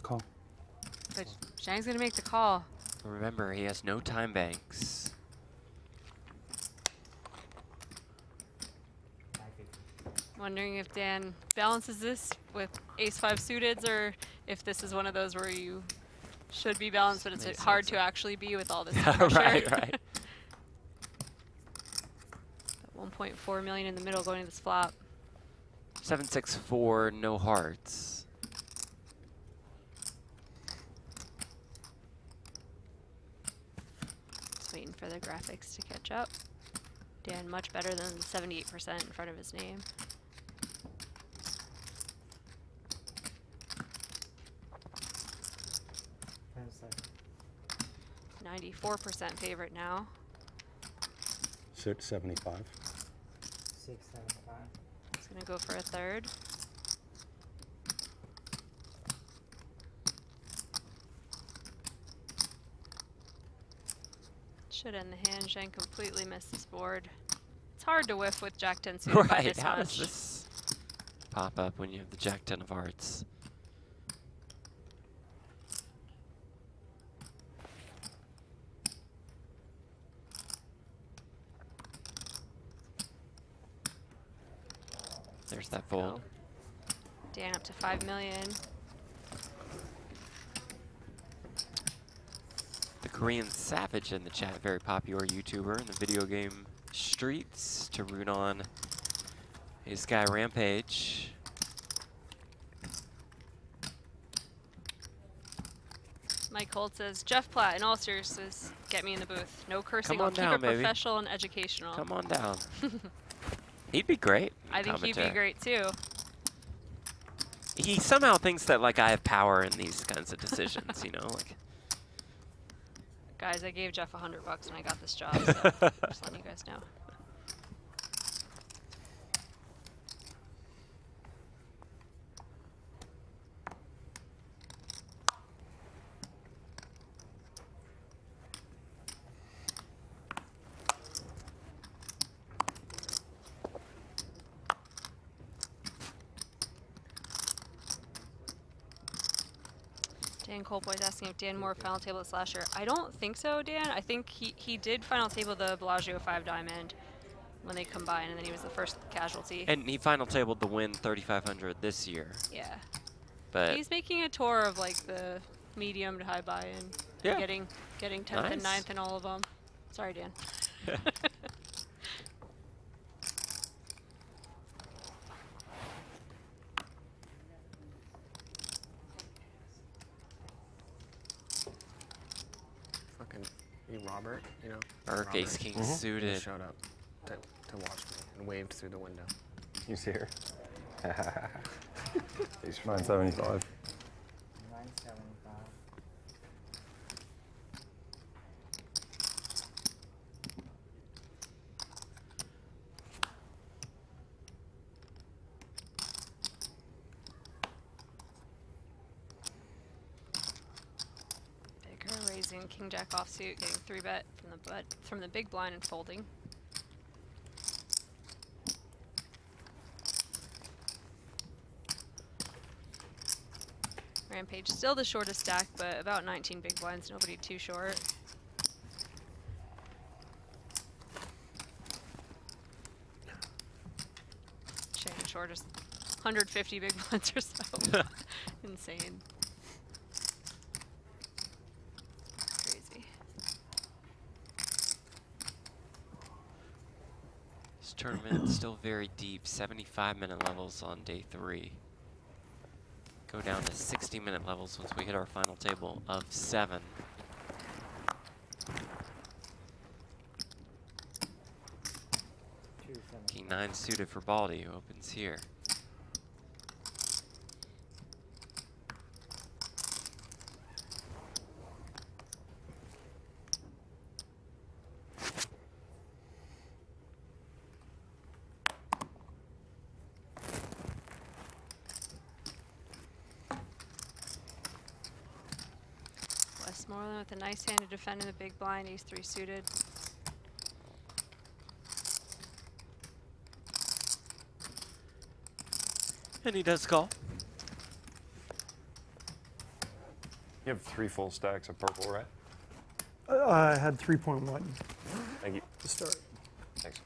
Call. But Shang's gonna make the call. Remember, he has no time banks. Wondering if Dan balances this with ace-5 suiteds, or if this is one of those where you should be balanced, but it's Makes hard sense. to actually be with all this pressure. Right. 1.4 million in the middle going to this flop. 764, no hearts. Just waiting for the graphics to catch up. Dan much better than the 78% in front of his name. 94% favorite now. 675. 675. He's gonna go for a third. Should end the hand. Shang completely missed this board. It's hard to whiff with Jack 10 suited by Right, this how much. does this pop up when you have the Jack 10 of hearts? There's that fold. Dan up to 5 million. The Korean Savage in the chat, very popular YouTuber in the video game streets, to root on his guy Rampage. Mike Holt says, Jeff Platt, in all seriousness, get me in the booth. No cursing, Come on I'll keep down, it baby. professional and educational. Come on down. He'd be great. in I think he'd be commentary. great too. He somehow thinks that like I have power in these kinds of decisions, you know, like. Guys, I gave Jeff $100 and I got this job, so just letting you guys know. Dan Coleboy's asking if Dan Moore final table this last year. I don't think so, Dan. I think he did final table the Bellagio 5 diamond. when they combine, and then he was the first casualty. And he final tabled the win 3,500 this year. Yeah. But He's making a tour of like the medium to high buy-in. Yeah. Getting 10th and 9th in all of them. Sorry, Dan. Fucking Robert, you know. Burke, Robert. ace king suited. He showed up to watch me and waved through the window. You see her? He's 975. 975. Baker raising king jack offsuit, getting 3-bet from the big blind and folding. Rampage still the shortest stack, but about 19 big blinds, nobody too short. Shannon Shorr just 150 big blinds or so. Insane. Crazy. This tournament is still very deep, 75-minute levels on day 3. Go down to 60-minute levels once we hit our final table of 7. King 9 suited for Baldy, who opens here. Westmoreland with a nice hand to defend in the big blind, ace 3 suited. And he does call. You have 3 full stacks of purple, right? I had 3.1 Thank you. to start. Thanks.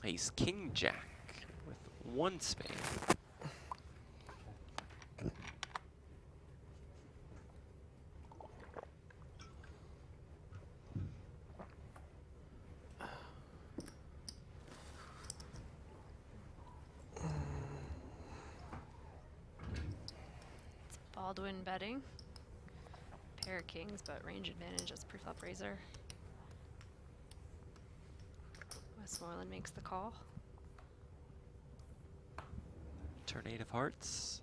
Ace king jack with 1 spade. Baldwin betting. Pair of kings, but range advantage as preflop raiser. Westmoreland makes the call. Turn 8 of hearts.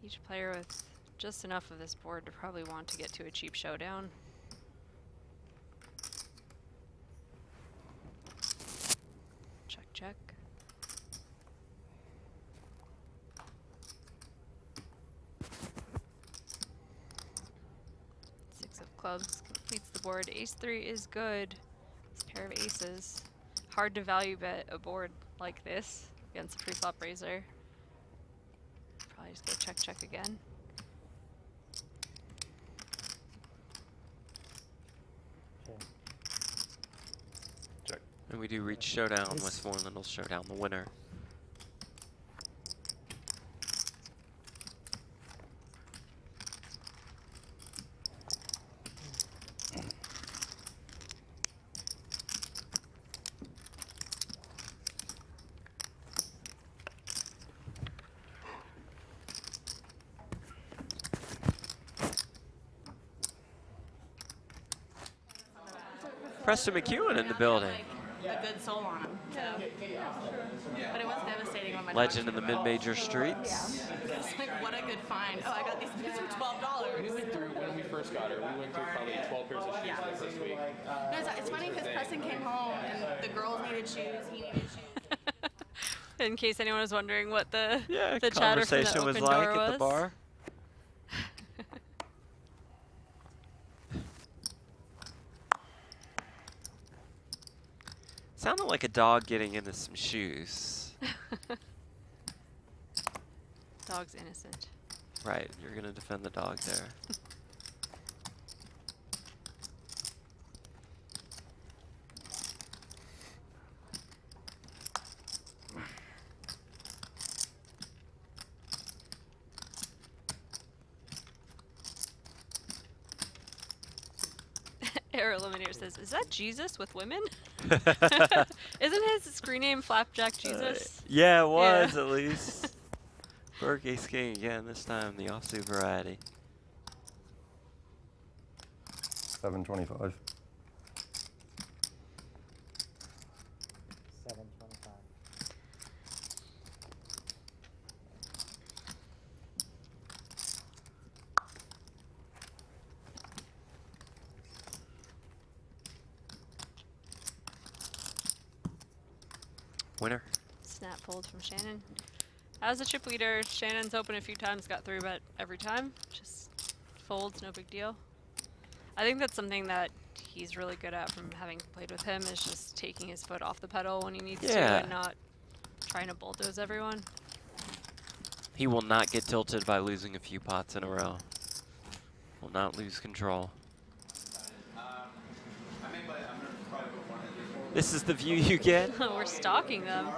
Each player with just enough of this board to probably want to get to a cheap showdown. Check, check. Six of clubs completes the board. Ace 3 is good. This pair of aces. Hard to value bet a board like this against a pre-flop raiser. Probably just go check, check again. Check. And we do reach showdown. Westmoreland will show down the winner. Preston McEwen in the building. A good soul on him. So. But it was devastating when my Legend in the mid-major streets. It's like, what a good find. Oh, I got these pieces for $12. We went through, when we first got her, we went through probably 12 pairs of shoes the first week. No, it's funny because Preston came home and the girls needed shoes, he needed shoes. In case anyone was wondering what the chatter from the Conversation open was door like was. at the bar. Sounded like a dog getting into some shoes. Dog's innocent. Right, you're gonna defend the dog there. Air Eliminator says, "Is that Jesus with women?" Isn't his screen name Flapjack Jesus? Yeah, it was at least. Burke ace king again, this time the offsuit variety. 725. 725. Winner. Snap fold from Shannon. As a chip leader, Shannon's opened a few times, got 3-bet every time. Just folds, no big deal. I think that's something that he's really good at from having played with him, is just taking his foot off the pedal when he needs to and not trying to bulldoze everyone. He will not get tilted by losing a few pots in a row. Will not lose control. This is the view you get? We're stalking them.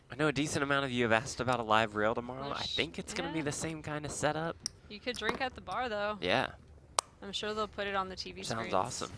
I know a decent amount of you have asked about a live rail tomorrow. I think it's going to be the same kind of setup. You could drink at the bar, though. Yeah. I'm sure they'll put it on the TV screen. Sounds awesome.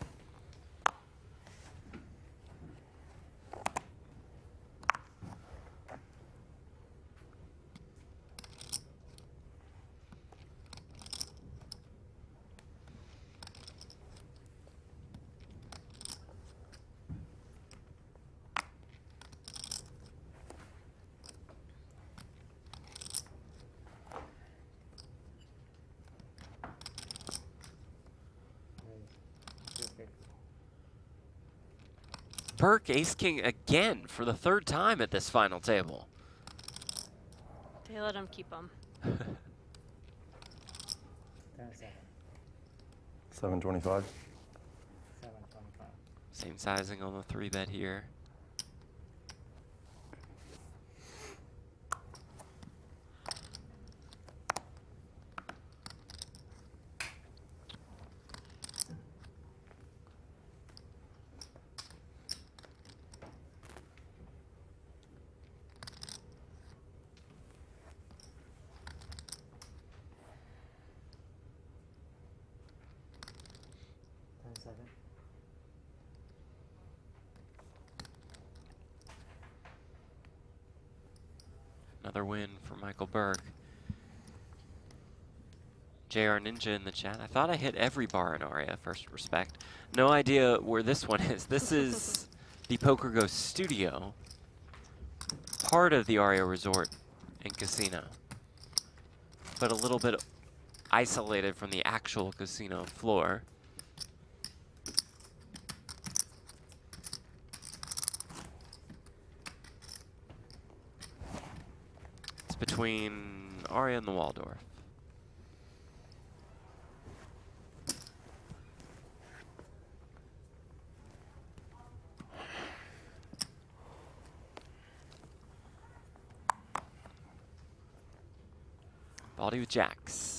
Burke ace-king again for the 3rd time at this final table. They let him keep them. 725. 725. Same sizing on the 3-bet here. Another win for Michael Burke. JR Ninja in the chat. I thought I hit every bar in ARIA, first respect. No idea where this one is. This is the PokerGO Studio, part of the ARIA Resort and Casino, but a little bit isolated from the actual casino floor. Between ARIA and the Waldorf. Baldy with jacks.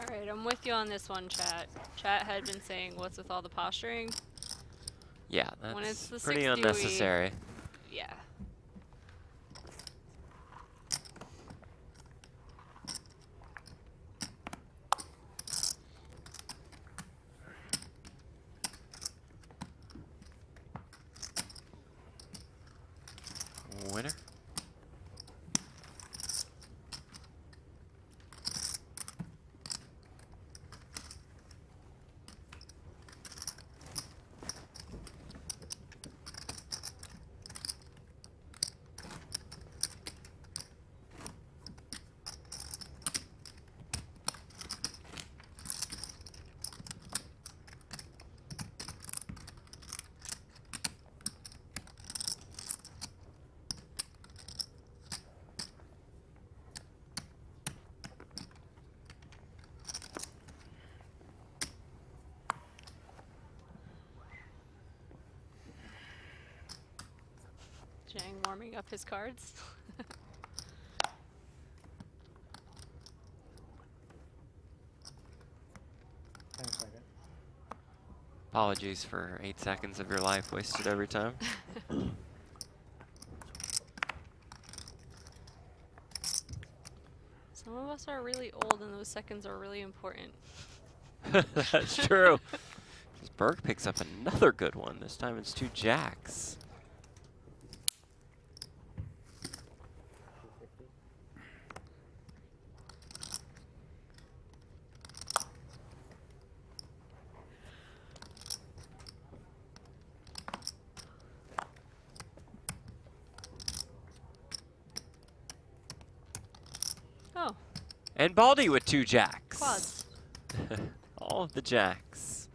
Alright, I'm with you on this one, chat. Chat had been saying, what's with all the posturing? Yeah, when it's that's the pretty 6 unnecessary. Yeah. Winner. Chang warming up his cards. Apologies for 8 seconds of your life wasted every time. Some of us are really old and those seconds are really important. That's true. Burke picks up another good one. This time it's 2 jacks. Oh. And Baldy with 2 jacks. Quads. All of the jacks.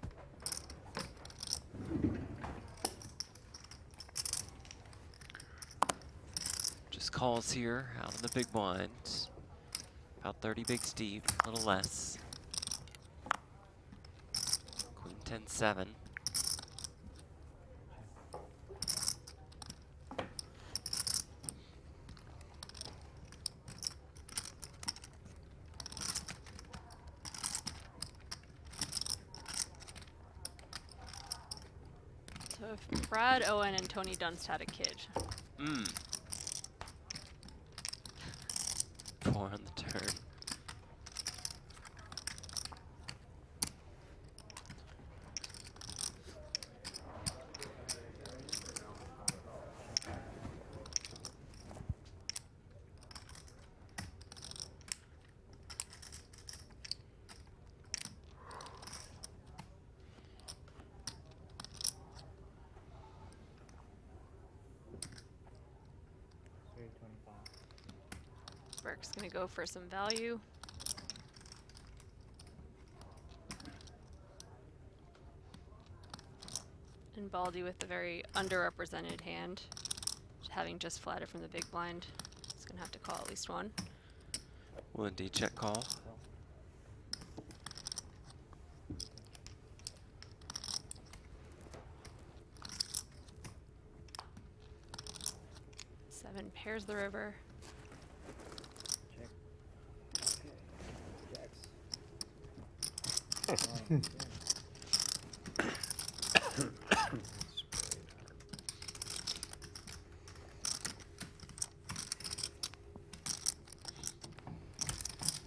Just calls here out of the big blind. About 30 bigs deep, a little less. Queen 10-7. So if Brad Owen and Tony Dunst had a kid. 4 on the turn. Burke's gonna go for some value. And Baldy with a very underrepresented hand, having just flatted from the big blind. He's gonna have to call at least one. Will indeed check call. Seven pairs the river.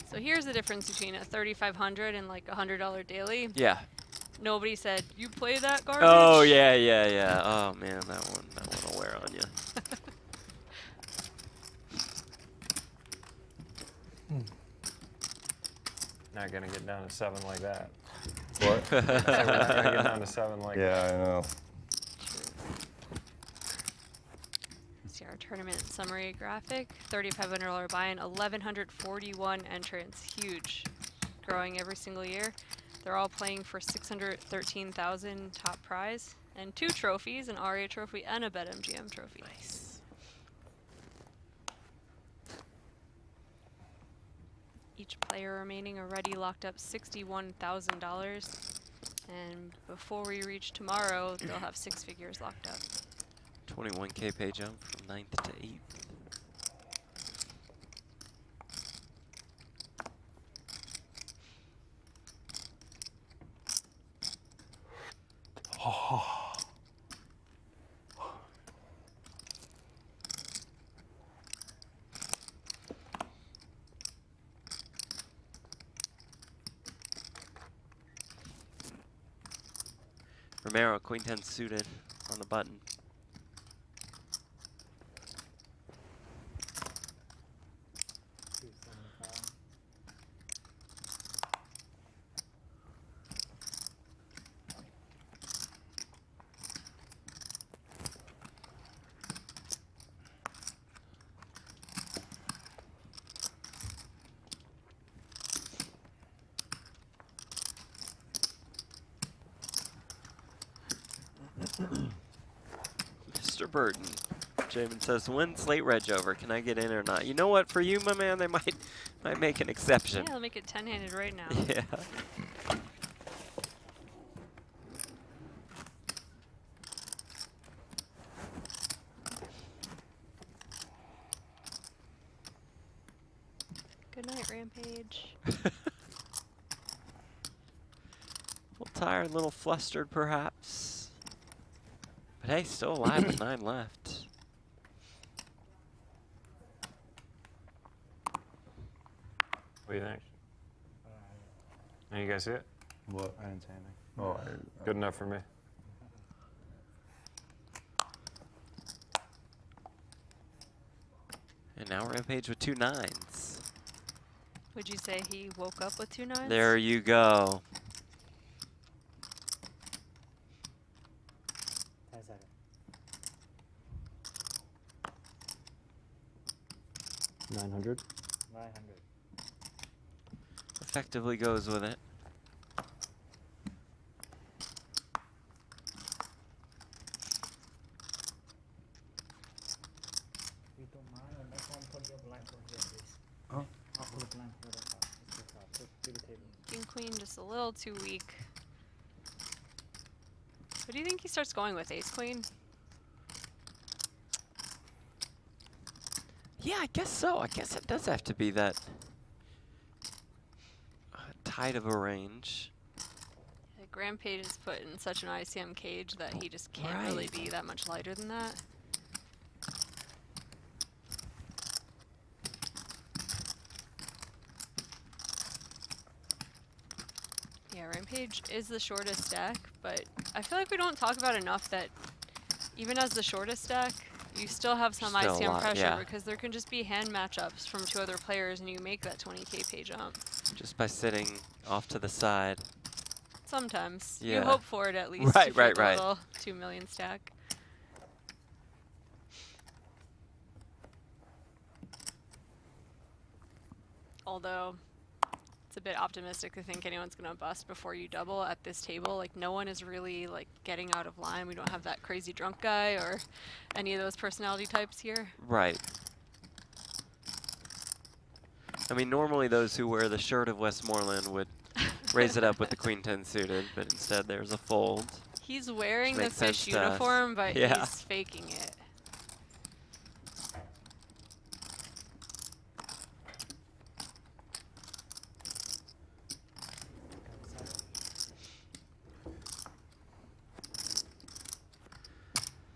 So here's the difference between a 3,500 and like $100 daily. Yeah. Nobody said, you play that garbage? Oh, yeah, yeah, yeah. Oh, man, that one will wear on you. Not gonna get down to 7 like that. What? We're not gonna get down to 7 like that. Yeah, I know. See our tournament summary graphic. $3,500 buy-in, 1,141 entrants. Huge. Growing every single year. They're all playing for $613,000 top prize. And 2 trophies, an ARIA trophy and a BetMGM trophy. Nice. Each player remaining already locked up $61,000. And before we reach tomorrow, they'll have 6 figures locked up. 21K pay jump from 9th to 8th. Romero, Queen 10 suited on the button. Mr. Burton. Jamin says, when slate reg over, can I get in or not? You know what? For you, my man, they might make an exception. Yeah, they'll make it 10-handed right now. Yeah. it, Rampage. A little tired, a little flustered, perhaps. But hey, still alive with 9 left. What do you think? Any you guys see it? What? I didn't say anything. Oh, good enough for me. And now Rampage with 2 9s. Would you say he woke up with 2 9s? There you go. 10 seconds. $900. 900. Effectively goes with it. We don't mind, and next one put your blind for here, please. Oh. I'll put a blind for the top. It's the top. Put the table. King Queen just a little too weak. What do you think he starts going with? Ace Queen? Yeah, I guess so. I guess it does have to be that tight of a range. Like Rampage is put in such an ICM cage that he just can't really be that much lighter than that. Yeah, Rampage is the shortest stack, but I feel like we don't talk about enough that even as the shortest stack, you still have some Still a ICM lot, pressure yeah. because there can just be hand matchups from 2 other players and you make that 20K pay jump. Just by sitting off to the side. Sometimes. Yeah. You hope for it at least. Right, if you're right, the right. Little 2 million stack. Although, it's a bit optimistic to think anyone's going to bust before you double at this table. Like, no one is really, like, getting out of line. We don't have that crazy drunk guy or any of those personality types here. Right. I mean, normally those who wear the shirt of Westmoreland would raise it up with the Queen 10 suited, but instead there's a fold. He's wearing the Makes sense fish to us. uniform, but Yeah. he's faking it.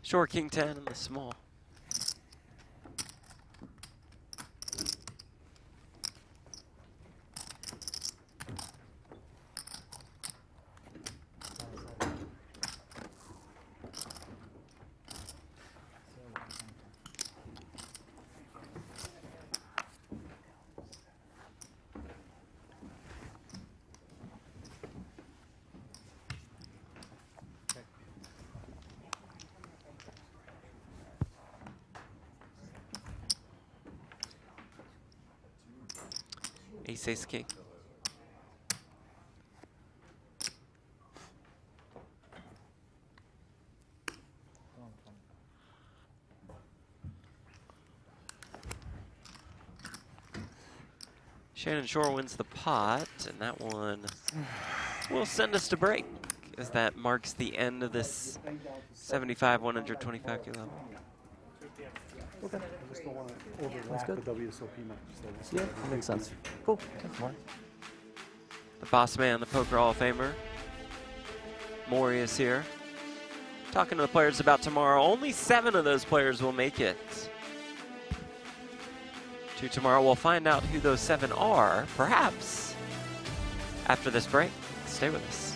Short King 10 in the small. Ace, ace, king. Shannon Shorr wins the pot, and that one will send us to break, as that marks the end of this 75 125 kilo. Okay. I just don't want to overlap the WSOP match. So Yeah, that makes sense. Cool. Thanks, Mark. The boss man, the Poker Hall of Famer, Moar is here. Talking to the players about tomorrow. Only 7 of those players will make it to tomorrow. We'll find out who those 7 are, perhaps, after this break. Stay with us.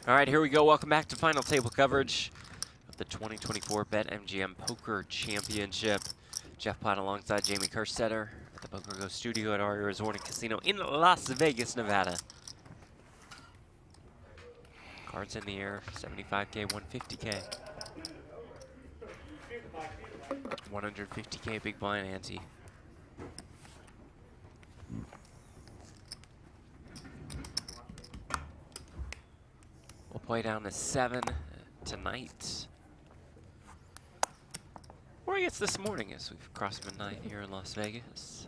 All right, here we go. Welcome back to final table coverage of the 2024 BetMGM Poker Championship. Jeff Platt alongside Jamie Kerstetter at the PokerGO Studio at ARIA Resort Casino in Las Vegas, Nevada. Cards in the air, 75K, 150K. 150K big blind ante. We'll play down to 7 tonight. Or I guess this morning as we've crossed midnight here in Las Vegas.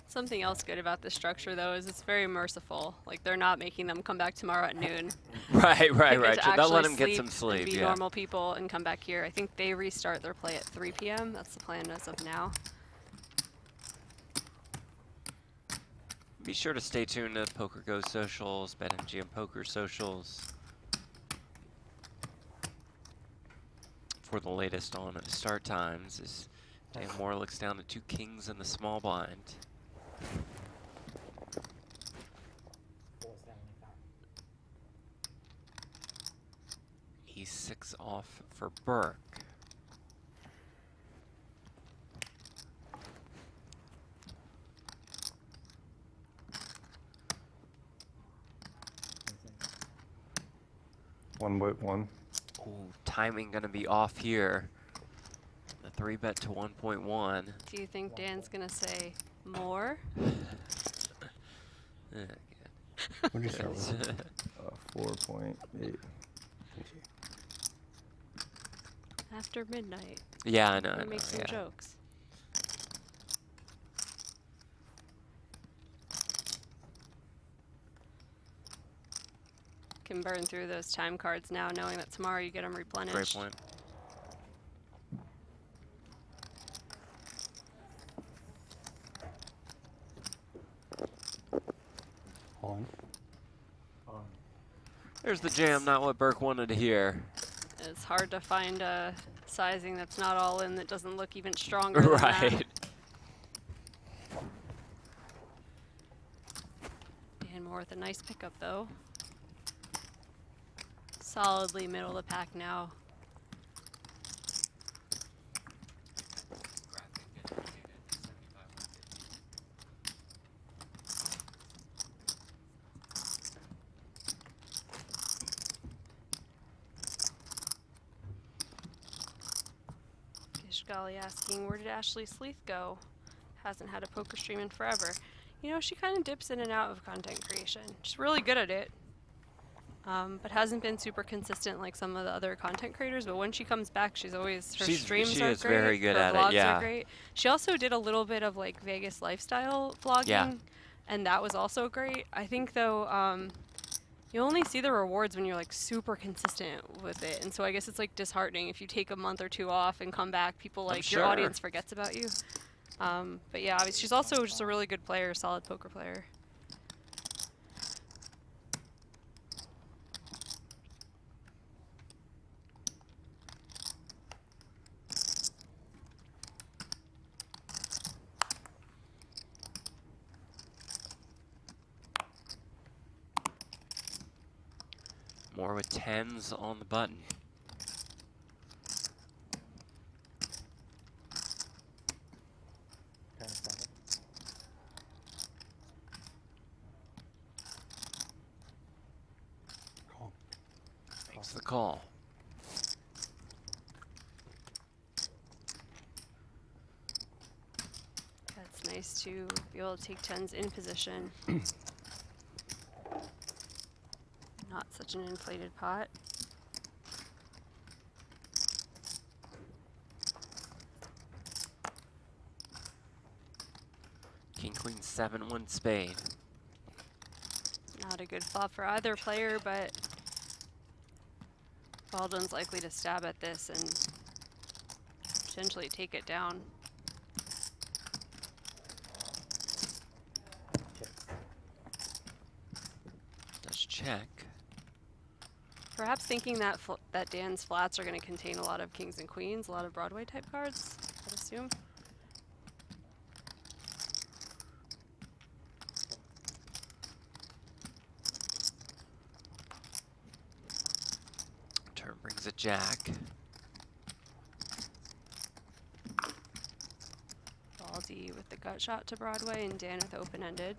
Something else good about this structure, though, is it's very merciful. Like, they're not making them come back tomorrow at noon. Right. They'll let them get some sleep. Be normal people and come back here. I think they restart their play at 3 p.m. That's the plan as of now. Be sure to stay tuned to PokerGO socials, BetMGM Poker socials for the latest on start times. As Dan Moore looks down to 2 kings in the small blind. E6 off for Burke. $1.1. Ooh, timing gonna be off here. The 3-bet to 1.1. Do you think Dan's going to say more? What did you start with? 4.8. After midnight. Yeah, I know. We make some jokes. Can burn through those time cards now, knowing that tomorrow you get them replenished. Great point. On. There's the jam, not what Burke wanted to hear. It's hard to find a sizing that's not all in that doesn't look even stronger than that. Right. Dan Moore with a nice pickup, though. Solidly middle of the pack now. Gishgali asking, where did Ashley Sleeth go? Hasn't had a poker stream in forever. You know, she kind of dips in and out of content creation. She's really good at it. But hasn't been super consistent like some of the other content creators. But when she comes back, she's always, her streams are great. She is very good at vlogs it, yeah. are great. She also did a little bit of like Vegas lifestyle vlogging. Yeah. And that was also great. I think though, you only see the rewards when you're like super consistent with it. And so I guess it's like disheartening if you take a month or 2 off and come back, people like, your audience forgets about you. But yeah, obviously she's also just a really good player, solid poker player. Moore with 10s on the button. Makes the call. That's nice to be able to take 10s in position. Not such an inflated pot. King, queen, 7, 1 spade. Not a good flop for either player, but Baldwin's likely to stab at this and potentially take it down. Does check. Perhaps thinking that that Dan's flats are going to contain a lot of kings and queens, a lot of Broadway type cards, I'd assume. Brings a jack. Baldy with the gut shot to Broadway and Dan with open-ended.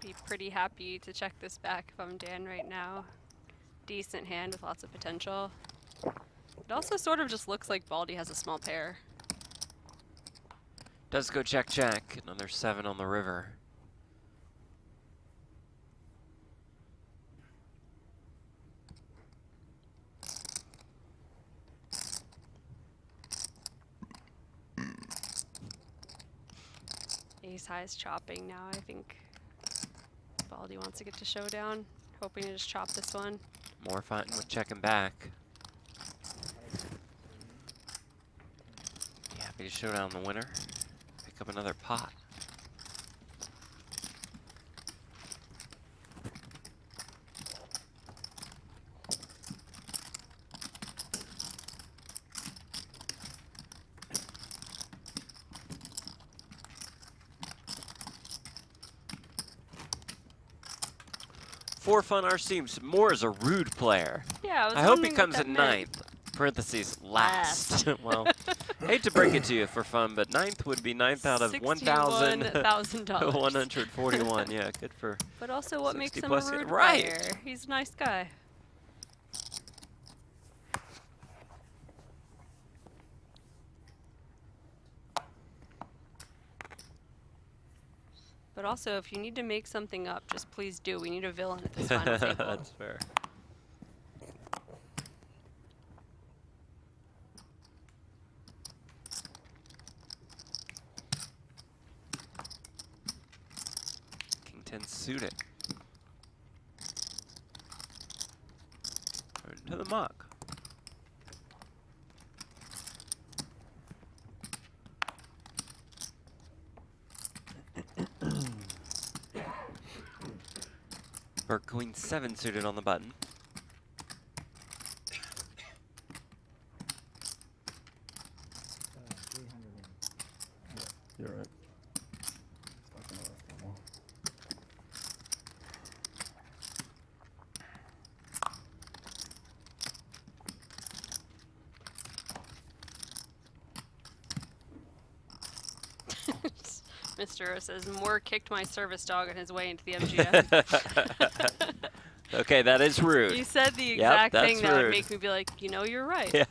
Be pretty happy to check this back if I'm Dan right now. Decent hand with lots of potential. It also sort of just looks like Baldy has a small pair. Does go check, check. Another 7 on the river. Ace high is chopping now. I think Baldy wants to get to showdown, hoping to just chop this one. More fun with checking back. Be happy to show down the winner. Pick up another pot. For fun, our seems Moore is a rude player. Yeah, I hope he comes in 9th. Parentheses last. Well, hate to break it to you for fun, but 9th would be 9th out of $61,000. 141. Yeah, good for. But also, what makes him a plus rude right. player? He's a nice guy. But also, if you need to make something up, just please do. We need a villain at this final table. That's fair. King 10 suited. To the muck. Burke Queen 7 suited on the button. You're right. Mr. O says, Moore kicked my service dog on his way into the MGM. Okay, that is rude. You said the exact thing that rude. would make me be like, you know, you're right. Yeah.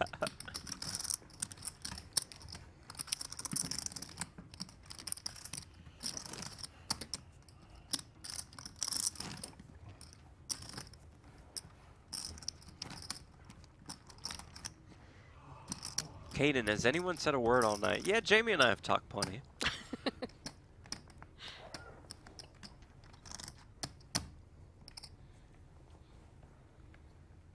Caden, has anyone said a word all night? Yeah, Jamie and I have talked plenty.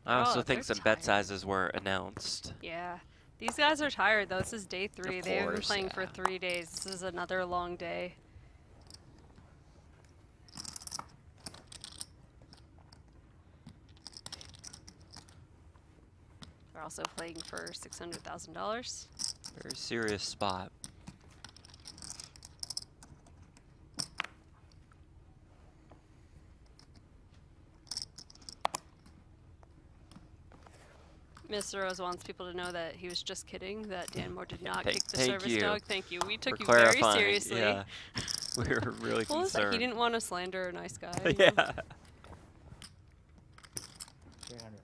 I also think some bet sizes were announced. Yeah. These guys are tired, though. This is day 3. Of They've been course, playing for 3 days. This is another long day. They're also playing for $600,000. Very serious spot. Mr. Rose wants people to know that he was just kidding, that Dan Moore did not kick the thank service you dog. Thank you. We took for you very clarifying. seriously. Yeah. We were really What was that? concerned. He didn't want to slander a nice guy. Yeah. 300.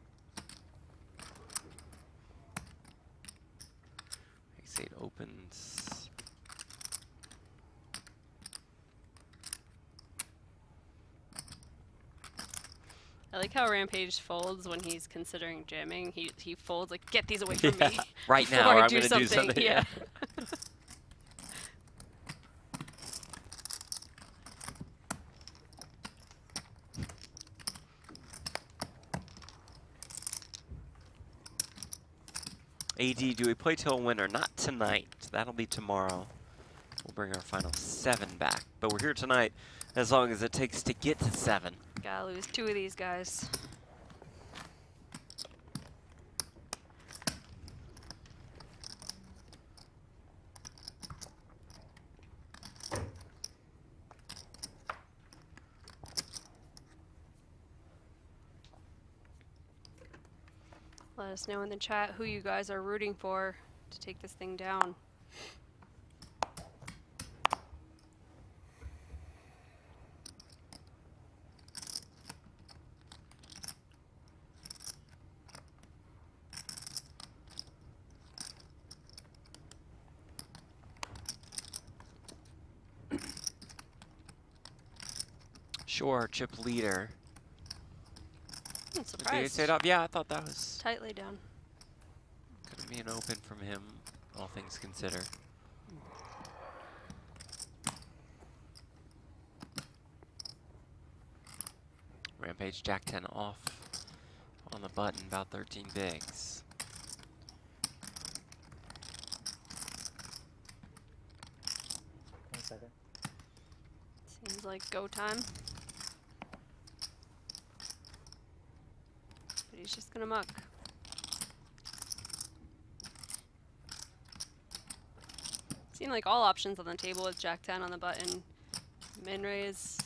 Ace 8 opens. I like how Rampage folds when he's considering jamming. He folds like, get these away from me. Right now, before or I I'm do going to do something. Yeah. AD, do we play till winner? Not tonight. That'll be tomorrow. We'll bring our final 7 back. But we're here tonight as long as it takes to get to 7. Gotta lose 2 of these guys. Let us know in the chat who you guys are rooting for to take this thing down. Shorr, chip leader. I'm surprised. It up. Yeah, I thought that was Tightly down. gonna be an open from him, all things considered. Rampage Jack 10 off on the button, about 13 bigs. Seems like go time. But he's just gonna muck. Seem like all options on the table with Jack 10 on the button. Min raise,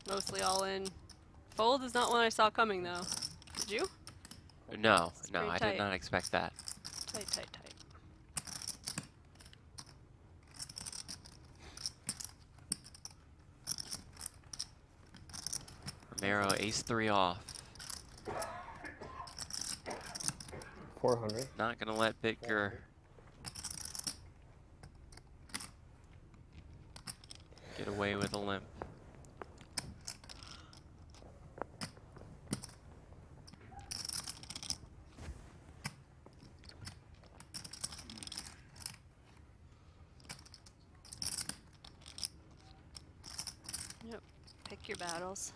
mostly all in. Fold is not one I saw coming though. Did you? No, It's no, pretty I tight. did not expect that. Tight, tight, tight. Romero, ace-3 off. 400. Not gonna let Bitger get away with a limp. Yep. Pick your battles.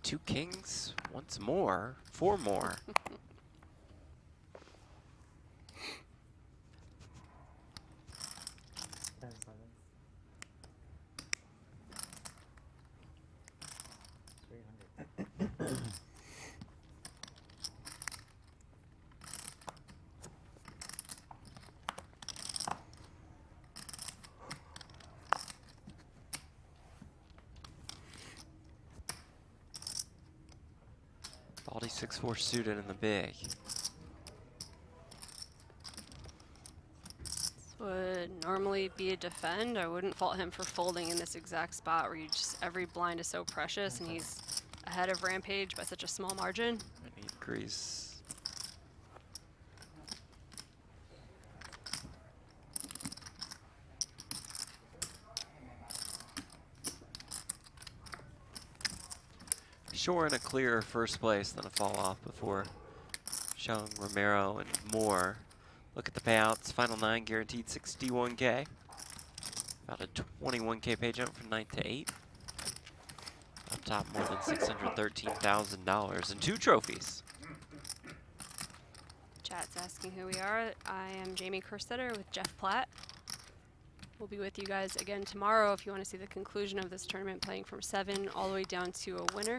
Two kings, once more, 4 more. Baldy 6-4 suited in the big. This would normally be a defend. I wouldn't fault him for folding in this exact spot where you just every blind is so precious and he's ahead of Rampage by such a small margin. And he agrees. Shorr in a clear first place, then a fall off before Cheong, Romero, and Moar. Look at the payouts. Final 9 guaranteed 61K. About a 21K pay jump from 9 to 8. Up top, more than $613,000 and 2 trophies. Chat's asking who we are. I am Jamie Kerstetter with Jeff Platt. We'll be with you guys again tomorrow if you want to see the conclusion of this tournament, playing from 7 all the way down to a winner.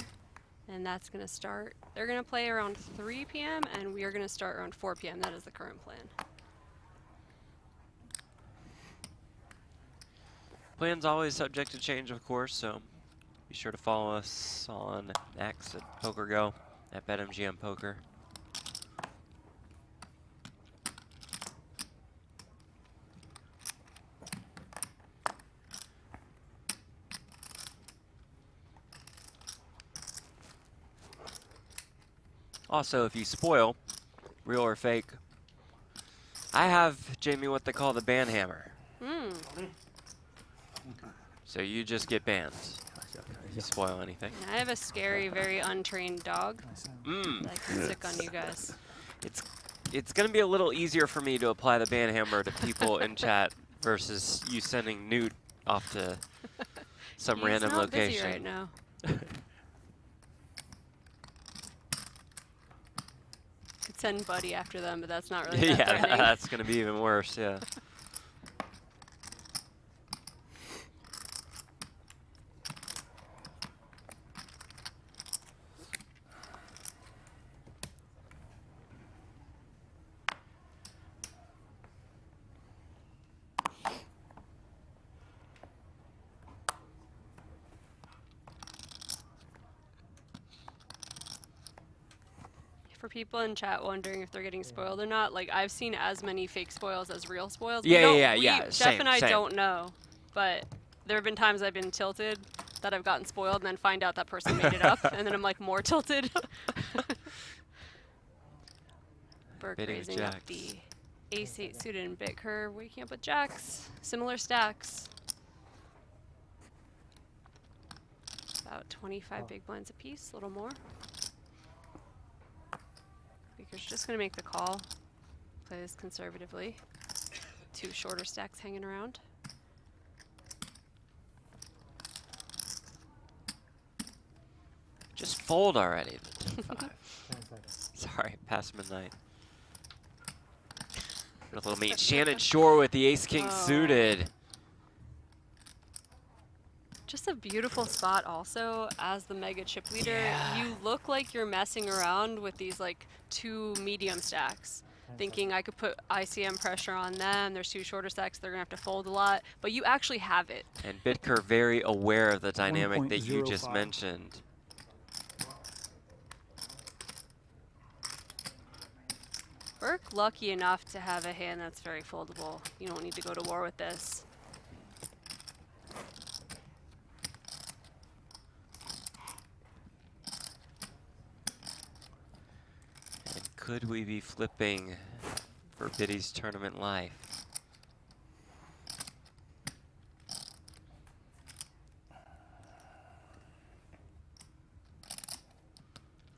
And that's going to start, they're going to play around 3 p.m. and we are going to start around 4 p.m. That is the current plan. Plan's always subject to change, of course, so be sure to follow us on X at PokerGO, at BetMGM Poker. Also, if you spoil, real or fake, I have, Jamie, what they call the ban hammer. Hmm. So you just get banned if you spoil anything. I have a scary, very untrained dog Mm. that can sick on you guys. It's going to be a little easier for me to apply the ban hammer to people in chat versus you sending Newt off to some He's random not busy location. right now. Could send Buddy after them, but that's not really that Yeah, threatening. that's going to be even worse, yeah. For people in chat wondering if they're getting spoiled or not, like I've seen as many fake spoils as real spoils. Yeah. Jeff Same, and I same. don't know, but there have been times I've been tilted that I've gotten spoiled and then find out that person made it up, and then I'm like more tilted. Burke Bidding raising up jacks. the ace-8 suited and Bitker waking up with jacks, similar stacks. About 25 big blinds apiece, a little more. Baker's just going to make the call, play this conservatively. 2 shorter stacks hanging around. Just fold already. 5. Sorry, past midnight. A little meet. Shannon Shorr with the ace-king suited. Just a beautiful spot also as the mega chip leader. Yeah. You look like you're messing around with these like 2 medium stacks, thinking I could put ICM pressure on them. There's 2 shorter stacks, they're gonna have to fold a lot, but you actually have it. And Bitker very aware of the dynamic that you just 1.05. mentioned. Burke lucky enough to have a hand that's very foldable. You don't need to go to war with this. And could we be flipping for Biddy's tournament life?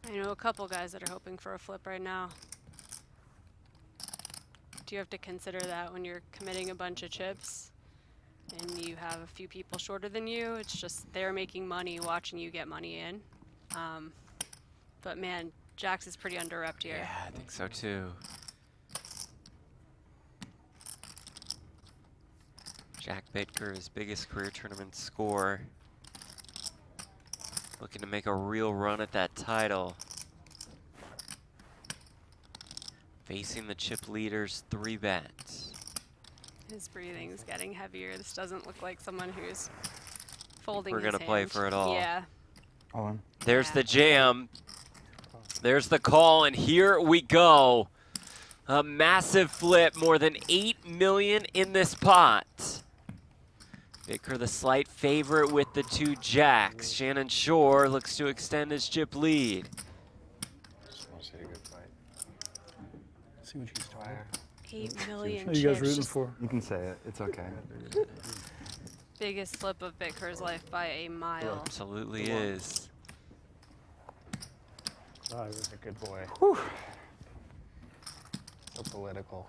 I know a couple guys that are hoping for a flip right now. Do you have to consider that when you're committing a bunch of chips and you have a few people shorter than you? It's just they're making money watching you get money in. But man, Jax is pretty under-repped here. Yeah, I think so too. Jack Bitker, his biggest career tournament score. Looking to make a real run at that title. Facing the chip leaders, 3 bets. His breathing's getting heavier. This doesn't look like someone who's folding We're his gonna play hand. for it all. Yeah. All in. There's the jam. There's the call, and here we go. A massive flip, more than 8 million in this pot. Bitker the slight favorite with the 2 jacks. Shannon Shorr looks to extend his chip lead. Just want to see a good fight. See what she's trying. 8 million What are you guys chips. rooting Just for? You can say it. It's okay. biggest flip of Bitker's life by a mile. Absolutely is. Oh, he was a good boy. So political.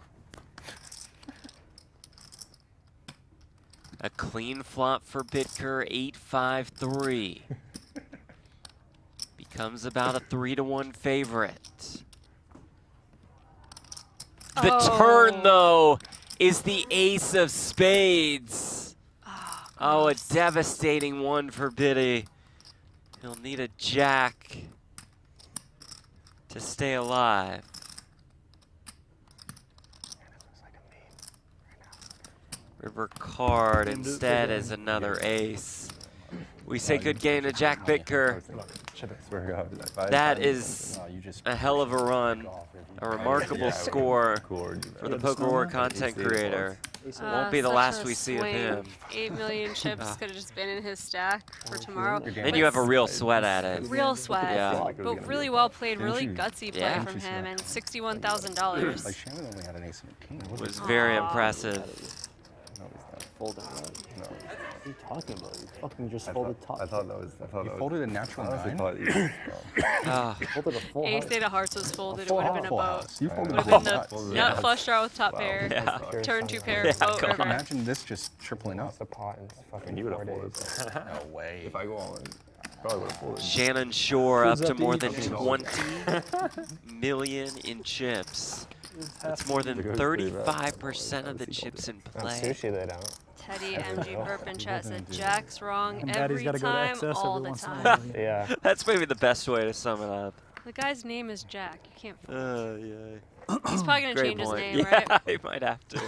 A clean flop for Bitker, 8-5-3. Becomes about a 3-1 favorite. The turn, though, is the ace of spades. Oh, a devastating one for Biddy. He'll need a jack to stay alive. River card instead is another ace. We say good game to Jack Bitker. That is a hell of a run. A remarkable score for the Poker War content creator. Won't be the last we see of him. 8 million chips could have just been in his stack for tomorrow. And you have a real sweat at it. Real sweat. Yeah. But really well played, really gutsy play from him, and $61,000. Like Shannon only had an ace and a king. It was very impressive. Folded, right? No. What are you talking about? You fucking just folded top. I thought that was. You folded a natural 9? Folded a full Ace house. eight of hearts was folded. It would have been a boat. You folded Would a have full been the house. nut flush draw with top pair. Turn 2 pair, boat river. Imagine this just tripling up. The pot in fucking You would have 4 folded. days. No way. If I go all in, probably would have folded. Shannon Shorr up Who's to up more to than you? 20 million in chips. That's more than 35% of the chips in play. Sushi they don't. Teddy MG Burp in chat said Jack's wrong And Daddy's every gotta go to time, excess all every the once in a time. while. Yeah. That's maybe the best way to sum it up. The guy's name is Jack. You can't. Yeah. He's probably gonna Great change his point. name, Yeah, right? he might have to.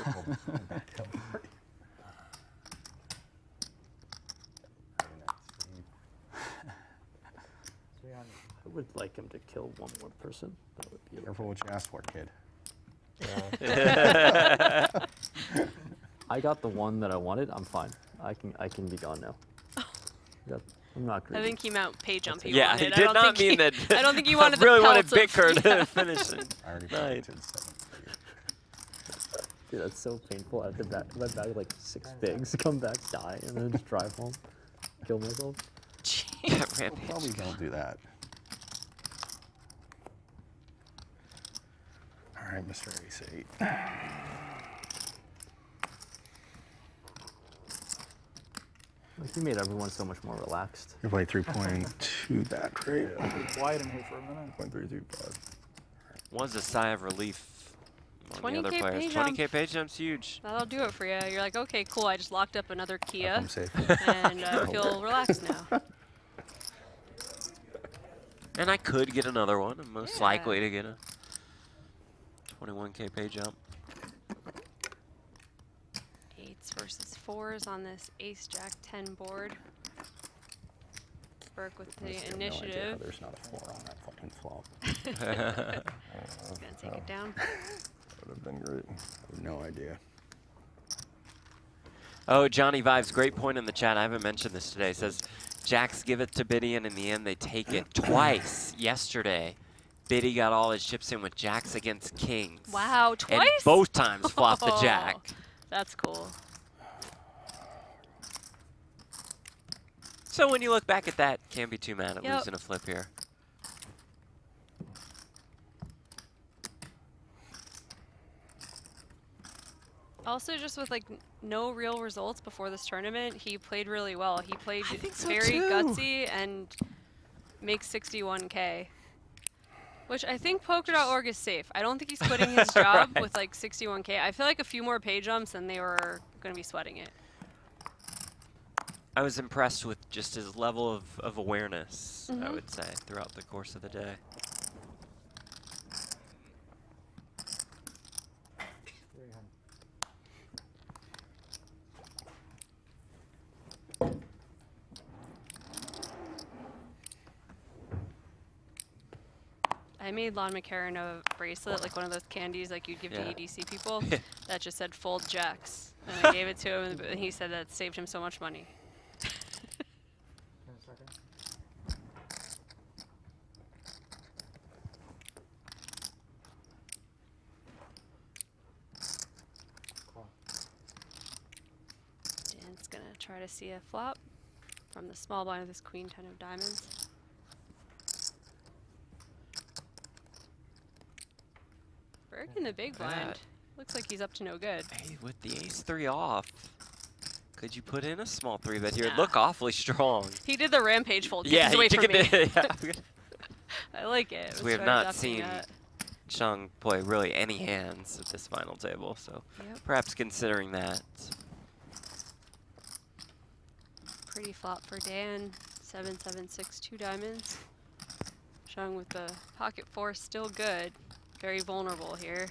I would like him to kill one more person. That would be Careful what you ask for, kid. I got the one that I wanted. I'm fine. I can be gone now. I'm not greedy. I think he meant pay jump. He Yeah, wanted. he did not mean that. I don't think he wanted really the wanted pelts Bitker of, to finish it. I already Right. predicted 7 for you. Dude, that's so painful. I have to bet back like 6 bigs, come back, die, and then just drive home, kill myself. Rampage. Probably don't do that. All right, Mr. Ace 8. Like, he made everyone so much more relaxed. You play 3.2 that, right? Pretty quiet in here for a minute. 0.325. Was a sigh of relief among the other 20K players. pay jump. 20K pay jump's huge. That'll do it for you. You're like, okay, cool. I just locked up another Kia, I'm safe. and I feel relaxed now. And I could get another one. I'm most likely to get a 21K pay jump. 8s versus 4s on this Ace Jack 10 board. Burke with the initiative. There's not a 4 on that fucking flop. He's gonna take it down. Would have been great. I have no idea. Oh, Johnny Vibes, great point in the chat. I haven't mentioned this today. Says, Jacks give it to Biddy, and in the end, they take it twice yesterday. Biddy got all his chips in with Jacks against Kings. Wow, twice? And both times flopped the Jack. That's cool. So when you look back at that, can't be too mad at Yep. losing a flip here. Also, just with like no real results before this tournament, he played really well. He played so very too. gutsy and makes 61K. Which I think Poker.org is safe. I don't think he's quitting his job Right. with like 61K. I feel like a few more pay jumps and they were going to be sweating it. I was impressed with just his level of awareness, I Mhm. would say, throughout the course of the day. I made Lon McCarran a bracelet, like one of those candies like you'd give Yeah. to EDC people, that just said fold jacks. And I gave it to him and he said that saved him so much money. Dan's gonna try to see a flop from the small blind of this queen 10 of diamonds. Burke in the big blind. Bad. Looks like he's up to no good. Hey, with the ace-3 off, could you put in a small 3-bet here? It'd Nah. look awfully strong. He did the rampage fold. Yeah, Keep he away took from me. it. Yeah. I like it. Let's We have try not adopting seen that. Cheong play really any hands at this final table, so Yep. perhaps considering that. Pretty flop for Dan. 7-7-6, 2 diamonds. Cheong with the pocket 4, still good. Very vulnerable here.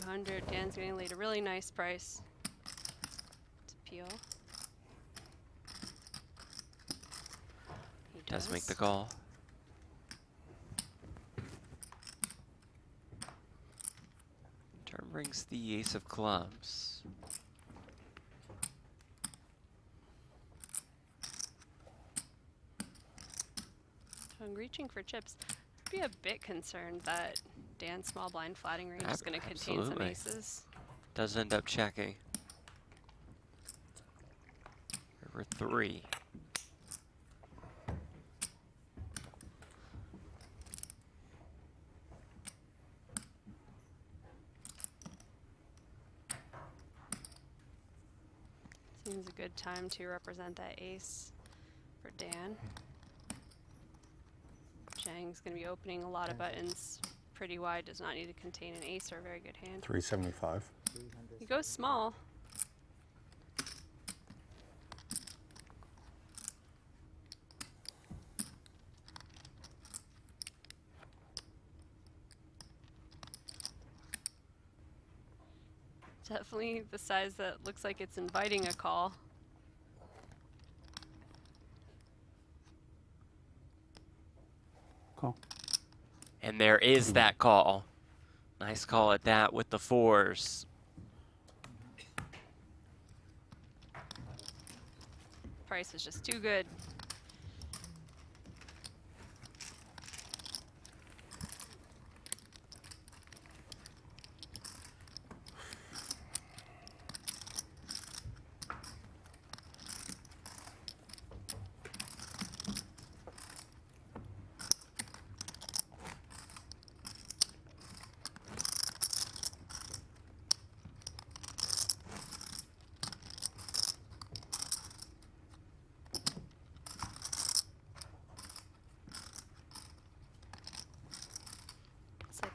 200. Dan's getting laid a really nice price to peel. He Does make the call. Turn brings the ace of clubs. So I'm reaching for chips. I'd be a bit concerned that Dan's small blind flatting range is going to contain some aces. Does end up checking. River 3. Seems a good time to represent that ace for Dan. Chang's going to be opening a lot of buttons pretty wide, does not need to contain an ace or a very good hand. 375. He goes small. Definitely the size that looks like it's inviting a call. Call. And there is that call. Nice call at that with the 4s. Price is just too good.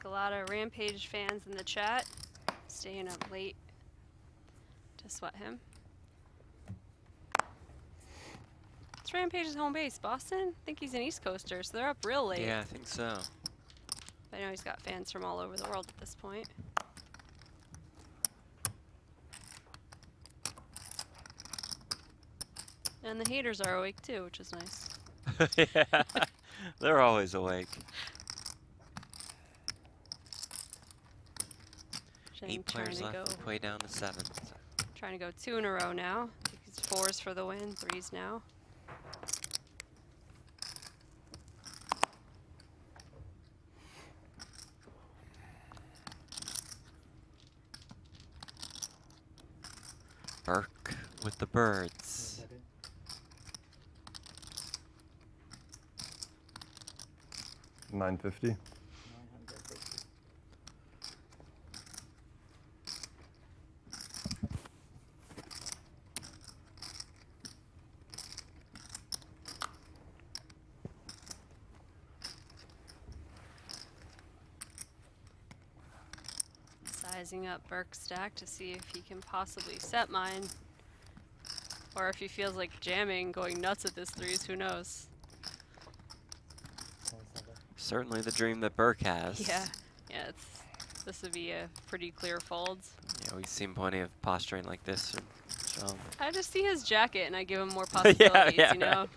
A lot of Rampage fans in the chat staying up late to sweat him. It's Rampage's home base, Boston. I think he's an East Coaster, so they're up real late. Yeah, I think so. I know he's got fans from all over the world at this point. And the haters are awake too, which is nice. Yeah, they're always awake. 8 players left, we play down to 7. Trying to go 2 in a row now. I think it's 4s for the win, 3s now. Burke with the birds. $950. Sizing up Burke's stack to see if he can possibly set mine. Or if he feels like jamming, going nuts at this 3s, who knows? Certainly the dream that Burke has. Yeah, this would be a pretty clear fold. Yeah, we've seen plenty of posturing like this. I just see his jacket and I give him more possibilities, yeah, you know?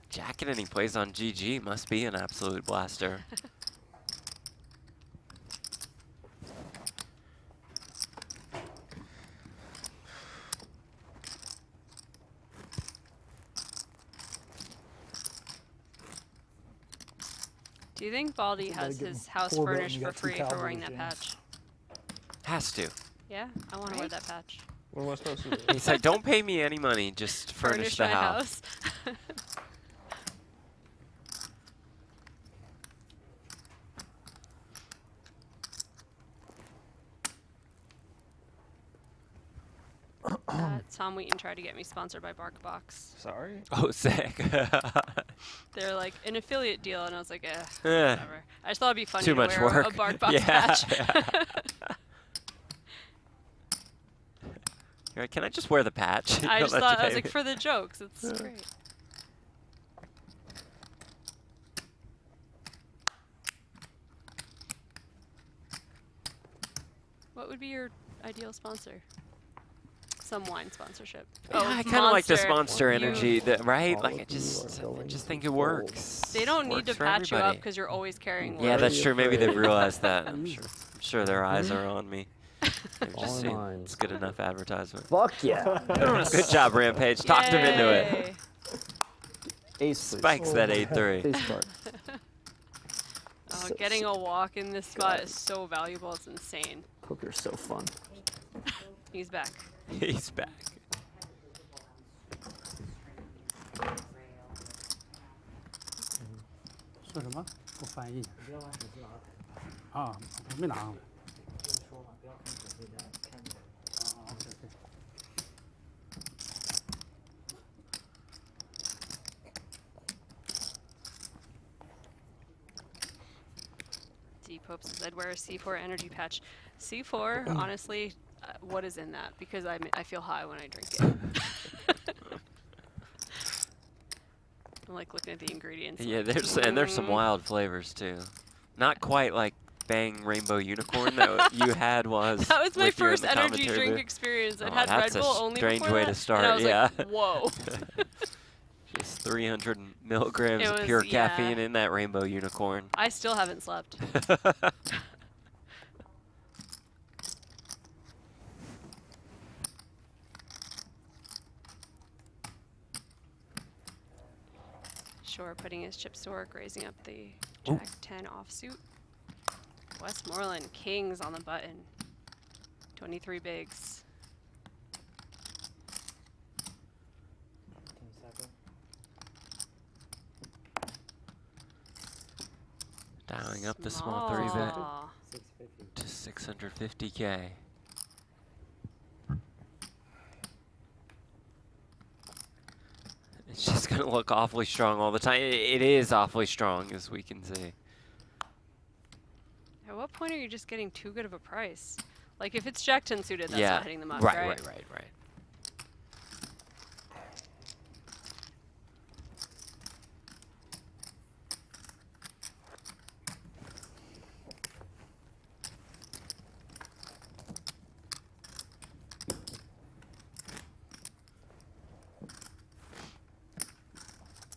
Jacket and he plays on GG, must be an absolute blaster. Do you think Baldy has his house furnished for free for wearing that patch? Has to. Yeah, I want to wear that patch. What am I supposed to do? He said, don't pay me any money, just furnish the my house. Tom Wheaton tried to get me sponsored by BarkBox. Sorry? Oh, sick. They're like an affiliate deal, and I was like, Eh. whatever. I just thought it'd be funny Too to much wear work. a BarkBox Yeah, patch. You're like, can I just wear the patch? I Don't just let thought, you I was pay like, me. for the jokes, it's great. What would be your ideal sponsor? Some wine sponsorship. Yeah, I kind of like the Monster energy, right? Like I just think it works. They don't need to Works for patch you up everybody. because you're always carrying Yeah, wine. that's true. Maybe they've realized that. I'm sure their eyes are on me. They've just All seen mine. it's good enough advertisement. Fuck yeah. Good job, Rampage. Talked him into it. Ace, please. Spikes that 8-3. Face card. Oh, getting a walk in this spot is so valuable. It's insane. Poker's so fun. He's back. He's back. D-Pope says, I'd wear a C4 energy patch. C4, honestly, what is in that? Because I feel high when I drink it. I'm like looking at the ingredients. Yeah, there's some wild flavors too. Not quite like Bang Rainbow Unicorn that you had was. That was my with you in first the energy commentary drink booth. experience. I'd Oh, had that's Red Bull a only strange before way that, to start. and I was yeah. like, whoa. Just 300 milligrams It of was- pure yeah. caffeine in that Rainbow Unicorn. I still haven't slept. Shorr putting his chips to work, raising up the Jack 10 offsuit. Westmoreland, kings on the button. 23 bigs. Dialing up the small 3-bet Small. to 650K. It's just going to look awfully strong all the time. It is awfully strong, as we can see. At what point are you just getting too good of a price? Like, if it's Jack 10 suited, that's Yeah, not hitting them up, right, right? right.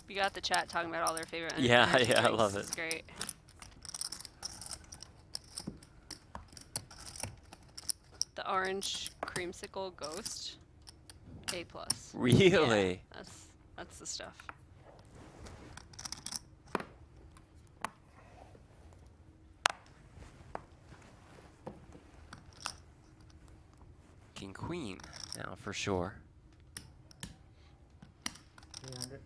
You got the chat talking about all their favorite Yeah, energy yeah, I drinks. love it. It's great. The orange creamsicle ghost, A+. Really? Yeah, that's the stuff. King Queen now for sure. 300.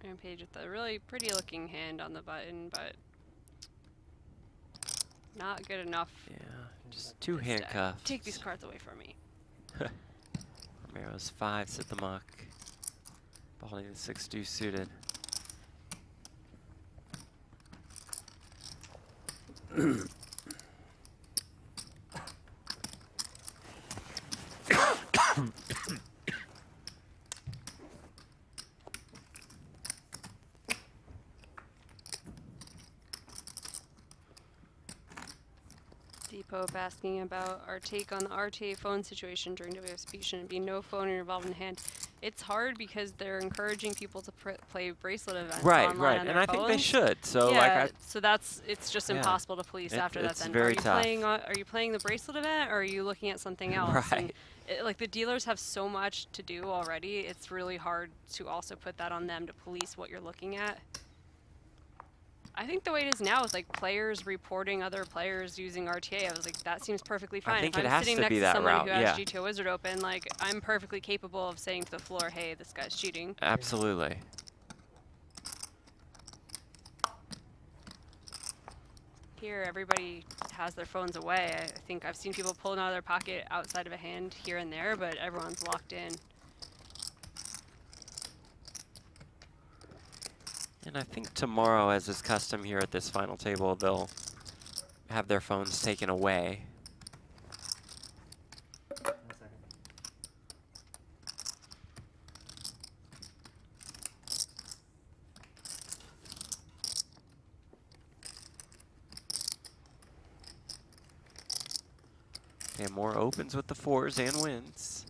Rampage with a really pretty looking hand on the button, but not good enough. Yeah, just two Just, handcuffs. take these cards away from me. Romero's 5s at the muck. Baldwin 6-2 suited. Pope asking about our take on the RTA phone situation during WSB. Shouldn't be no phone involved in hand. It's hard because they're encouraging people to play bracelet events Right, online right, on and their I think they phones. should. So yeah, like, so it's just yeah. impossible to police after that. It's Then very are you tough. playing? Are you playing the bracelet event, or are you looking at something else? Right. And like the dealers have so much to do already. It's really hard to also put that on them to police what you're looking at. I think the way it is now is like players reporting other players using RTA. I was like, that seems perfectly fine. think if it I'm has sitting to next be to that someone route, who has yeah. GTO Wizard open, like I'm perfectly capable of saying to the floor, hey, this guy's cheating. Absolutely. Here, everybody has their phones away. I think I've seen people pulling out of their pocket outside of a hand here and there, but everyone's locked in. And I think tomorrow, as is custom here at this final table, they'll have their phones taken away. And Moar opens with the 4s and wins.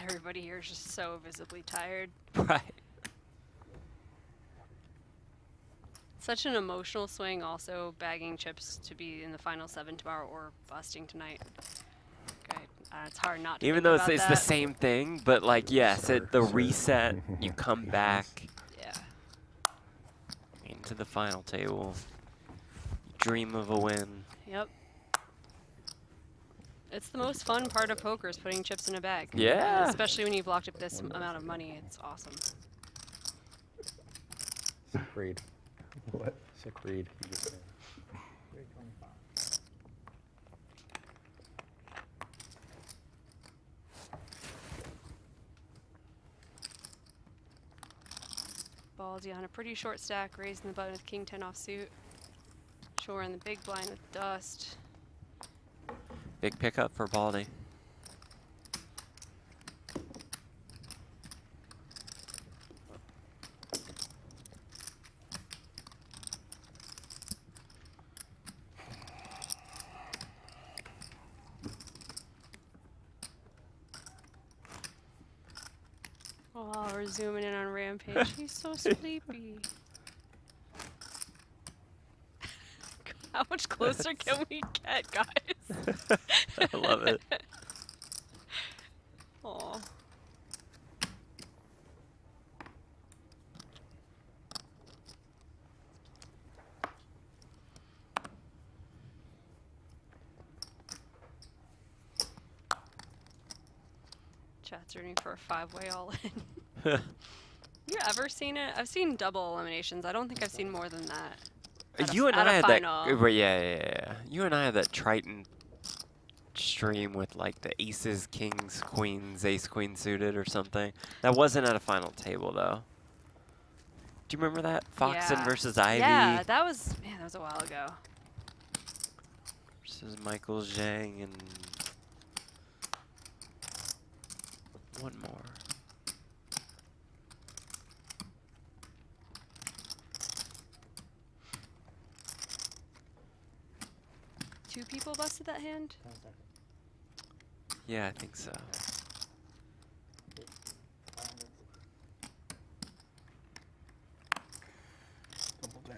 Everybody here is just so visibly tired. Right. Such an emotional swing, also bagging chips to be in the final 7 tomorrow or busting tonight. Okay, it's hard not to. Even though it's the same thing, but like, yes, the reset, you come back. Yeah. Into the final table. You dream of a win. Yep. It's the most fun part of poker is putting chips in a bag. Yeah. Especially when you've locked up this amount of money. It's awesome. Sick read. What? Sick read. You just said. Baldy on a pretty short stack, raising the button with king 10 offsuit. Shorr in the big blind with dust. Big pickup for Baldy. Oh, we're zooming in on Rampage. He's so sleepy. How much closer can we get, guys? I love it. Aw. Chat's rooting for a 5-way all-in. You ever seen it? I've seen double eliminations. I don't think I've seen more than that. You and I had final. that. Yeah. You and I had that Triton stream with like the aces, kings, queens, ace, queen suited or something. That wasn't at a final table though. Do you remember that? Foxen versus Ivy. Yeah, that was a while ago. Versus Michael Zhang and one more. Two people busted that hand? Yeah, I think so. Double down.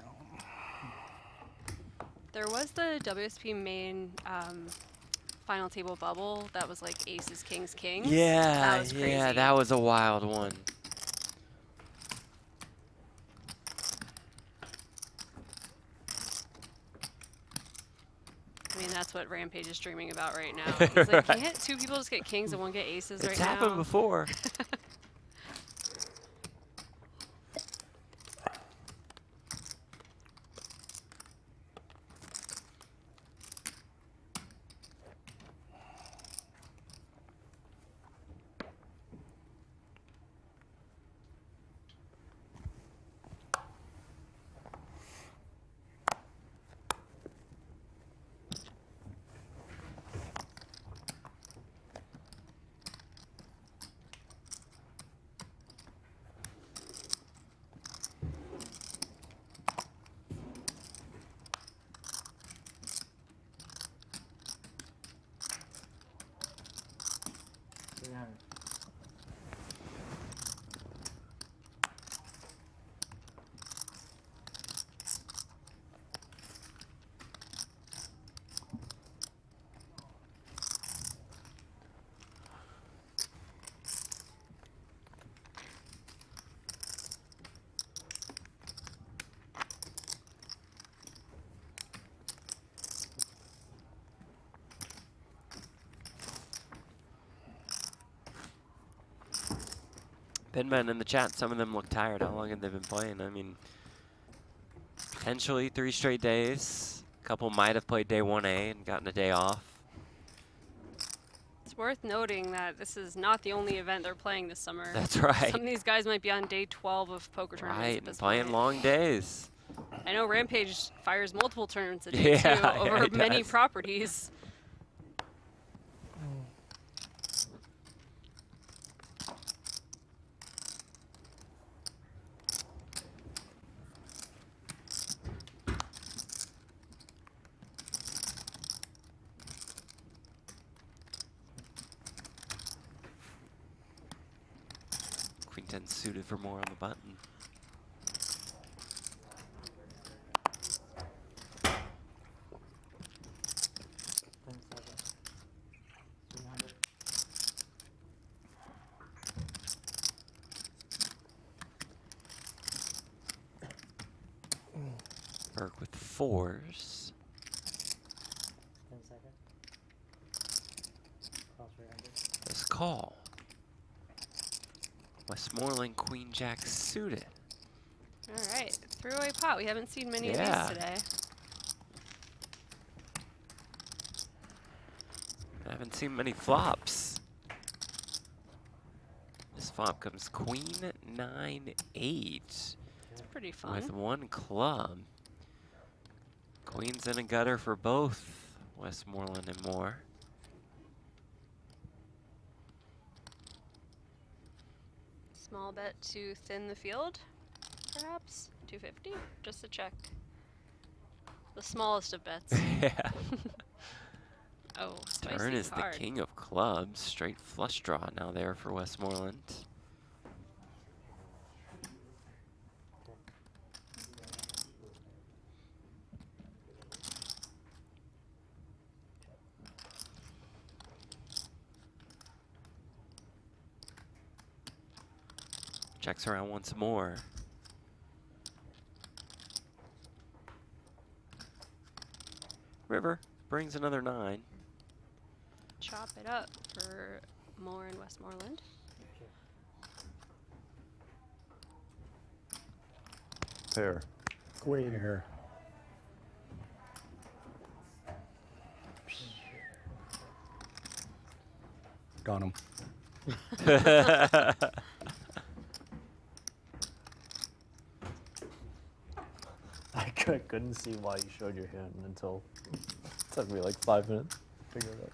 There was the WSP main final table bubble that was like aces, kings, kings. Yeah, that was crazy. yeah, that was a wild one. I mean, that's what Rampage is dreaming about right now. He's like, can't two people just get kings and one get aces right now? It's happened before. Pinman in the chat, some of them look tired. How long have they been playing? I mean, potentially 3 straight days. A couple might have played day 1A and gotten a day off. It's worth noting that this is not the only event they're playing this summer. That's right. Some of these guys might be on day 12 of poker tournaments Right, at this playing point. long days. I know Rampage fires multiple tournaments a day too, over many properties. Queen 10 suited for more on the button. Burke with 4s. 10 seconds. Cross 300. Let's call. Westmoreland Queen Jack suited. All right, three-way pot. We haven't seen many of Yeah. these today. I haven't seen many flops. This flop comes Queen 9-8. It's pretty fun. With 1 club. Queens in a gutter for both Westmoreland and Moar. Small bet to thin the field, perhaps? 250? Just to check. The smallest of bets. Yeah. Oh, spicy Turn is card. the king of clubs. Straight flush draw now there for Westmoreland. Checks around once more. River brings another 9. Chop it up for Moar and Westmoreland. Pair. Queen here. Got him. I couldn't see why you showed your hand until it took me like 5 minutes to figure it out.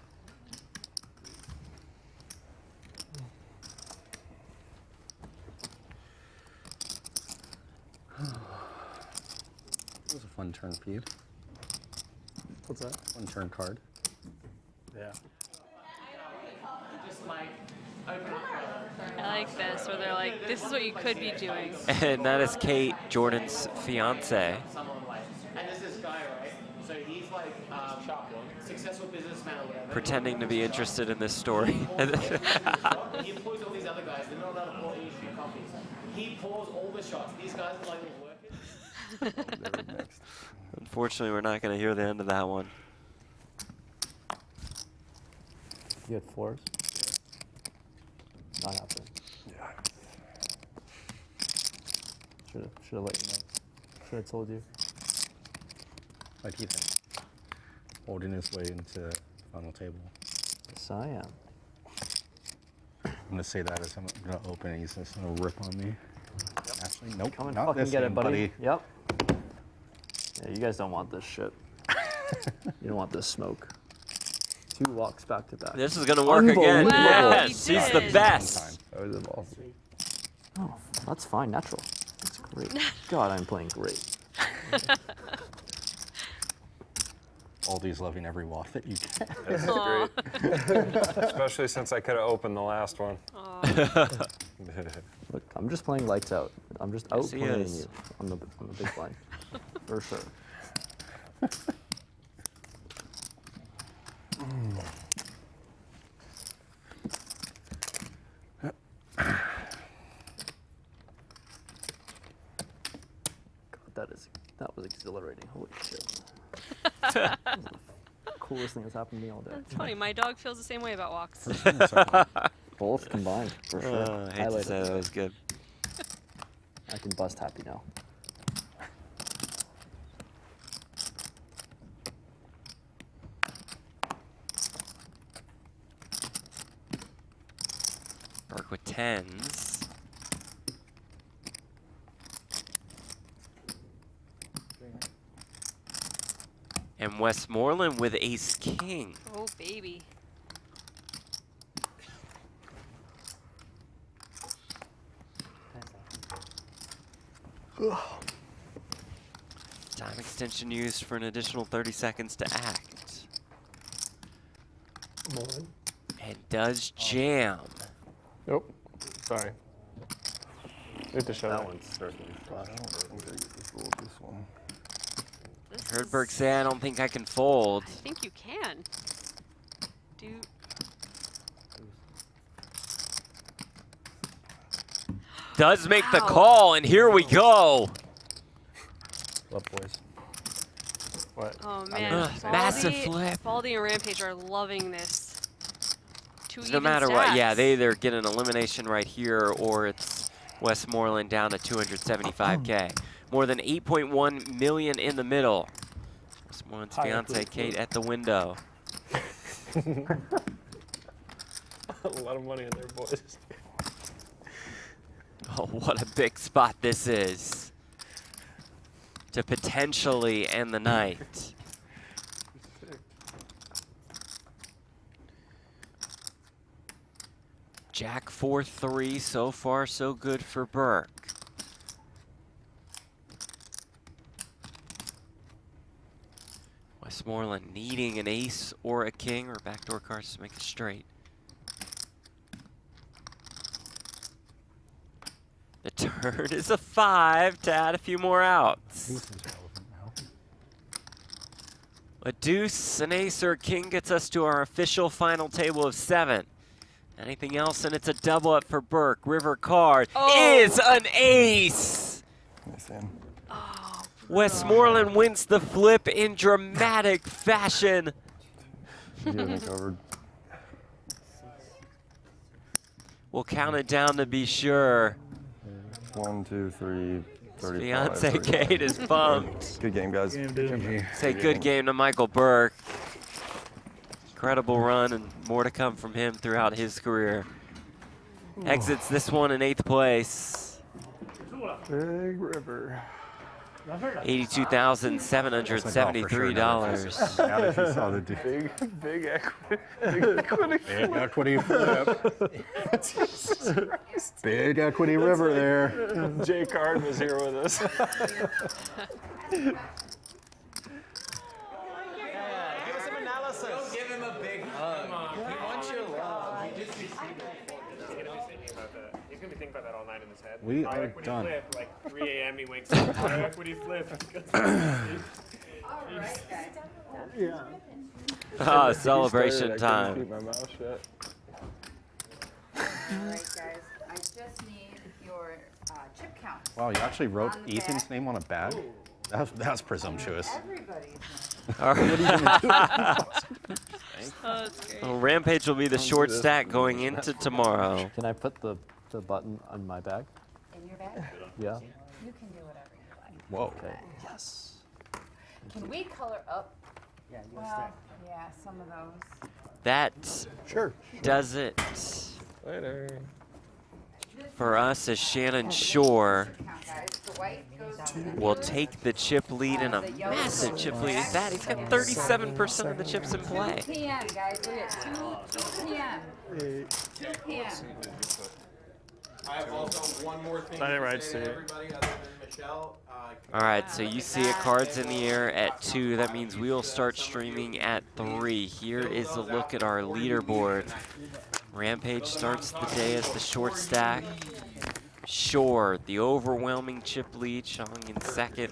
It was a fun turn, Pete. What's that? Fun turn card. Yeah. I like this, where they're like, this is what you could be doing. And that is Kate, Jordan's fiance. And there's this guy, right? So he's like successful businessman or whatever. Pretending to be interested in this story. He employs all these other guys. They're not allowed to pour any free coffees. He pours all the shots. These guys are like workers. Unfortunately, we're not going to hear the end of that one. You had 4s? Not happening. Yeah. Should have let you know. Should have told you. Like you think. Holding his way into the final table. Yes, I am. I'm gonna say that as I'm gonna open and he's just gonna rip on me. Actually, nope. Come and not fucking this get game, it, buddy. Yep. Yeah, you guys don't want this shit. You don't want this smoke. 2 walks back to back. This is going to work again. Wow, Yes, she's the best. That was awesome. Oh, that's fine. Natural. That's great. God, I'm playing great. Aldi's loving every walk that you get. That's great. Especially since I could have opened the last one. Look, I'm just playing lights out. I'm just Yes, he outplaying is. you on the big blind. For sure. God, that was exhilarating. Holy shit. That was the coolest thing that's happened to me all day. That's funny. My dog feels the same way about walks. Both combined, for sure. I hate to say that was good. I can bust happy now. Burke with 10s. And Westmoreland with ace-king. Oh, baby. Time extension used for an additional 30 seconds to act. And does jam. Nope. Sorry. Need to show That that. one's certainly flush. I don't think I get to fold this one. Heard Burke say, I don't think I can fold. I think you can. Do. Does make the call, and here we go. Love boys. What? Oh man, massive flip. Baldy and Rampage are loving this. No matter what, yeah, they either get an elimination right here, or it's Westmoreland down to 275K. More than 8.1 million in the middle. Westmoreland's fiance Kate at the window. A lot of money in there, boys. Oh, what a big spot this is to potentially end the night. Jack 4-3, so far so good for Burke. Westmoreland needing an ace or a king or backdoor cards to make it straight. The turn is a 5 to add a few more outs. A deuce, an ace, or a king gets us to our official final table of 7. Anything else, and it's a double up for Burke. River card is an ace. Westmoreland wins the flip in dramatic fashion. We'll count it down to be sure. 1, 2, 3, 35. Fiance Kate is bumped. Good game, guys. Say good game to Michael Burke. Incredible run and more to come from him throughout his career. Exits this one in 8th place. Big River. $82,773. Now that you saw the Big equity. Big equity flip. Big equity river there. Jay Card was here with us. Give us some analysis. Don't give him a big hug. He wants your love. He's gonna be thinking about that all night in his head. We High are equity done. Flip, like 3 a.m. he wakes up. High equity flip. Yeah. Ah, celebration time. Keep my mouth shut. Alright guys, I just need your chip count. Wow, you actually wrote Ethan's name on a bag? That's presumptuous. All right. What are you gonna do? Oh, that's great. Well, Rampage will be the short stack going into tomorrow. Can I put the button on my bag? In your bag? Yeah. You can do whatever you like. Whoa. Okay. Yes. Can we color up? Well, yeah, some of those. That does it Later. for us as Shannon Shorr will take the chip lead in a massive chip lead. Is that? He's got 37% of the chips in play. 2 p.m. guys, look at 2 p.m. 2 p.m. I have also one more thing I didn't to write say to Steve. everybody other than Michelle. All right, so you see it, cards in the air at 2. That means we will start streaming at 3. Here is a look at our leaderboard. Rampage starts the day as the short stack. Shorr, the overwhelming chip lead, showing in 2nd.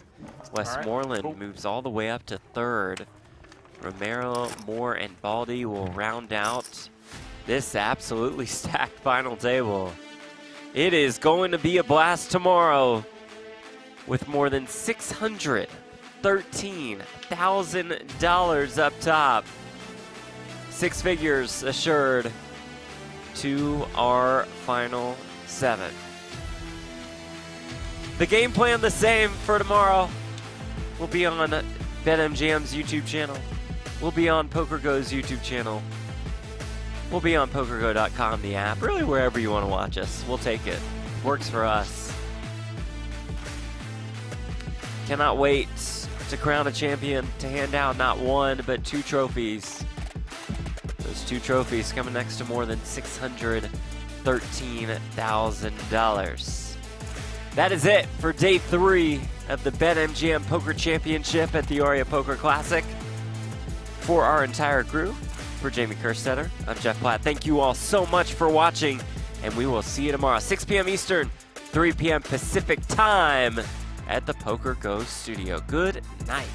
Westmoreland moves all the way up to 3rd. Romero, Moar, and Baldy will round out this absolutely stacked final table. It is going to be a blast tomorrow with more than $613,000 up top. 6 figures assured to our final 7. The game plan the same for tomorrow. We'll be on BetMGM's YouTube channel. We'll be on PokerGo's YouTube channel. We'll be on PokerGo.com, the app. Really, wherever you want to watch us, we'll take it. Works for us. Cannot wait to crown a champion, to hand out not 1, but 2 trophies. Those 2 trophies coming next to more than $613,000. That is it for day 3 of the BetMGM Poker Championship at the ARIA Poker Classic. For our entire crew, for Jamie Kerstetter, I'm Jeff Platt. Thank you all so much for watching, and we will see you tomorrow, 6 p.m. Eastern, 3 p.m. Pacific time at the PokerGO Studio. Good night.